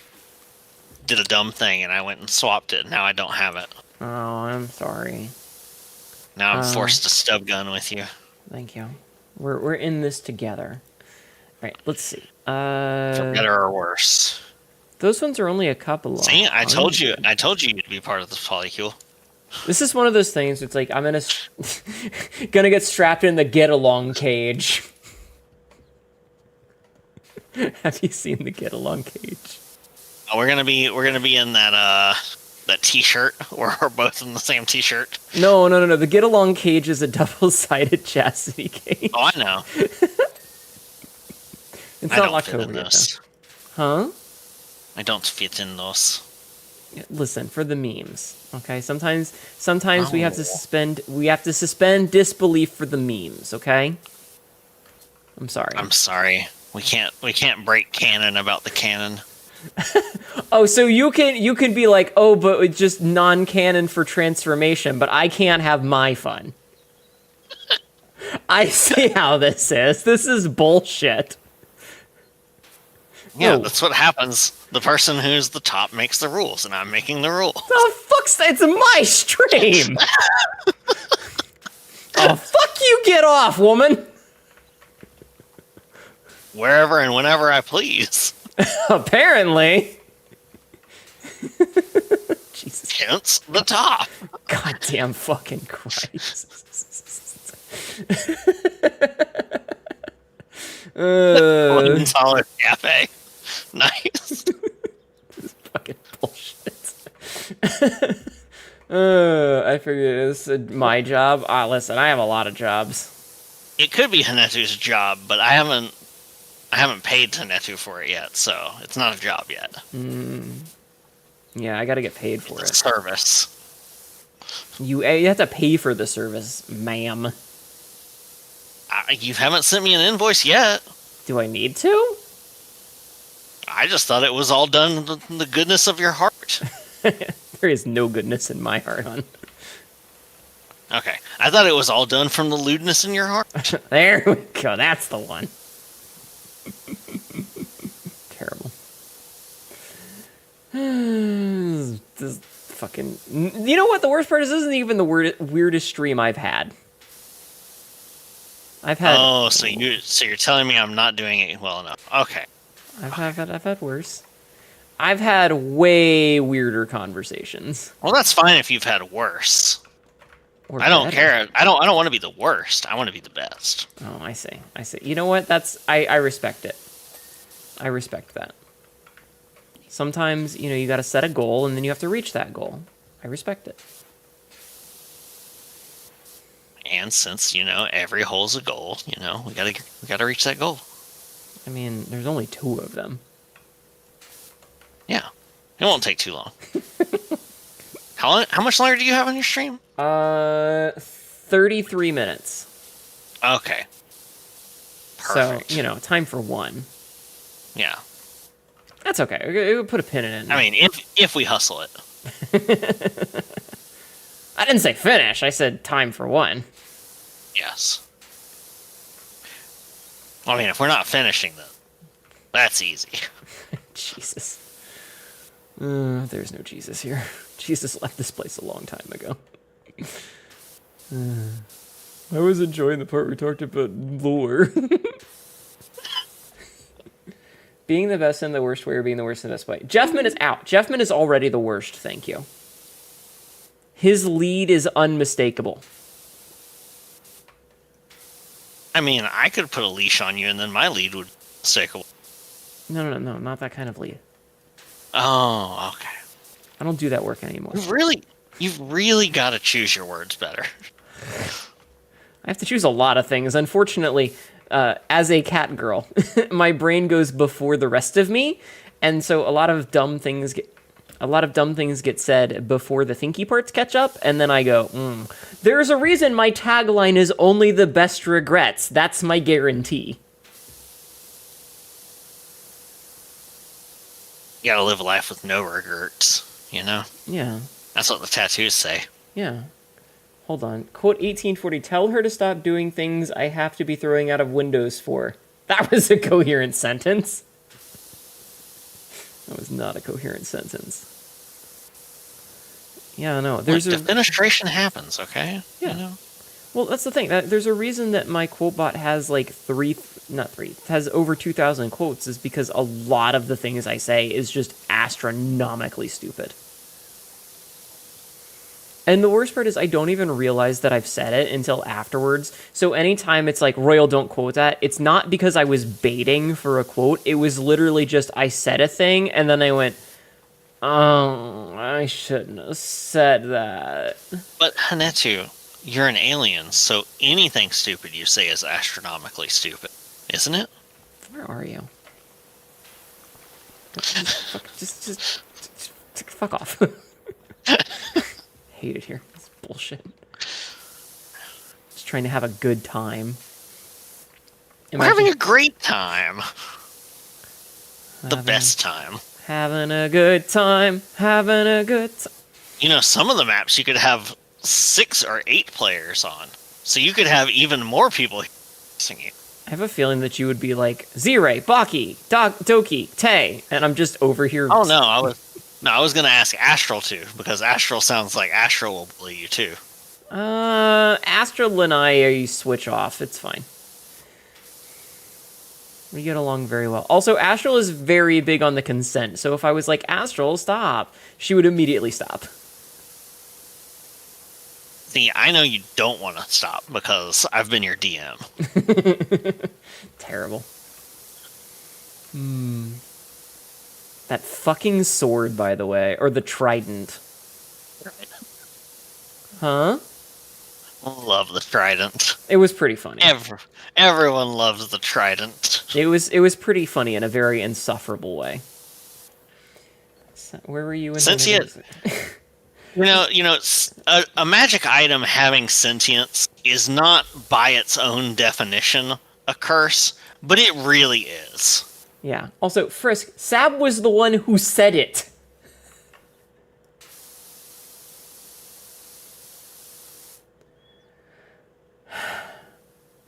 did a dumb thing and I went and swapped it. Now I don't have it. Oh, I'm sorry. Now I'm forced to stub gun with you. Thank you. We're in this together. All right, let's see. For better or worse. Those ones are only a couple of. See, I told you you'd be part of this polycule. This is one of those things. It's like I'm gonna get strapped in the get along cage. Have you seen the get along cage? We're gonna be in that that T-shirt, where we're both in the same T-shirt. No. The Get Along cage is a double-sided chastity cage. Oh, I know. It's I not don't locked fit over in yet, those. though. Huh? I don't fit in those. Listen, for the memes, okay? Sometimes we have to Oh. suspend disbelief for the memes, okay? I'm sorry. I'm sorry. We can't break canon about the canon. Oh, so you can be like, oh, but it's just non-canon for transformation, but I can't have my fun. I see how this is. This is bullshit. Yeah, Oh. that's what happens. The person who's the top makes the rules, and I'm making the rules. Oh, fuck's that? It's my stream. Oh, fuck you, get off, woman. Wherever and whenever I please. Apparently. Jesus. Hence the top. Goddamn fucking Christ. $1 cafe. Nice. Fucking bullshit. I figured it's my job. Listen, I have a lot of jobs. It could be Hanetu's job, but I haven't paid Hanetu for it yet, so it's not a job yet. Yeah, I gotta get paid for It's a it. service. You have to pay for the service, ma'am. You haven't sent me an invoice yet. Do I need to? I just thought it was all done in the goodness of your heart. There is no goodness in my heart, hon. Okay. I thought it was all done from the lewdness in your heart. There we go. That's the one. Terrible. This fucking... You know what? The worst part is this isn't even the weirdest stream I've had. I've had... Oh, so you're telling me I'm not doing it well enough. Okay. I've had worse. I've had way weirder conversations. Well, that's fine if you've had worse. Or I don't better. care. I don't want to be the worst. I want to be the best. Oh, I see. You know what? I respect it. I respect that. Sometimes, you gotta set a goal and then you have to reach that goal. I respect it. And since, every hole's a goal, we gotta reach that goal. I mean, there's only 2 of them. Yeah. It won't take too long. How much longer do you have on your stream? 33 minutes. Okay. Perfect. So, time for one. Yeah. That's okay. We'll put a pin in it. I mean, if we hustle it. I didn't say finish. I said time for one. Yes. I mean, if we're not finishing them, that's easy. Jesus. There's no Jesus here. Jesus left this place a long time ago. I was enjoying the part we talked about lore. Being the best in the worst way or being the worst in the best way. Jeffman is out. Jeffman is already the worst, thank you. His lead is unmistakable. I mean, I could put a leash on you and then my lead would stick. No, not that kind of lead. Oh, okay. I don't do that work anymore. You've really got to choose your words better. I have to choose a lot of things. Unfortunately, as a cat girl, my brain goes before the rest of me, and so a lot of dumb things get said before the thinky parts catch up, and then I go, There's a reason my tagline is only the best regrets. That's my guarantee. You gotta live a life with no regrets, Yeah. That's what the tattoos say. Yeah. Hold on. Quote 1840, tell her to stop doing things I have to be throwing out of windows for. That was a coherent sentence. That was not a coherent sentence. Yeah, no. There's Look, defenestration happens, okay? Yeah. Well, that's the thing. There's a reason that my quote bot has has over 2,000 quotes is because a lot of the things I say is just astronomically stupid. And the worst part is I don't even realize that I've said it until afterwards. So anytime it's like, Royal, don't quote that, it's not because I was baiting for a quote. It was literally just I said a thing, and then I went, Oh, I shouldn't have said that. But Hanetu, you're an alien, so anything stupid you say is astronomically stupid, isn't it? Where are you? Just fuck off. Hate it here. It's bullshit. Just trying to have a good time. We're having a great time. The best time. Having a good time. Having a good time. You know, some of the maps you could have 6 or 8 players on. So you could have even more people singing. I have a feeling that you would be like, Zire, Baki, Doki, Tay, and I'm just over here. Oh, no, I was going to ask Astral too, because Astral sounds like Astral will bully you too. Astral and I switch off. It's fine. We get along very well. Also, Astral is very big on the consent, so if I was like, Astral, stop, she would immediately stop. See, I know you don't want to stop, because I've been your DM. Terrible. That fucking sword, by the way, or the trident. Huh? Love the trident. It was pretty funny. Everyone loves the trident. It was pretty funny in a very insufferable way. So, where were you in Sentient. You know, a magic item having sentience is not by its own definition a curse, but it really is. Yeah. Also, Frisk, Sab was the one who said it.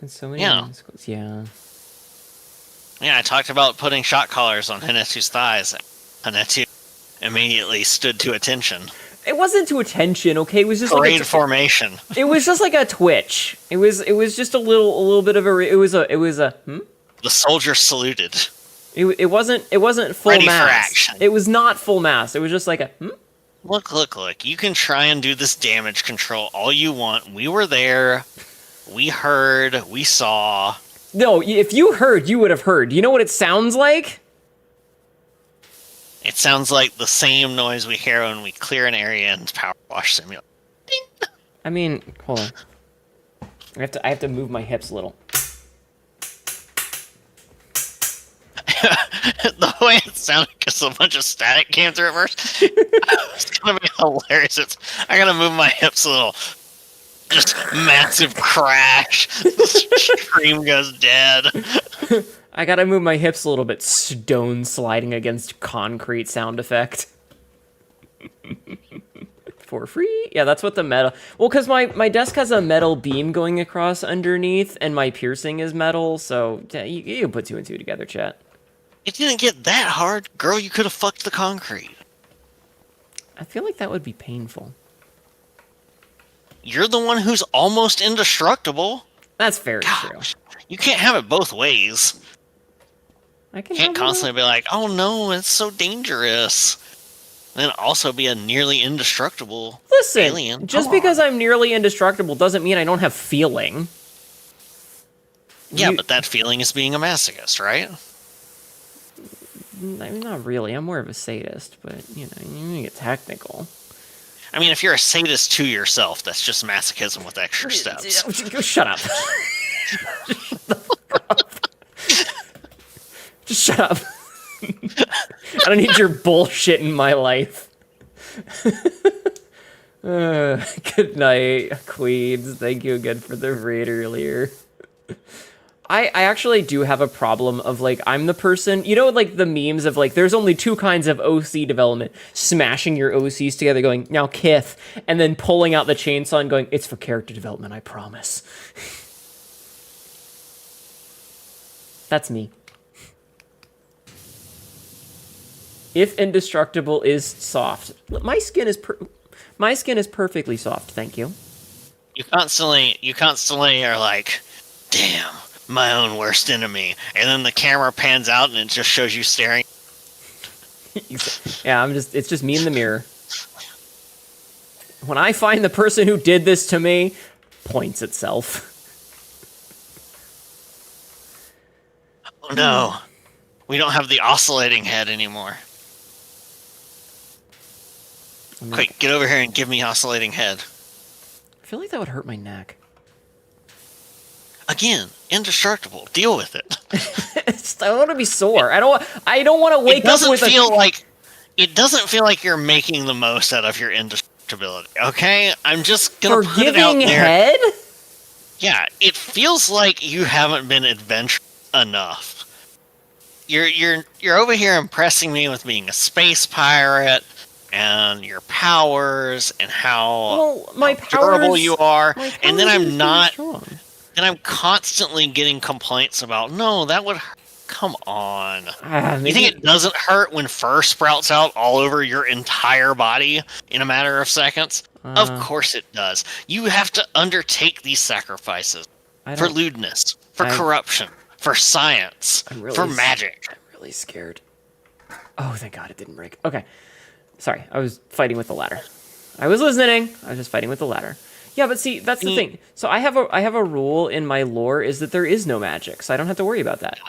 And so many schools. Yeah. Yeah, I talked about putting shock collars on Hanetu's thighs. Hanetu immediately stood to attention. It wasn't to attention, okay? It was just parade like formation. It was just like a twitch. It was just a little bit of a. It was a. The soldier saluted. It wasn't full Ready mass. for action. It was not full mass. It was just like a. Look. You can try and do this damage control all you want. We were there. We heard. We saw. No, if you heard, you would have heard. You know what it sounds like? It sounds like the same noise we hear when we clear an area in Power Wash Simulator. I mean, hold on. I have to move my hips a little. The way it sounded, because a bunch of static came through at first. It's gonna be hilarious. I gotta move my hips a little. Just massive crash. Stream goes dead. I gotta move my hips a little bit. Stone sliding against concrete sound effect. For free? Yeah, that's what the metal... Well, because my desk has a metal beam going across underneath, and my piercing is metal, so yeah, you can put 2 and 2 together, chat. It didn't get that hard. Girl, you could have fucked the concrete. I feel like that would be painful. You're the one who's almost indestructible. That's very true. You can't have it both ways. I can't constantly be like, oh no, it's so dangerous. And then also be a nearly indestructible alien. Just because I'm nearly indestructible doesn't mean I don't have feeling. Yeah, but that feeling is being a masochist, right? I mean, not really. I'm more of a sadist, but, you know, you get technical. I mean, if you're a sadist to yourself, that's just masochism with extra steps. Shut up. Just shut up. I don't need your bullshit in my life. Good night, queens. Thank you again for the raid earlier. I actually do have a problem of, like, I'm the person, you know, like, the memes of, like, there's only 2 kinds of OC development. Smashing your OCs together, going, now Kith, and then pulling out the chainsaw and going, it's for character development, I promise. That's me. If indestructible is soft. My skin is perfectly soft, thank you. You constantly are like, damn, my own worst enemy. And then the camera pans out and it just shows you staring. Yeah, it's just me in the mirror. When I find the person who did this to me, points itself. Oh no. We don't have the oscillating head anymore. Quick, get over here and give me oscillating head. I feel like that would hurt my neck. Again, indestructible. Deal with it. I don't want to be sore. I don't want to wake up with It doesn't feel like you're making the most out of your indestructibility. Okay, I'm just gonna put it out forgiving there. head. Yeah, it feels like you haven't been adventurous enough. You're over here impressing me with being a space pirate and your powers and how durable you are, and then I'm not. Strong. And I'm constantly getting complaints about, no, that would hurt. Come on. You think it doesn't hurt when fur sprouts out all over your entire body in a matter of seconds? Of course it does. You have to undertake these sacrifices for lewdness, for corruption, for science, for magic. I'm really scared. Oh, thank God it didn't break. Okay. Sorry, I was fighting with the ladder. I was listening. I was just fighting with the ladder. Yeah, but see, that's the thing. So I have a rule in my lore is that there is no magic, so I don't have to worry about that.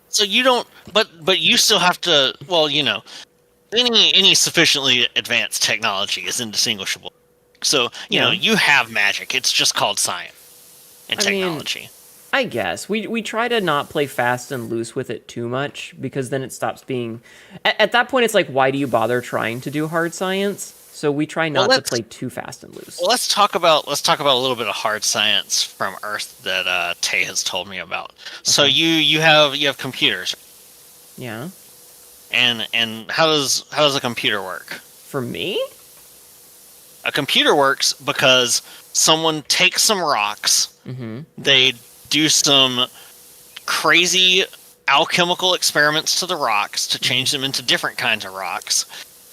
So you don't, but you still have to. Well, any sufficiently advanced technology is indistinguishable. So you know you have magic. It's just called science and technology. I guess we try to not play fast and loose with it too much because then it stops being. At that point, it's like, why do you bother trying to do hard science? So we try not to play too fast and loose. Well, let's talk about a little bit of hard science from Earth that Tay has told me about. Okay. So you have computers. Yeah. And how does a computer work? For me? A computer works because someone takes some rocks. Mm-hmm. They do some crazy alchemical experiments to the rocks to change them into different kinds of rocks.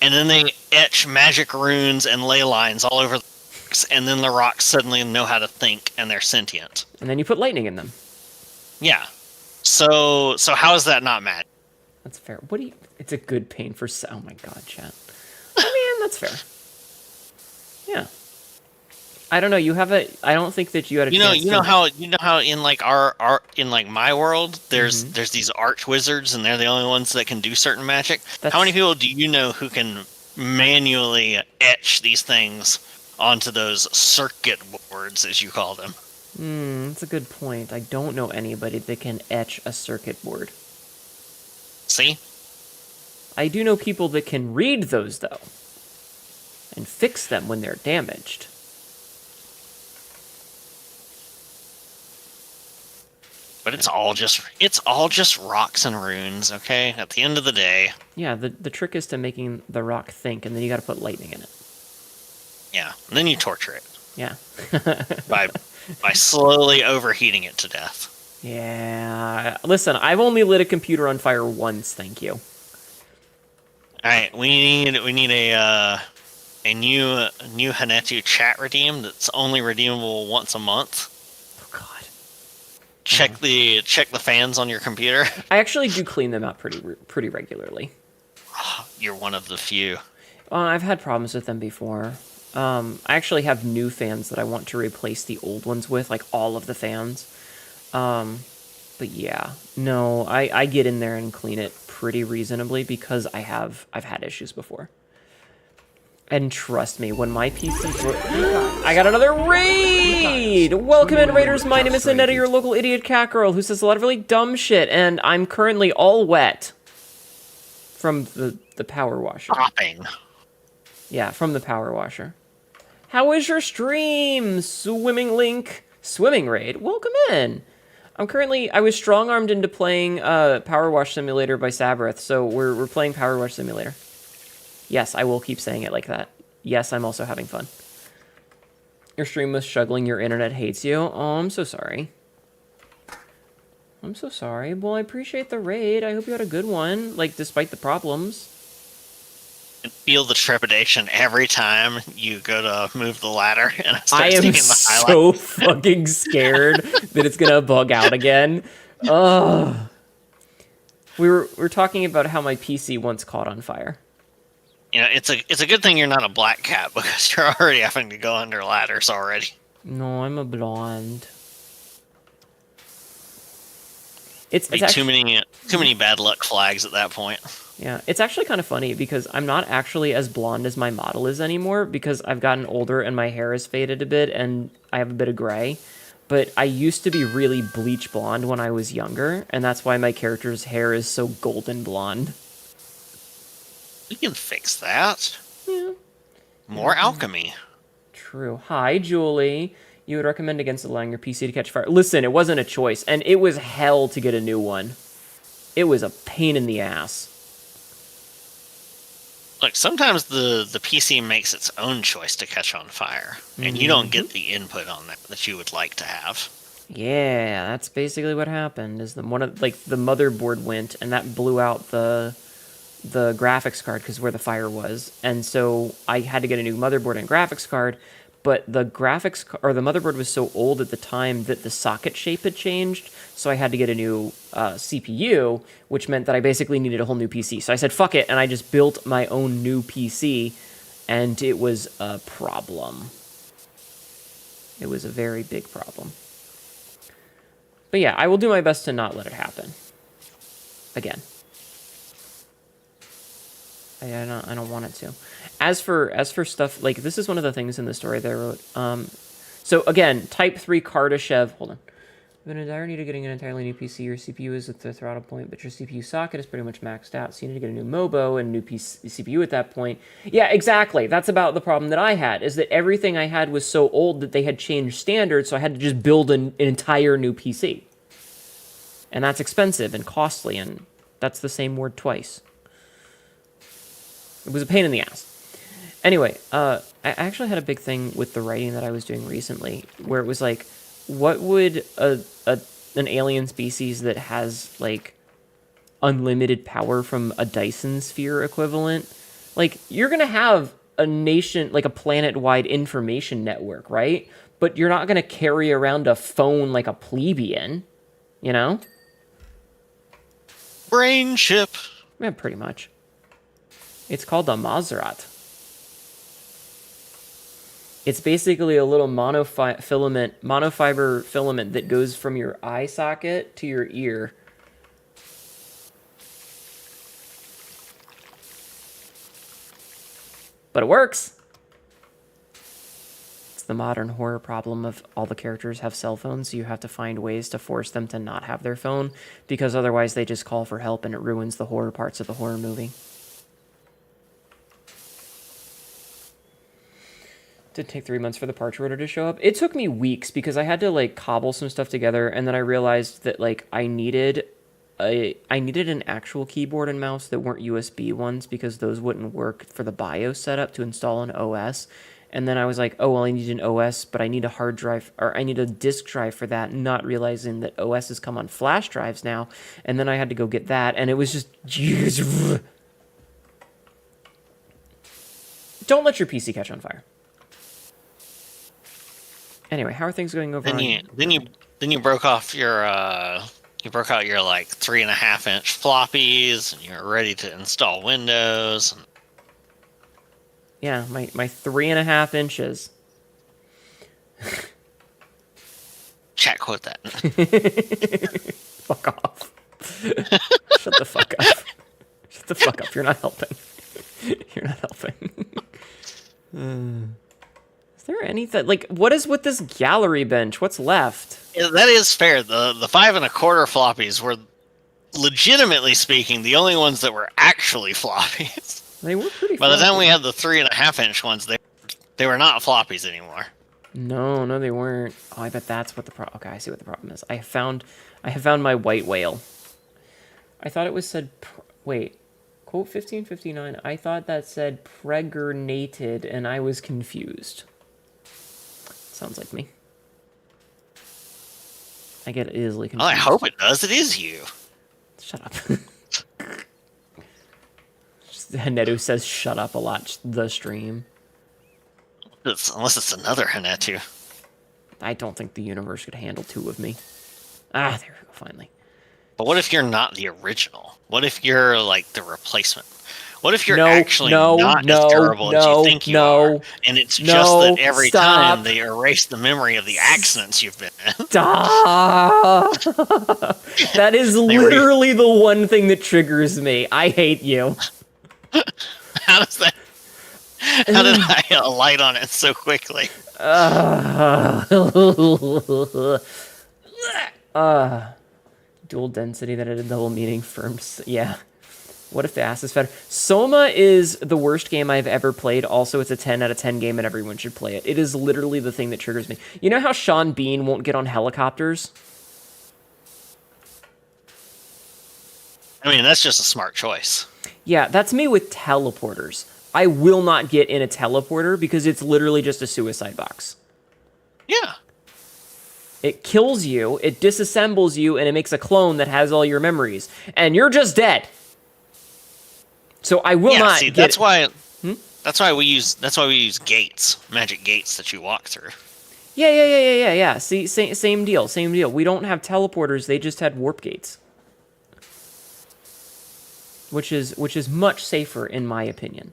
And then they etch magic runes and ley lines all over the rocks, and then the rocks suddenly know how to think, and they're sentient. And then you put lightning in them. Yeah. So how is that not magic? That's fair. It's a good pain for... Oh my God, chat. I mean, that's fair. Yeah. I don't know. I don't think that you had a chance. You know how in like in like my world, there's these arch wizards, and they're the only ones that can do certain magic. How many people do you know who can manually etch these things onto those circuit boards, as you call them? That's a good point. I don't know anybody that can etch a circuit board. See? I do know people that can read those though, and fix them when they're damaged. But it's all just rocks and runes, okay? At the end of the day. Yeah, the trick is to making the rock think, and then you got to put lightning in it. Yeah, and then you torture it. Yeah. by slowly overheating it to death. Yeah. Listen, I've only lit a computer on fire once, thank you. All right, we need a new Hanetu chat redeem that's only redeemable once a month. Check the fans on your computer. I actually do clean them out pretty regularly. Oh, you're one of the few. I've had problems with them before. I actually have new fans that I want to replace the old ones with, like all of the fans. But yeah, no, I get in there and clean it pretty reasonably because I've had issues before. And trust me, when my PC... I got another raid! Welcome in, Raiders. My name is Anetta, your local idiot cat girl who says a lot of really dumb shit, and I'm currently all wet from the power washer. Popping. Yeah, from the power washer. How is your stream, Swimming Link? Swimming Raid? Welcome in. I was strong-armed into playing Power Wash Simulator by Sabreth, so we're playing Power Wash Simulator. Yes, I will keep saying it like that. Yes, I'm also having fun. Your stream was struggling, your internet hates you. Oh, I'm so sorry. I'm so sorry. Well, I appreciate the raid. I hope you had a good one, like, despite the problems. And feel the trepidation every time you go to move the ladder, and I am so fucking scared that it's gonna bug out again. Ugh. We were talking about how my PC once caught on fire. You know, it's a good thing you're not a black cat because you're already having to go under ladders already. No, I'm a blonde. It's too many bad luck flags at that point. Yeah, it's actually kind of funny because I'm not actually as blonde as my model is anymore because I've gotten older and my hair has faded a bit and I have a bit of gray. But I used to be really bleach blonde when I was younger, and that's why my character's hair is so golden blonde. We can fix that. Yeah, More alchemy. true. Hi, Julie. You would recommend against allowing your PC to catch fire. Listen, it wasn't a choice, and it was hell to get a new one. It was a pain in the ass. Look, sometimes the PC makes its own choice to catch on fire, and you don't get the input on that you would like to have. Yeah, that's basically what happened. Is the the motherboard went and that blew out the graphics card because where the fire was, and so I had to get a new motherboard and graphics card. But the the motherboard was so old at the time that the socket shape had changed, so I had to get a new CPU, which meant that I basically needed a whole new PC. So I said, fuck it, and I just built my own new PC, and it was a problem. It was a very big problem. But yeah, I will do my best to not let it happen. Again. I don't want it to. As for stuff, like, this is one of the things in the story that I wrote. So again, Type 3 Kardashev, hold on. You have a dire need of getting an entirely new PC. Your CPU is at the throttle point, but your CPU socket is pretty much maxed out, so you need to get a new MOBO and a new CPU at that point. Yeah, exactly. That's about the problem that I had, is that everything I had was so old that they had changed standards, so I had to just build an entire new PC. And that's expensive and costly, and that's the same word twice. It was a pain in the ass. Anyway, I actually had a big thing with the writing that I was doing recently, where it was like, what would an alien species that has, like, unlimited power from a Dyson sphere equivalent? Like, you're going to have a nation, like a planet-wide information network, right? But you're not going to carry around a phone like a plebeian, you know? Brain chip. Yeah, pretty much. It's called a Maserati. It's basically a little monofiber filament that goes from your eye socket to your ear. But it works! It's the modern horror problem of all the characters have cell phones, so you have to find ways to force them to not have their phone, because otherwise they just call for help and it ruins the horror parts of the horror movie. Did take 3 months for the parts order to show up. It took me weeks because I had to, like, cobble some stuff together, and then I realized that, like, I needed an actual keyboard and mouse that weren't USB ones because those wouldn't work for the BIOS setup to install an OS. And then I was like, oh, well, I need an OS, but I need a hard drive, or I need a disk drive for that, not realizing that OSs come on flash drives now. And then I had to go get that, and it was just... Don't let your PC catch on fire. Anyway, how are things going over? Then you broke off your you broke out your, like, 3.5-inch floppies, and you're ready to install Windows. Yeah, my 3.5 inches. Chat quote that. Fuck off. Shut the fuck up. Shut the fuck up. You're not helping. You're not helping. Is there anything, like, what is with this gallery bench? What's left? Yeah, that is fair. The 5.25 floppies were, legitimately speaking, the only ones that were actually floppies. They were pretty By the time we floppy. had the 3.5-inch ones, they were not floppies anymore. No, they weren't. Oh, I bet that's what the problem... Okay, I see what the problem is. I have found my white whale. I thought it was said... Wait. Quote 1559. I thought that said pregnated, and I was confused. Sounds like me. I get easily confused. Well, I hope it does. It is you. Shut up. Hanetu says shut up a lot, the stream. Unless it's another Hanetu. I don't think the universe could handle two of me. Ah, there we go, finally. But what if you're not the original? What if you're, like, the replacement? What if you're No, actually no, not as no, durable as you no, think you no, are, and it's just no, that every stop. time they erase the memory of the accidents you've been in? Stop! That is They re- literally the one thing that triggers me. I hate you. How does that? How did I alight on it so quickly? Dual density that had a double meaning firms. Yeah. What if the ass is fed? Soma is the worst game I've ever played. Also, it's a 10 out of 10 game and everyone should play it. It is literally the thing that triggers me. You know how Sean Bean won't get on helicopters? I mean, that's just a smart choice. Yeah, that's me with teleporters. I will not get in a teleporter because it's literally just a suicide box. Yeah. It kills you, it disassembles you, and it makes a clone that has all your memories. And you're just dead. So I will not see, get... that's why we use gates, magic gates that you walk through. Yeah. See, same deal. We don't have teleporters, they just had warp gates. Which is much safer in my opinion.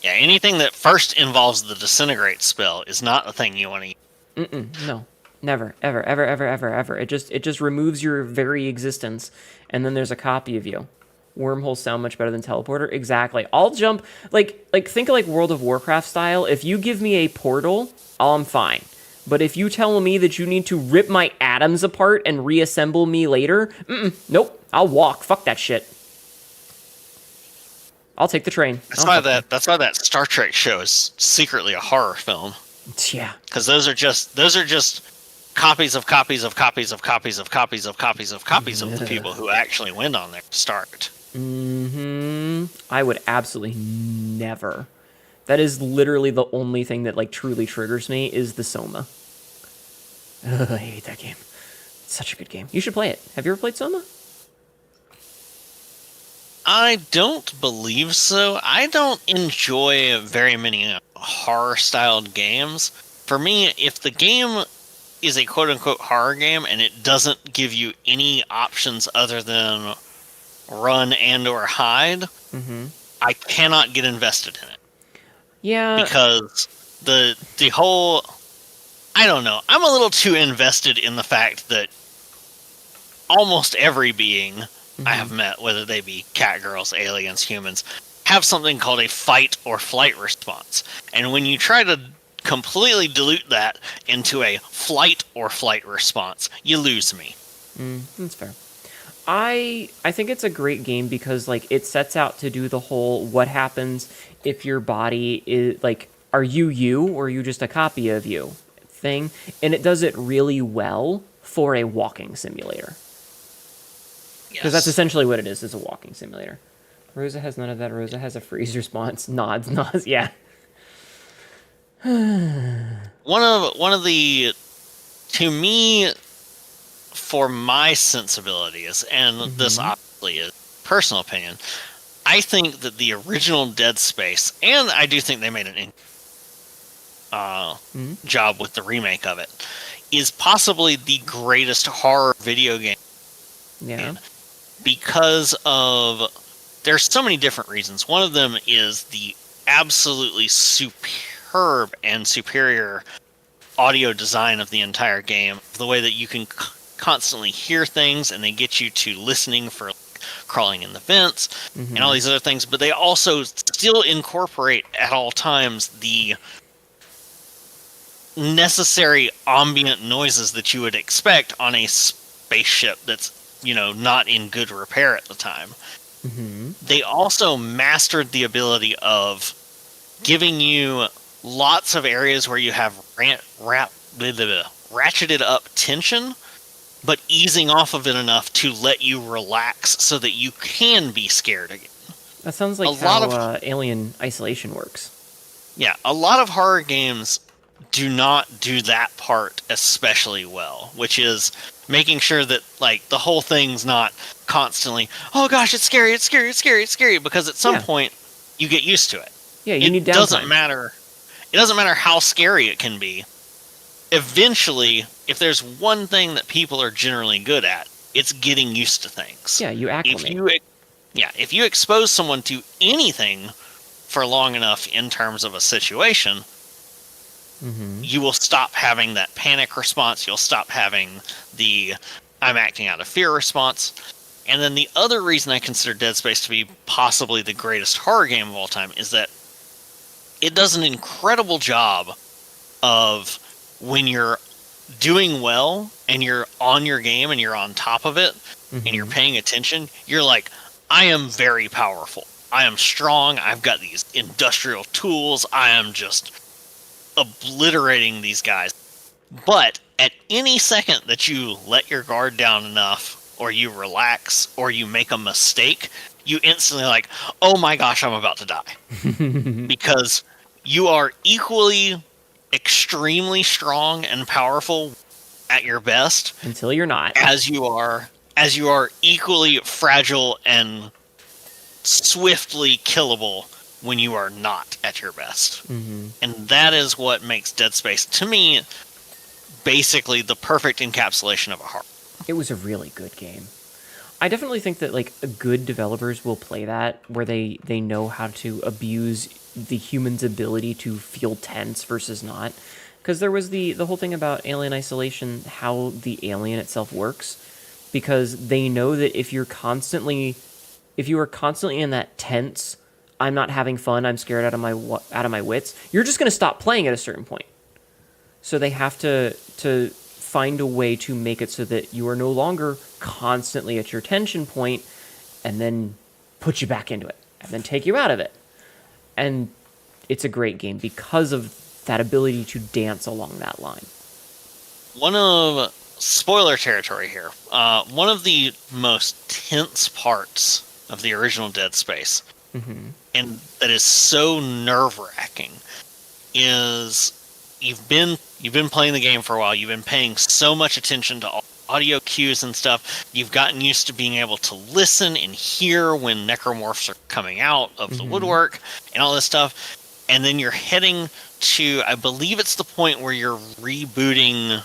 Yeah, anything that first involves the disintegrate spell is not the thing you want to use. No. Never. Ever. It just removes your very existence, and then there's a copy of you. Wormholes sound much better than teleporter. Exactly. I'll jump like think of like World of Warcraft style. If you give me a portal, I'm fine. But if you tell me that you need to rip my atoms apart and reassemble me later, nope. I'll walk. Fuck that shit. I'll take the train. That's why that Star Trek show is secretly a horror film. Yeah. Because those are just copies of copies of copies of copies of copies of copies of copies of the people who actually went on there to start. I would absolutely never. That is literally the only thing that like truly triggers me is the Soma. Ugh, I hate that game. It's such a good game. You should play it. Have you ever played Soma? I don't believe so. I don't enjoy very many horror-styled games. For me, if the game is a quote-unquote horror game and it doesn't give you any options other than run and or hide, I cannot get invested in it. Yeah. Because the whole... I don't know. I'm a little too invested in the fact that almost every being I have met, whether they be cat girls, aliens, humans, have something called a fight or flight response. And when you try to completely dilute that into a flight or flight response, you lose me. That's fair. I think it's a great game because like it sets out to do the whole what happens if your body is like, are you or are you just a copy of you thing, and it does it really well for a walking simulator. Because that's essentially what it is a walking simulator. Rosa has none of that. Rosa has a freeze response. Nods, yeah. One of the, to me, for my sensibilities, and this obviously is personal opinion, I think that the original Dead Space, and I do think they made an job with the remake of it, is possibly the greatest horror video game. Yeah. Because of, there's so many different reasons. One of them is the absolutely superb and superior audio design of the entire game. The way that you can constantly hear things and they get you to listening for crawling in the vents and all these other things. But they also still incorporate at all times the necessary ambient noises that you would expect on a spaceship that's, not in good repair at the time. They also mastered the ability of giving you lots of areas where you have ratcheted up tension, but easing off of it enough to let you relax so that you can be scared again. That sounds like how Alien Isolation works. Yeah, a lot of horror games do not do that part especially well, which is making sure that like the whole thing's not constantly, oh gosh, it's scary, because at some point you get used to it. Yeah, you need downtime. It doesn't matter how scary it can be. Eventually, if there's one thing that people are generally good at, it's getting used to things. Yeah, you acclimate. Yeah, if you expose someone to anything for long enough in terms of a situation, you will stop having that panic response. You'll stop having the I'm acting out of fear response. And then the other reason I consider Dead Space to be possibly the greatest horror game of all time is that it does an incredible job of when you're doing well and you're on your game and you're on top of it and you're paying attention, you're like, I am very powerful. I am strong. I've got these industrial tools. I am just obliterating these guys. But at any second that you let your guard down enough, or you relax, or you make a mistake, you instantly like, oh my gosh, I'm about to die. Because you are equally extremely strong and powerful at your best Until you're not. as you are equally fragile and swiftly killable when you are not at your best. And that is what makes Dead Space, to me, basically the perfect encapsulation of a horror. It was a really good game. I definitely think that like good developers will play that, where they know how to abuse the human's ability to feel tense versus not. Because there was the whole thing about Alien Isolation, how the alien itself works, because they know that if you are constantly in that tense, I'm not having fun, I'm scared out of my wits, you're just going to stop playing at a certain point. So they have to find a way to make it so that you are no longer constantly at your tension point, and then put you back into it, and then take you out of it. And it's a great game because of that ability to dance along that line. One of spoiler territory here. One of the most tense parts of the original Dead Space, and that is so nerve-wracking, is you've been playing the game for a while. You've been paying so much attention to audio cues and stuff. You've gotten used to being able to listen and hear when necromorphs are coming out of the woodwork and all this stuff. And then you're heading to, I believe it's the point where you're rebooting,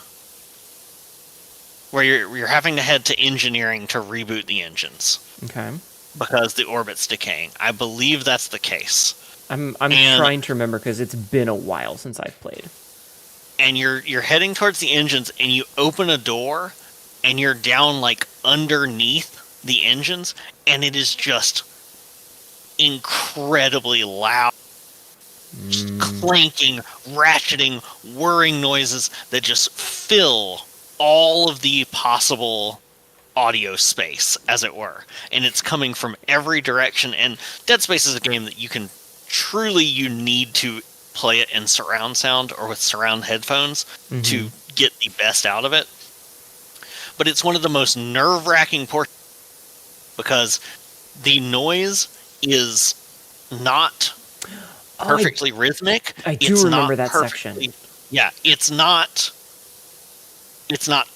where you're having to head to engineering to reboot the engines. Okay. Because the orbit's decaying. I believe that's the case. I'm trying to remember because it's been a while since I've played. And you're heading towards the engines, and you open a door, and you're down like underneath the engines, and it is just incredibly loud, clanking, ratcheting, whirring noises that just fill all of the possible audio space, as it were. And it's coming from every direction. And Dead Space is a game that you need to play it in surround sound or with surround headphones to get the best out of it. But it's one of the most nerve-wracking portions because the noise is not perfectly rhythmic. I do remember that section. Yeah, it's not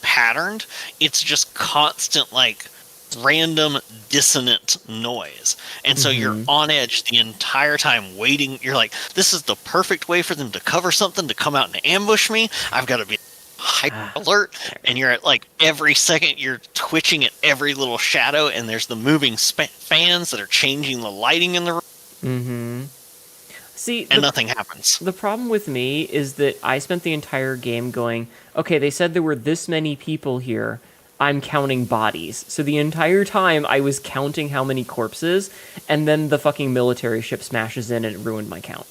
patterned. It's just constant, like, random dissonant noise. And so you're on edge the entire time waiting. You're like, this is the perfect way for them to cover something, to come out and ambush me. I've got to be hyper alert. And you're at, like, every second you're twitching at every little shadow, and there's the moving fans that are changing the lighting in the room. See, and nothing happens. The problem with me is that I spent the entire game going, okay, they said there were this many people here. I'm counting bodies. So the entire time I was counting how many corpses, and then the fucking military ship smashes in and it ruined my count.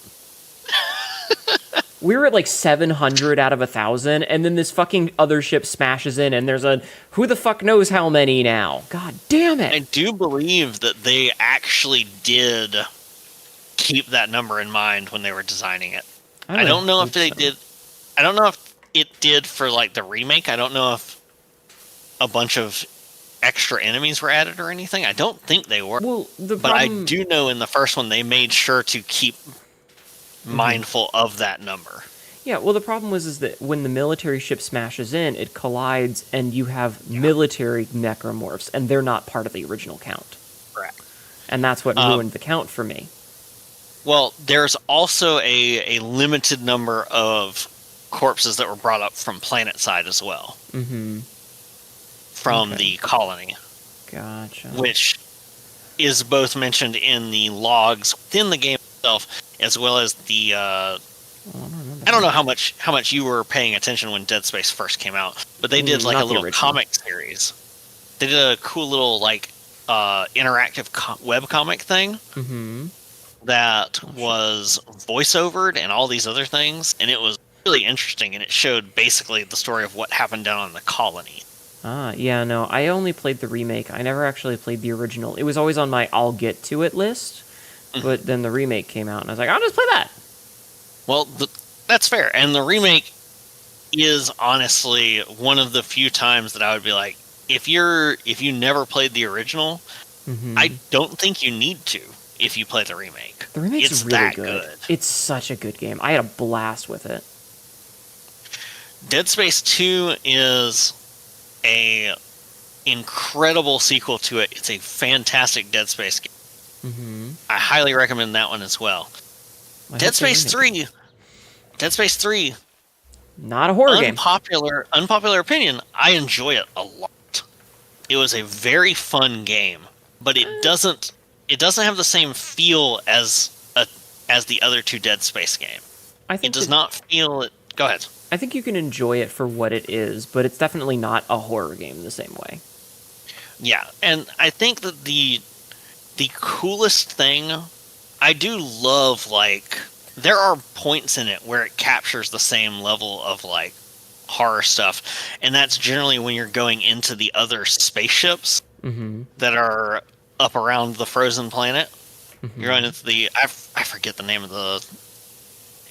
We were at like 700 out of 1,000, and then this fucking other ship smashes in, and there's a who the fuck knows how many now. God damn it. I do believe that they actually did keep that number in mind when they were designing it. I don't know if they did. I don't know if it did for like the remake. I don't know if a bunch of extra enemies were added or anything. I don't think they were. Well, but I do know in the first one they made sure to keep mindful of that number. Yeah, well, the problem is that when the military ship smashes in, it collides, and you have military necromorphs, and they're not part of the original count. Correct. And that's what ruined the count for me. Well, there's also a limited number of corpses that were brought up from planet side as well. From the colony. Gotcha. Which is both mentioned in the logs within the game itself, as well as the. I don't know how much you were paying attention when Dead Space first came out, but they did like Not a the little original. comic series. They did a cool little like interactive web comic thing that was voiceovered and all these other things, and it was really interesting, and it showed basically the story of what happened down in the colony. Yeah, no, I only played the remake. I never actually played the original. It was always on my I'll get to it list, but then the remake came out, and I was like, I'll just play that. Well, that's fair, and the remake is honestly one of the few times that I would be like, if you never played the original, I don't think you need to if you play the remake. The remake's It's really that good. It's such a good game. I had a blast with it. Dead Space 2 is a incredible sequel to it. It's a fantastic Dead Space game. I highly recommend that one as well. Dead Space 3. Dead Space 3. Not a horror game. Unpopular opinion. I enjoy it a lot. It was a very fun game, but it doesn't have the same feel as the other two Dead Space game. It does not feel it. Go ahead. I think you can enjoy it for what it is, but it's definitely not a horror game the same way. Yeah, and I think that the coolest thing, I do love, like, there are points in it where it captures the same level of, like, horror stuff, and that's generally when you're going into the other spaceships that are up around the frozen planet. You're going into the, I forget the name of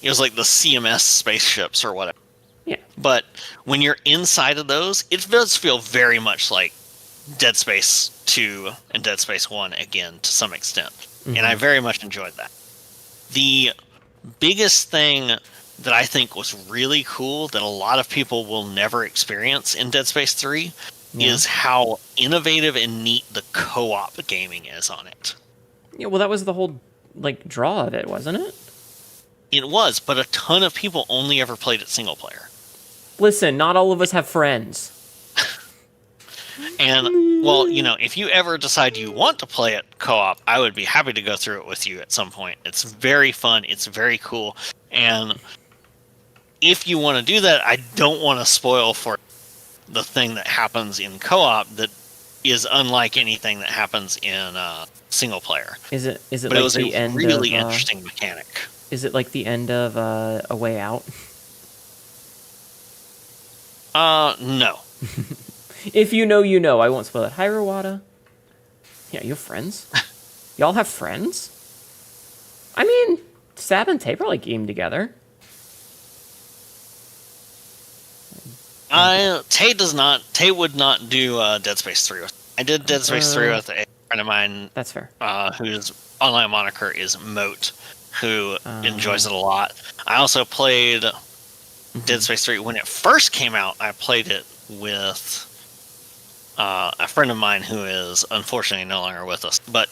it was like the CMS spaceships or whatever. Yeah. But when you're inside of those, it does feel very much like Dead Space 2 and Dead Space 1 again, to some extent. And I very much enjoyed that. The biggest thing that I think was really cool that a lot of people will never experience in Dead Space 3 is how innovative and neat the co-op gaming is on it. Yeah, well, that was the whole, like, draw of it, wasn't it? It was, but a ton of people only ever played it single player. Listen, not all of us have friends. And, well, you know, if you ever decide you want to play it co-op, I would be happy to go through it with you at some point. It's very fun. It's very cool. And if you want to do that, I don't want to spoil for the thing that happens in co-op that is unlike anything that happens in single player. Is it But like it was the a end really of, interesting mechanic. Is it like the end of A Way Out? No. If you know, you know. I won't spoil it. Hi, Rawada. Yeah, you have friends? Y'all have friends? I mean, Sab and Tay probably game together. Tay would not do Dead Space 3 with. I did Dead Space 3 with a friend of mine. That's fair. Whose online moniker is Moat, who enjoys it a lot. I also played Dead Space 3 when it first came out. I played it with a friend of mine who is unfortunately no longer with us. But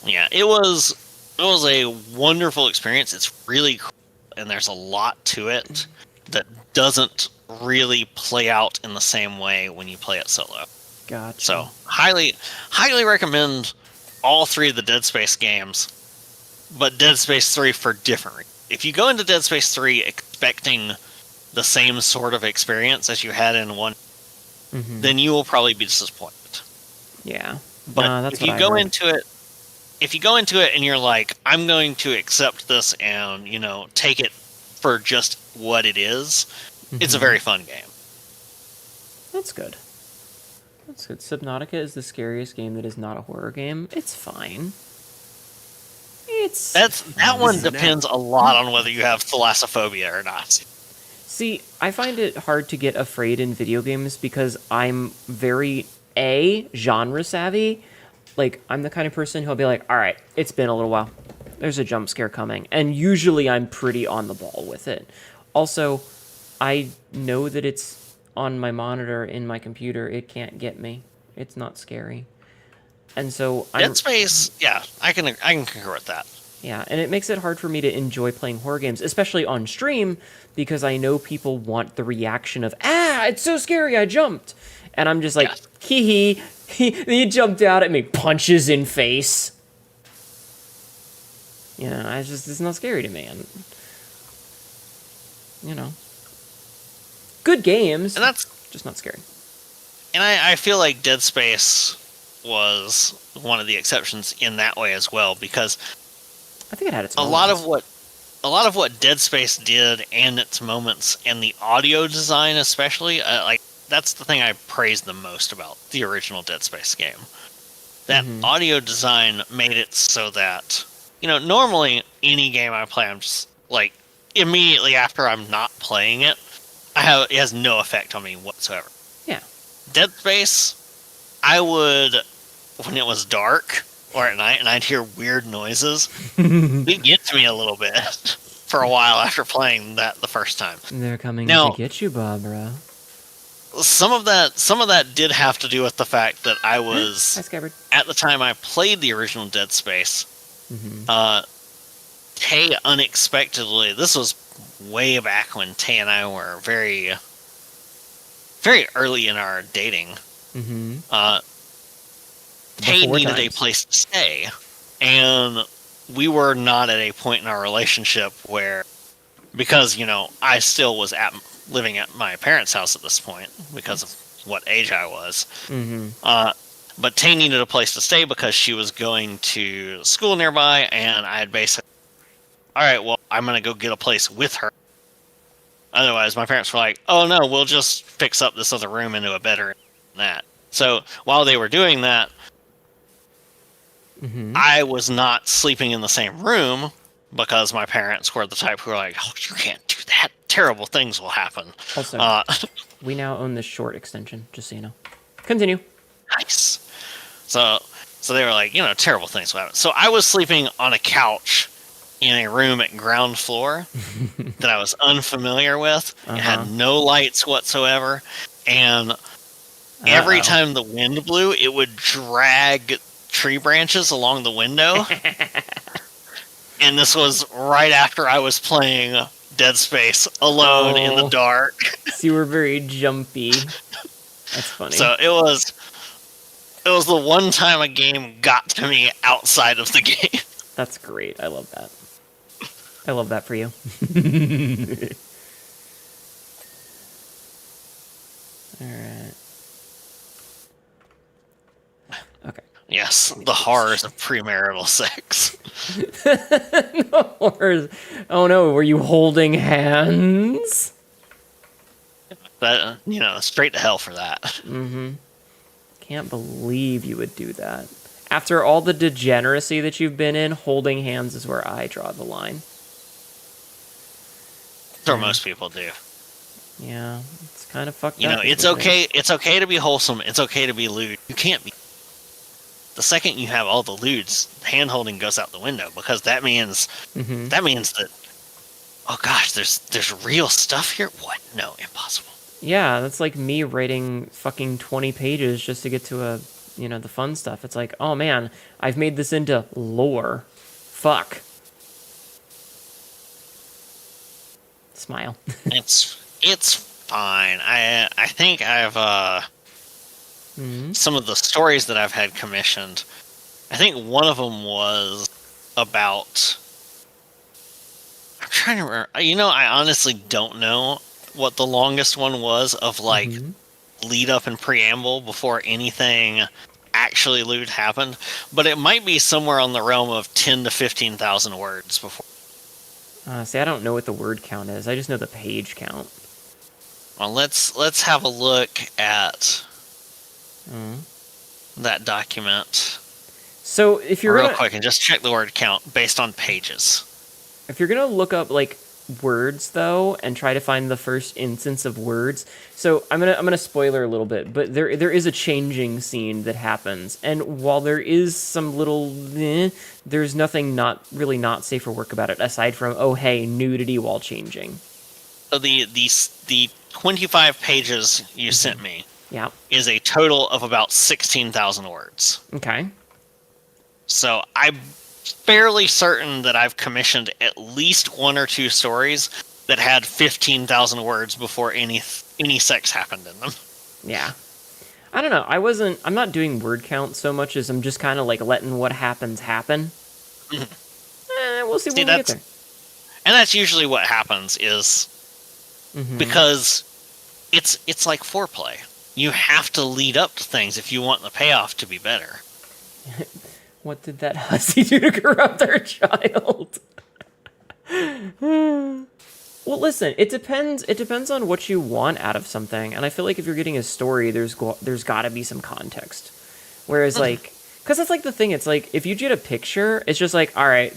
yeah, it was a wonderful experience. It's really cool, and there's a lot to it that doesn't really play out in the same way when you play it solo. Gotcha. So highly recommend all three of the Dead Space games, but Dead Space 3 for different reasons. If you go into Dead Space 3 expecting the same sort of experience as you had in 1, then you will probably be disappointed. Yeah. But that's if you go into it and you're like, I'm going to accept this and, you know, take it for just what it is, it's a very fun game. That's good. That's good. Subnautica is the scariest game that is not a horror game. It's fine. That one depends a lot on whether you have thalassophobia or not. See, I find it hard to get afraid in video games because I'm very, genre savvy. Like, I'm the kind of person who'll be like, all right, it's been a little while. There's a jump scare coming. And usually I'm pretty on the ball with it. Also, I know that it's on my monitor in my computer. It can't get me. It's not scary. And so Dead Space, yeah, I can concur with that. Yeah, and it makes it hard for me to enjoy playing horror games, especially on stream, because I know people want the reaction of, it's so scary, I jumped. And I'm just like, hee hee, He jumped out at me, punches in face. You know, it's not scary to me. And, you know, good games, And that's just not scary. And I feel like Dead Space was one of the exceptions in that way as well, because I think it had its a moments. lot of what Dead Space did and its moments and the audio design especially, like that's the thing I praise the most about the original Dead Space game. That audio design made it so that, you know, normally any game I play, I'm just like immediately after I'm not playing it, it has no effect on me whatsoever. Yeah. Dead Space, I would, when it was dark or at night and I'd hear weird noises, it'd get to me a little bit for a while after playing that the first time. They're coming Now, to get you, Barbara. some of that did have to do with the fact that I Hi, was, Scabbard. at the time I played the original Dead Space, Mm-hmm. Tay unexpectedly, this was way back when Tay and I were very, very early in our dating. Mm-hmm. Tay Before needed a times. place to stay, and we were not at a point in our relationship where, because, you know, I still was living at my parents' house at this point because of what age I was. Mm-hmm. But Tay needed a place to stay because she was going to school nearby, and I had basically, all right, well, I'm going to go get a place with her. Otherwise, my parents were like, oh no, we'll just fix up this other room into a bedroom and that. So while they were doing that, Mm-hmm. I was not sleeping in the same room because my parents were the type who were like, oh, you can't do that. Terrible things will happen. Also, we now own this short extension, just so you know. Continue. Nice. So they were like, you know, terrible things will happen. So I was sleeping on a couch in a room at ground floor that I was unfamiliar with. It had no lights whatsoever. And every time the wind blew, it would drag tree branches along the window. And this was right after I was playing Dead Space alone in the dark. So you were very jumpy. That's funny. So it was the one time a game got to me outside of the game. That's great. I love that. I love that for you. Alright. Okay. Yes, the horrors of premarital sex. No horrors. Oh no, were you holding hands? That, you know, straight to hell for that. Mm-hmm. Can't believe you would do that. After all the degeneracy that you've been in, holding hands is where I draw the line. That's what most people do. Yeah, it's kind of fucked You up. know, it's okay. It's okay to be wholesome. It's okay to be lewd. You can't be. The second you have all the lewds, hand holding goes out the window because that means that. Oh gosh, there's real stuff here. What? No, impossible. Yeah, that's like me writing fucking 20 pages just to get to the fun stuff. It's like, oh man, I've made this into lore. Fuck. Smile. It's fine. I think I've some of the stories that I've had commissioned. I think one of them was about. I'm trying to remember. You know, I honestly don't know what the longest one was of like lead up and preamble before anything actually lewd happened, but it might be somewhere on the realm of 10 to 15,000 words before. See, I don't know what the word count is. I just know the page count. Well, let's have a look at that document. So if you're real quick and just check the word count based on pages. If you're gonna look up like words though and try to find the first instance of words, so I'm gonna spoiler a little bit, but there is a changing scene that happens, and while there is some little there's nothing not safe for work about it aside from, oh hey, nudity while changing. So the 25 pages you sent me is a total of about 16,000 words. Okay. So I'm fairly certain that I've commissioned at least one or two stories that had 15,000 words before any sex happened in them. Yeah. I don't know. I'm not doing word count so much as I'm just kind of like letting what happens happen. We'll see when we get there. And that's usually what happens is because it's like foreplay. You have to lead up to things if you want the payoff to be better. What did that hussy do to corrupt our child? Well, listen, it depends. It depends on what you want out of something, and I feel like if you're getting a story, there's got to be some context. Whereas, like, because that's like the thing. It's like if you get a picture, it's just like, all right,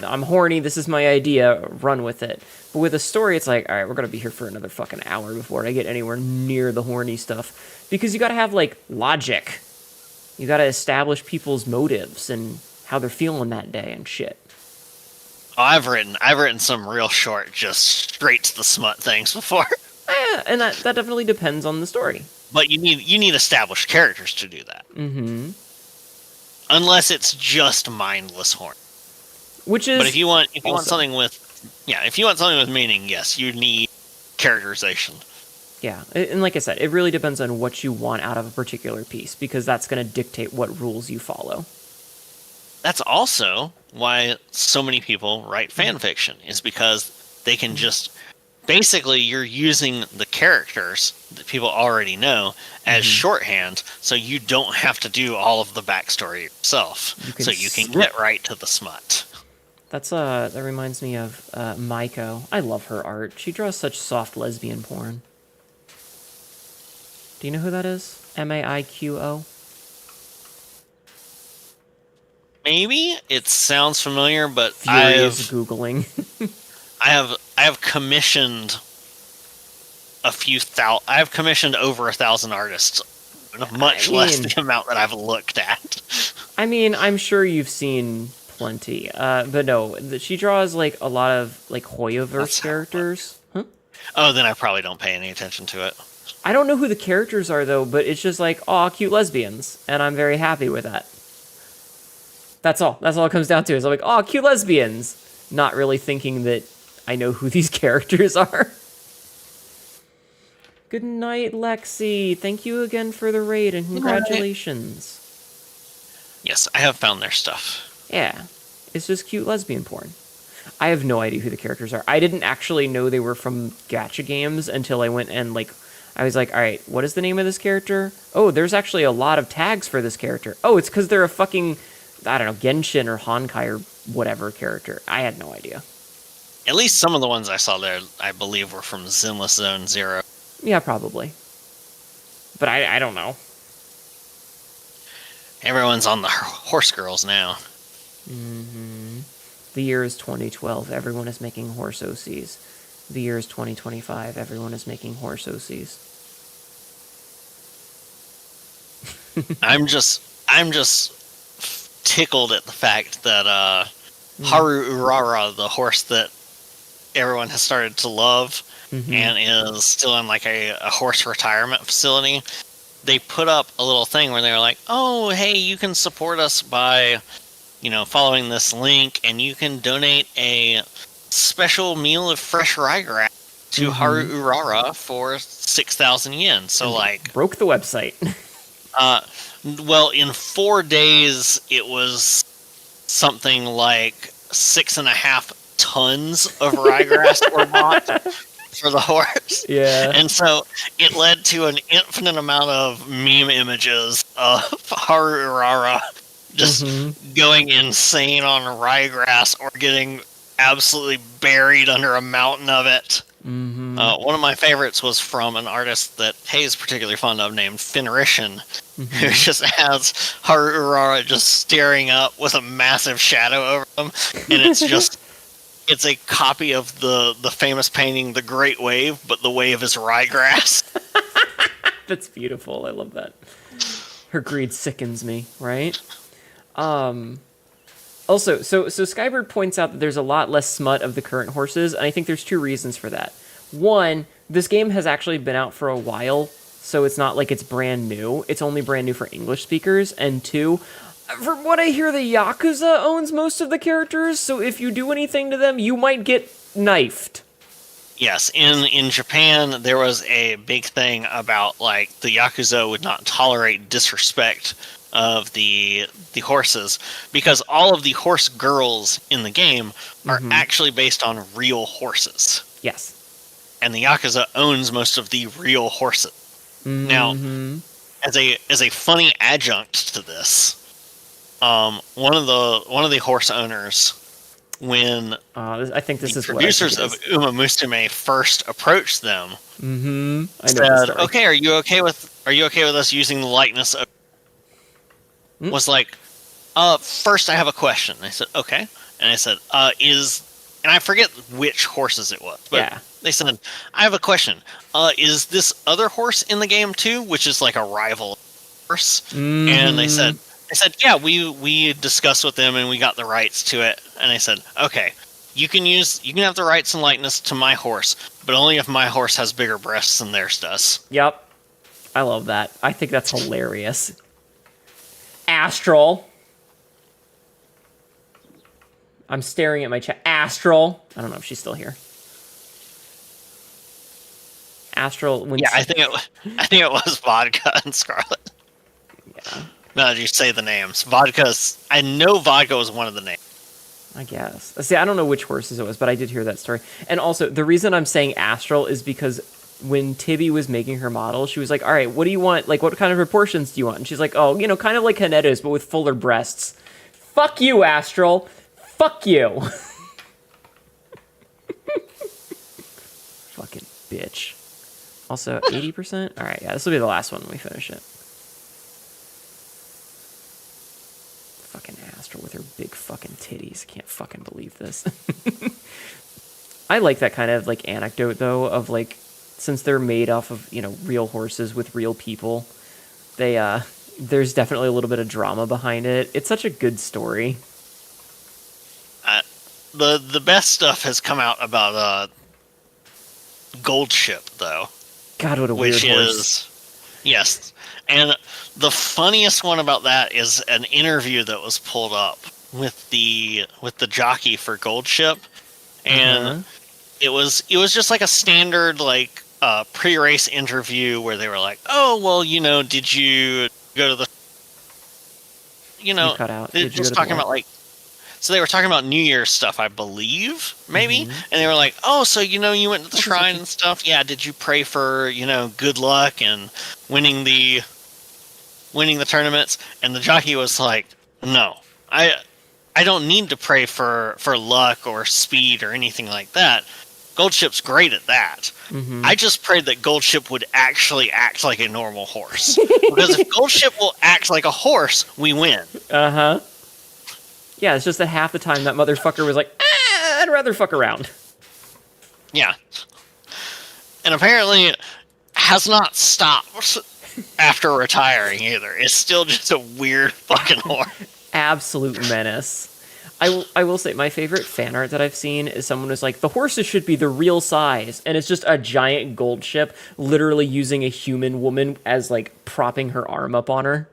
I'm horny. This is my idea. Run with it. But with a story, it's like, all right, we're gonna be here for another fucking hour before I get anywhere near the horny stuff, because you got to have like logic. You got to establish people's motives and how they're feeling that day and shit. Oh, I've written some real short, just straight to the smut things before. Yeah, and that definitely depends on the story. But you need established characters to do that. Mm-hmm. Unless it's just mindless horn. Which is, but if you want something with meaning, yes, you need characterization. Yeah, and like I said, it really depends on what you want out of a particular piece, because that's going to dictate what rules you follow. That's also why so many people write fan fiction, is because they can just... Basically, you're using the characters that people already know as shorthand, so you don't have to do all of the backstory yourself. So you can get right to the smut. That reminds me of Maiko. I love her art. She draws such soft lesbian porn. Do you know who that is? Maiko? Maybe it sounds familiar, but Furious Googling. I have commissioned I have commissioned over 1,000 artists, much less the amount that I've looked at. I mean, I'm sure you've seen plenty, but no, she draws like a lot of like Hoyoverse characters. Huh? Oh, then I probably don't pay any attention to it. I don't know who the characters are though, but it's just like, aw, cute lesbians, and I'm very happy with that. That's all. That's all it comes down to. Is I'm like, aw, cute lesbians, not really thinking that I know who these characters are. Good night, Lexi. Thank you again for the raid, and congratulations. Yes, I have found their stuff. Yeah, it's just cute lesbian porn. I have no idea who the characters are. I didn't actually know they were from gacha games until I went and, like, I was like, all right, what is the name of this character? Oh, there's actually a lot of tags for this character. Oh, it's because they're a fucking, I don't know, Genshin or Honkai or whatever character. I had no idea. At least some of the ones I saw there, I believe, were from Zenless Zone Zero. Yeah, probably. But I don't know. Everyone's on the horse girls now. Mm-hmm. The year is 2012. Everyone is making horse OCs. The year is 2025. Everyone is making horse OCs. I'm just tickled at the fact that Haru Urara, the horse that everyone has started to love and is still in like a horse retirement facility, they put up a little thing where they were like, oh, hey, you can support us by, following this link, and you can donate a special meal of fresh ryegrass to Haru Urara for 6,000 yen. So, like... Broke the website. Well, in 4 days, it was something like 6.5 tons of ryegrass were bought for the horse. Yeah. And so it led to an infinite amount of meme images of Haru Urara just going insane on ryegrass or getting absolutely buried under a mountain of it. One of my favorites was from an artist that Hayes particularly fond of named Fenrishan, who just has Haru Urara just staring up with a massive shadow over him, and it's a copy of the famous painting The Great Wave, but the wave is ryegrass. That's beautiful. I love that. Her greed sickens me, right? Also, so Skybird points out that there's a lot less smut of the current horses, and I think there's two reasons for that. One, this game has actually been out for a while, so it's not like it's brand new. It's only brand new for English speakers. And two, from what I hear, the Yakuza owns most of the characters, so if you do anything to them, you might get knifed. Yes, in Japan there was a big thing about like the Yakuza would not tolerate disrespect of the horses because all of the horse girls in the game are actually based on real horses. Yes. And the Yakuza owns most of the real horses. Now, as a funny adjunct to this, one of the horse owners, when I think this the is what I think producers it of is. Uma Musume first approached them, I know the said, story. "Okay, are you okay with us using the likeness of?" Was like, first I have a question. I said, okay, and I said, and I forget which horses it was, but Yeah. they said, I have a question. Is this other horse in the game too, which is like a rival horse? And they said, yeah, we discussed with them and we got the rights to it. And I said, okay, you can have the rights and likeness to my horse, but only if my horse has bigger breasts than theirs does. Yep. I love that. I think that's hilarious. Astral. I'm staring at my chat. Astral. I don't know if she's still here. Astral. When Yeah, I think it was Vodka and Scarlet. Yeah. Now that you say the names, I know Vodka was one of the names. I guess. See, I don't know which horses it was, but I did hear that story. And also, the reason I'm saying Astral is because when Tibby was making her model, she was like, all right, what do you want? Like, what kind of proportions do you want? And she's like, oh, kind of like Haneda's, but with fuller breasts. Fuck you, Astral. Fuck you. Fucking bitch. Also, 80%? All right, yeah, this will be the last one when we finish it. Fucking Astral with her big fucking titties. Can't fucking believe this. I like that kind of, like, anecdote, though, of, like, since they're made off of, real horses with real people, there's definitely a little bit of drama behind it. It's such a good story. The best stuff has come out about Gold Ship, though. God, what a weird horse. Yes. And the funniest one about that is an interview that was pulled up with the jockey for Gold Ship. And it was just like a standard, like, pre-race interview where they were like, oh, well, did you go to the... You cut out. They're just talking about, like... So they were talking about New Year's stuff, I believe, maybe? And they were like, oh, so, you went to the shrine and stuff? Yeah, did you pray for, good luck and winning the tournaments? And the jockey was like, no, I don't need to pray for luck or speed or anything like that. Gold Ship's great at that. I just prayed that Gold Ship would actually act like a normal horse. Because if Gold Ship will act like a horse, we win. Uh-huh. Yeah, it's just that half the time that motherfucker was like, I'd rather fuck around. Yeah. And apparently has not stopped after retiring either. It's still just a weird fucking horse. Absolute menace. I will say, my favorite fan art that I've seen is someone who's like, the horses should be the real size. And it's just a giant Gold Ship literally using a human woman as, like, propping her arm up on her.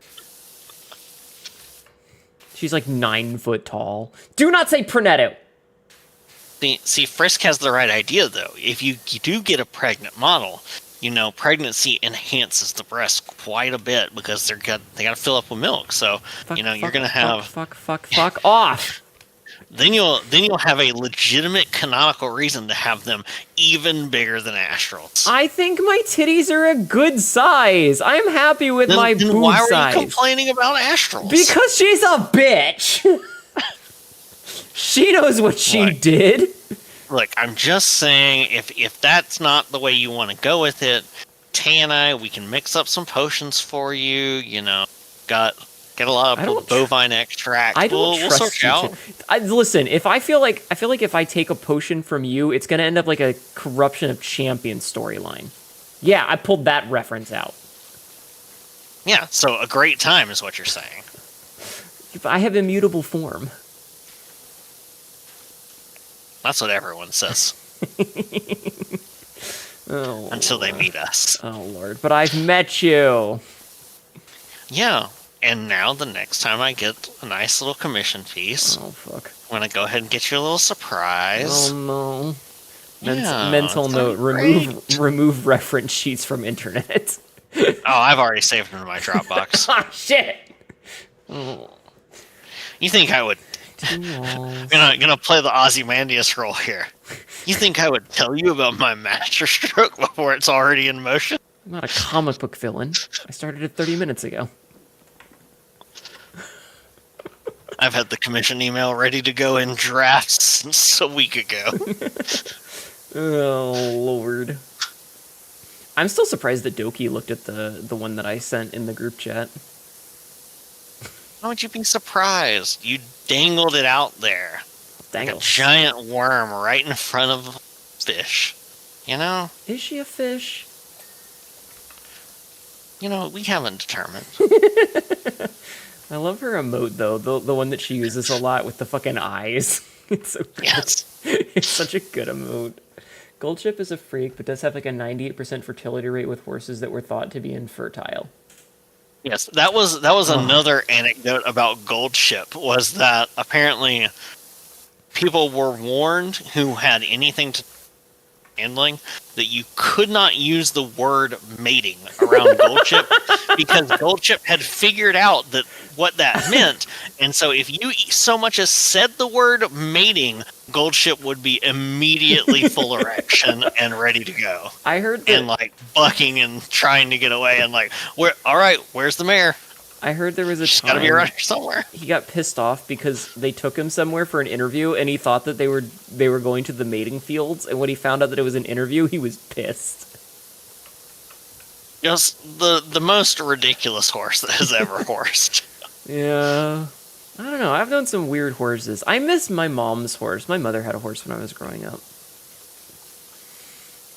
She's like 9 foot tall. Do not say Prenetto. See, Frisk has the right idea, though. If you do get a pregnant model, pregnancy enhances the breast quite a bit because they got to fill up with milk. So, you're going to have... Fuck off. Then you'll have a legitimate canonical reason to have them even bigger than Astrals. I think my titties are a good size. I'm happy with my boob size. Why are you complaining about Astrals? Because she's a bitch. She knows what she did. Look, I'm just saying, if that's not the way you want to go with it, Tay and I, we can mix up some potions for you. Get a lot of bovine extract. We'll sort you out. Listen, I feel like if I take a potion from you, it's gonna end up like a Corruption of Champions storyline. Yeah, I pulled that reference out. Yeah, so a great time is what you're saying. I have immutable form. That's what everyone says. Until they meet us. Oh, Lord. But I've met you. Yeah. And now, the next time I get a nice little commission piece... Oh, fuck. I'm going to go ahead and get you a little surprise. Oh, no. Yeah, Mental that'd note: be great. remove reference sheets from internet. Oh, I've already saved them in my Dropbox. Ah, shit. Oh, You think I would? two walls. Gonna play the Ozymandias role here. You think I would tell you about my masterstroke before it's already in motion? I'm not a comic book villain. I started it 30 minutes ago. I've had the commission email ready to go in drafts since a week ago. Oh, Lord. I'm still surprised that Doki looked at the one that I sent in the group chat. How would you be surprised? You dangled it out there. Dang Like a it. giant worm right in front of a fish. You know? Is she a fish? You know, we haven't determined. I love her emote, though. The one that she uses a lot with the fucking eyes. It's so good. Yes. It's such a good emote. Goldship is a freak, but does have like a 98% fertility rate with horses that were thought to be infertile. Yes, that was another anecdote about Goldship, was that apparently people were warned who had anything to handling that you could not use the word mating around Goldship because Goldship had figured out that what that meant, and so if you so much as said the word mating, Goldship would be immediately full erection and ready to go. I heard that. And like bucking and trying to get away and like, all right, where's the mayor? I heard there was a She's time got to be around here somewhere. he got pissed off because they took him somewhere for an interview, and he thought that they were going to the mating fields. And when he found out that it was an interview, he was pissed. Just the most ridiculous horse that has ever horsed. Yeah, I don't know. I've known some weird horses. I miss my mom's horse. My mother had a horse when I was growing up.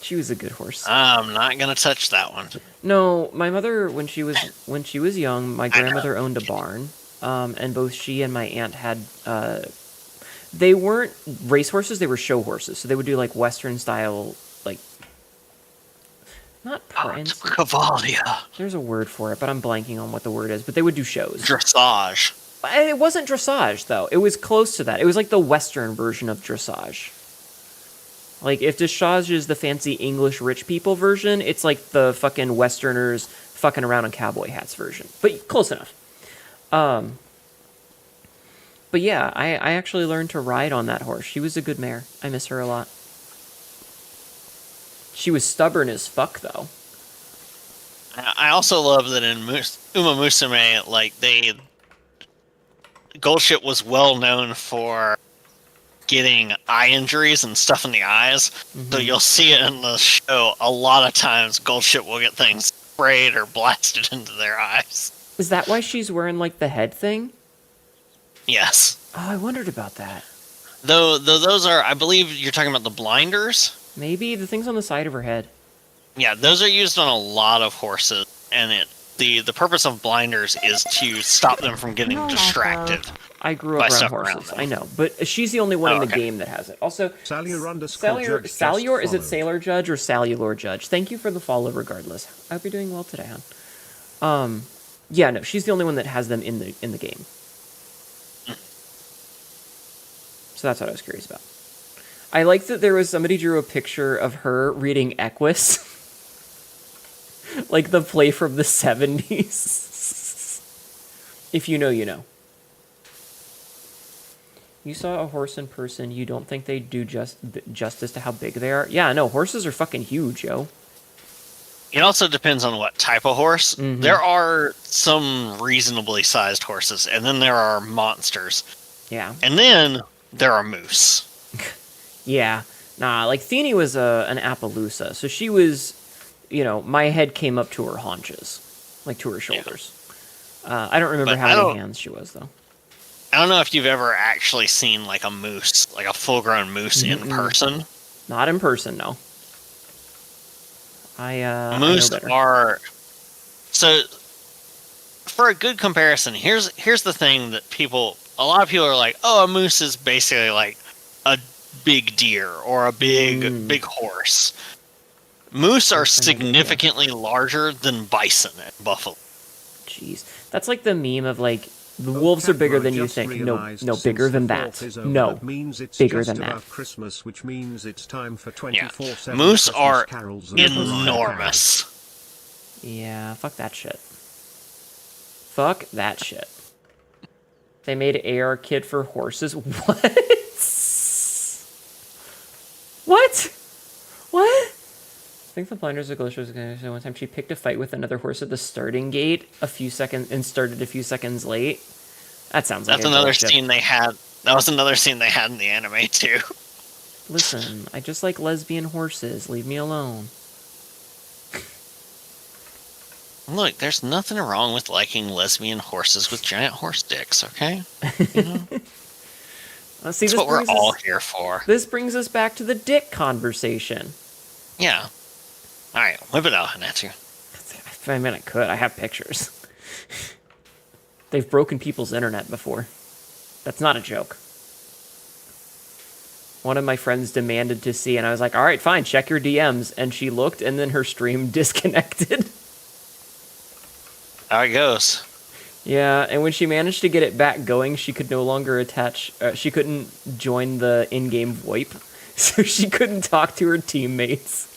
She was a good horse. I'm not gonna touch that one. No, my mother, when she was young, my grandmother owned a barn, and both she and my aunt had. They weren't racehorses; they were show horses. So they would do like Western style, like not prints. Cavalia. There's a word for it, but I'm blanking on what the word is. But they would do shows. Dressage. It wasn't dressage though. It was close to that. It was like the Western version of dressage. Like, if dressage is the fancy English rich people version, it's like the fucking Westerners fucking around in cowboy hats version. But close enough. But yeah, I actually learned to ride on that horse. She was a good mare. I miss her a lot. She was stubborn as fuck, though. I also love that in Uma Musume, like, Goldship was well known for getting eye injuries and stuff in the eyes. Mm-hmm. So you'll see it in the show. A lot of times Goldship will get things sprayed or blasted into their eyes. Is that why she's wearing, like, the head thing? Yes. Oh, I wondered about that. Though those are, I believe you're talking about the blinders? Maybe. The thing's on the side of her head. Yeah, those are used on a lot of horses, and the purpose of blinders is to stop them from getting distracted. I grew up around horses. I know, but she's the only one in the game that has it. Also, Salur, is it Sailor Judge or Cellular Judge? Thank you for the follow, regardless. I hope you're doing well today, hon. Yeah, no, she's the only one that has them in the game. So that's what I was curious about. I like that there was somebody drew a picture of her reading Equus, like the play from the 70s. If you know, you know. You saw a horse in person, you don't think they do justice to how big they are? Yeah, no, horses are fucking huge, yo. It also depends on what type of horse. Mm-hmm. There are some reasonably sized horses, and then there are monsters. Yeah. And then there are moose. Yeah. Nah, like Thenie was an Appaloosa, so she was, my head came up to her haunches, like to her shoulders. Yeah. I don't remember how many hands she was, though. I don't know if you've ever actually seen like a moose, like a full-grown moose in person. Not in person, no. Moose are so. For a good comparison, here's the thing that a lot of people are like, oh, a moose is basically like a big deer or a big horse. Moose are significantly larger than bison and buffalo. Jeez, that's like the meme of like The Oh, wolves are bigger Capra, than you just think. No, realised no, since bigger than the that. 4th is over, No, that means it's bigger just than that. above Christmas, which means it's time for Yeah. 24/7 Moose Christmas are carols and variety. enormous. Yeah, fuck that shit. Fuck that shit. They made AR kit for horses. What? What? What? I think the blinders of Glacier was going to say one time she picked a fight with another horse at the starting gate a few seconds and started a few seconds late. That sounds like That's another scene they had. That was another scene they had in the anime too. Listen, I just like lesbian horses. Leave me alone. Look, there's nothing wrong with liking lesbian horses with giant horse dicks, okay? You know? See, That's what we're all here for. This brings us back to the dick conversation. Yeah. Alright, whip it out, Hanatu. I mean, I could. I have pictures. They've broken people's internet before. That's not a joke. One of my friends demanded to see, and I was like, all right, fine, check your DMs. And she looked, and then her stream disconnected. How it goes. Yeah, and when she managed to get it back going, she could no longer attach... she couldn't join the in-game VoIP, so she couldn't talk to her teammates.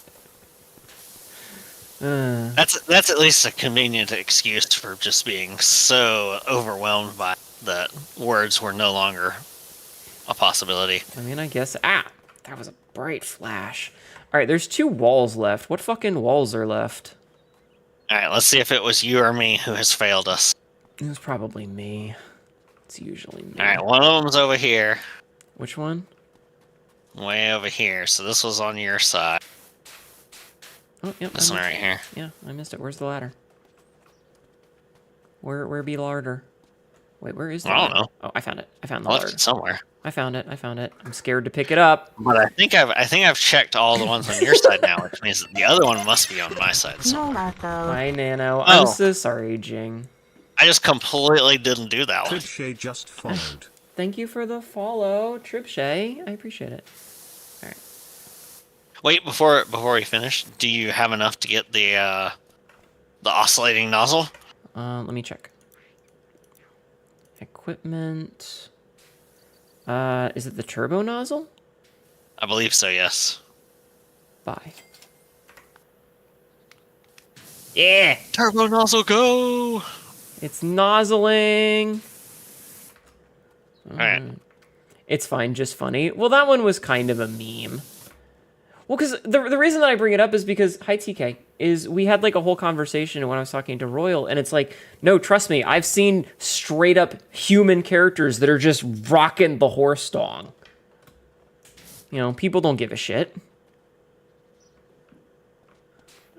That's at least a convenient excuse for just being so overwhelmed by that words were no longer a possibility. I mean, I guess... Ah! That was a bright flash. Alright, there's 2 walls left. What fucking walls are left? Alright, let's see if it was you or me who has failed us. It was probably me. It's usually me. Alright, one of them's over here. Which one? Way over here, so this was on your side. Oh, yep. This one right here. Yeah, I missed it. Where's the ladder? Where be larder? Wait, where is the I don't ladder? know. Oh, I found it. I found the I left ladder. it somewhere. I found it. I found it. I'm scared to pick it up. But I think I've checked all the ones on your side now, which means that the other one must be on my side somewhere. Hi, Nano. Oh. I'm so sorry, Jing. I just completely didn't do that one. Tribshay just followed. Thank you for the follow, Tripshay. I appreciate it. All right. Wait, before we finish, do you have enough to get the oscillating nozzle? Let me check. Equipment. Is it the turbo nozzle? I believe so, yes. Buy. Yeah! Turbo nozzle, go! It's nozzling! Alright. It's fine, just funny. Well, that one was kind of a meme. Well, because the reason that I bring it up is because, hi TK, is we had like a whole conversation when I was talking to Royal, and it's like, no, trust me, I've seen straight up human characters that are just rocking the horse dong. You know, people don't give a shit.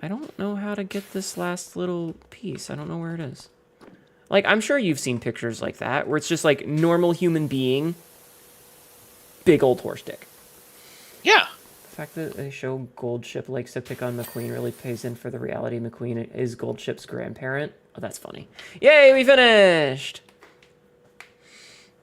I don't know how to get this last little piece. I don't know where it is. Like, I'm sure you've seen pictures like that, where it's just like normal human being, big old horse dick. Yeah. The fact that they show Goldship likes to pick on McQueen really pays in for the reality McQueen is Goldship's grandparent. Oh, that's funny. Yay, we finished!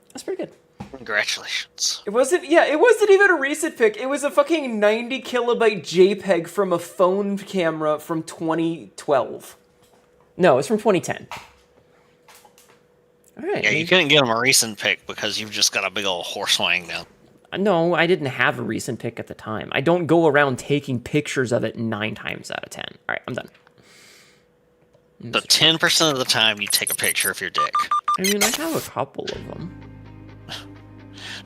That's pretty good. Congratulations. It wasn't even a recent pic. It was a fucking 90 kilobyte JPEG from a phone camera from 2012. No, it's from 2010. All right. Yeah, you couldn't give him a recent pick because you've just got a big old horse lying down. No, I didn't have a recent pic at the time. I don't go around taking pictures of it 9 times out of 10. All right, I'm done. So 10% of the time you take a picture of your dick. I mean, I have a couple of them.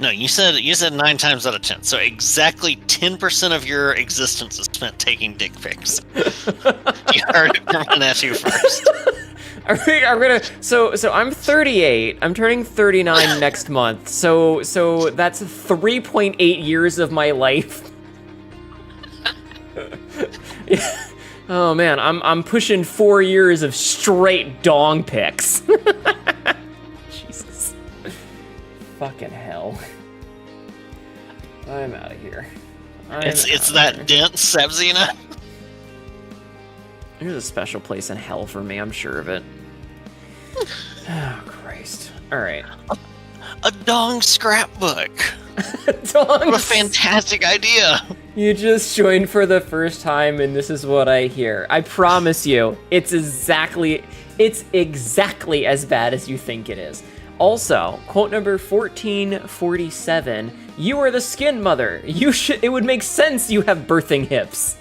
No, you said 9 times out of 10. So exactly 10% of your existence is spent taking dick pics. You heard it from Hanatu first. I'm gonna. So I'm 38. I'm turning 39 next month. So that's 3.8 years of my life. Yeah. Oh man, I'm pushing 4 years of straight dong pics. Jesus. Fucking hell. I'm out of here. It's that dense, Sebzina. There's a special place in hell for me, I'm sure of it. Oh, Christ. Alright. A dong scrapbook. Dong. What a fantastic idea. You just joined for the first time, and this is what I hear. I promise you, it's exactly as bad as you think it is. Also, quote number 1447, you are the skin mother. It would make sense you have birthing hips.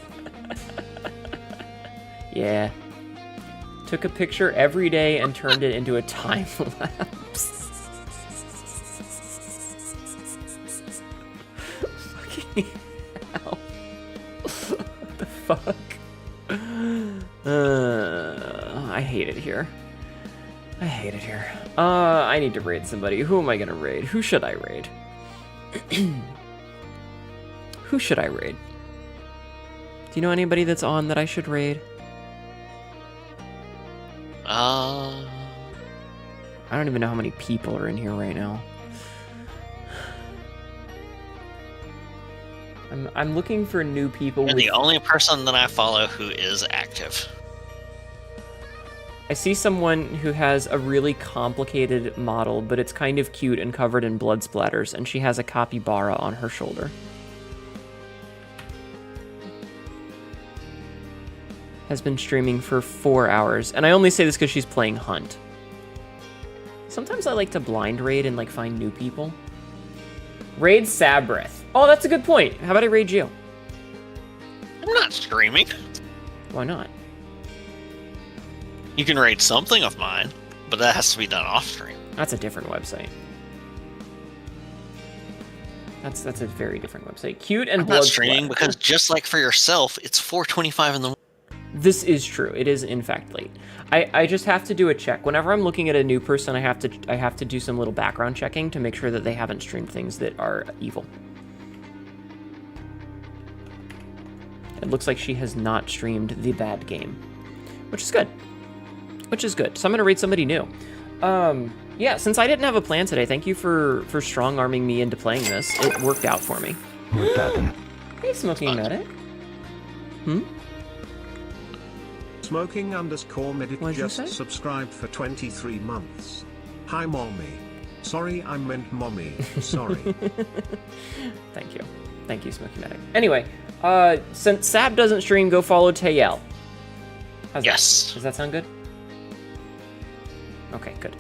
Yeah. Took a picture every day and turned it into a time lapse. Fucking hell. What the fuck? I hate it here. I hate it here. I need to raid somebody. Who am I gonna raid? Who should I raid? Who should I raid? Do you know anybody that's on that I should raid? I don't even know how many people are in here right now. I'm looking for new people. You're the only person that I follow who is active. I see someone who has a really complicated model, but it's kind of cute and covered in blood splatters, and she has a capybara on her shoulder. Has been streaming for 4 hours, and I only say this because she's playing Hunt. Sometimes I like to blind raid and like find new people. Raid Sabrith. Oh, that's a good point. How about I raid you? I'm not streaming. Why not? You can raid something of mine, but that has to be done off stream. That's a different website. That's a very different website. Cute and I'm blood not streaming splatter. because just like for yourself, it's 4:25 in the morning. This is true. It is in fact late. I just have to do a check. Whenever I'm looking at a new person, I have to do some little background checking to make sure that they haven't streamed things that are evil. It looks like she has not streamed the bad game, which is good. Which is good. So I'm gonna raid somebody new. Yeah, since I didn't have a plan today, thank you for strong-arming me into playing this. It worked out for me. Hey, Smoking Medic. Smoking_medic What'd you say? just subscribed for 23 months. Hi, mommy. Sorry, I meant mommy. Sorry. Thank you. Thank you, Smoking Medic. Anyway, since Sab doesn't stream, go follow Tayel. How's Yes. that? Does that sound good? Okay, good.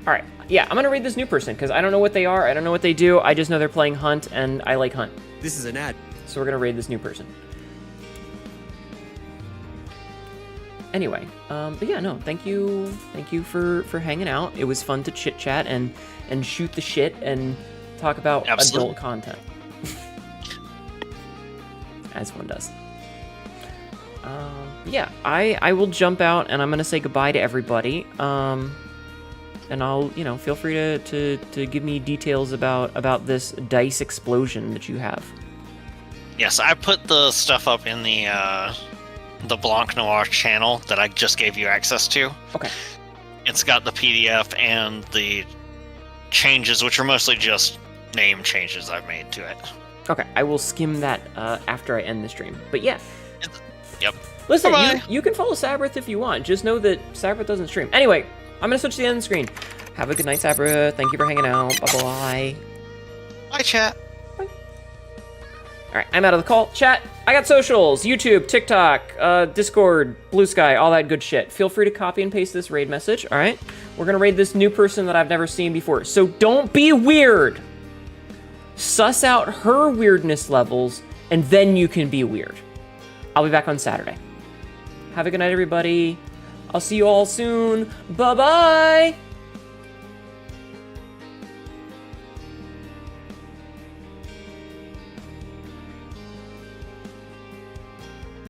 All right. Yeah, I'm going to read this new person because I don't know what they are. I don't know what they do. I just know they're playing Hunt, and I like Hunt. This is an ad. So we're going to raid this new person. Anyway, but yeah, no, thank you for hanging out. It was fun to chit-chat and shoot the shit and talk about Absolutely. adult content. As one does. Yeah, I will jump out and I'm gonna say goodbye to everybody. And I'll, feel free to give me details about this dice explosion that you have. Yes, I put the stuff up in the Blanc Noir channel that I just gave you access to. Okay. It's got the PDF and the changes, which are mostly just name changes I've made to it. Okay, I will skim that after I end the stream. But yeah. Yep. Listen, Bye-bye. you can follow Sabrith if you want. Just know that Sabrith doesn't stream. Anyway, I'm going to switch to the end of the screen. Have a good night, Sabrith. Thank you for hanging out. Bye-bye. Bye, chat. All right, I'm out of the call. Chat, I got socials, YouTube, TikTok, Discord, Blue Sky, all that good shit. Feel free to copy and paste this raid message, all right? We're going to raid this new person that I've never seen before. So don't be weird. Suss out her weirdness levels, and then you can be weird. I'll be back on Saturday. Have a good night, everybody. I'll see you all soon. Bye-bye.